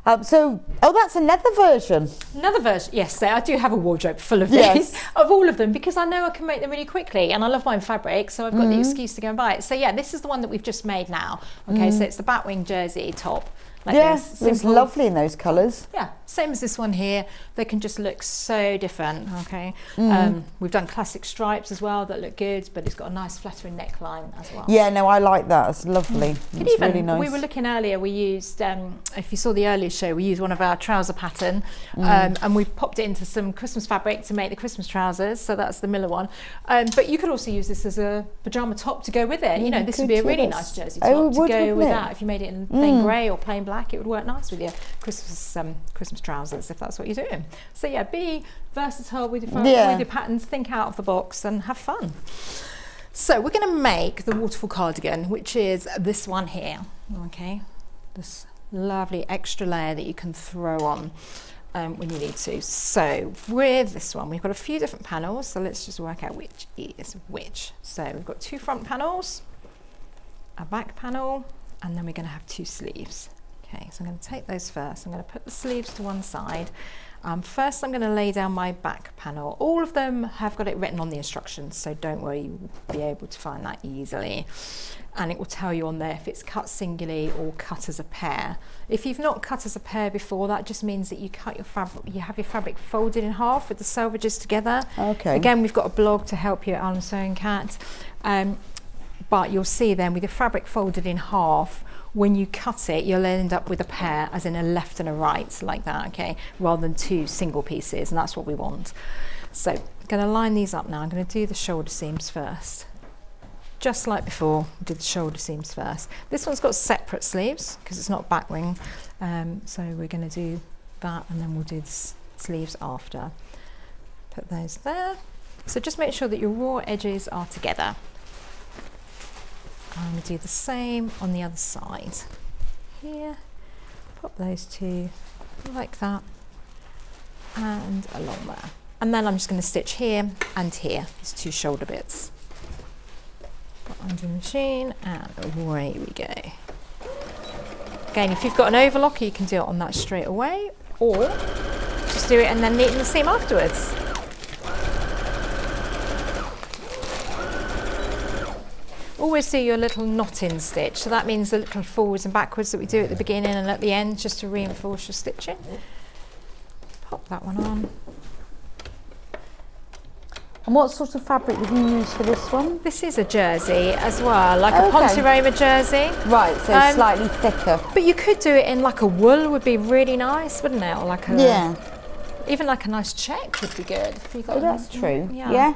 Speaker 3: That's another version.
Speaker 5: Another version, yes. So I do have a wardrobe full of
Speaker 3: Yes.
Speaker 5: these, of all of them, because I know I can make them really quickly, and I love buying fabric, so I've got the excuse to go and buy it. So yeah, this is the one that we've just made now. Okay, so it's the batwing jersey top. Like this,
Speaker 3: it's
Speaker 5: simple.
Speaker 3: lovely in those colours.
Speaker 5: Yeah, same as this one here. They can just look so different, okay? We've done classic stripes as well that look good, but it's got a nice flattering neckline as well.
Speaker 3: Yeah, no, I like that. It's lovely. It's really nice.
Speaker 5: We were looking earlier, we used, if you saw the earlier show, we used one of our trouser pattern, and we popped it into some Christmas fabric to make the Christmas trousers, so that's the Miller one. But you could also use this as a pyjama top to go with it. You know, this would be a really nice jersey top to go with that. If you made it in plain grey or plain black, it would work nice with your Christmas trousers, if that's what you're doing. So yeah, be versatile with your patterns, think out of the box and have fun. So we're going to make the waterfall cardigan, which is this one here, okay? This lovely extra layer that you can throw on when you need to. So with this one, we've got a few different panels, so let's just work out which is which. So we've got 2 front panels, a back panel, and then we're going to have 2 sleeves. Okay, so I'm going to take those first. I'm going to put the sleeves to one side. First, I'm going to lay down my back panel. All of them have got it written on the instructions, so don't worry, you'll be able to find that easily. And it will tell you on there if it's cut singly or cut as a pair. If you've not cut as a pair before, that just means that you cut your fabric, you have your fabric folded in half with the selvages together. Okay. Again, we've got a blog to help you at Alan Sewing Cat. But you'll see then with your fabric folded in half, when you cut it, you'll end up with a pair, as in a left and a right, like that, okay, rather than 2 single pieces, and that's what we want. So I'm going to line these up now. I'm going to do the shoulder seams first. Just like before, we did the shoulder seams first. This one's got separate sleeves because it's not back wing, so we're going to do that, and then we'll do the sleeves after. Put those there. So just make sure that your raw edges are together. I'm going to do the same on the other side. Here, pop those 2 like that, and along there. And then I'm just going to stitch here and here, these 2 shoulder bits. Put under the machine, and away we go. Again, if you've got an overlocker, you can do it on that straight away, or just do it and then neaten the seam afterwards. Always do your little knot-in stitch, so that means the little forwards and backwards that we do at the beginning and at the end, just to reinforce your stitching. Pop that one on.
Speaker 3: And what sort of fabric would you use for this one?
Speaker 5: This is a jersey as well, like a Ponte jersey.
Speaker 3: Right, so slightly thicker.
Speaker 5: But you could do it in like a wool, would be really nice, wouldn't it? Or like a, even like a nice check would be good. If you got
Speaker 3: that's true. Yeah.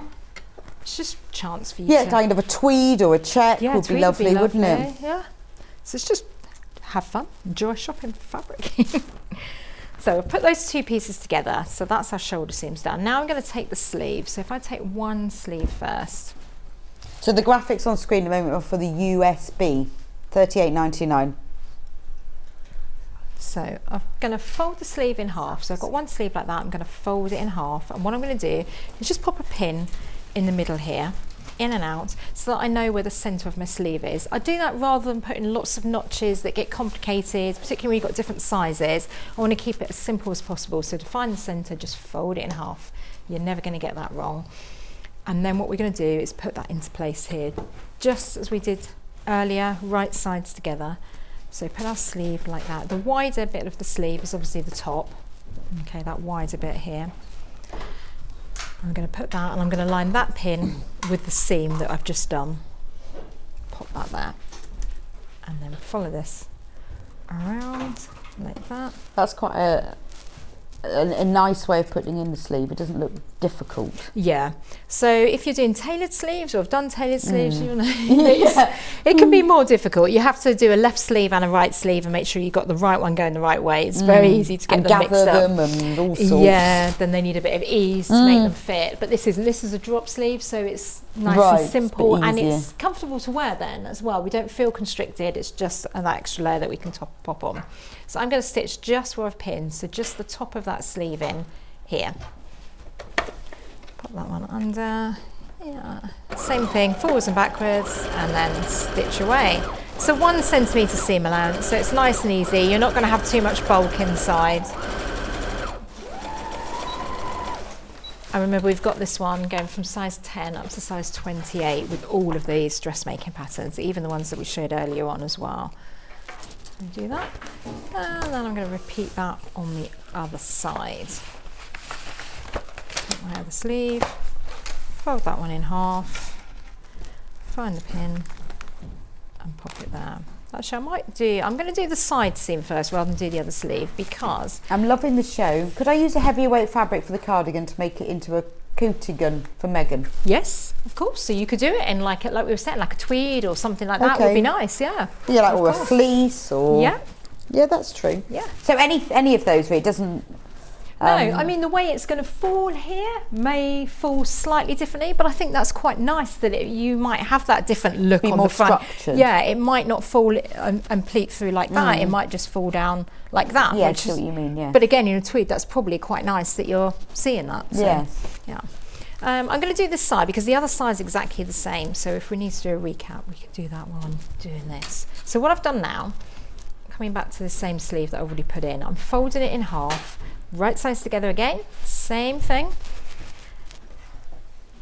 Speaker 5: It's just a chance for you to...
Speaker 3: kind of a tweed or a check would be lovely, wouldn't it?
Speaker 5: Yeah. So it's just have fun, enjoy shopping for fabric. So we'll put those 2 pieces together. So that's our shoulder seams done. Now I'm going to take the sleeve. So if I take one sleeve first.
Speaker 3: So the graphics on screen at the moment are for the USB, $38.99.
Speaker 5: So I'm going to fold the sleeve in half. So I've got one sleeve like that. I'm going to fold it in half. And what I'm going to do is just pop a pin in the middle here, in and out, so that I know where the centre of my sleeve is. I do that rather than putting lots of notches that get complicated, particularly when you've got different sizes. I want to keep it as simple as possible. So to find the centre, just fold it in half. You're never going to get that wrong. And then what we're going to do is put that into place here, just as we did earlier, right sides together. So put our sleeve like that. The wider bit of the sleeve is obviously the top. Okay, that wider bit here. I'm going to put that, and I'm going to line that pin with the seam that I've just done. Pop that there, and then follow this around like that.
Speaker 3: That's quite a nice way of putting in the sleeve. It doesn't look difficult.
Speaker 5: Yeah. So if you're doing tailored sleeves or have done tailored sleeves, you know, it can be more difficult. You have to do a left sleeve and a right sleeve and make sure you've got the right one going the right way. It's very easy to get them mixed up.
Speaker 3: And gather them and all sorts.
Speaker 5: Yeah, then they need a bit of ease to make them fit. But this is a drop sleeve, so it's nice and simple, and it's comfortable to wear then as well. We don't feel constricted. It's just an extra layer that we can pop on. So I'm going to stitch just where I've pinned, so just the top of that sleeve in here. Pop that one under. Yeah. Same thing, forwards and backwards, and then stitch away. So 1 centimetre seam allowance, so it's nice and easy. You're not going to have too much bulk inside. I remember we've got this one going from size 10 up to size 28 with all of these dressmaking patterns, even the ones that we showed earlier on as well. Do that, and then I'm going to repeat that on the other side. Take my other sleeve, fold that one in half, find the pin, and pop it there. Actually, I'm going to do the side seam first rather than do the other sleeve because
Speaker 3: I'm loving the show. Could I use a heavier weight fabric for the cardigan to make it into a coatigan for Megan?
Speaker 5: yes, of course. So you could do it in like we were saying, like a tweed or something like that would be nice. Yeah.
Speaker 3: Yeah, like or a fleece or yeah, that's true.
Speaker 5: Yeah.
Speaker 3: So any of those really doesn't.
Speaker 5: No, I mean the way it's going to fall here may fall slightly differently, but I think that's quite nice that you might have that different look on the front.
Speaker 3: Structured.
Speaker 5: Yeah, it might not fall and pleat through like that. It might just fall down like that.
Speaker 3: Yeah, I see what you mean. Yeah.
Speaker 5: But again, in a tweed, that's probably quite nice that you're seeing that. So,
Speaker 3: yes.
Speaker 5: Yeah. I'm going to do this side because the other side is exactly the same. So if we need to do a recap, we can do that while I'm doing this. So what I've done now, coming back to the same sleeve that I've already put in, I'm folding it in half. Right sides together again, same thing,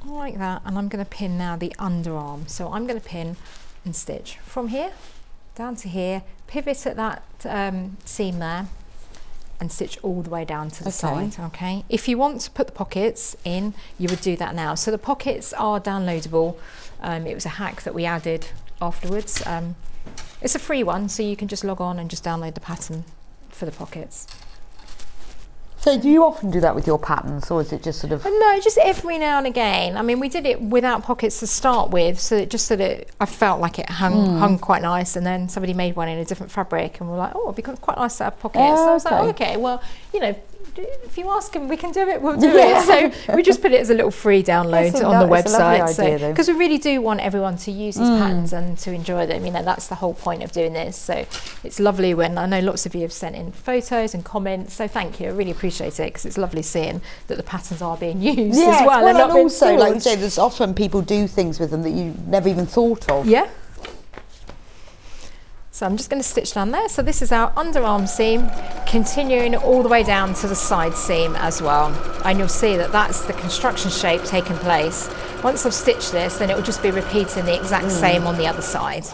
Speaker 5: like that, and I'm going to pin now the underarm. So I'm going to pin and stitch from here down to here, pivot at that seam there, and stitch all the way down to the side. Okay. If you want to put the pockets in, you would do that now. So the pockets are downloadable. It was a hack that we added afterwards. It's a free one, so you can just log on and just download the pattern for the pockets.
Speaker 3: So do you often do that with your patterns, or is it just sort of?
Speaker 5: No, just every now and again. I mean, we did it without pockets to start with, so it just I felt like it hung quite nice, and then somebody made one in a different fabric, and we're like, oh, it'd be quite nice to have pockets. So I was like, oh, okay, well, you know, if you ask him, we can do it, we'll do it. So we just put it as a little free download on the website. Because we really do want everyone to use these patterns and to enjoy them. You know, that's the whole point of doing this. So it's lovely when I know lots of you have sent in photos and comments. So thank you, I really appreciate it because it's lovely seeing that the patterns are being used as well.
Speaker 3: And also, like you say, there's often people do things with them that you never even thought of.
Speaker 5: Yeah. So I'm just going to stitch down there. So this is our underarm seam, continuing all the way down to the side seam as well. And you'll see that that's the construction shape taking place. Once I've stitched this, then it will just be repeating the exact same on the other side.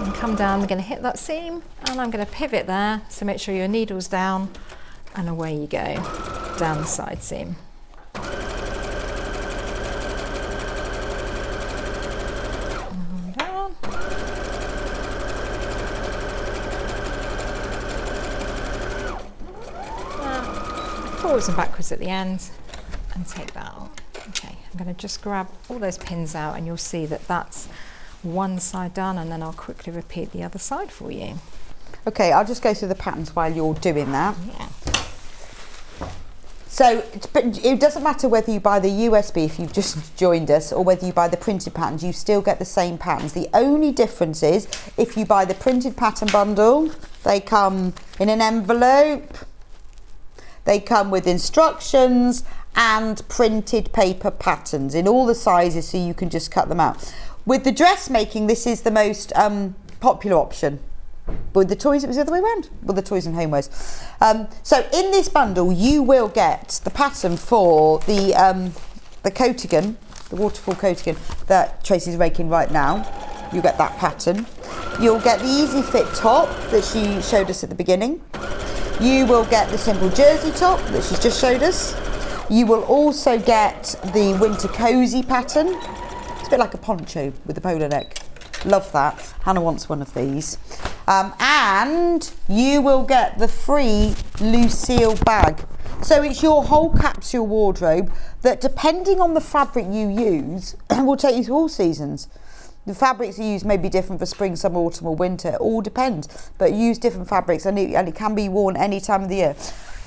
Speaker 5: And come down, I'm going to hit that seam, and I'm going to pivot there. So make sure your needle's down, and away you go, down the side seam. Forwards and backwards at the end, and take that out. Okay, I'm going to just grab all those pins out, and you'll see that that's one side done, and then I'll quickly repeat the other side for you.
Speaker 3: Okay, I'll just go through the patterns while you're doing that.
Speaker 5: Yeah.
Speaker 3: So, but it doesn't matter whether you buy the USB if you've just joined us, or whether you buy the printed patterns, you still get the same patterns. The only difference is if you buy the printed pattern bundle, they come in an envelope. They come with instructions and printed paper patterns in all the sizes, so you can just cut them out. With the dressmaking, this is the most popular option. But with the toys, it was the other way around. With the toys and homewares. So in this bundle, you will get the pattern for the coatigan, the waterfall coatigan that Tracey's making right now. You'll get that pattern. You'll get the easy fit top that she showed us at the beginning. You will get the simple jersey top that she's just showed us. You will also get the winter cozy pattern. It's a bit like a poncho with a polo neck. Love that. Hannah wants one of these. And you will get the free Lucille bag. So it's your whole capsule wardrobe that, depending on the fabric you use, will take you through all seasons. The fabrics you use may be different for spring, summer, autumn or winter. It all depends. But use different fabrics, and it can be worn any time of the year.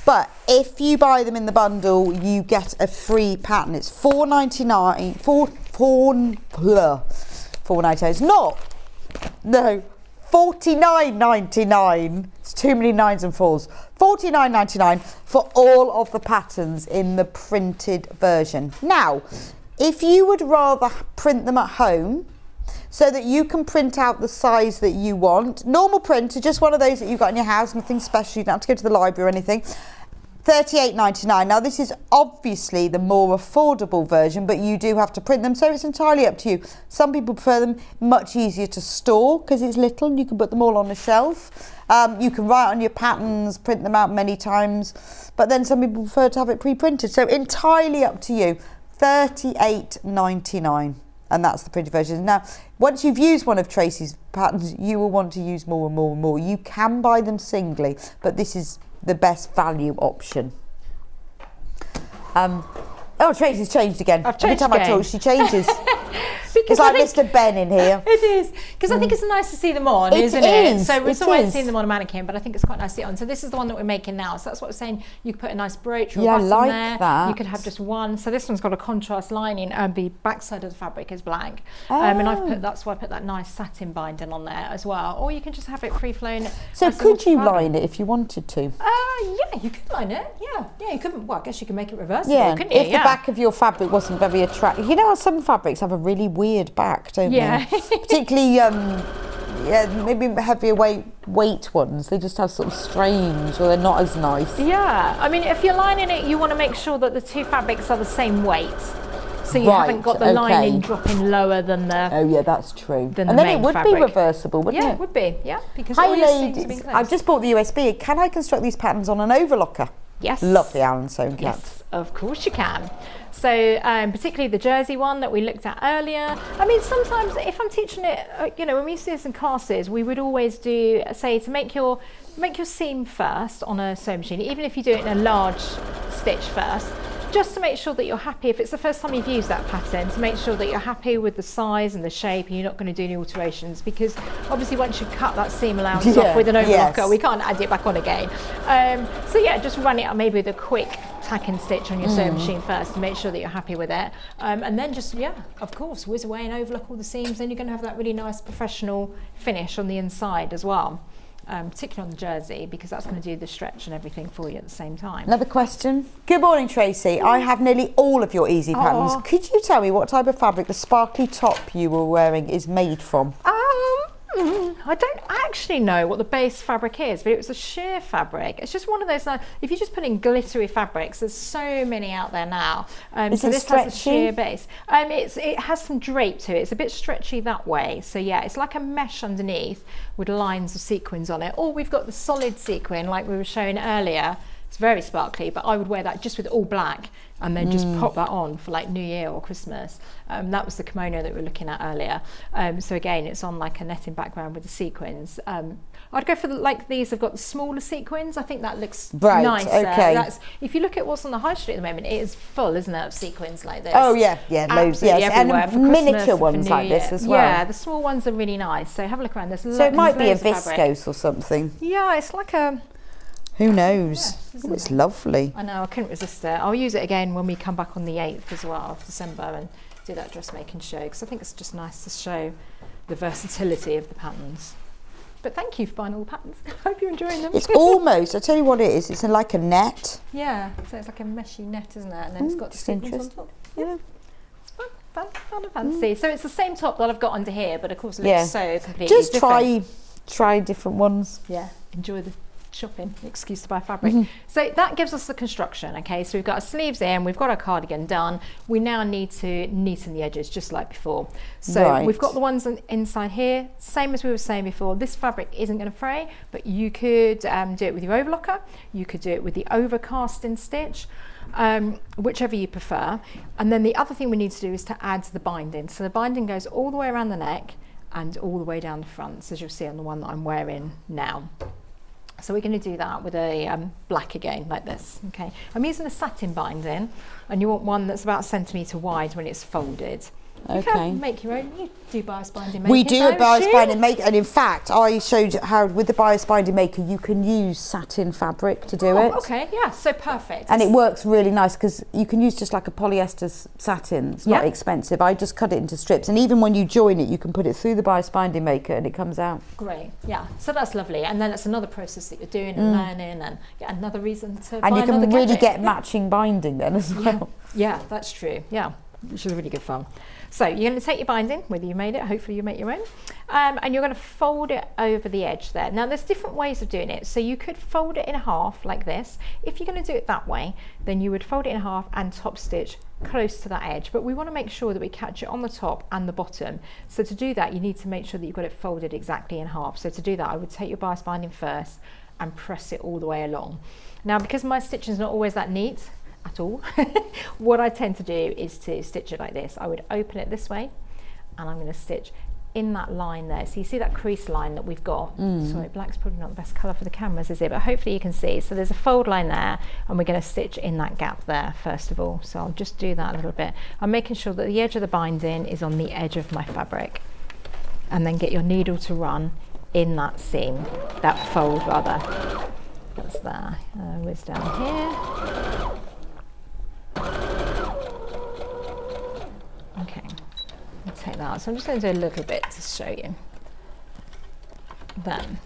Speaker 3: But if you buy them in the bundle, you get a free pattern. It's $4.99. $4.99. $49.99. It's too many 9s and 4s. $49.99 for all of the patterns in the printed version. Now, if you would rather print them at home so that you can print out the size that you want, normal printer, just one of those that you've got in your house, nothing special, you don't have to go to the library or anything, $38.99. Now this is obviously the more affordable version, but you do have to print them, so it's entirely up to you. Some people prefer them, much easier to store because it's little and you can put them all on the shelf. You can write on your patterns, print them out many times, but then some people prefer to have it pre-printed, so entirely up to you. $38.99, and that's the printed version. Now once you've used one of Tracey's patterns, you will want to use more and more and more. You can buy them singly, but this is the best value option. Oh, Tracey's changed again. Every time I talk, she changes. It's like Mr. Ben in here.
Speaker 5: It is, because I think it's nice to see them on, isn't it? So it's always seen them on a mannequin, but I think it's quite nice to see it on. So this is the one that we're making now. So that's what I was saying. You could put a nice brooch or a button there. That. You could have just one. So this one's got a contrast lining, and the backside of the fabric is black. And that's why I put that nice satin binding on there as well. Or you can just have it free flowing.
Speaker 3: So could you line it if you wanted to?
Speaker 5: Yeah, you could line it. Yeah, you couldn't. Well, I guess you can make it reversible, couldn't you?
Speaker 3: If the back of your fabric wasn't very attractive. You know how some fabrics have a really weird back, don't they? Particularly maybe heavier weight ones, they just have sort of strange, or they're not as nice.
Speaker 5: Yeah, I mean, if you're lining it, you want to make sure that the two fabrics are the same weight, so you haven't got the lining dropping lower than the. Oh yeah,
Speaker 3: that's true.
Speaker 5: Than
Speaker 3: and
Speaker 5: the
Speaker 3: then
Speaker 5: main
Speaker 3: it would
Speaker 5: fabric.
Speaker 3: be reversible, wouldn't it?
Speaker 5: Yeah, it would be. Yeah, because
Speaker 3: hi ladies, I've just bought the USB. Can I construct these patterns on an overlocker?
Speaker 5: Yes.
Speaker 3: Love the Allen sewn cap.
Speaker 5: Yes, of course you can. So particularly the jersey one that we looked at earlier. I mean, sometimes if I'm teaching it, when we used to do this in classes, we would always do, say, to make your seam first on a sewing machine, even if you do it in a large stitch first, just to make sure that you're happy, if it's the first time you've used that pattern, to make sure that you're happy with the size and the shape and you're not going to do any alterations, because obviously once you cut that seam allowance off with an overlocker, we can't add it back on again. So yeah, just run it up maybe with a quick tack and stitch on your sewing machine first to make sure that you're happy with it. And then just, of course, whiz away and overlock all the seams, then you're going to have that really nice professional finish on the inside as well. Particularly on the jersey, because that's going to do the stretch and everything for you at the same time.
Speaker 3: Another question. Good morning, Tracey. I have nearly all of your easy patterns. Could you tell me what type of fabric the sparkly top you were wearing is made from?
Speaker 5: I don't actually know what the base fabric is, but it was a sheer fabric. It's just one of those, if you just put in glittery fabrics, there's so many out there now. So this has a sheer base. It has some drape to it. It's a bit stretchy that way. So yeah, it's like a mesh underneath with lines of sequins on it. Or we've got the solid sequin like we were showing earlier. It's very sparkly, but I would wear that just with all black and then just pop that on for like New Year or Christmas. That was the kimono that we were looking at earlier. So again, it's on like a netting background with the sequins. I'd go for these have got the smaller sequins. I think that looks nicer. Okay. If you look at what's on the high street at the moment, it is full, isn't it, of sequins like this?
Speaker 3: Oh yeah, loads, yes, and miniature ones like this as well.
Speaker 5: Yeah, the small ones are really nice. So have a look around. There's
Speaker 3: so it might be a viscose or something.
Speaker 5: Yeah, it's like a.
Speaker 3: Who knows? Yeah, it's lovely.
Speaker 5: I know, I couldn't resist it. I'll use it again when we come back on the 8th as well of December and do that dressmaking show, because I think it's just nice to show the versatility of the patterns. But thank you for buying all the patterns. I hope you're enjoying them.
Speaker 3: It's almost, I'll tell you what it is, it's like a net.
Speaker 5: Yeah, so it's like a meshy net, isn't it? And then it's got the sequins on top. Yeah. It's fun and fancy. So it's the same top that I've got under here, but of course it looks so completely
Speaker 3: just
Speaker 5: different.
Speaker 3: try different ones.
Speaker 5: Yeah, enjoy the shopping, excuse to buy fabric. So that gives us the construction. Okay, so we've got our sleeves in, we've got our cardigan done. We now need to neaten the edges just like before. So we've got the ones inside here, same as we were saying before. This fabric isn't going to fray, but you could do it with your overlocker, you could do it with the overcasting stitch, whichever you prefer. And then the other thing we need to do is to add the binding. So the binding goes all the way around the neck and all the way down the front, as you'll see on the one that I'm wearing now. So we're going to do that with a black again, like this. Okay, I'm using a satin binding, and you want one that's about a centimetre wide when it's folded. You
Speaker 3: Okay.
Speaker 5: can make your own. You do bias binding making.
Speaker 3: We do a
Speaker 5: don't
Speaker 3: bias
Speaker 5: you?
Speaker 3: binding maker, and in fact, I showed you how with the bias binding maker you can use satin fabric to do it.
Speaker 5: Okay, yeah, so perfect.
Speaker 3: And it works really nice because you can use just like a polyester satin. It's not
Speaker 5: Yeah.
Speaker 3: expensive. I just cut it into strips, and even when you join it, you can put it through the bias binding maker, and it comes out.
Speaker 5: Great, yeah. So that's lovely, and then it's another process that you're doing and learning, and another reason to.
Speaker 3: And
Speaker 5: buy
Speaker 3: you can
Speaker 5: another
Speaker 3: really
Speaker 5: gadget.
Speaker 3: get matching binding then as well.
Speaker 5: Yeah, that's true. Yeah, which is really good fun. So you're going to take your binding, whether you made it, hopefully you make your own, and you're going to fold it over the edge there. Now there's different ways of doing it. So you could fold it in half like this. If you're going to do it that way, then you would fold it in half and top stitch close to that edge. But we want to make sure that we catch it on the top and the bottom. So to do that, you need to make sure that you've got it folded exactly in half. So to do that, I would take your bias binding first and press it all the way along. Now, because my stitching is not always that neat at all, what I tend to do is to stitch it like this. I would open it this way, and I'm going to stitch in that line there. So you see that crease line that we've got. Sorry, black's probably not the best colour for the cameras, is it? But hopefully you can see. So there's a fold line there, and we're going to stitch in that gap there first of all. So I'll just do that a little bit. I'm making sure that the edge of the binding is on the edge of my fabric, and then get your needle to run in that seam, that fold rather. That's there. Where's down here? Okay, I'll take that out. So I'm just going to do a little bit to show you. Then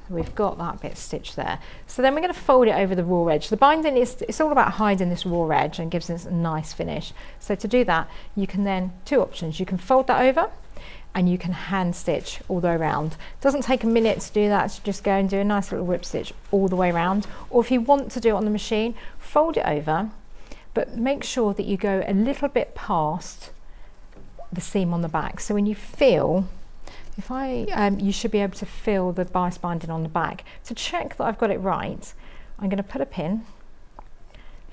Speaker 5: we've got that bit stitched there. So then we're going to fold it over the raw edge. The binding it's all about hiding this raw edge and gives us a nice finish. So to do that, you can then, two options. You can fold that over, and you can hand stitch all the way around. It doesn't take a minute to do that, so just go and do a nice little whip stitch all the way around. Or if you want to do it on the machine, fold it over, but make sure that you go a little bit past the seam on the back. So when you feel, you should be able to feel the bias binding on the back. To check that I've got it right, I'm going to put a pin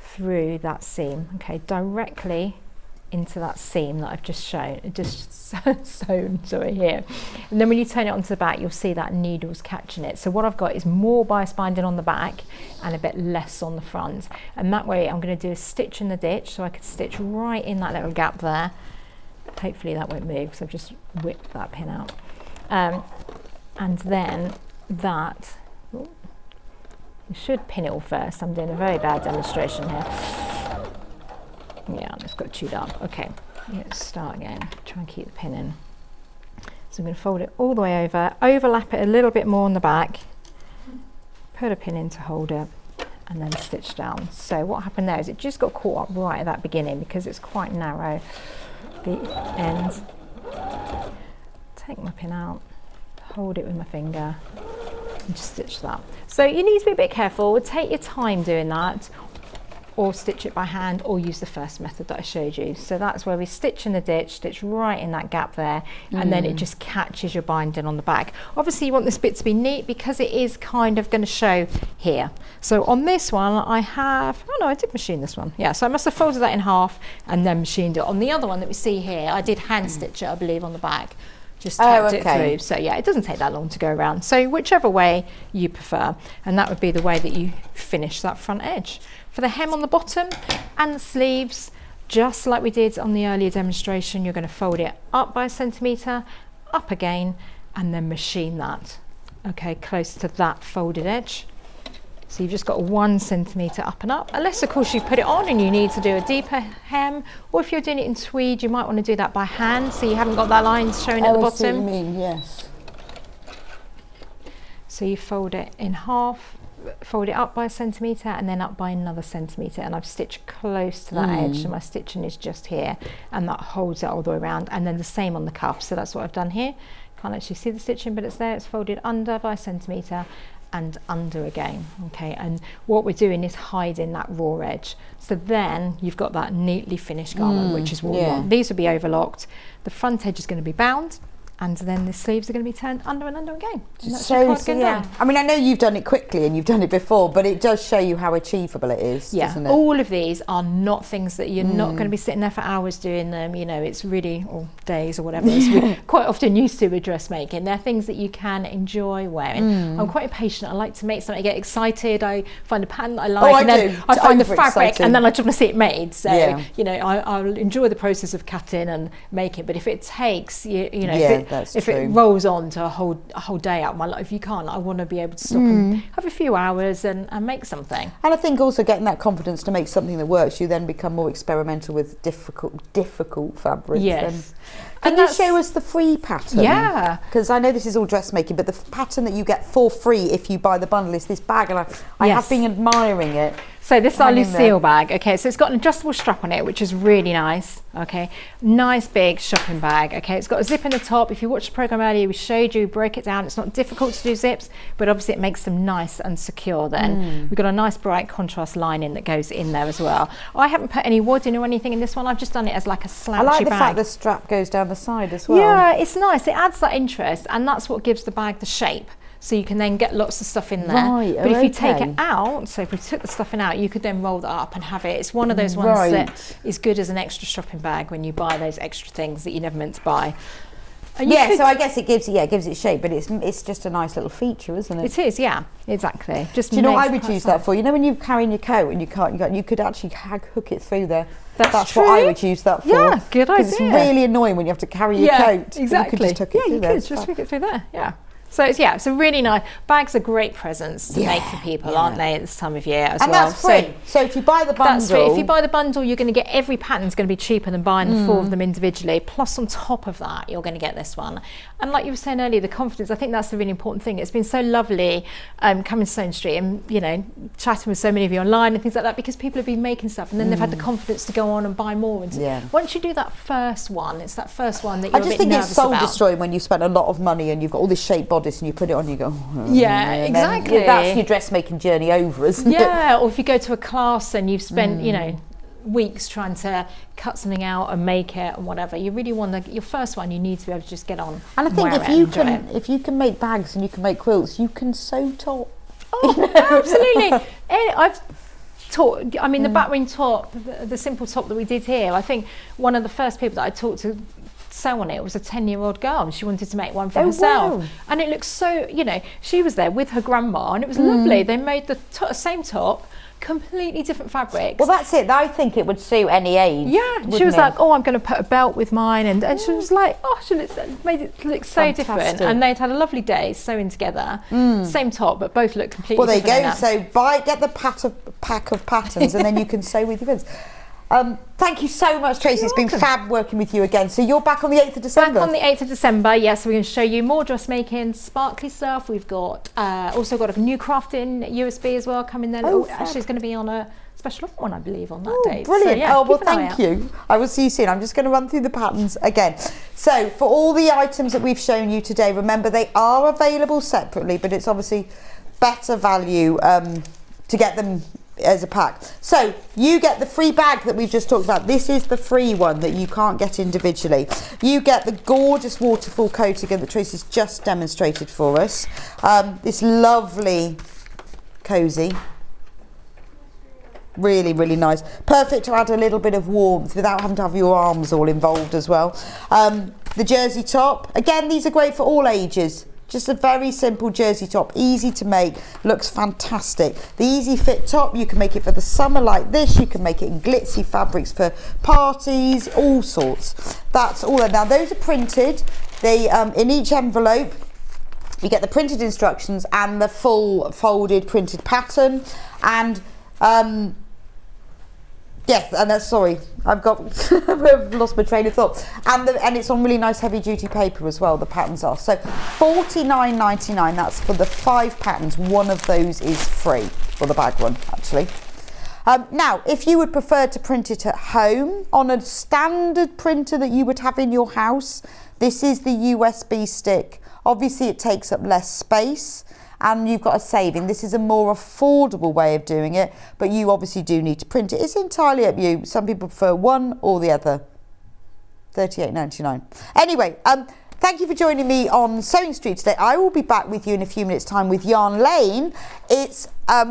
Speaker 5: through that seam, okay, directly into that seam that I've just shown, sewn, sorry, here. And then when you turn it onto the back, you'll see that needle's catching it. So what I've got is more bias binding on the back and a bit less on the front. And that way I'm going to do a stitch in the ditch, so I could stitch right in that little gap there. Hopefully that won't move, because I've just whipped that pin out. And then that, you should pin it all first. I'm doing a very bad demonstration here. Yeah, it's got chewed up. Okay, let's start again. Try and keep the pin in. So I'm going to fold it all the way over, overlap it a little bit more on the back, put a pin in to hold it, and then stitch down. So what happened there is it just got caught up right at that beginning because it's quite narrow, the end. Take my pin out, hold it with my finger, and just stitch that. So you need to be a bit careful. Take your time doing that, or stitch it by hand, or use the first method that I showed you. So that's where we stitch in the ditch, stitch right in that gap there, and then it just catches your binding on the back. Obviously you want this bit to be neat because it is kind of going to show here. So on this one I have, oh no, I did machine this one. Yeah, so I must have folded that in half and then machined it. On the other one that we see here, I did hand stitch it, I believe, on the back. Just tapped it through. So yeah, it doesn't take that long to go around. So whichever way you prefer, and that would be the way that you finish that front edge. For the hem on the bottom and the sleeves, just like we did on the earlier demonstration, you're going to fold it up by 1 centimetre, up again, and then machine that, okay, close to that folded edge. So you've just got 1 centimetre up and up, unless of course you put it on and you need to do a deeper hem, or if you're doing it in tweed, you might want to do that by hand, so you haven't got that line showing at the bottom.
Speaker 3: I see what you mean, yes.
Speaker 5: So you fold it in half, fold it up by 1 centimetre and then up by another centimetre, and I've stitched close to that edge, so my stitching is just here, and that holds it all the way around. And then the same on the cuff, so that's what I've done here. Can't actually see the stitching, but it's there. It's folded under by 1 centimetre and under again, okay. And what we're doing is hiding that raw edge, so then you've got that neatly finished garment, which is what we want. These will be overlocked. The front edge is going to be bound, and then the sleeves are going to be turned under and under again. And that's
Speaker 3: So,
Speaker 5: your cardigan done.
Speaker 3: I mean, I know you've done it quickly and you've done it before, but it does show you how achievable it is,
Speaker 5: Yeah,
Speaker 3: doesn't it?
Speaker 5: all of these are not things that you're not going to be sitting there for hours doing them. You know, it's really, or days or whatever, as we're quite often used to with dressmaking. They're things that you can enjoy wearing. I'm quite impatient. I like to make something, I get excited. I find a pattern that I like, and then I find the fabric, and then I just want to see it made. So, you know, I'll enjoy the process of cutting and making. But if it takes, you know, if it rolls on to a whole day out of my life, you can't. I want to be able to stop and have a few hours and make something.
Speaker 3: And I think also getting that confidence to make something that works, you then become more experimental with difficult fabrics.
Speaker 5: Yes.
Speaker 3: Can you show us the free pattern?
Speaker 5: Yeah.
Speaker 3: Because I know this is all dressmaking, but the pattern that you get for free if you buy the bundle is this bag, and I have been admiring it.
Speaker 5: So this is our Lucille bag. Okay, so it's got an adjustable strap on it, which is really nice. Okay, nice big shopping bag. Okay, it's got a zip in the top. If you watched the program earlier, we showed you, broke it down. It's not difficult to do zips, but obviously it makes them nice and secure then. We've got a nice bright contrast lining that goes in there as well. I haven't put any wadding or anything in this one. I've just done it as like a slouchy bag.
Speaker 3: I like the fact the strap goes down the side as well.
Speaker 5: Yeah, it's nice. It adds that interest, and that's what gives the bag the shape. So you can then get lots of stuff in there.
Speaker 3: Right,
Speaker 5: but if you take it out, so if we took the stuffing out, you could then roll that up and have it. It's one of those ones that is good as an extra shopping bag when you buy those extra things that you never meant to buy.
Speaker 3: Yeah, so I guess it gives it shape, but it's just a nice little feature, isn't it?
Speaker 5: It is, yeah, exactly. Just
Speaker 3: do you know what I would use that for? You know, when you're carrying your coat and you could actually hook it through there. That's what I would use that for.
Speaker 5: Yeah, good idea.
Speaker 3: Because it's really annoying when you have to carry your coat.
Speaker 5: Exactly.
Speaker 3: You could just hook it through there.
Speaker 5: You could just hook it through there. Yeah. So it's a really nice. Bags are great presents to make for people, aren't they, at this time of year as well?
Speaker 3: And that's free. So if you buy the bundle,
Speaker 5: that's free. If you buy the bundle, you're going to get every pattern's going to be cheaper than buying the 4 of them individually. Plus, on top of that, you're going to get this one. And like you were saying earlier, the confidence. I think that's the really important thing. It's been so lovely coming to Stone Street and chatting with so many of you online and things like that, because people have been making stuff and then they've had the confidence to go on and buy more. And once you do that first one, it's that first one that you're a bit nervous about. I just think it's soul
Speaker 3: destroying when you've spent a lot of money and you've got all this shape bodice and you put it on, you go,
Speaker 5: exactly.
Speaker 3: That's your dressmaking journey over, isn't it?
Speaker 5: Yeah, or if you go to a class and you've spent, weeks trying to cut something out and make it and whatever, you really want your first one, you need to be able to just get on.
Speaker 3: And I think if you can make bags and you can make quilts, you can sew top.
Speaker 5: Oh, absolutely. I've taught, I mean, the battering top, the simple top that we did here, I think one of the first people that I taught to sew on it was a 10-year-old girl, and she wanted to make one for herself. Wow. And it looks so, she was there with her grandma and it was lovely. They made the same top, completely different fabrics.
Speaker 3: Well, that's it. I think it would suit any age.
Speaker 5: Yeah, she was like, I'm going to put a belt with mine, and she was like, she made it look so different. And they'd had a lovely day sewing together. Same top, but both look completely different.
Speaker 3: Well, there you go. So get the pack of patterns and then you can sew with your friends. Thank you so much, Tracey. It's been fab working with you again. So you're back on the 8th of December?
Speaker 5: Back on the 8th of December, yes. We're going to show you more dressmaking, sparkly stuff. We've got also got a new crafting USB as well coming there. Actually, it's going to be on a special offer one, I believe, on that date.
Speaker 3: Brilliant.
Speaker 5: So,
Speaker 3: well, thank you. I will see you soon. I'm just going to run through the patterns again. So for all the items that we've shown you today, remember they are available separately, but it's obviously better value to get them as a pack. So you get the free bag that we've just talked about. This is the free one that you can't get individually. You get the gorgeous waterfall coat again that Tracey's just demonstrated for us. This lovely cozy, really, really nice. Perfect to add a little bit of warmth without having to have your arms all involved as well. The jersey top, again, these are great for all ages. Just a very simple jersey top, easy to make, looks fantastic. The easy fit top, you can make it for the summer like this, you can make it in glitzy fabrics for parties, all sorts. That's all. Now those are printed. They in each envelope, you get the printed instructions and the full folded printed pattern. And yes, and that's, sorry, I've lost my train of thought. And it's on really nice heavy duty paper as well, the patterns are. So $49.99, that's for the 5 patterns. One of those is free, for the bag one, actually. Now, if you would prefer to print it at home on a standard printer that you would have in your house, this is the USB stick. Obviously, it takes up less space, and you've got a saving. This is a more affordable way of doing it, but you obviously do need to print it. It's entirely up to you. Some people prefer one or the other. $38.99. Anyway, Thank you for joining me on Sewing Street today. I will be back with you in a few minutes' time with Yarn Lane.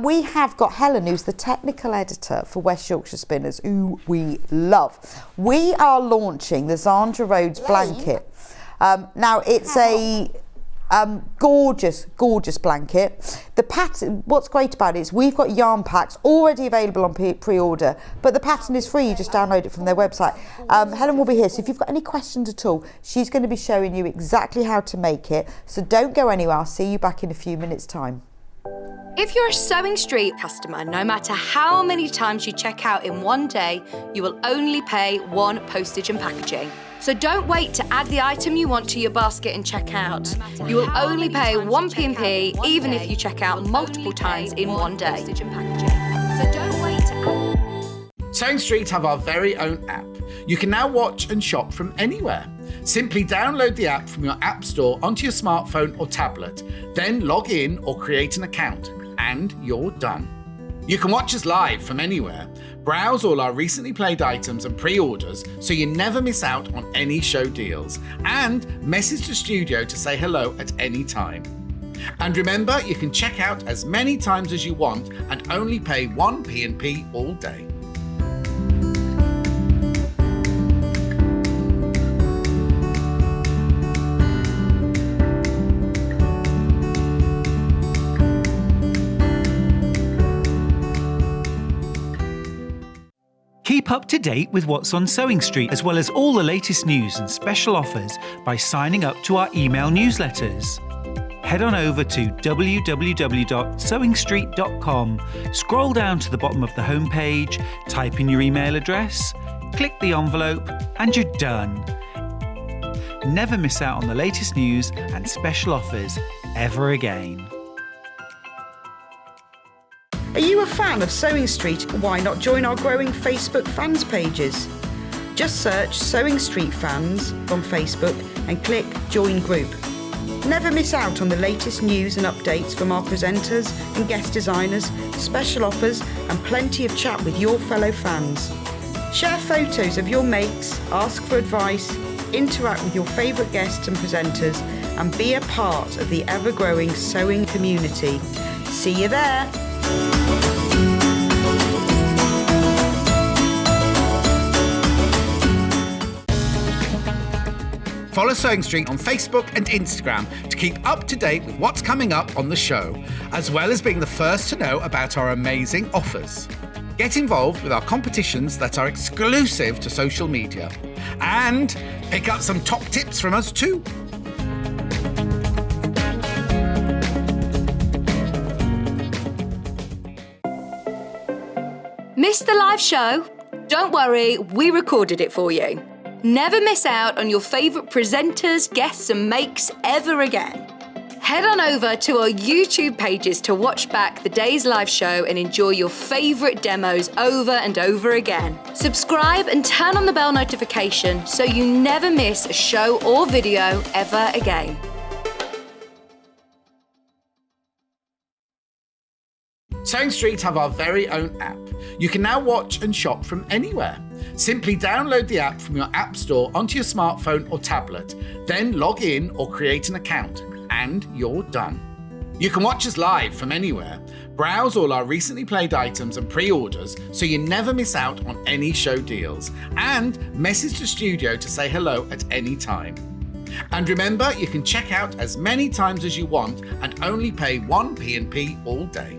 Speaker 3: We have got Helen, who's the technical editor for West Yorkshire Spinners, who we love. We are launching the Zandra Rhodes blanket. Now, it's a gorgeous blanket. The pattern, what's great about it is we've got yarn packs already available on pre-order, but the pattern is free. You just download it from their website. Helen will be here, so if you've got any questions at all, she's going to be showing you exactly how to make it. So don't go anywhere. I'll see you back in a few minutes' time.
Speaker 4: If you're a Sewing Street customer, no matter how many times you check out in one day, you will only pay one postage and packaging. So don't wait to add the item you want to your basket and check out. You will only pay one P&P even if you check out multiple times in one day. So don't wait to add...
Speaker 1: Sewing Street have our very own app. You can now watch and shop from anywhere. Simply download the app from your app store onto your smartphone or tablet, then log in or create an account, and you're done. You can watch us live from anywhere, browse all our recently played items and pre-orders so you never miss out on any show deals, and message the studio to say hello at any time. And remember, you can check out as many times as you want and only pay one P&P all day.
Speaker 2: Keep up to date with what's on Sewing Street, as well as all the latest news and special offers by signing up to our email newsletters. Head on over to www.sewingstreet.com, scroll down to the bottom of the homepage, type in your email address, click the envelope, and you're done. Never miss out on the latest news and special offers ever again.
Speaker 3: Are you a fan of Sewing Street? Why not join our growing Facebook fans pages? Just search Sewing Street Fans on Facebook and click Join Group. Never miss out on the latest news and updates from our presenters and guest designers, special offers and plenty of chat with your fellow fans. Share photos of your makes, ask for advice, interact with your favourite guests and presenters, and be a part of the ever-growing sewing community. See you there!
Speaker 1: Follow Sewing Street on Facebook and Instagram to keep up to date with what's coming up on the show, as well as being the first to know about our amazing offers. Get involved with our competitions that are exclusive to social media, and pick up some top tips from us too.
Speaker 4: Missed the live show? Don't worry, we recorded it for you. Never miss out on your favourite presenters, guests and makes ever again. Head on over to our YouTube pages to watch back the day's live show and enjoy your favourite demos over and over again. Subscribe and turn on the bell notification so you never miss a show or video ever again.
Speaker 1: Sewing Street have our very own app. You can now watch and shop from anywhere. Simply download the app from your app store onto your smartphone or tablet, then log in or create an account, and you're done. You can watch us live from anywhere, browse all our recently played items and pre-orders so you never miss out on any show deals, and message the studio to say hello at any time. And remember, you can check out as many times as you want and only pay one P&P all day.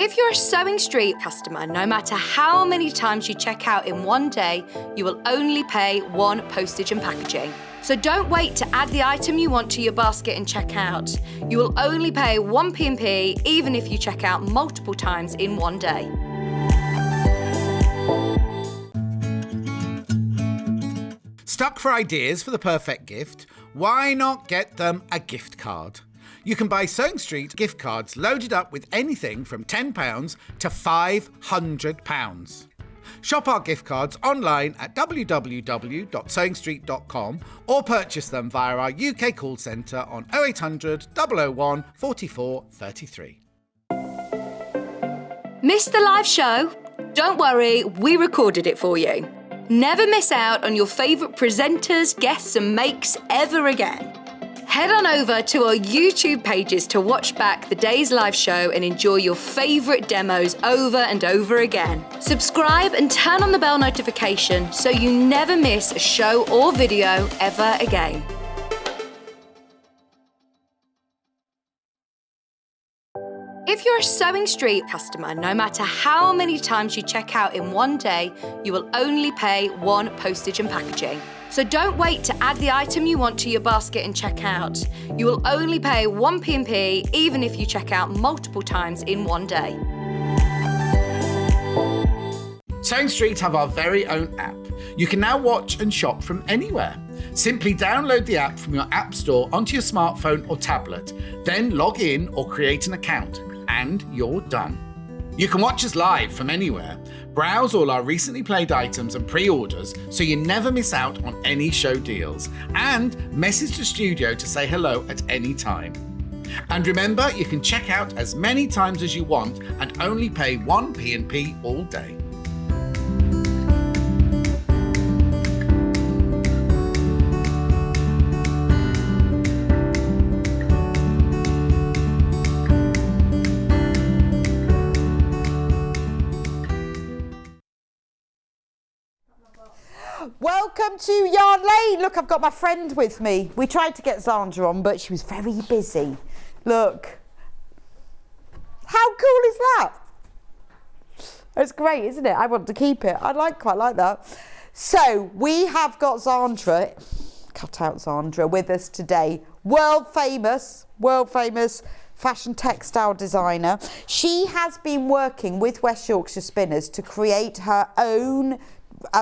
Speaker 4: If you're a Sewing Street customer, no matter how many times you check out in one day, you will only pay one postage and packaging. So don't wait to add the item you want to your basket and check out. You will only pay one P&P even if you check out multiple times in one day.
Speaker 1: Stuck for ideas for the perfect gift? Why not get them a gift card? You can buy Sewing Street gift cards loaded up with anything from £10 to £500. Shop our gift cards online at www.sewingstreet.com or purchase them via our UK call centre on 0800 001 44 33.
Speaker 4: Missed the live show? Don't worry, we recorded it for you. Never miss out on your favourite presenters, guests and makes ever again. Head on over to our YouTube pages to watch back the day's live show and enjoy your favourite demos over and over again. Subscribe and turn on the bell notification so you never miss a show or video ever again. If you're a Sewing Street customer, no matter how many times you check out in one day, you will only pay one postage and packaging. So don't wait to add the item you want to your basket and check out. You will only pay one P&P even if you check out multiple times in one day.
Speaker 1: Sewing Street have our very own app. You can now watch and shop from anywhere. Simply download the app from your app store onto your smartphone or tablet, then log in or create an account, and you're done. You can watch us live from anywhere, browse all our recently played items and pre-orders so you never miss out on any show deals, and message the studio to say hello at any time. And remember, you can check out as many times as you want and only pay one P&P all day.
Speaker 3: Welcome to Yarn Lane. Look, I've got my friend with me. We tried to get Zandra on, but she was very busy. Look. How cool is that? It's great, isn't it? I want to keep it. I quite like that. So we have got Zandra, cut out Zandra, with us today. World famous fashion textile designer. She has been working with West Yorkshire Spinners to create her own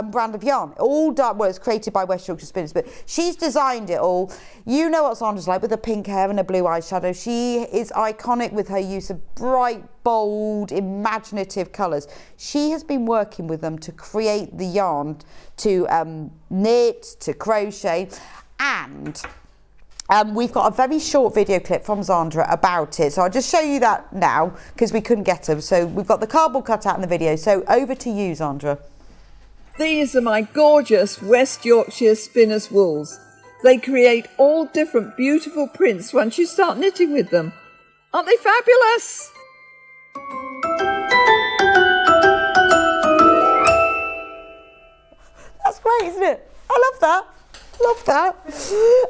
Speaker 3: brand of yarn. All done, well, it's created by West Yorkshire Spinners, but she's designed it all. You know what Zandra's like with her pink hair and her blue eyeshadow. She is iconic with her use of bright, bold, imaginative colours. She has been working with them to create the yarn, to knit, to crochet, and we've got a very short video clip from Zandra about it. So I'll just show you that now because we couldn't get them. So we've got the cardboard cut out in the video. So over to you, Zandra.
Speaker 6: These are my gorgeous West Yorkshire Spinners wools. They create all different beautiful prints once you start knitting with them. Aren't they fabulous?
Speaker 3: That's great, isn't it? I love that. Love that.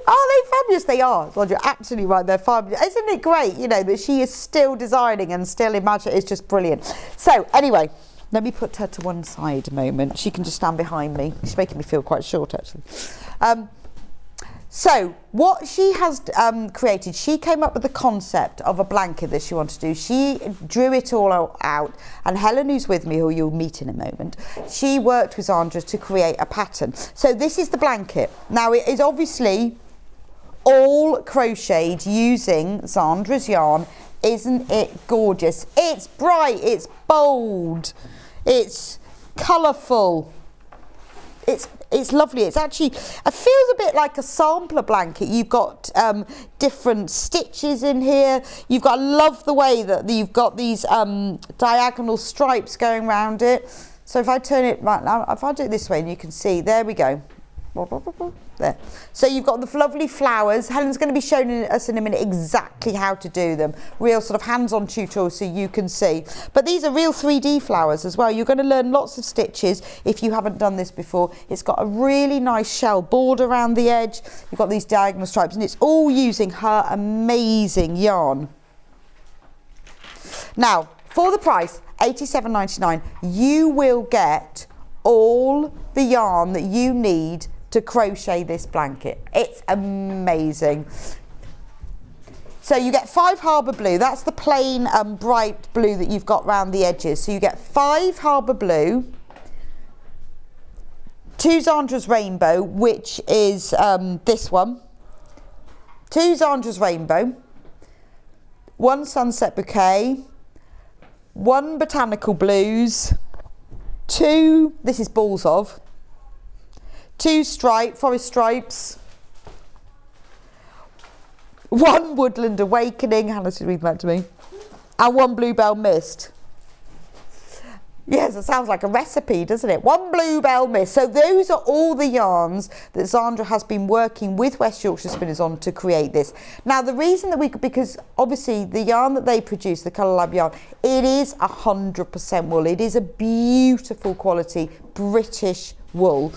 Speaker 3: Are they fabulous? They are. Well, you're absolutely right. They're fabulous. Isn't it great, you know, that she is still designing and still imagining? It's just brilliant. So anyway, let me put her to one side a moment. She can just stand behind me. She's making me feel quite short, actually. So what she has created, she came up with the concept of a blanket that she wanted to do. She drew it all out, and Helen, who's with me, who you'll meet in a moment, she worked with Zandra to create a pattern. So this is the blanket. Now it is obviously all crocheted using Zandra's yarn. Isn't it gorgeous? It's bright, it's bold, it's colourful. It's lovely. It's actually, it feels a bit like a sampler blanket. You've got different stitches in here. You've got, I love the way that you've got these diagonal stripes going around it. So if I turn it right now, if I do it this way, and you can see, there we go. There. So you've got the lovely flowers. Helen's going to be showing us in a minute exactly how to do them. Real sort of hands-on tutorial so you can see. But these are real 3D flowers as well. You're going to learn lots of stitches if you haven't done this before. It's got a really nice shell border around the edge. You've got these diagonal stripes, and it's all using her amazing yarn. Now, for the price, £87.99, you will get all the yarn that you need to crochet this blanket. It's amazing. So you get 5 Harbour Blue. That's the plain bright blue that you've got round the edges. So you get 5 Harbour Blue, 2 Zandra's Rainbow, which is this one, 2 Zandra's Rainbow, 1 Sunset Bouquet, 1 Botanical Blues, this is balls of, 2 forest stripes, 1 woodland awakening, Hannah's reading that to me, and 1 bluebell mist. Yes, it sounds like a recipe, doesn't it? 1 bluebell mist. So those are all the yarns that Zandra has been working with West Yorkshire Spinners on to create this. Now, the reason that because obviously the yarn that they produce, the Colour Lab yarn, it is 100% wool. It is a beautiful quality British wool.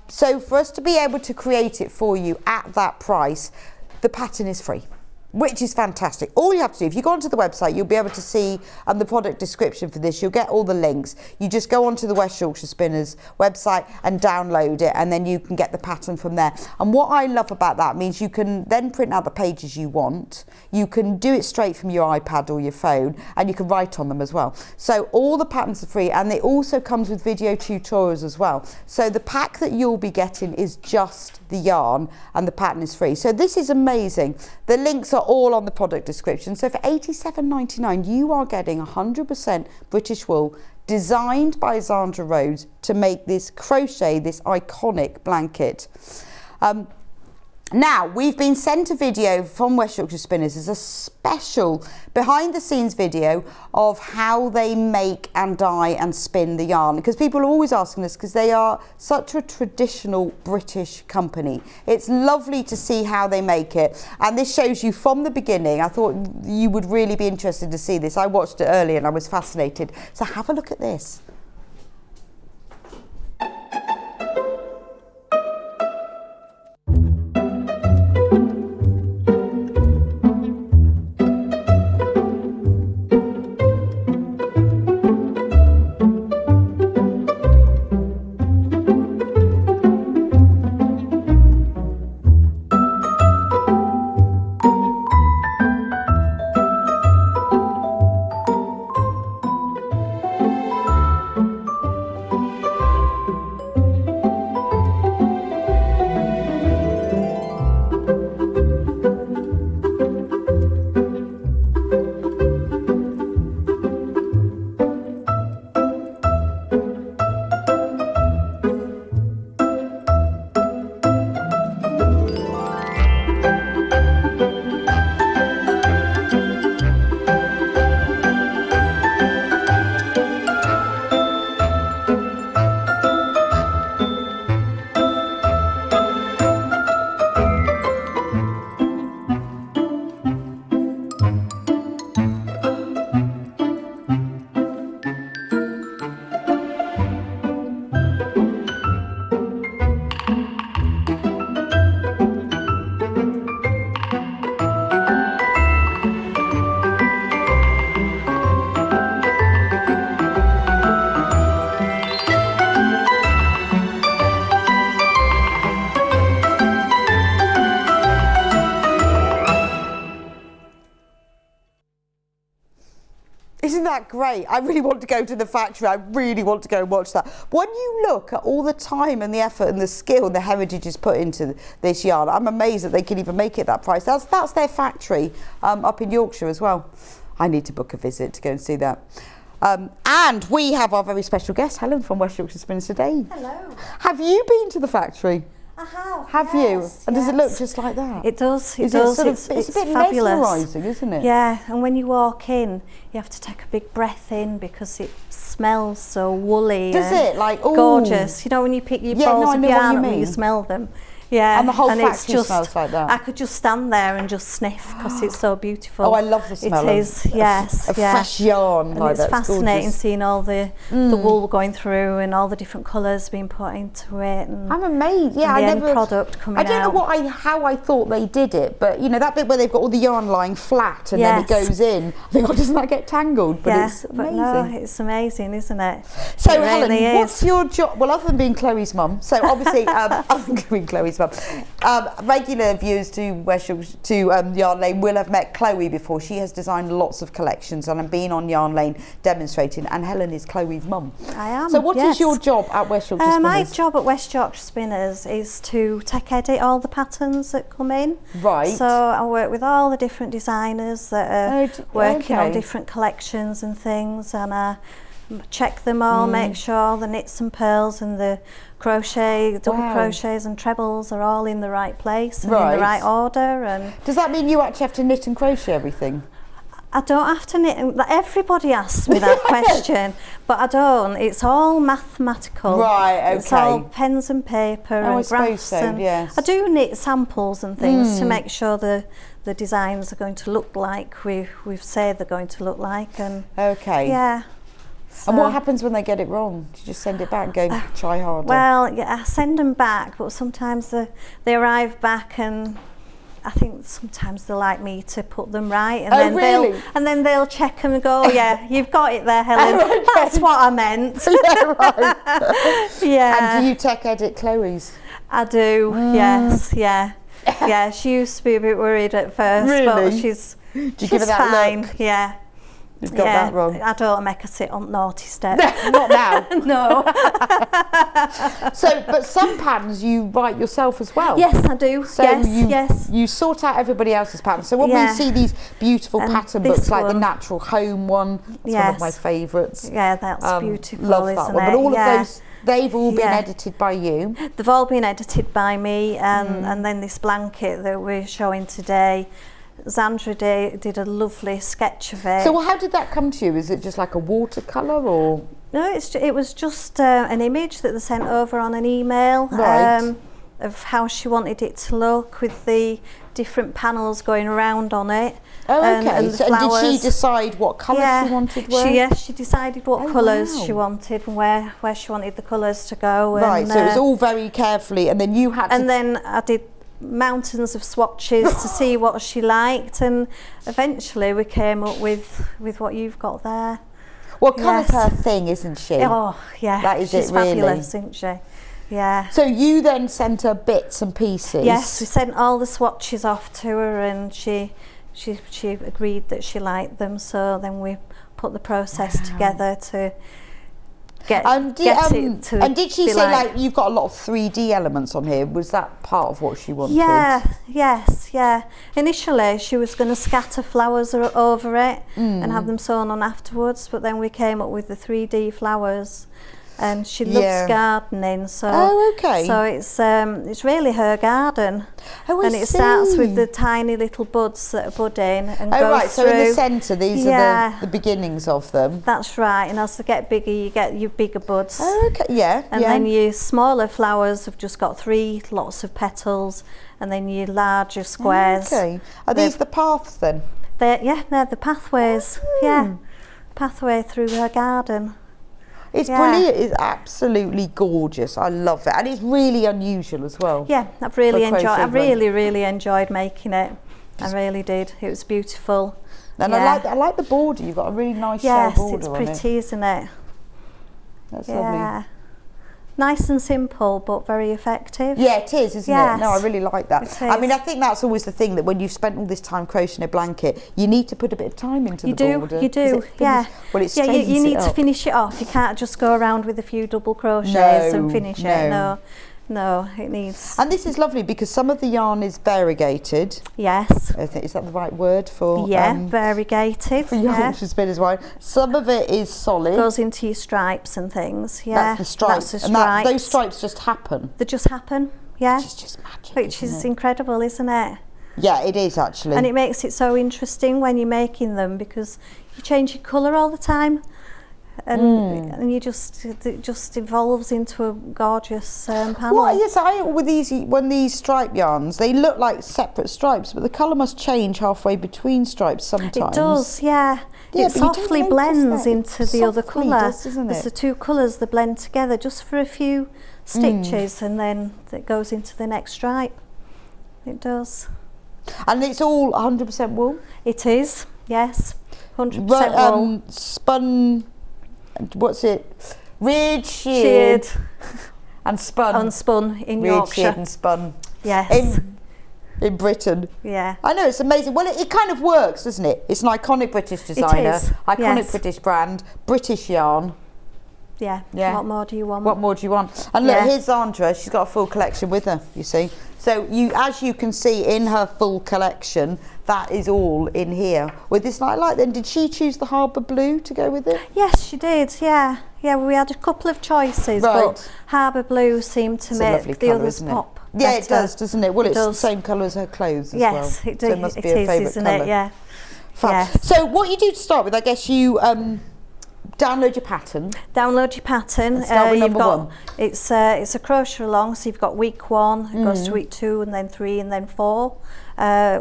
Speaker 3: So for us to be able to create it for you at that price, the pattern is free, which is fantastic. All you have to do, if you go onto the website, you'll be able to see the product description for this. You'll get all the links. You just go onto the West Yorkshire Spinners website and download it, and then you can get the pattern from there. And what I love about that means you can then print out the pages you want. You can do it straight from your iPad or your phone, and you can write on them as well. So all the patterns are free, and it also comes with video tutorials as well. So the pack that you'll be getting is just the yarn, and the pattern is free. So this is amazing. The links are all on the product description. So for £87.99 you are getting 100% British wool designed by Zandra Rhodes to make this iconic blanket. Now, we've been sent a video from West Yorkshire Spinners as a special behind the scenes video of how they make and dye and spin the yarn, because people are always asking us, because they are such a traditional British company. It's lovely to see how they make it, and this shows you from the beginning. I thought you would really be interested to see this. I watched it earlier and I was fascinated. So have a look at this. Isn't that great? I really want to go to the factory. I really want to go and watch that. When you look at all the time and the effort and the skill and the heritage is put into this yarn, I'm amazed that they can even make it that price. That's their factory up in Yorkshire as well. I need to book a visit to go and see that. And we have our very special guest, Helen from West Yorkshire Spinners today.
Speaker 7: Hello.
Speaker 3: Have you been to the factory?
Speaker 7: I have.
Speaker 3: Have you? And does it look just like that?
Speaker 7: It does.
Speaker 3: It's a bit
Speaker 7: fabulous.
Speaker 3: mesmerising, isn't it?
Speaker 7: Yeah, and when you walk in, you have to take a big breath in because it smells so woolly.
Speaker 3: Does it? Like, ooh.
Speaker 7: Gorgeous. You know, when you pick your balls of yarn and you smell them. Yeah,
Speaker 3: and the whole factory
Speaker 7: it's just,
Speaker 3: smells like that.
Speaker 7: I could just stand there and just sniff because it's so beautiful.
Speaker 3: Oh, I love the smell.
Speaker 7: It is, yes,
Speaker 3: fresh yarn.
Speaker 7: And
Speaker 3: like
Speaker 7: it's
Speaker 3: that.
Speaker 7: fascinating
Speaker 3: Gorgeous.
Speaker 7: seeing all the wool going through and all the different colours being put into it. And
Speaker 3: I'm amazed. Yeah,
Speaker 7: and the
Speaker 3: I
Speaker 7: end
Speaker 3: never.
Speaker 7: product coming out.
Speaker 3: I don't know how I thought they did it, but you know that bit where they've got all the yarn lying flat and then it goes in. I think, oh, doesn't that get tangled? But it's amazing.
Speaker 7: But no, it's amazing, isn't it?
Speaker 3: So
Speaker 7: it
Speaker 3: Helen,
Speaker 7: really
Speaker 3: what's your job? Well, other than being Chloe's mum, so obviously, other than being Chloe's mum, regular viewers to Yarn Lane will have met Chloe before. She has designed lots of collections and I've been on Yarn Lane demonstrating, and Helen is Chloe's mum.
Speaker 7: I am.
Speaker 3: So what is your job at West Yorkshire Spinners?
Speaker 7: My job at West Yorkshire Spinners is to tech edit all the patterns that come in.
Speaker 3: Right.
Speaker 7: So I work with all the different designers that are working on different collections and things, and I check them all, make sure the knits and purls and the crochet, double crochets and trebles are all in the right place and in the right order. And
Speaker 3: does that mean you actually have to knit and crochet everything?
Speaker 7: I don't have to knit. Everybody asks me that question, but I don't. It's all mathematical. Right, okay. It's all pens and paper and graphs. Yes. I do knit samples and things to make sure the designs are going to look like we've said they're going to look like. And yeah. So,
Speaker 3: and what happens when they get it wrong? Do you just send it back and go, try harder?
Speaker 7: Well, yeah, I send them back, but sometimes they arrive back and I think sometimes they like me to put them right, and then they'll check and go, yeah, you've got it there, Helen. That's what I meant. Yeah.
Speaker 3: And do you tech edit Chloe's?
Speaker 7: I do. Yes. Yeah. Yeah. She used to be a bit worried at first, but she's
Speaker 3: give her that
Speaker 7: fine.
Speaker 3: Look?
Speaker 7: Yeah.
Speaker 3: You've got that wrong.
Speaker 7: I don't make her sit on naughty step.
Speaker 3: Not now.
Speaker 7: No.
Speaker 3: So, but some patterns you write yourself as well.
Speaker 7: Yes, I do.
Speaker 3: So
Speaker 7: yes.
Speaker 3: You sort out everybody else's patterns. So when we see these beautiful pattern books, like the Natural Home one, it's one of my favourites.
Speaker 7: Yeah, that's beautiful.
Speaker 3: Love that
Speaker 7: isn't
Speaker 3: one.
Speaker 7: It?
Speaker 3: But all of those, they've all been edited by you.
Speaker 7: They've all been edited by me, and then this blanket that we're showing today, Zandra did a lovely sketch of it.
Speaker 3: So how did that come to you? Is it just like a watercolour or?
Speaker 7: No, it was just an image that they sent over on an email of how she wanted it to look with the different panels going around on it.
Speaker 3: Oh, okay.
Speaker 7: And
Speaker 3: so did she decide what colour she wanted?
Speaker 7: She decided what colours she wanted and where she wanted the colours to go.
Speaker 3: Right, so it was all very carefully, and then you had to...
Speaker 7: And then I did mountains of swatches to see what she liked, and eventually we came up with what you've got there.
Speaker 3: Well, colour's her thing, isn't she?
Speaker 7: Oh, yeah.
Speaker 3: That is
Speaker 7: She's
Speaker 3: it, really.
Speaker 7: Fabulous, isn't she? Yeah.
Speaker 3: So you then sent her bits and pieces?
Speaker 7: Yes, we sent all the swatches off to her, and she agreed that she liked them, so then we put the process together to get it to.
Speaker 3: And did she say like you've got a lot of 3D elements on here? Was that part of what she wanted?
Speaker 7: Yeah. Initially she was going to scatter flowers over it and have them sewn on afterwards, but then we came up with the 3D flowers. And she loves gardening, so so it's really her garden. And it starts with the tiny little buds that are budding and goes through.
Speaker 3: So in the centre, these are the beginnings of them.
Speaker 7: That's right. And as they get bigger, you get your bigger buds.
Speaker 3: Oh, okay. Yeah.
Speaker 7: And then your smaller flowers have just got 3 lots of petals, and then your larger squares.
Speaker 3: Okay. Are these the paths then?
Speaker 7: They're the pathways. Yeah, pathway through her garden.
Speaker 3: It's brilliant. It's absolutely gorgeous. I love it, and it's really unusual as well.
Speaker 7: Yeah, I've really enjoyed. I really enjoyed making it. I really did. It was beautiful.
Speaker 3: And I like the border. You've got a really nice shell border on it.
Speaker 7: Yes, it's pretty, isn't it?
Speaker 3: That's lovely.
Speaker 7: Nice and simple, but very effective.
Speaker 3: Yeah, it is, isn't it? No, I really like that.
Speaker 7: I
Speaker 3: mean, I think that's always the thing, that when you've spent all this time crocheting a blanket, you need to put a bit of time into the border.
Speaker 7: You do, yeah.
Speaker 3: Well, it straightens
Speaker 7: you need
Speaker 3: it
Speaker 7: to
Speaker 3: up.
Speaker 7: finish it off. You can't just go around with a few double crochets and finish it. No, it needs...
Speaker 3: And this is lovely because some of the yarn is variegated.
Speaker 7: Yes.
Speaker 3: Is that the right word for...
Speaker 7: variegated.
Speaker 3: For Yorkshire spinners' wine. Some of it is solid.
Speaker 7: Goes into your stripes and things,
Speaker 3: That's the stripes.
Speaker 7: That's the
Speaker 3: stripes.
Speaker 7: stripes.
Speaker 3: And those stripes just happen.
Speaker 7: They just happen, yeah.
Speaker 3: Which is just magic,
Speaker 7: Which is incredible, isn't it?
Speaker 3: Yeah, it is actually.
Speaker 7: And it makes it so interesting when you're making them, because you change your colour all the time. And it just evolves into a gorgeous panel.
Speaker 3: Well, yes, when these stripe yarns, they look like separate stripes, but the colour must change halfway between stripes sometimes.
Speaker 7: It does, yeah. It softly blends into the other colour. There's the 2 colours that blend together just for a few stitches, and then it goes into the next stripe. It does.
Speaker 3: And it's all 100% wool?
Speaker 7: It is, yes. 100% wool.
Speaker 3: Spun... What's it? Reared, sheared, and spun.
Speaker 7: Unspun in
Speaker 3: Reared,
Speaker 7: Yorkshire.
Speaker 3: sheared and spun.
Speaker 7: Yes.
Speaker 3: In Britain.
Speaker 7: Yeah.
Speaker 3: I know, it's amazing. Well, it kind of works, doesn't it? It's an iconic British designer.
Speaker 7: It is.
Speaker 3: Iconic British brand. British yarn.
Speaker 7: Yeah. What more do you want?
Speaker 3: What more do you want? And look, here's Zandra. She's got a full collection with her, you see. So as you can see in her full collection, that is all in here. With this nightlight then, did she choose the Harbour Blue to go with it?
Speaker 7: Yes, she did, yeah. Yeah, we had a couple of choices, but Harbour Blue seemed to make the others pop better.
Speaker 3: Yeah, it does, doesn't it? Well, it's the same colour as her clothes as well.
Speaker 7: Yes, it does.
Speaker 3: So it must be a favourite colour.
Speaker 7: Yeah.
Speaker 3: Yes. So what you do to start with, I guess you download your pattern.
Speaker 7: Download your pattern.
Speaker 3: And start with number one.
Speaker 7: It's a crochet along, so you've got week 1, it goes to week 2, and then 3, and then 4.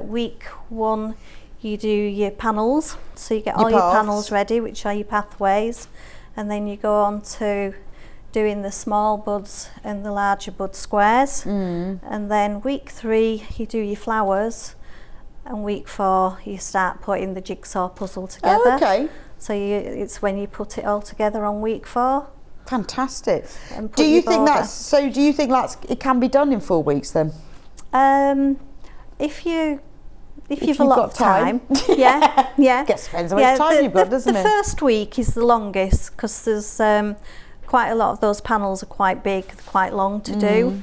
Speaker 7: Week 1, you do your panels, so you get all your panels ready, which are your pathways, and then you go on to doing the small buds and the larger bud squares, and then week 3 you do your flowers, and week 4 you start putting the jigsaw puzzle together.
Speaker 3: Oh, okay.
Speaker 7: So it's when you put it all together on week 4.
Speaker 3: Fantastic. Do you think it can be done in 4 weeks then?
Speaker 7: If you've a lot of time. Yeah.
Speaker 3: Guess depends how much time you've got, doesn't it?
Speaker 7: The first week is the longest because there's quite a lot of those panels are quite big, quite long to do.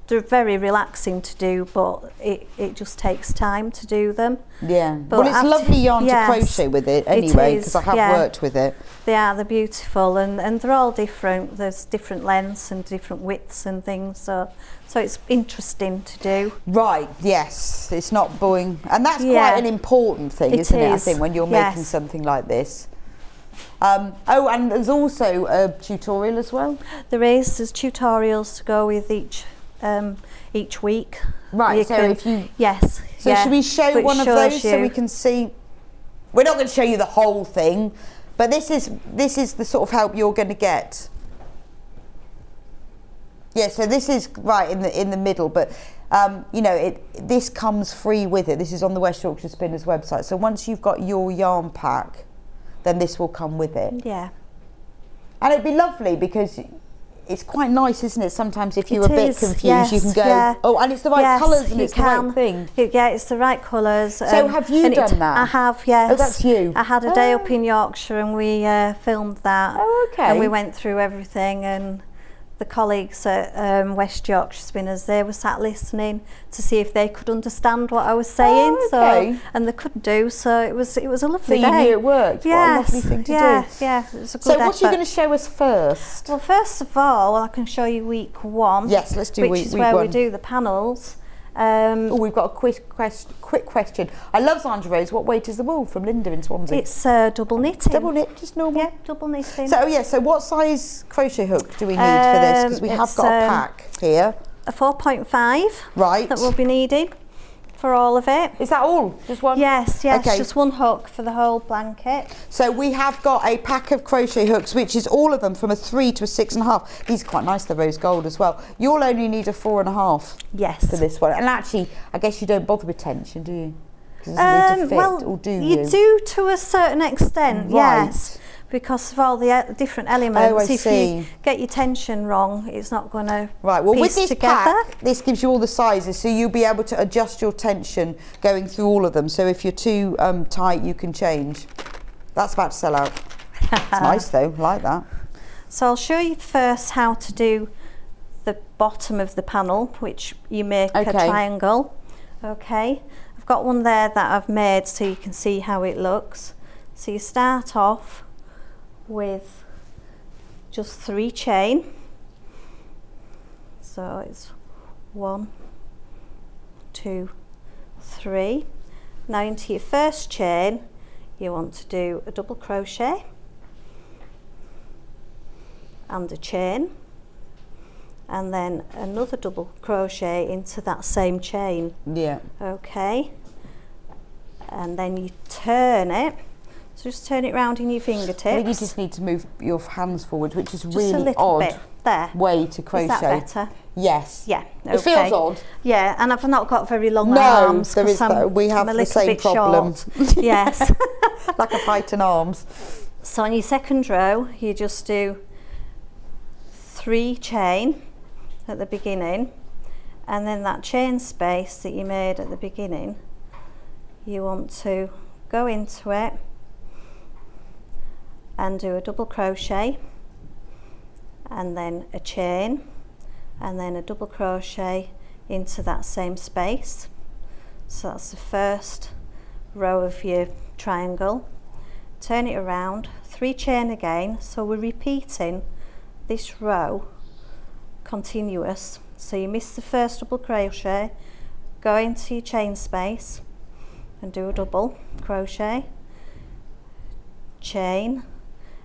Speaker 7: They're very relaxing to do, but it just takes time to do them.
Speaker 3: Yeah.
Speaker 7: But
Speaker 3: well, it's lovely yarn to crochet with it anyway, because I have worked with it.
Speaker 7: They're beautiful, and they're all different. There's different lengths and different widths and things, so it's interesting to do. Right,
Speaker 3: yes. It's not boring. And that's quite an important thing, isn't it, I think, when you're making something like this. And there's also a tutorial as well?
Speaker 7: There's tutorials to go with each week.
Speaker 3: Right, so if you...
Speaker 7: Yes.
Speaker 3: So should we show one of those so we can see? We're not going to show you the whole thing, but this is the sort of help you're going to get. Yeah, so this is right in the middle, but this comes free with it. This is on the West Yorkshire Spinners website. So once you've got your yarn pack, then this will come with it.
Speaker 7: Yeah.
Speaker 3: And it'd be lovely because it's quite nice, isn't it? Sometimes if you're a bit confused, you can go, oh, and it's the right colours and it's the right thing.
Speaker 7: Yeah, it's the right colours.
Speaker 3: So have you done that?
Speaker 7: I have, yes.
Speaker 3: Oh, that's you?
Speaker 7: I had a day up in Yorkshire and we filmed that.
Speaker 3: Oh, okay.
Speaker 7: And we went through everything, and the colleagues at West Yorkshire Spinners, they were sat listening to see if they could understand what I was saying.
Speaker 3: Oh, okay.
Speaker 7: And they couldn't do, so it was a lovely day.
Speaker 3: So you knew it worked.
Speaker 7: Yes.
Speaker 3: What a lovely thing to do.
Speaker 7: Yeah, it was a good
Speaker 3: So what are you going to show us first?
Speaker 7: Well, first of all, I can show you week 1.
Speaker 3: Yes, let's do week 1.
Speaker 7: Which is where we do the panels.
Speaker 3: We've got a quick question. I love Zandra Rhodes. What weight is the wool from Linda in Swansea?
Speaker 7: It's double knitting.
Speaker 3: Double knit, just normal?
Speaker 7: Yeah, double knitting.
Speaker 3: So what size crochet hook do we need for this? Because we have got a pack here.
Speaker 7: A 4.5.
Speaker 3: Right.
Speaker 7: That we'll be needing for all of it.
Speaker 3: Is that all? Just one?
Speaker 7: Yes,
Speaker 3: okay.
Speaker 7: Just one hook for the whole blanket.
Speaker 3: So we have got a pack of crochet hooks, which is all of them from a 3 to a 6.5. These are quite nice, they're rose gold as well. You'll only need a 4.5.
Speaker 7: Yes.
Speaker 3: For this one. And actually, I guess you don't bother with tension, do you? Because it doesn't need to fit, or do you?
Speaker 7: You do to a certain extent, yes. Because of all the different elements. If you get your tension wrong, it's not going to
Speaker 3: well, with this
Speaker 7: together.
Speaker 3: pack, this gives you all the sizes, so you'll be able to adjust your tension going through all of them. So if you're too tight, you can change. That's about to sell out. It's nice though, I like that.
Speaker 7: So I'll show you first how to do the bottom of the panel, which you make a triangle. Okay, I've got one there that I've made so you can see how it looks. So you start off with just 3 chain. So it's 1, 2, 3. Now into your first chain you want to do a double crochet and a chain, and then another double crochet into that same chain.
Speaker 3: Yeah.
Speaker 7: Okay. And then you turn it. So just turn it round in your fingertips.
Speaker 3: I think you just need to move your hands forward, which is
Speaker 7: just
Speaker 3: really
Speaker 7: a little
Speaker 3: odd
Speaker 7: bit there.
Speaker 3: Way to crochet.
Speaker 7: Is that better?
Speaker 3: Yes.
Speaker 7: Yeah. Okay.
Speaker 3: It feels odd.
Speaker 7: Yeah, and I've not got very long arms.
Speaker 3: No, there is that. We have the same problem.
Speaker 7: Yes.
Speaker 3: Like a Python arms.
Speaker 7: So on your second row, you just do 3 chain at the beginning, and then that chain space that you made at the beginning, you want to go into it and do a double crochet, and then a chain, and then a double crochet into that same space. So that's the first row of your triangle, turn it around, 3 chain again, so we're repeating this row continuous. So you miss the first double crochet, go into your chain space and do a double crochet, chain,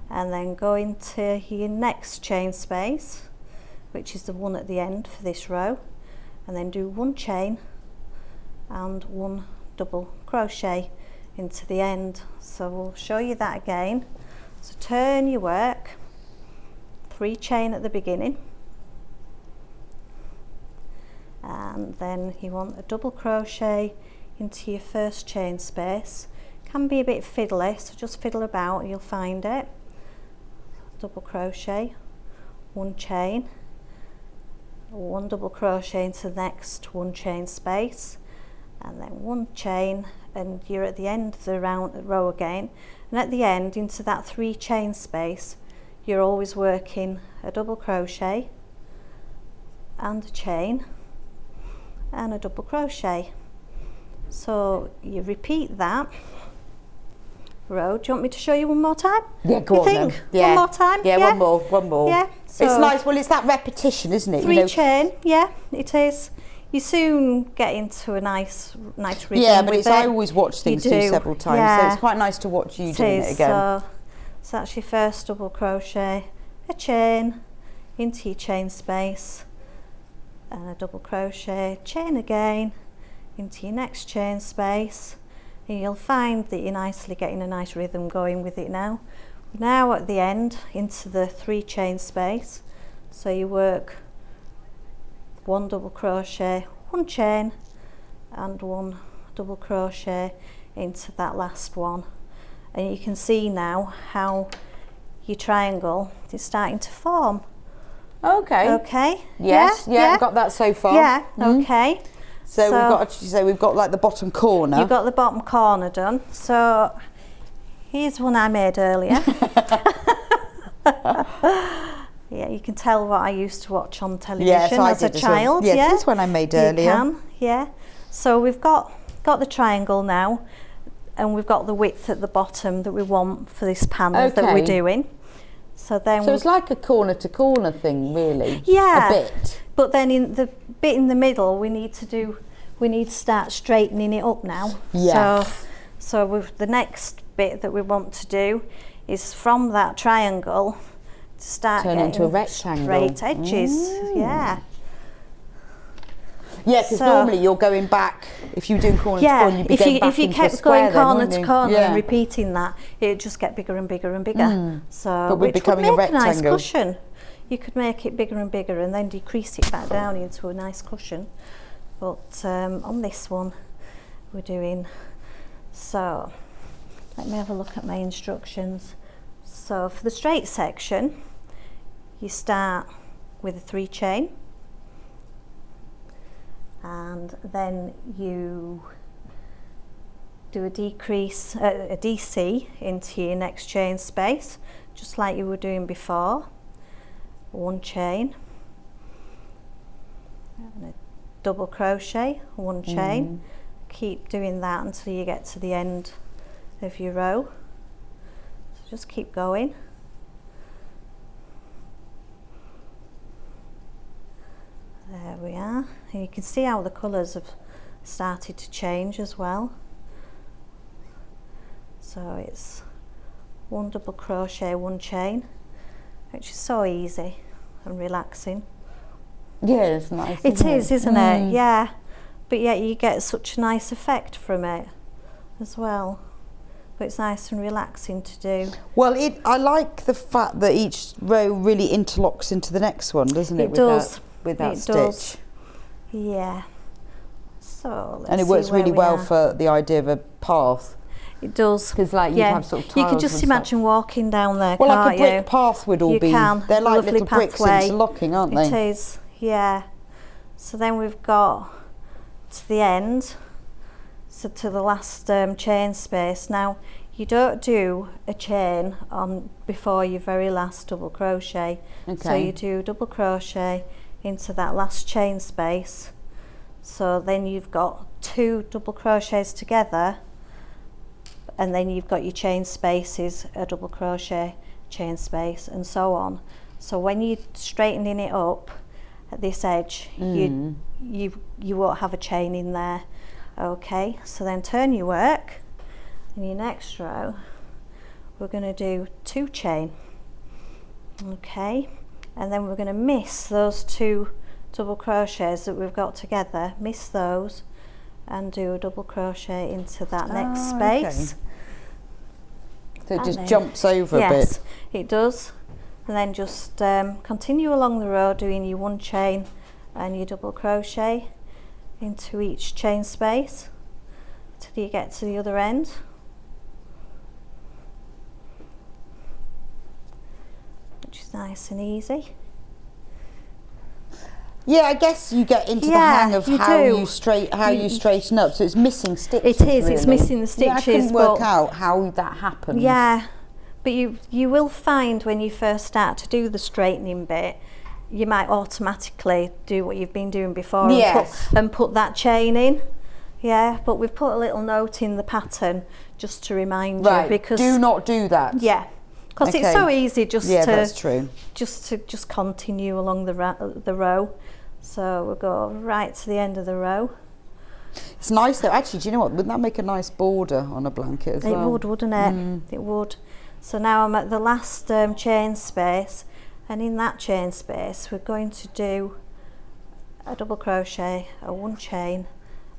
Speaker 7: and then go into your next chain space, which is the one at the end for this row, and then do 1 chain and 1 double crochet into the end. So we'll show you that again. So turn your work, 3 chain at the beginning, and then you want a double crochet into your first chain space. Can be a bit fiddly, so just fiddle about and you'll find it. Double crochet, 1 chain, 1 double crochet into the next 1 chain space, and then 1 chain, and you're at the end of the row again. And at the end, into that 3 chain space, you're always working a double crochet and a chain and a double crochet. So you repeat that row. Do you want me to show you one more time?
Speaker 3: Yeah, go on then. Yeah.
Speaker 7: One more time?
Speaker 3: Yeah, one more.
Speaker 7: Yeah. So
Speaker 3: it's nice. Well, it's that repetition, isn't it?
Speaker 7: 3 chain. Yeah, it is. You soon get into a nice rhythm.
Speaker 3: Yeah, but
Speaker 7: with
Speaker 3: I always watch things do several times, so it's quite nice to watch you doing it again.
Speaker 7: So that's your first double crochet, a chain into your chain space, and a double crochet, chain again into your next chain space, and you'll find that you're nicely getting a nice rhythm going with it now. Now at the end, into the 3 chain space, so you work 1 double crochet, 1 chain and 1 double crochet into that last one, and you can see now how your triangle is starting to form. Okay.
Speaker 3: Yes. Yeah. I've got that so far.
Speaker 7: Yeah. Okay.
Speaker 3: So we've got like the bottom corner.
Speaker 7: You've got the bottom corner done. So here's one I made earlier. Yeah, you can tell what I used to watch on television as a child.
Speaker 3: Well. Yes, this one I made earlier.
Speaker 7: You can, yeah. So we've got the triangle now, and we've got the width at the bottom that we want for this panel that we're doing. So it's like a corner to corner thing, really. Yeah.
Speaker 3: A bit.
Speaker 7: But then in the bit in the middle, we need to start straightening it up now.
Speaker 3: Yes.
Speaker 7: So with the next bit that we want to do is from that triangle to start
Speaker 3: turn into a rectangle.
Speaker 7: Straight edges. Yeah.
Speaker 3: Yeah, because normally you're going back, if you're doing corner to corner, you'd be going back
Speaker 7: if you
Speaker 3: into
Speaker 7: kept
Speaker 3: a square
Speaker 7: going corner
Speaker 3: then,
Speaker 7: to corner and repeating that, it'd just get bigger and bigger and bigger. So,
Speaker 3: but we're becoming a rectangle.
Speaker 7: Nice cushion. You could make it bigger and bigger and then decrease it back down into a nice cushion. But on this one, we're doing, so let me have a look at my instructions. So for the straight section, you start with a 3 chain, and then you do a decrease, a DC into your next chain space, just like you were doing before. 1 chain, and a double crochet, 1 chain. Keep doing that until you get to the end of your row. So just keep going. There we are, and you can see how the colours have started to change as well. So it's 1 double crochet, 1 chain, which is so easy and relaxing.
Speaker 3: Yeah, it's nice.
Speaker 7: It is, isn't it? Yeah, but yet you get such a nice effect from it as well. But it's nice and relaxing to do.
Speaker 3: Well, I like the fact that each row really interlocks into the next one, doesn't it?
Speaker 7: It does.
Speaker 3: With that stitch.
Speaker 7: Does. Yeah. So let's
Speaker 3: and it works
Speaker 7: see where
Speaker 3: really
Speaker 7: we
Speaker 3: well
Speaker 7: are.
Speaker 3: for the idea of a path.
Speaker 7: It does.
Speaker 3: Because like you have sort of tiles.
Speaker 7: You can just imagine walking down there,
Speaker 3: well,
Speaker 7: can't
Speaker 3: like a brick
Speaker 7: you?
Speaker 3: path would all
Speaker 7: You
Speaker 3: be.
Speaker 7: can.
Speaker 3: They're like
Speaker 7: Lovely
Speaker 3: little bricks
Speaker 7: pathway.
Speaker 3: interlocking, aren't they?
Speaker 7: It is. Yeah. So then we've got to the end, so to the last chain space. Now you don't do a chain on before your very last double crochet.
Speaker 3: Okay.
Speaker 7: So you do double crochet into that last chain space. So then you've got 2 double crochets together and then you've got your chain spaces, a double crochet, chain space, and so on. So when you're straightening it up at this edge, you won't have a chain in there. Okay, so then turn your work. In your next row, we're going to do 2 chain. Okay, and then we're going to miss those 2 double crochets that we've got together, miss those, and do a double crochet into that next space.
Speaker 3: Okay. So it just jumps over a bit.
Speaker 7: Yes, it does. And then just continue along the row doing your 1 chain and your double crochet into each chain space till you get to the other end. Which is nice and easy.
Speaker 3: Yeah, I guess you get into the hang of how you straighten up. So it's missing stitches.
Speaker 7: It is.
Speaker 3: Really.
Speaker 7: It's missing the stitches.
Speaker 3: Yeah, I couldn't work out how that happened.
Speaker 7: Yeah, but you will find when you first start to do the straightening bit, you might automatically do what you've been doing before and put that chain in. Yeah, but we've put a little note in the pattern just to remind you, because
Speaker 3: do not do that.
Speaker 7: Yeah, because it's so easy just
Speaker 3: that's true.
Speaker 7: Just continue along the row. So we'll go right to the end of the row.
Speaker 3: It's nice though. Actually, do you know what? Wouldn't that make a nice border on a blanket as well?
Speaker 7: It would, wouldn't it? It would. So now I'm at the last chain space, and in that chain space we're going to do a double crochet, a 1 chain,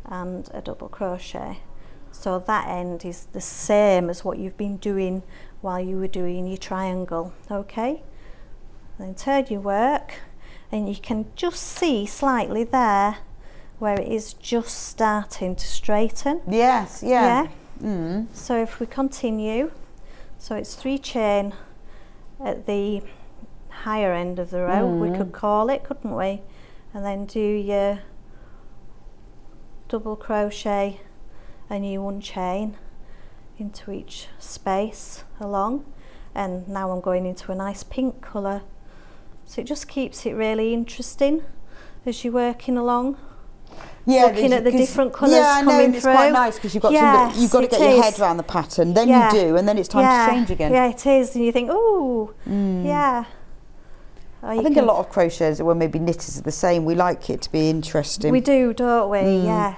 Speaker 7: and a double crochet. So that end is the same as what you've been doing while you were doing your triangle. Okay. Then turn your work, and you can just see slightly there where it is just starting to straighten.
Speaker 3: Yes, yeah.
Speaker 7: So if we continue, so it's 3 chain at the higher end of the row, we could call it, couldn't we? And then do your double crochet and your 1 chain into each space along. And now I'm going into a nice pink colour. So it just keeps it really interesting as you're working along.
Speaker 3: Yeah,
Speaker 7: looking at the different colours coming
Speaker 3: it's
Speaker 7: through.
Speaker 3: quite nice because you've got to get your head around the pattern. Then you do, and then it's time to change again.
Speaker 7: Yeah, it is, and you think, oh, yeah.
Speaker 3: I think a lot of crocheters, or maybe knitters, are the same. We like it to be interesting.
Speaker 7: We do, don't we? Yeah.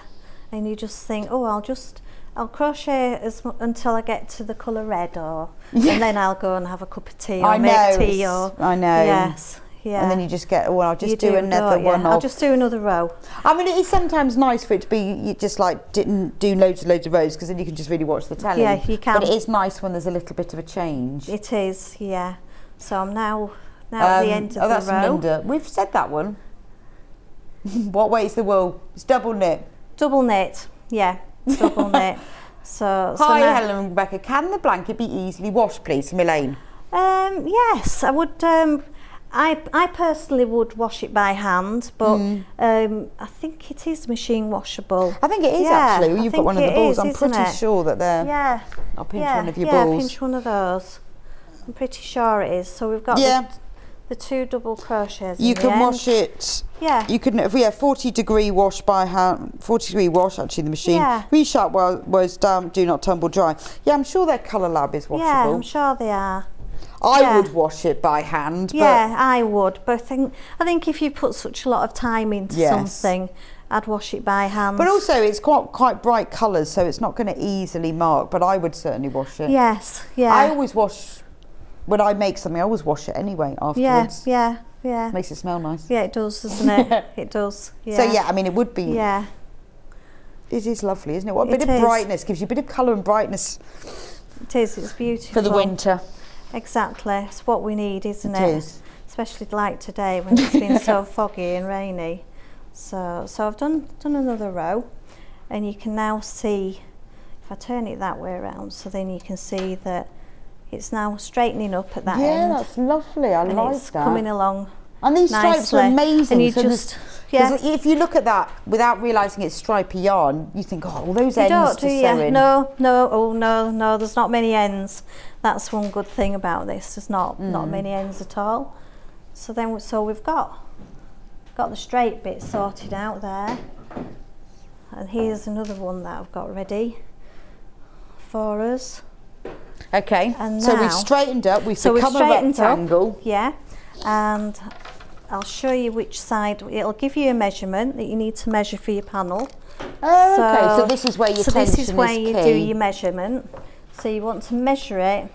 Speaker 7: And you just think, oh, I'll crochet until I get to the colour red, and then I'll go and have a cup of tea or make tea.
Speaker 3: I know.
Speaker 7: Yes. Yeah.
Speaker 3: And then you just get, I'll just do another one.
Speaker 7: I'll just do another row.
Speaker 3: I mean, it is sometimes nice for it to be, you just like didn't do loads of rows, because then you can just really watch the telly.
Speaker 7: Yeah, you can.
Speaker 3: But it is nice when there's a little bit of a change.
Speaker 7: It is, yeah. So I'm now at the end of the row.
Speaker 3: Linda. We've said that one. What way is the wool? It's double knit.
Speaker 7: Double knit, yeah. Double knit. So
Speaker 3: Hi,
Speaker 7: now,
Speaker 3: Helen and Rebecca. Can the blanket be easily washed, please, from Elaine?
Speaker 7: Yes, I would. I personally would wash it by hand, but I think it is machine washable.
Speaker 3: I think it is actually. You've got one of the balls. I'm pretty sure that they're.
Speaker 7: Yeah.
Speaker 3: I'll pinch one of your balls.
Speaker 7: Yeah, pinch one of those. I'm pretty sure it is. So we've got the 2 double crochets.
Speaker 3: You can wash it.
Speaker 7: Yeah.
Speaker 3: You can 40-degree wash by hand. 40-degree wash actually the machine.
Speaker 7: Yeah.
Speaker 3: Resharp was damp. Do not tumble dry. Yeah, I'm sure their Colour Lab is washable.
Speaker 7: Yeah, I'm sure they are.
Speaker 3: I would wash it by hand.
Speaker 7: Yeah, I would, but I think if you put such a lot of time into something, I'd wash it by hand.
Speaker 3: But also, it's quite bright colours, so it's not going to easily mark. But I would certainly wash it.
Speaker 7: Yes, yeah.
Speaker 3: I always wash when I make something. I always wash it anyway afterwards.
Speaker 7: Yeah.
Speaker 3: Makes it smell nice.
Speaker 7: Yeah, it does, doesn't it? It does. Yeah.
Speaker 3: So I mean, it would be.
Speaker 7: Yeah.
Speaker 3: It is lovely, isn't it? What a bit of brightness gives you a bit of colour and brightness.
Speaker 7: It is. It's beautiful
Speaker 3: for the winter.
Speaker 7: Exactly, it's what we need, isn't it?
Speaker 3: It is.
Speaker 7: Especially like today when it's been so foggy and rainy. So I've done another row, and you can now see, if I turn it that way around, so then you can see that it's now straightening up at that end.
Speaker 3: Yeah, that's lovely. I like
Speaker 7: it's
Speaker 3: that.
Speaker 7: coming along.
Speaker 3: And these stripes are amazing.
Speaker 7: And you just,
Speaker 3: if you look at that without realising it's stripy yarn, you think, oh, all those ends to sew in.
Speaker 7: No, there's not many ends. That's one good thing about this. There's not many ends at all. So we've got the straight bit sorted out there. And here's another one that I've got ready for us.
Speaker 3: Okay,
Speaker 7: And
Speaker 3: so
Speaker 7: now-
Speaker 3: we've straightened up, we've
Speaker 7: So we've
Speaker 3: become a
Speaker 7: straightened up,
Speaker 3: rectangle.
Speaker 7: yeah, and I'll show you which side. It'll give you a measurement that you need to measure for your panel.
Speaker 3: Oh, okay, so this is where your
Speaker 7: so
Speaker 3: tension
Speaker 7: this is where you do
Speaker 3: key.
Speaker 7: your measurement. So you want to measure it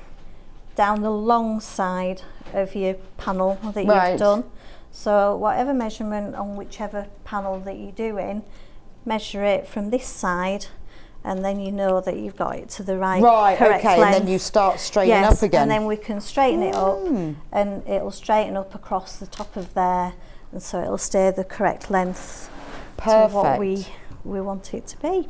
Speaker 7: down the long side of your panel that you've done. So whatever measurement on whichever panel that you're doing, measure it from this side, and then you know that you've got it to the correct
Speaker 3: okay,
Speaker 7: length.
Speaker 3: and then you start straightening up again.
Speaker 7: And then we can straighten it up, and it'll straighten up across the top of there, and so it'll stay the correct length to what we want it to be.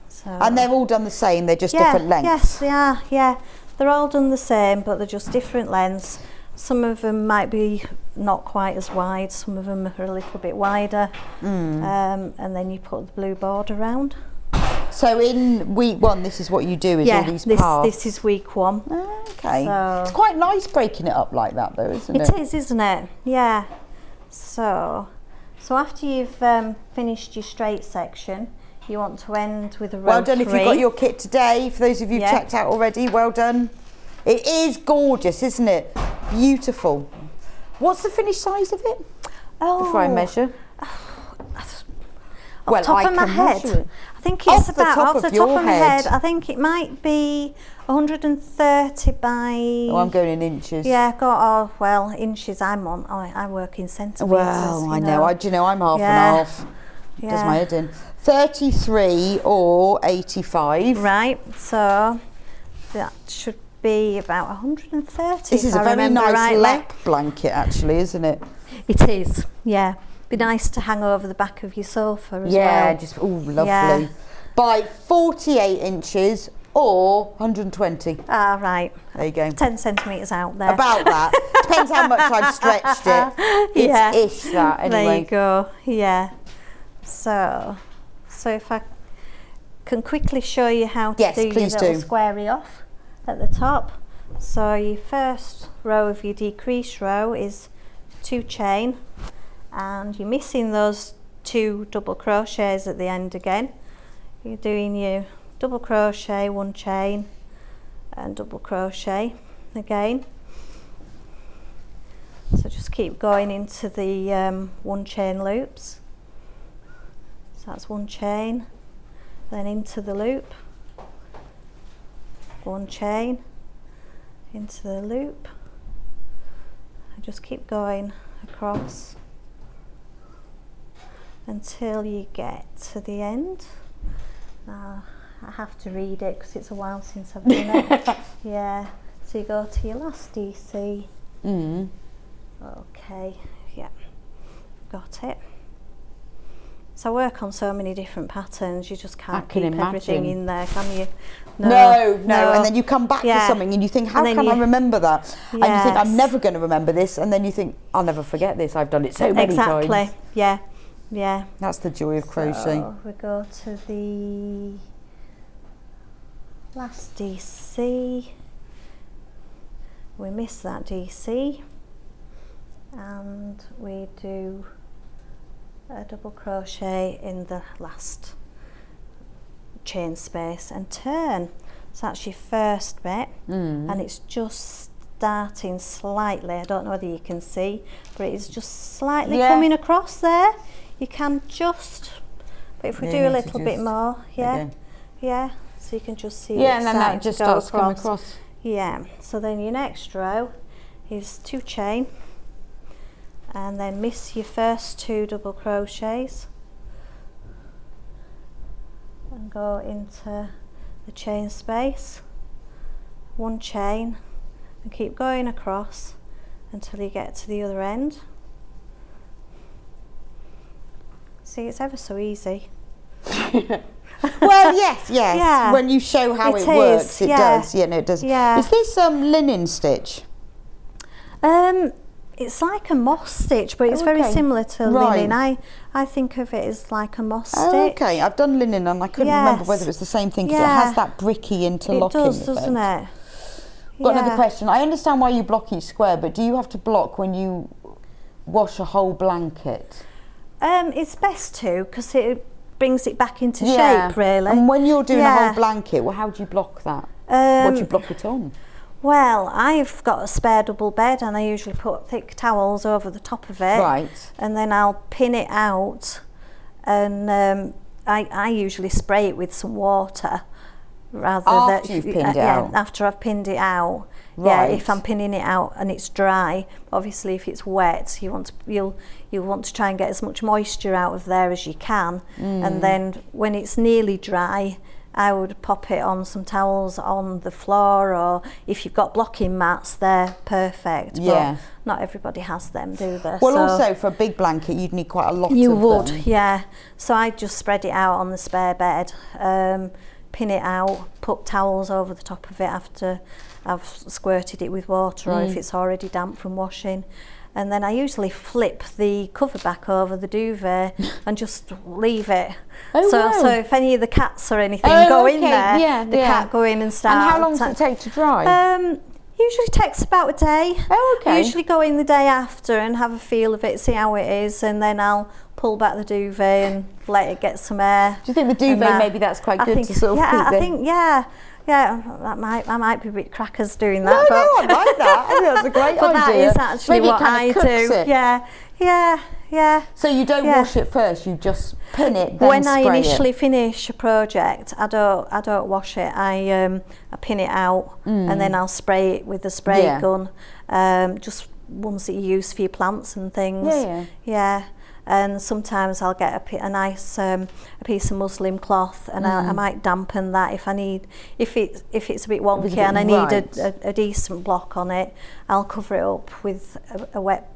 Speaker 7: So,
Speaker 3: and they're all done the same, they're just different lengths?
Speaker 7: Yes, they are, yeah. They're all done the same, but they're just different lengths. Some of them might be not quite as wide, some of them are a little bit wider, and then you put the blue border around.
Speaker 3: So in week 1, this is what you do, is all these paths?
Speaker 7: This is week 1.
Speaker 3: Okay.
Speaker 7: So-
Speaker 3: It's quite nice breaking it up like that though, isn't it?
Speaker 7: It is, isn't it? Yeah. So after you've finished your straight section, you want to end with a row 3.
Speaker 3: Well done if you've got your kit today, for those of you who've checked out already, well done. It is gorgeous, isn't it? Beautiful. What's the finished size of it? Before I measure.
Speaker 7: Off the top of my head, I think
Speaker 3: Off
Speaker 7: it's
Speaker 3: the
Speaker 7: about
Speaker 3: top
Speaker 7: off the
Speaker 3: of
Speaker 7: top
Speaker 3: your
Speaker 7: of my
Speaker 3: head.
Speaker 7: head. I think it might be 130 by.
Speaker 3: Oh, I'm going in inches.
Speaker 7: Yeah, inches. I work in centimetres.
Speaker 3: Well, I know. I'm half and half.
Speaker 7: Yeah.
Speaker 3: Does my head in. 33 or 85.
Speaker 7: Right. So that should be about 130.
Speaker 3: This is
Speaker 7: if
Speaker 3: a
Speaker 7: I
Speaker 3: very
Speaker 7: remember
Speaker 3: nice
Speaker 7: rightly.
Speaker 3: lap blanket, actually, isn't it?
Speaker 7: It is. Yeah. Be nice to hang over the back of your sofa as well.
Speaker 3: Yeah, just lovely.
Speaker 7: Yeah.
Speaker 3: By 48 inches or 120.
Speaker 7: Ah, right.
Speaker 3: There you go.
Speaker 7: 10 centimetres out there.
Speaker 3: About that. Depends how much I've stretched it. It's ish that anyway.
Speaker 7: There you go. Yeah. So if I can quickly show you how to do your little squarey off at the top. So your first row of your decrease row is 2 chain, and you're missing those 2 double crochets at the end again. You're doing your double crochet, 1 chain, and double crochet again. So just keep going into the 1 chain loops. So that's 1 chain, then into the loop, 1 chain, into the loop, and just keep going across until you get to the end. Now I have to read it because it's a while since I've done it. Yeah, so you go to your last DC. Okay, yeah, got it. So I work on so many different patterns, you just can't keep everything in there, can you?
Speaker 3: No. And then you come back to something and you think, how can I remember that? And you think, I'm never going to remember this. And then you think, I'll never forget this. I've done it so many times.
Speaker 7: Exactly, yeah.
Speaker 3: That's the joy of crochet.
Speaker 7: So we go to the last DC. We miss that DC. And we do a double crochet in the last chain space and turn. So that's your first bit, and it's just starting slightly. I don't know whether you can see, but it is just slightly coming across there. You can just, but if we do a little bit more, so you can just see
Speaker 3: and then that just starts coming across.
Speaker 7: Yeah, so then your next row is 2 chain, and then miss your first 2 double crochets and go into the chain space, 1 chain, and keep going across until you get to the other end. See, it's ever so easy.
Speaker 3: Well, yes. Yeah. When you show how it works, it does. Yeah, no, it does.
Speaker 7: Yeah.
Speaker 3: Is this linen stitch?
Speaker 7: It's like a moss stitch, but it's very similar to linen. I think of it as like a moss stitch.
Speaker 3: Okay, I've done linen and I couldn't remember whether it was the same thing because it has that bricky interlocking
Speaker 7: It does,
Speaker 3: effect.
Speaker 7: doesn't it?
Speaker 3: Got another question. I understand why you block each square, but do you have to block when you wash a whole blanket?
Speaker 7: It's best to, because brings it back into shape, really.
Speaker 3: And when you're doing a whole blanket, well, how do you block that? What do you block it on?
Speaker 7: Well, I've got a spare double bed, and I usually put thick towels over the top of it.
Speaker 3: Right.
Speaker 7: And then I'll pin it out, and I usually spray it with some water.
Speaker 3: After you've pinned it out?
Speaker 7: After I've pinned it out.
Speaker 3: Right.
Speaker 7: Yeah, if I'm pinning it out and it's dry. Obviously, if it's wet, you'll want to try and get as much moisture out of there as you can. And then when it's nearly dry, I would pop it on some towels on the floor, or if you've got blocking mats, they're perfect.
Speaker 3: Yeah.
Speaker 7: But not everybody has them, do they?
Speaker 3: Well,
Speaker 7: So
Speaker 3: also for a big blanket, you'd need quite a lot of them.
Speaker 7: you would, yeah. So I just spread it out on the spare bed, pin it out, put towels over the top of it after I've squirted it with water, or if it's already damp from washing. And then I usually flip the cover back over the duvet and just leave it. So if any of the cats or anything go in there, the cat go in and start.
Speaker 3: And how long does it take to dry?
Speaker 7: Usually takes about a day.
Speaker 3: Oh, okay.
Speaker 7: Usually go in the day after and have a feel of it, see how it is, and then I'll pull back the duvet and let it get some air.
Speaker 3: Do you think the duvet, maybe that's quite good to sort of keep
Speaker 7: I think, yeah, I might be a bit crackers doing that.
Speaker 3: No, I like that. I think that's a great
Speaker 7: but
Speaker 3: idea.
Speaker 7: That is actually
Speaker 3: maybe
Speaker 7: what I do.
Speaker 3: It.
Speaker 7: Yeah.
Speaker 3: So you don't wash it first, you just pin it, then
Speaker 7: when
Speaker 3: spray
Speaker 7: I initially finish a project, I don't wash it. I pin it out and then I'll spray it with a spray gun, just ones that you use for your plants and things. Yeah. And sometimes I'll get a nice a piece of muslin cloth, and I might dampen that if I need. If it's a bit wonky and I need a decent block on it, I'll cover it up with a wet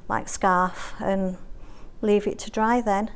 Speaker 7: like scarf and leave it to dry then.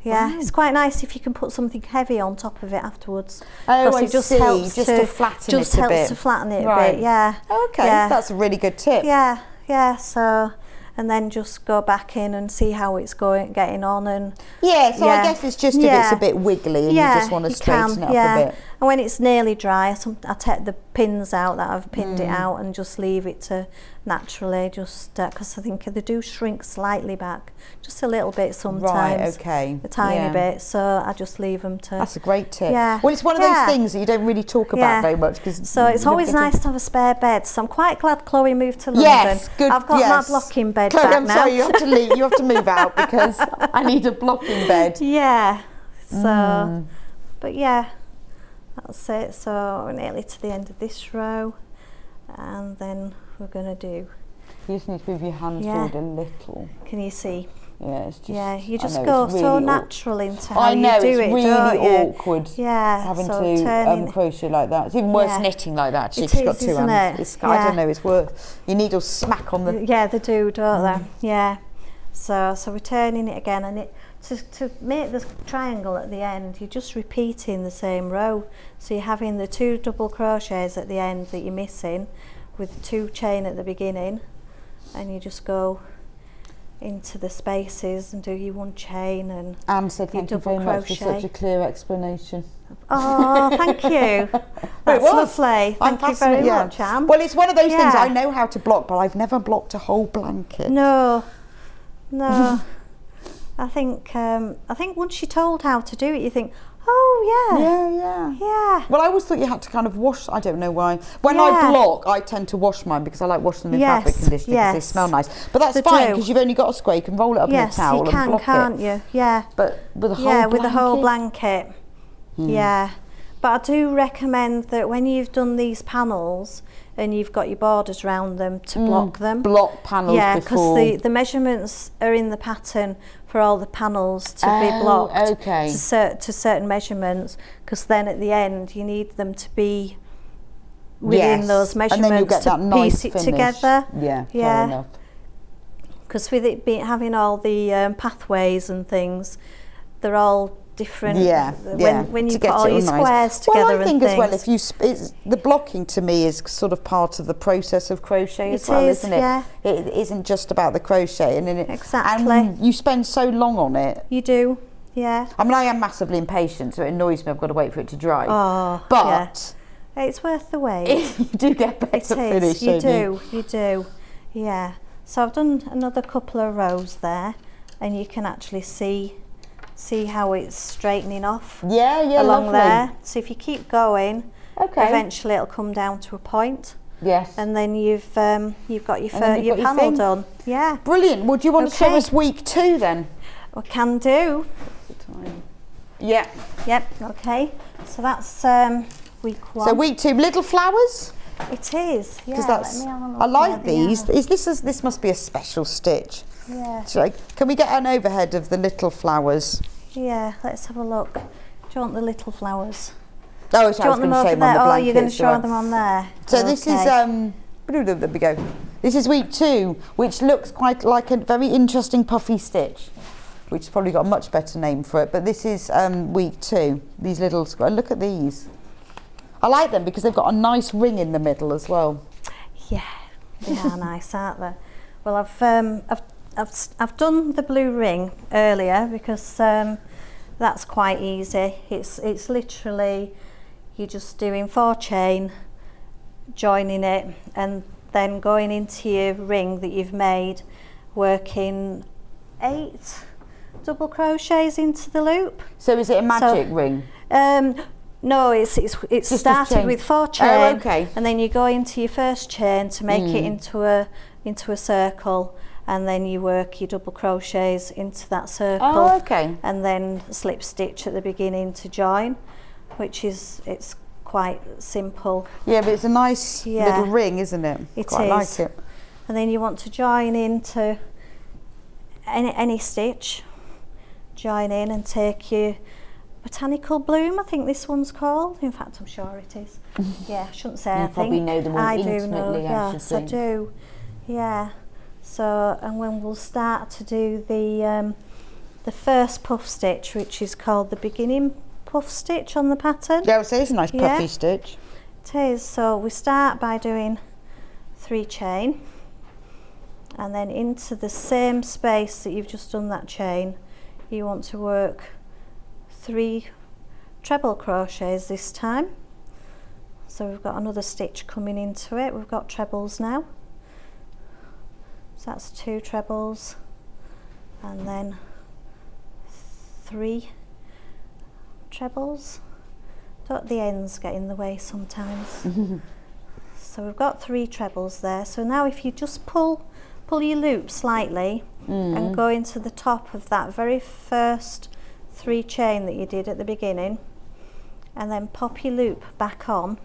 Speaker 7: Yeah, it's quite nice if you can put something heavy on top of it afterwards.
Speaker 3: Oh,
Speaker 7: it just helps
Speaker 3: to flatten it a bit.
Speaker 7: To flatten it a bit, yeah.
Speaker 3: Okay, that's a really good tip.
Speaker 7: Yeah, so, and then just go back in and see how it's getting on. And
Speaker 3: I guess it's just if it's a bit wiggly and you just want to straighten it up a bit.
Speaker 7: And when it's nearly dry, I take the pins out that I've pinned it out and just leave it to naturally, just because I think they do shrink slightly back, just a little bit sometimes.
Speaker 3: Right, okay.
Speaker 7: A tiny bit, so I just leave them to...
Speaker 3: That's a great tip.
Speaker 7: Yeah.
Speaker 3: Well, it's one of those things that you don't really talk about very much.
Speaker 7: So it's always nice to have a spare bed. So I'm quite glad Chloe moved to London.
Speaker 3: Yes, good.
Speaker 7: I've got my blocking bed
Speaker 3: Chloe,
Speaker 7: back
Speaker 3: I'm
Speaker 7: now.
Speaker 3: sorry, you have to leave. You have to move out because I need a blocking bed.
Speaker 7: Yeah. So, but yeah, that's it. So we're nearly to the end of this row, and then we're going to do...
Speaker 3: You just need to move your hand forward a little.
Speaker 7: Can you see?
Speaker 3: Yeah, it's just...
Speaker 7: Yeah, you just go really so natural into how
Speaker 3: I know,
Speaker 7: you do
Speaker 3: it's
Speaker 7: it,
Speaker 3: really
Speaker 7: don't you?
Speaker 3: awkward having
Speaker 7: so
Speaker 3: to crochet like that. It's even worse knitting like that. She's got two hands. I don't know, it's worse. Your needles smack on the...
Speaker 7: Yeah, they do, don't they? Yeah. So we're turning it again, and to make the triangle at the end, you're just repeating the same row. So you're having the 2 double crochets at the end that you're missing, with 2 chain at the beginning, and you just go into the spaces and do your 1 chain and
Speaker 3: Anne said thank you very much for such a clear explanation.
Speaker 7: Oh, thank you. That's lovely. Thank you very much, Anne.
Speaker 3: Well, it's one of those things I know how to block, but I've never blocked a whole blanket.
Speaker 7: No. I think once you're told how to do it, you think, oh yeah.
Speaker 3: Well, I always thought you had to kind of wash. I don't know why. When I block, I tend to wash mine because I like washing them in fabric conditioner because they smell nice. But that's fine because you've only got a square. You can roll it up in a towel and block it.
Speaker 7: Can't you? Yeah.
Speaker 3: But with a whole blanket.
Speaker 7: With a whole blanket. Yeah. But I do recommend that when you've done these panels and you've got your borders around them, to block them.
Speaker 3: Block panels before.
Speaker 7: Yeah, because the measurements are in the pattern for all the panels to be blocked to certain measurements, because then at the end you need them to be within those measurements, and then you get that nice piece it together.
Speaker 3: Yeah, fair enough.
Speaker 7: Because with it having all the pathways and things, they're all different. When you put all your squares together.
Speaker 3: Well, I think
Speaker 7: and
Speaker 3: as well, if the blocking to me is sort of part of the process of crochet as well, isn't it?
Speaker 7: Yeah.
Speaker 3: It isn't just about the crochet, and
Speaker 7: exactly.
Speaker 3: And you spend so long on it.
Speaker 7: You do. Yeah.
Speaker 3: I mean, I am massively impatient, so it annoys me. I've got to wait for it to dry.
Speaker 7: Oh,
Speaker 3: but
Speaker 7: it's worth the wait.
Speaker 3: You do get better finish.
Speaker 7: You do. Yeah. So I've done another couple of rows there, and you can actually see See how it's straightening off
Speaker 3: Yeah,
Speaker 7: along
Speaker 3: lovely.
Speaker 7: there. So if you keep going,
Speaker 3: Okay.
Speaker 7: eventually it'll come down to a point,
Speaker 3: Yes.
Speaker 7: and then you've got your
Speaker 3: you've got your
Speaker 7: panel
Speaker 3: thing.
Speaker 7: done. Yeah,
Speaker 3: Brilliant. Would you want to show
Speaker 7: Okay.
Speaker 3: us week 2 then?
Speaker 7: we can do.
Speaker 3: Yeah.
Speaker 7: Yep. Okay. So that's week 1.
Speaker 3: So week 2, little flowers?
Speaker 7: It is. Yeah.
Speaker 3: Because
Speaker 7: let me have a look.
Speaker 3: I like
Speaker 7: Yeah, they
Speaker 3: these.
Speaker 7: are.
Speaker 3: This must be a special stitch.
Speaker 7: Yeah.
Speaker 3: Can we get an overhead of the little flowers?
Speaker 7: Yeah. Let's have a look. Do you want the little flowers?
Speaker 3: Oh,
Speaker 7: Do you
Speaker 3: I was
Speaker 7: want
Speaker 3: going
Speaker 7: them
Speaker 3: to
Speaker 7: over
Speaker 3: show them on
Speaker 7: there?
Speaker 3: the
Speaker 7: Oh, you're going to
Speaker 3: blankets,
Speaker 7: show
Speaker 3: right.
Speaker 7: them on there.
Speaker 3: So this is
Speaker 7: Okay.
Speaker 3: there we go. This is week 2, which looks quite like a very interesting puffy stitch, which has probably got a much better name for it. But this is week 2. These little look at these. I like them because they've got a nice ring in the middle as well.
Speaker 7: Yeah, they are nice, aren't they? Well, I've done the blue ring earlier because that's quite easy. It's literally you're just doing 4 chain, joining it, and then going into your ring that you've made, working 8 double crochets into the loop.
Speaker 3: So is it a magic ring?
Speaker 7: No, it's
Speaker 3: a
Speaker 7: started
Speaker 3: chain.
Speaker 7: with 4 chain,
Speaker 3: Oh, okay.
Speaker 7: and then you go into your first chain to make it into a circle, and then you work your double crochets into that circle.
Speaker 3: Oh, okay.
Speaker 7: And then slip stitch at the beginning to join, it's quite simple.
Speaker 3: Yeah, but it's a nice
Speaker 7: Yeah.
Speaker 3: little ring, isn't it?
Speaker 7: It
Speaker 3: Quite
Speaker 7: is.
Speaker 3: like it.
Speaker 7: And then you want to join into any stitch, join in and take your botanical bloom, I think this one's called. In fact, I'm sure it is. Yeah, I shouldn't say
Speaker 3: You
Speaker 7: I
Speaker 3: probably
Speaker 7: think.
Speaker 3: know them all
Speaker 7: I do know,
Speaker 3: intimately, I should
Speaker 7: yes, I
Speaker 3: think.
Speaker 7: do. Yeah. So, and when we'll start to do the first puff stitch, which is called the beginning puff stitch on the pattern.
Speaker 3: Yeah, so it's a nice puffy
Speaker 7: Yeah.
Speaker 3: stitch.
Speaker 7: It is. So we start by doing 3 chain, and then into the same space that you've just done that chain, you want to work 3 treble crochets this time. So we've got another stitch coming into it. We've got trebles now. So that's 2 trebles, and then 3 trebles. Don't the ends get in the way sometimes? So we've got 3 trebles there. So now if you just pull your loop slightly and go into the top of that very first 3 chain that you did at the beginning, and then pop your loop back on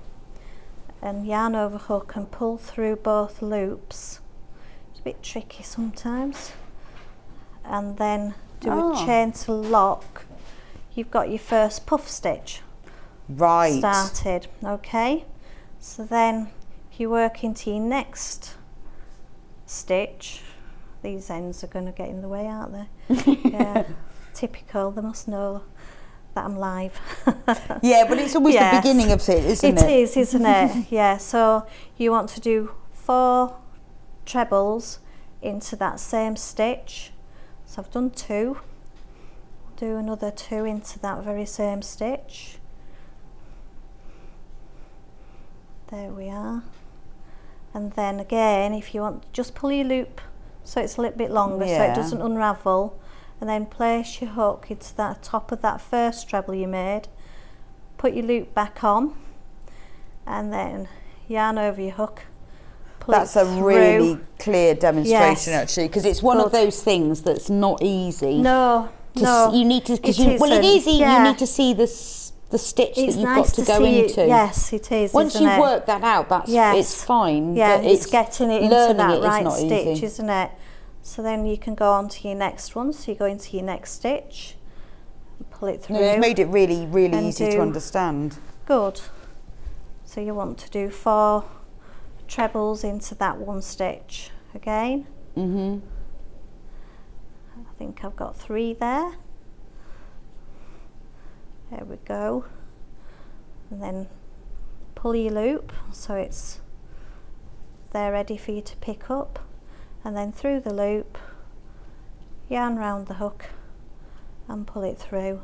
Speaker 7: and yarn over hook and pull through both loops. It's a bit tricky sometimes. And then do a chain to lock. You've got your first puff stitch
Speaker 3: Right.
Speaker 7: started. Okay, so then if you work into your next stitch, these ends are going to get in the way, aren't they? Yeah, typical. They must know that I'm live.
Speaker 3: Yeah, but it's always
Speaker 7: Yes.
Speaker 3: the beginning of it, isn't it?
Speaker 7: It is, isn't it? Yeah, so you want to do 4 trebles into that same stitch. So I've done 2. Do another 2 into that very same stitch. There we are. And then again, if you want, just pull your loop so it's a little bit longer so
Speaker 3: Yeah.
Speaker 7: it doesn't unravel, and then place your hook into that top of that first treble you made. Put your loop back on, and then yarn over your hook. Pull
Speaker 3: That's
Speaker 7: it
Speaker 3: a
Speaker 7: through.
Speaker 3: really clear demonstration,
Speaker 7: Yes.
Speaker 3: actually, because it's one of
Speaker 7: Good.
Speaker 3: those things that's not easy.
Speaker 7: No, no.
Speaker 3: You need to, because
Speaker 7: it
Speaker 3: well, it
Speaker 7: isn't.
Speaker 3: is.
Speaker 7: Yeah.
Speaker 3: You need to see the stitch
Speaker 7: It's
Speaker 3: that you've
Speaker 7: nice
Speaker 3: got to
Speaker 7: to
Speaker 3: go
Speaker 7: see
Speaker 3: into.
Speaker 7: it. Yes, it is.
Speaker 3: Once
Speaker 7: isn't
Speaker 3: you've
Speaker 7: it?
Speaker 3: worked that out, that's
Speaker 7: Yes.
Speaker 3: it's fine.
Speaker 7: Yeah,
Speaker 3: but
Speaker 7: it's getting it into
Speaker 3: learning
Speaker 7: that
Speaker 3: it is
Speaker 7: right
Speaker 3: not
Speaker 7: stitch,
Speaker 3: easy.
Speaker 7: isn't it? So then you can go on to your next one. So you go into your next stitch, and pull it through.
Speaker 3: No, you've made it really, really
Speaker 7: and
Speaker 3: easy to
Speaker 7: do-
Speaker 3: understand.
Speaker 7: Good. So you want to do 4 trebles into that one stitch again.
Speaker 3: Mhm.
Speaker 7: I think I've got 3 there. There we go. And then pull your loop so it's there ready for you to pick up, and then through the loop, yarn round the hook and pull it through,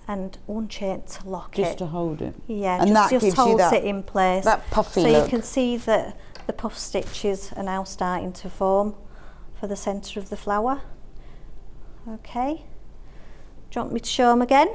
Speaker 7: and one chain to lock
Speaker 3: Just
Speaker 7: it.
Speaker 3: to hold it.
Speaker 7: Yeah,
Speaker 3: And that
Speaker 7: just
Speaker 3: gives you
Speaker 7: holds
Speaker 3: that-
Speaker 7: it in place.
Speaker 3: that puffy
Speaker 7: so
Speaker 3: look.
Speaker 7: you can see that the puff stitches are now starting to form for the centre of the flower. Okay, you want me to show them again?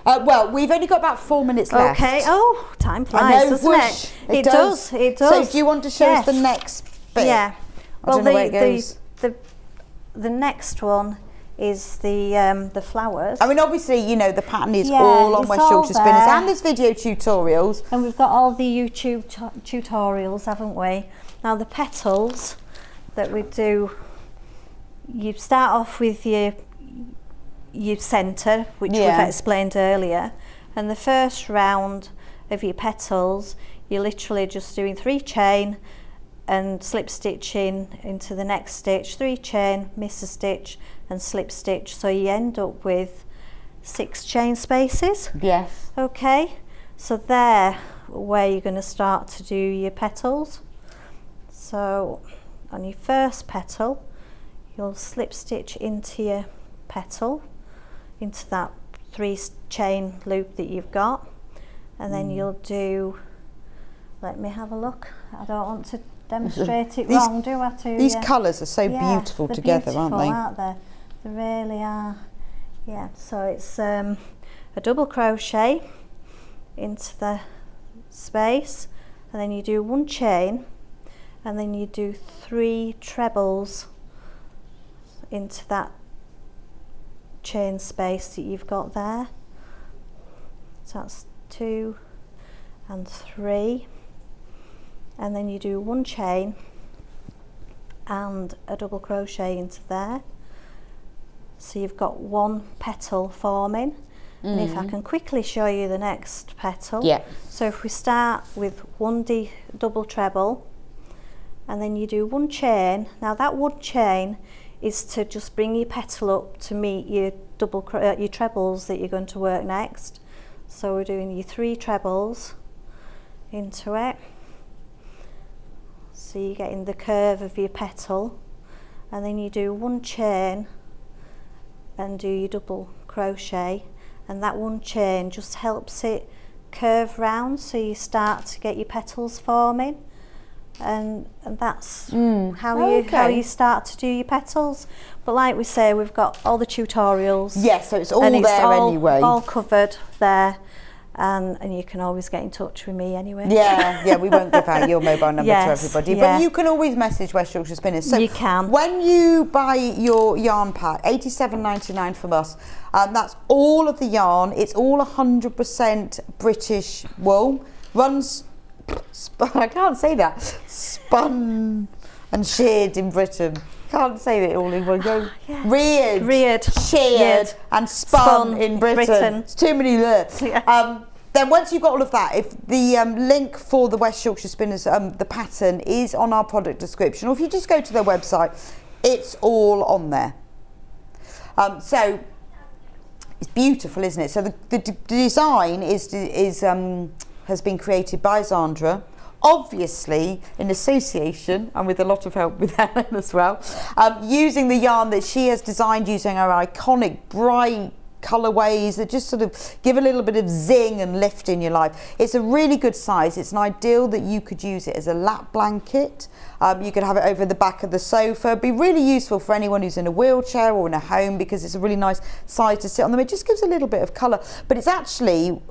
Speaker 3: Well, we've only got about 4 minutes left.
Speaker 7: Okay. Oh, time
Speaker 3: I
Speaker 7: flies,
Speaker 3: know,
Speaker 7: doesn't
Speaker 3: whoosh.
Speaker 7: it? It does. It does.
Speaker 3: So do you want to show us the next bit?
Speaker 7: Yeah.
Speaker 3: I don't know where it goes.
Speaker 7: The next one is the flowers.
Speaker 3: I mean, obviously, you know, the pattern is
Speaker 7: Yeah,
Speaker 3: all on
Speaker 7: it's
Speaker 3: West
Speaker 7: all
Speaker 3: Yorkshire Spinners,
Speaker 7: there.
Speaker 3: and there's video tutorials.
Speaker 7: And we've got all the YouTube tutorials, haven't we? Now the petals that we do, you start off with your centre, which we've explained earlier, and the first round of your petals, you're literally just doing 3 chain and slip stitching into the next stitch, 3 chain, miss a stitch and slip stitch, so you end up with 6 chain spaces.
Speaker 3: Yes.
Speaker 7: Okay, so there where you're going to start to do your petals. So on your first petal, you'll slip stitch into your petal, into that 3 chain loop that you've got, and then you'll do, let me have a look, I don't want to demonstrate it wrong, do I?
Speaker 3: These colours are so beautiful together, aren't they?
Speaker 7: Aren't they? They really are. Yeah, so it's a double crochet into the space, and then you do 1 chain, and then you do 3 trebles into that chain space that you've got there. So that's 2 and 3, and then you do 1 chain and a double crochet into there. So you've got 1 petal forming. And if I can quickly show you the next petal.
Speaker 3: Yeah.
Speaker 7: So if we start with 1 double treble, and then you do 1 chain. Now that 1 chain is to just bring your petal up to meet your your trebles that you're going to work next. So we're doing your 3 trebles into it. So you're getting the curve of your petal, and then you do 1 chain and do your double crochet, and that 1 chain just helps it curve round, so you start to get your petals forming, and that's how you start to do your petals. But like we say, we've got all the tutorials.
Speaker 3: Yes, so it's all
Speaker 7: and
Speaker 3: there anyway.
Speaker 7: All covered there, and you can always get in touch with me anyway.
Speaker 3: Yeah, we won't give out your mobile number to everybody, but you can always message West Yorkshire Spinners. So
Speaker 7: you can.
Speaker 3: When you buy your yarn pack, $87.99 from us, that's all of the yarn. It's all 100% British wool. Runs, I can't say that, spun and sheared in Britain. Can't say it all in one go. Reared, sheared, and spun in Britain. It's too many words. Then once you've got all of that, if the link for the West Yorkshire Spinners, the pattern is on our product description, or if you just go to their website, it's all on there. So it's beautiful, isn't it? So the design has been created by Zandra, obviously in association and with a lot of help with Helen as well, using the yarn that she has designed using our iconic bright colourways that just sort of give a little bit of zing and lift in your life. It's a really good size. It's an ideal that you could use it as a lap blanket. You could have it over the back of the sofa. It'd be really useful for anyone who's in a wheelchair or in a home, because it's a really nice size to sit on them. It just gives a little bit of colour, but it's actually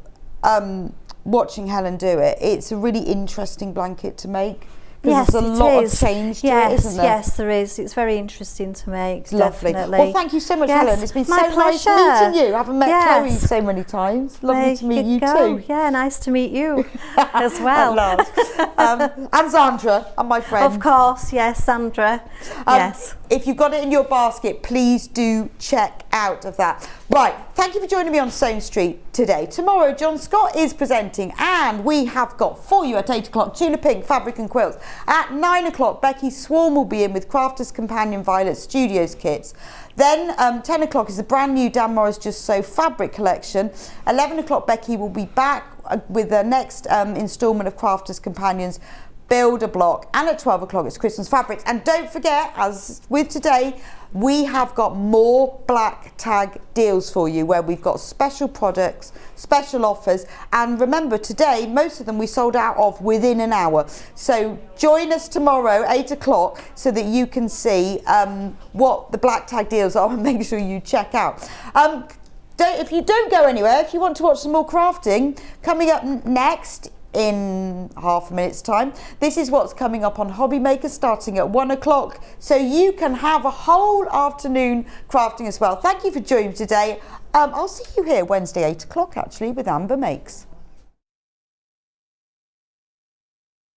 Speaker 3: watching Helen do it, it's a really interesting blanket to make, because there's a lot of change to it, isn't there?
Speaker 7: Yes, there is. It's very interesting to make.
Speaker 3: It's lovely.
Speaker 7: Definitely.
Speaker 3: Well, thank you so much, Helen. It's been so nice meeting you. I haven't met Chloe so many times. Lovely to meet you too.
Speaker 7: Yeah, nice to meet you as well.
Speaker 3: At last. And Zandra, and my friend.
Speaker 7: Of course, yes, Zandra. Yes.
Speaker 3: If you've got it in your basket, please do check out of that. Right, thank you for joining me on Stone Street today. Tomorrow, John Scott is presenting, and we have got for you at 8 o'clock Tuna Pink Fabric and Quilts. At 9 o'clock, Becky Swarm will be in with Crafters Companion Violet Studios kits. Then 10 o'clock is the brand new Dan Morris Just So fabric collection. 11 o'clock, Becky will be back with the next instalment of Crafters Companions Build a Block, and at 12 o'clock it's Christmas fabrics. And don't forget, as with today, we have got more black tag deals for you, where we've got special products, special offers, and remember, today most of them we sold out of within an hour. So join us tomorrow 8 o'clock so that you can see what the black tag deals are, and make sure you check out. if you don't go anywhere, if you want to watch some more crafting, coming up next in half a minute's time, this is what's coming up on Hobby Maker starting at 1 o'clock, so you can have a whole afternoon crafting as well. Thank you for joining me today. I'll see you here Wednesday 8 o'clock actually with Amber Makes.